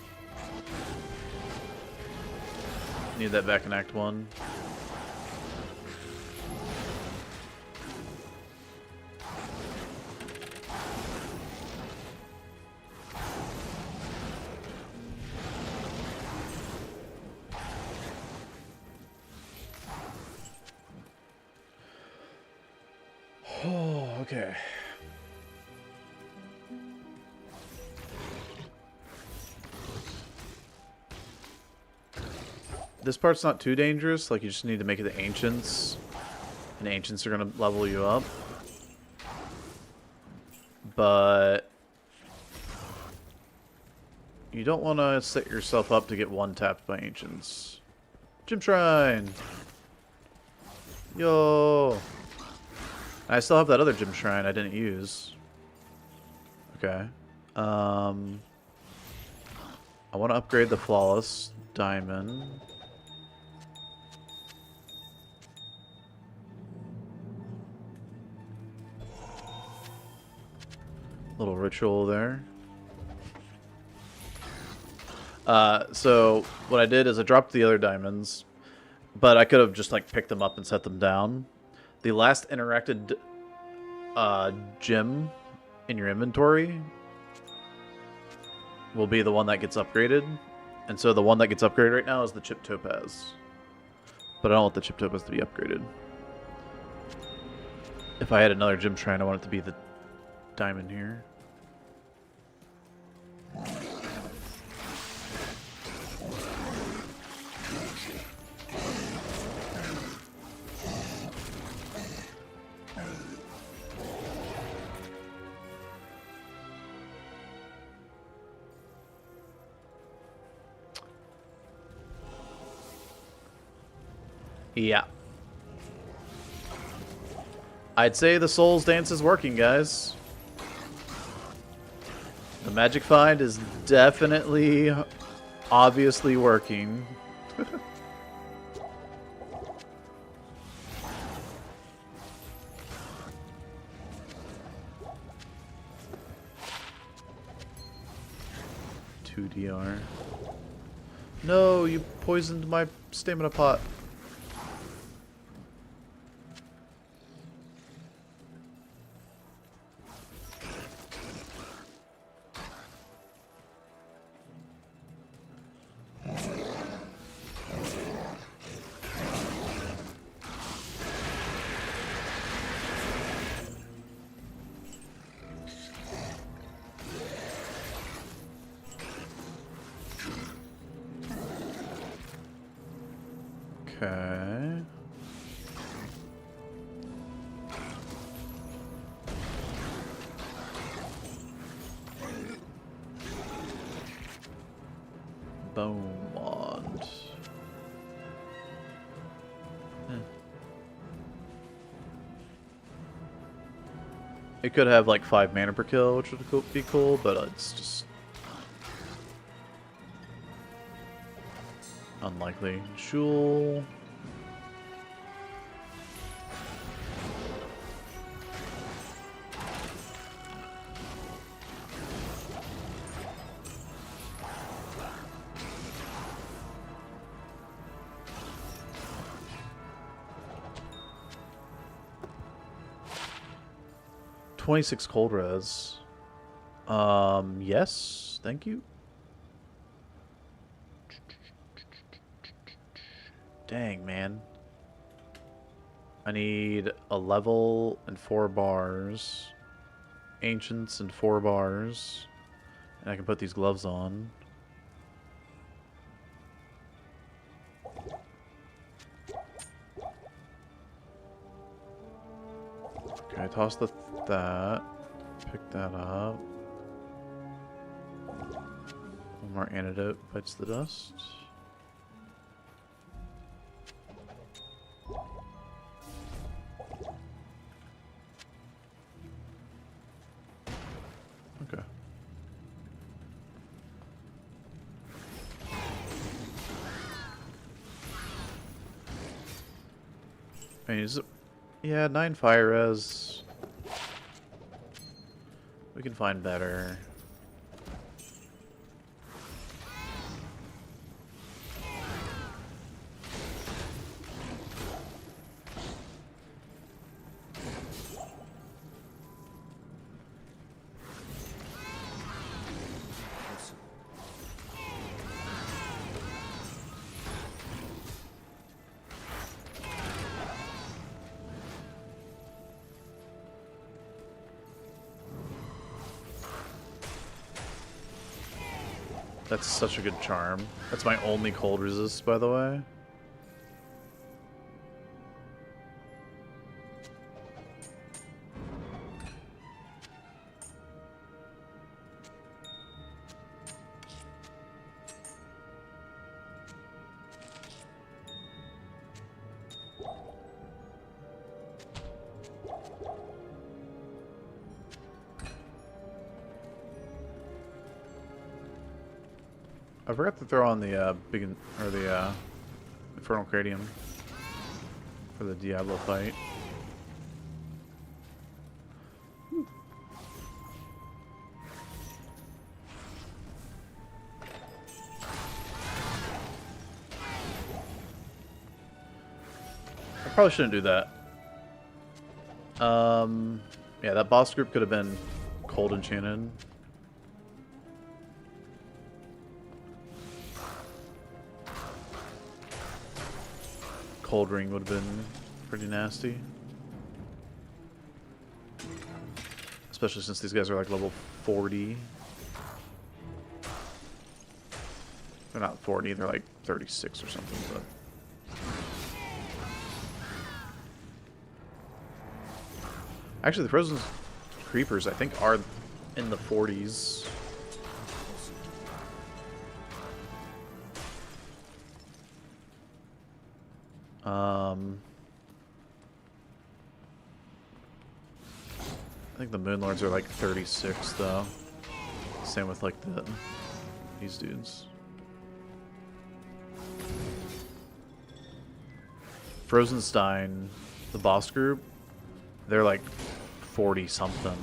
[SPEAKER 1] Need that back in Act 1. Oh, okay. This part's not too dangerous. Like, you just need to make it the Ancients. And Ancients are going to level you up. But you don't want to set yourself up to get one-tapped by Ancients. Gym Shrine! Yo! I still have that other Gym Shrine I didn't use. Okay. I want to upgrade the Flawless Diamond. Little ritual there. So what I did is I dropped the other diamonds, but I could have just like picked them up and set them down. The last interacted gem in your inventory will be the one that gets upgraded. And so the one that gets upgraded right now is the Chip Topaz. But I don't want the Chip Topaz to be upgraded. If I had another gem shrine, I want it to be the diamond here. Yeah. I'd say the Souls Dance is working, guys. The Magic Find is definitely, obviously working. Two DR. No, you poisoned my stamina pot. Okay. Bone wand. It could have like 5 mana per kill, which would be cool, but it's just unlikely. Jewel. $26 cold res. Yes, thank you. Dang, man. I need a level and 4 bars. Ancients and 4 bars. And I can put these gloves on. Okay, toss that. Pick that up. One more antidote bites the dust. Okay. I mean, yeah, 9 fire res. We can find better. That's such a good charm. That's my only cold resist, by the way. I forgot to throw on the Infernal Cranium for the Diablo fight. I probably shouldn't do that. Yeah, that boss group could have been cold enchanted. Cold ring would have been pretty nasty. Especially since these guys are like level 40. They're not 40, they're like 36 or something, but actually the frozen creepers I think are in the 40s. I think the Moonlords are like 36 though. Same with like these dudes. Frozenstein, the boss group, they're like 40 something.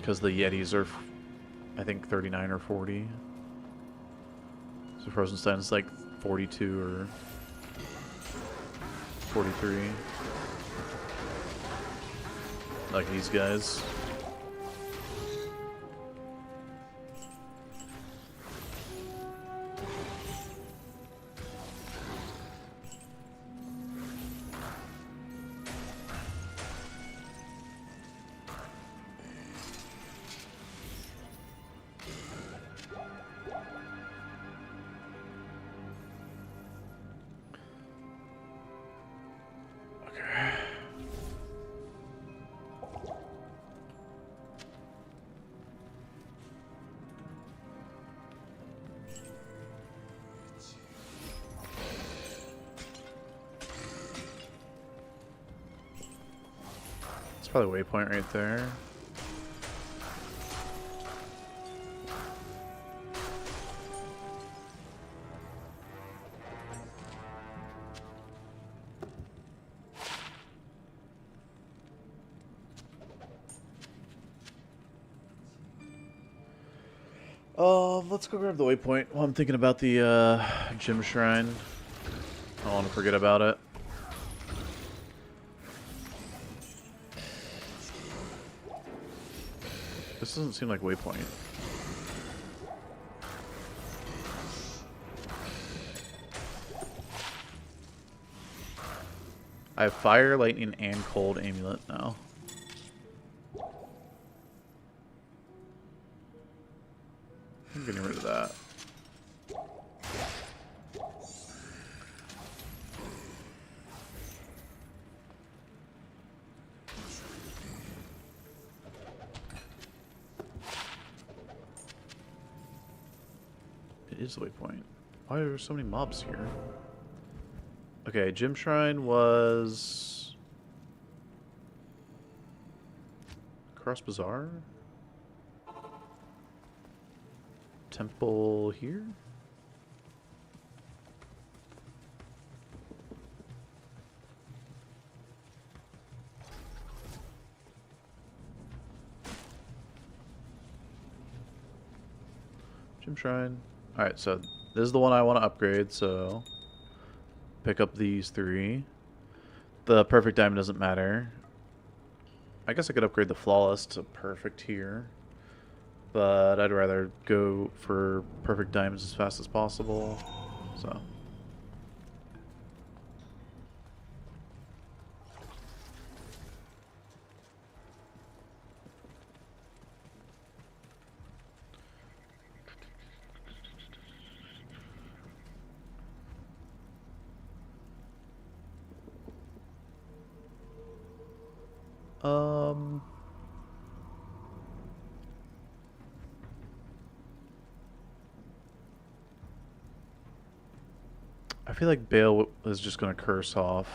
[SPEAKER 1] Because the Yetis are, I think, 39 or 40. So Frozenstein is like 42 or 43. Like these guys. probably waypoint right there. Let's go grab the waypoint while I'm thinking about the gym shrine. I don't want to forget about it. This doesn't seem like waypoint. I have fire, lightning, and cold amulet now. I'm getting rid of that. It is the waypoint. Why are there so many mobs here? Okay, gym shrine was Cross Bazaar. Temple here. Gym shrine. Alright, so this is the one I want to upgrade, so pick up these 3. The perfect diamond doesn't matter. I guess I could upgrade the flawless to perfect here, but I'd rather go for perfect diamonds as fast as possible, so. I feel like Baal is just going to curse off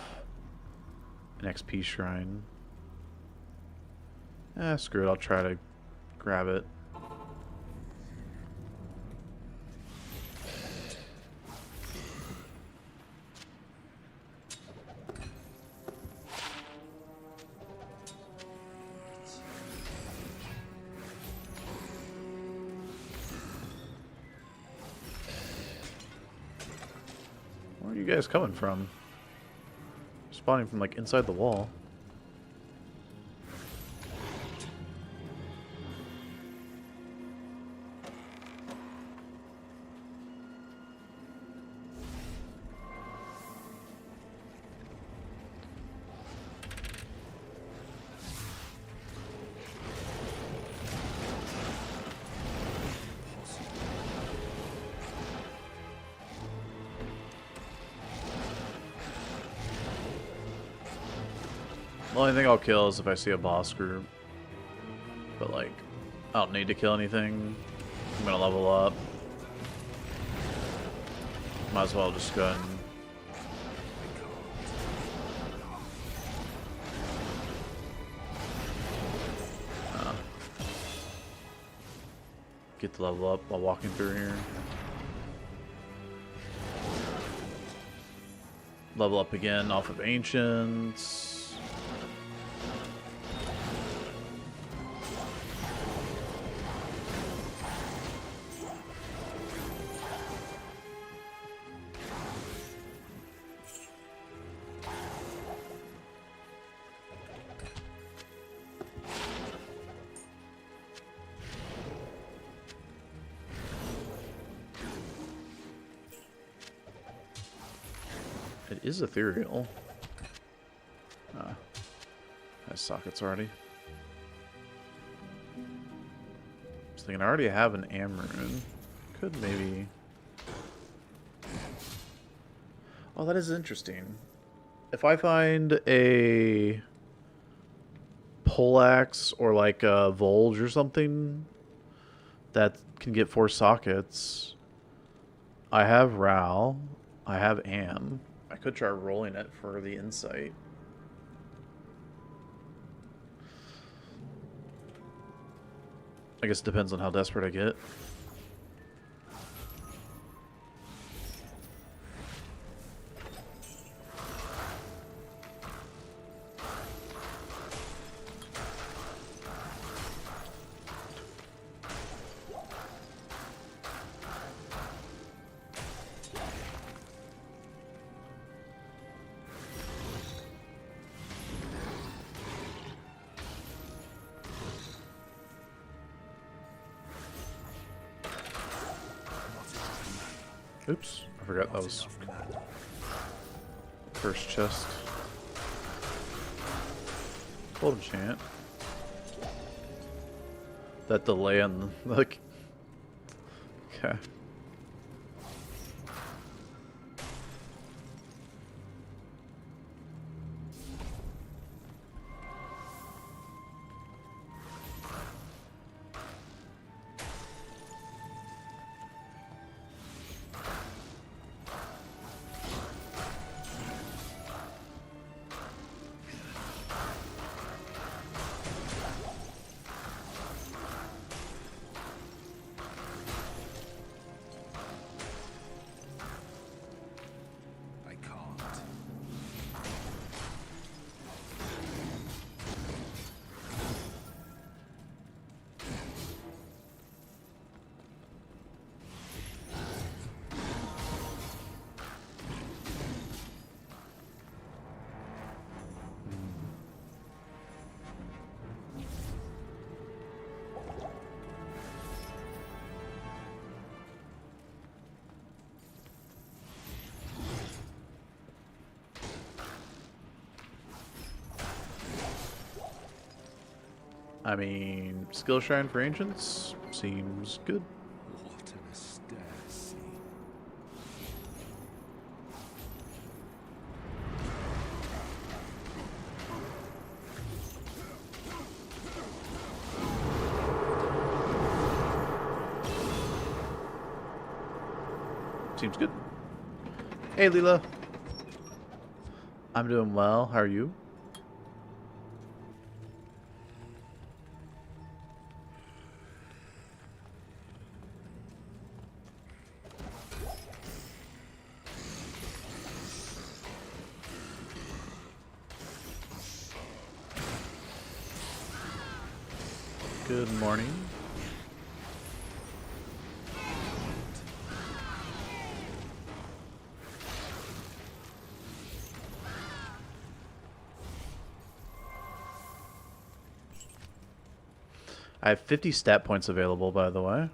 [SPEAKER 1] an XP shrine. Screw it, I'll try to grab it. Where are you guys coming from? Spawning from like inside the wall. The only thing I'll kill is if I see a boss group. But like, I don't need to kill anything. I'm gonna level up. Might as well just go ahead and get the level up while walking through here. Level up again off of Ancients. It is ethereal. Has sockets already. I was thinking I already have an Amrune. Could maybe... Oh, that is interesting. If I find a poleaxe or like a Volge or something that can get 4 sockets, I have Ral, I have Am. I could try rolling it for the insight. I guess it depends on how desperate I get. Oops, I forgot that was first chest. Gold enchant. That delay on the like. Okay. I mean, skill shrine for ancients seems good.
[SPEAKER 2] What an austere scene.
[SPEAKER 1] Seems good. Hey, Leela. I'm doing well. How are you? Good morning. I have 50 stat points available, by the way.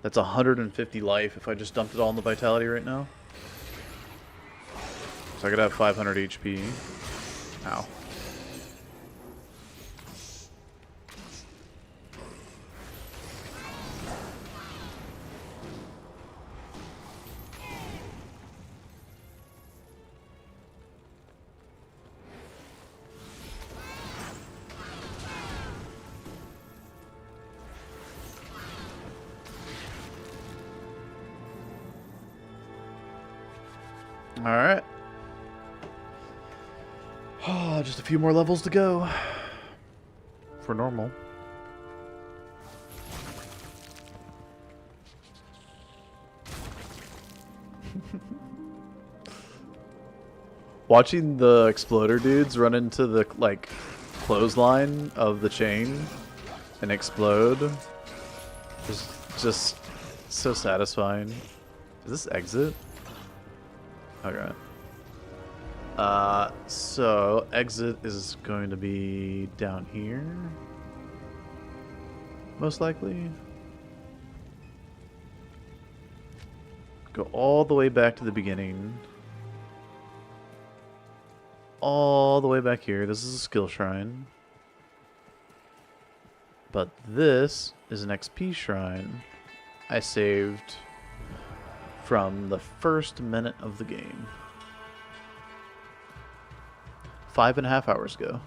[SPEAKER 1] That's 150 life if I just dumped it all in the vitality right now. So I could have 500 HP. Ow. Alright. Oh, just a few more levels to go. For normal. Watching the exploder dudes run into the, like, clothesline of the chain and explode is just so satisfying. Is this exit? Okay. So exit is going to be down here. Most likely. Go all the way back to the beginning. All the way back here. This is a skill shrine. But this is an XP shrine I saved from the first minute of the game. 5.5 hours ago.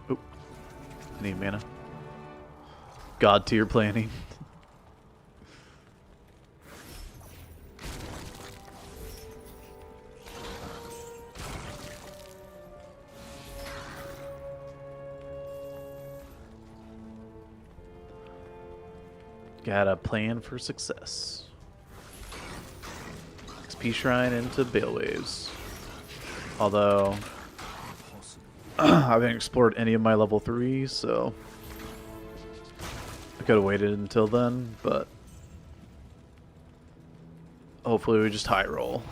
[SPEAKER 1] Oh, I need mana. God tier planning. Gotta plan for success. XP Shrine into Bale Waves. Although, I haven't explored any of my level 3, so I could have waited until then, but hopefully we just high roll.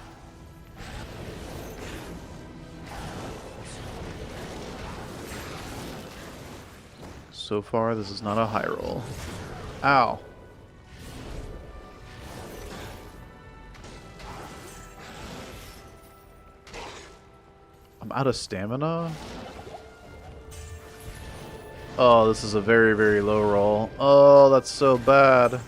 [SPEAKER 1] So far, this is not a high roll. Ow. I'm out of stamina? Oh, this is a very, very low roll. Oh, that's so bad.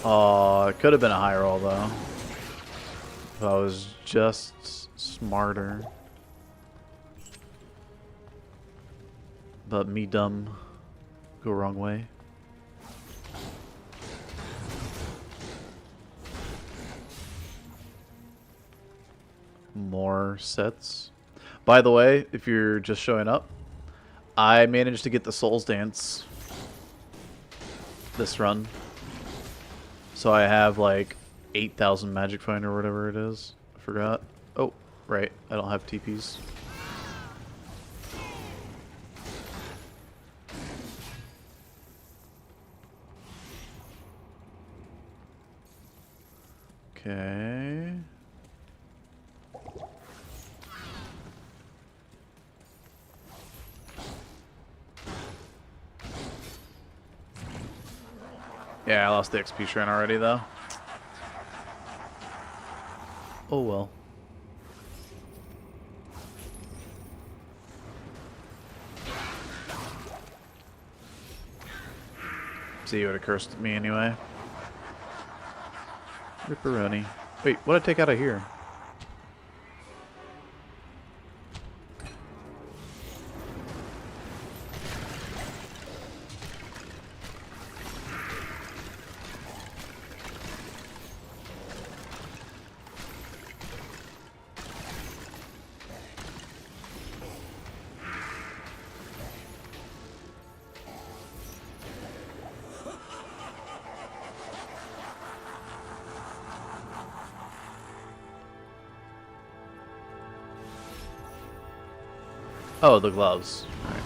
[SPEAKER 1] Oh, it could have been a high roll though. If I was just smarter. But me dumb. Go wrong way. More sets. By the way, if you're just showing up, I managed to get the Souls Dance this run. So I have like 8,000 Magic Find or whatever it is. I forgot. Oh, right. I don't have TPs. Okay. Yeah, I lost the XP Shrine already, though. Oh well. See, you would have cursed me anyway. Ripperoni. Wait, what did I take out of here? Oh, the gloves. All right.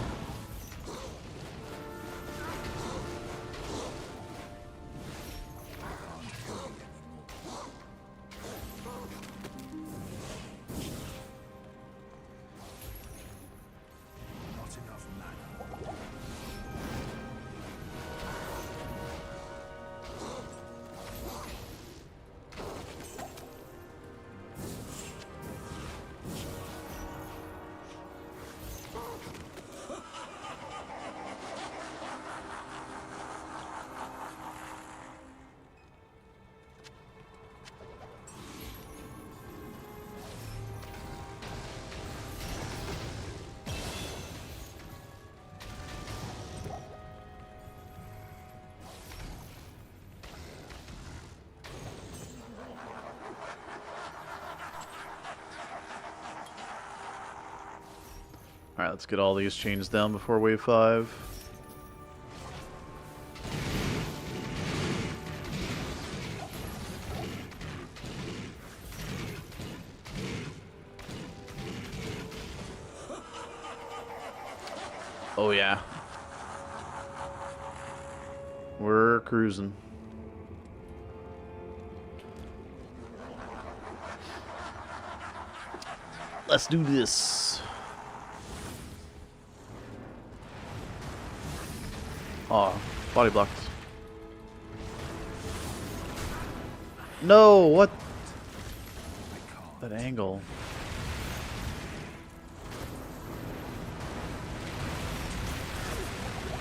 [SPEAKER 2] Not enough mana.
[SPEAKER 1] Alright, let's get all these chains down before wave 5. Oh yeah. We're cruising. Let's do this. Oh, body blocked. No, what? That angle.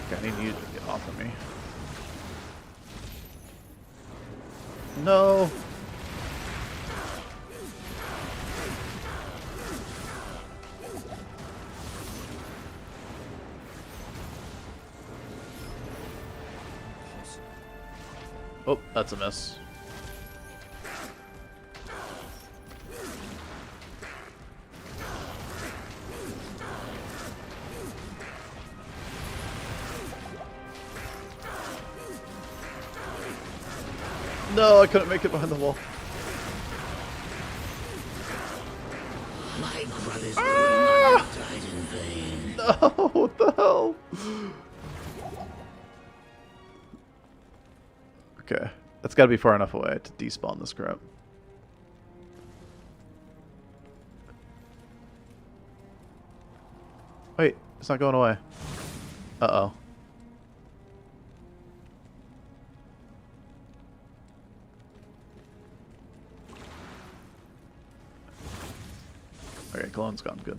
[SPEAKER 1] Okay, I need you to get off of me. No. Oh, that's a miss. No, I couldn't make it behind the wall.
[SPEAKER 4] My brothers will not have died in vain.
[SPEAKER 1] No, what the hell? Okay, that's got to be far enough away to despawn this crap. Wait, it's not going away. Uh-oh. Okay, cologne's gone. Good.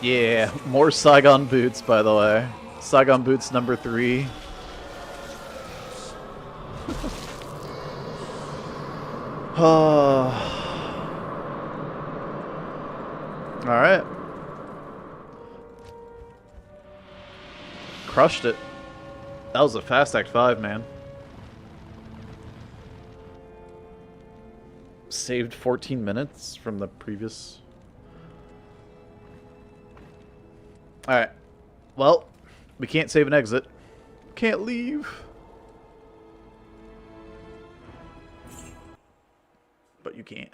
[SPEAKER 1] Yeah, more Saigon boots, by the way. Saigon boots number 3. Alright. Crushed it. That was a fast Act 5, man. Saved 14 minutes from the previous... Alright. Well, we can't save and exit. Can't leave. But you can.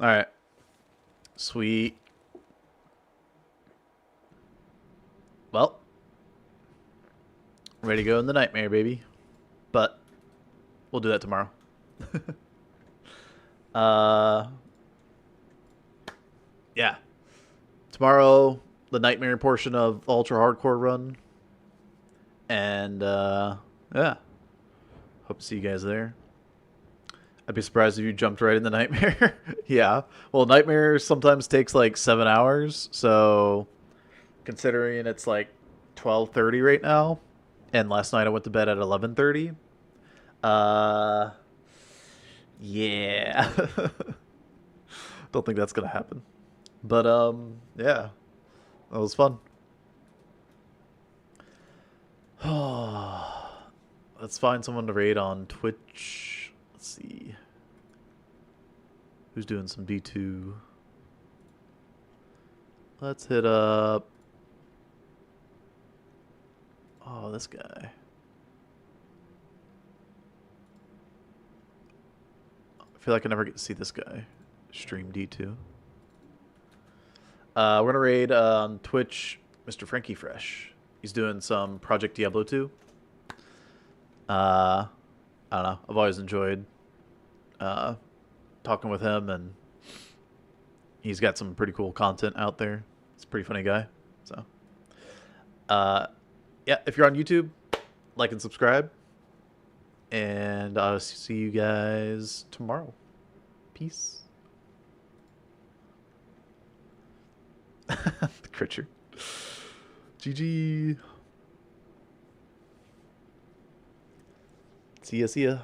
[SPEAKER 1] Alright. Sweet. Well. Ready to go in the nightmare, baby. But we'll do that tomorrow. Yeah. Tomorrow, the nightmare portion of Ultra Hardcore run. And, yeah. Hope to see you guys there. I'd be surprised if you jumped right in the nightmare. Yeah. Well, nightmare sometimes takes like 7 hours. So, considering it's like 12:30 right now, and last night I went to bed at 11:30. Yeah. Don't think that's gonna happen. But yeah. That was fun. Let's find someone to raid on Twitch. Let's see. Who's doing some D2? Let's hit up... Oh, this guy. I feel like I never get to see this guy stream D2. We're going to raid on Twitch Mr. Frankie Fresh. He's doing some Project Diablo 2. I don't know. I've always enjoyed talking with him, and he's got some pretty cool content out there. He's a pretty funny guy. So, yeah, if you're on YouTube, like and subscribe. And I'll see you guys tomorrow. Peace. The creature. GG. See ya, see ya.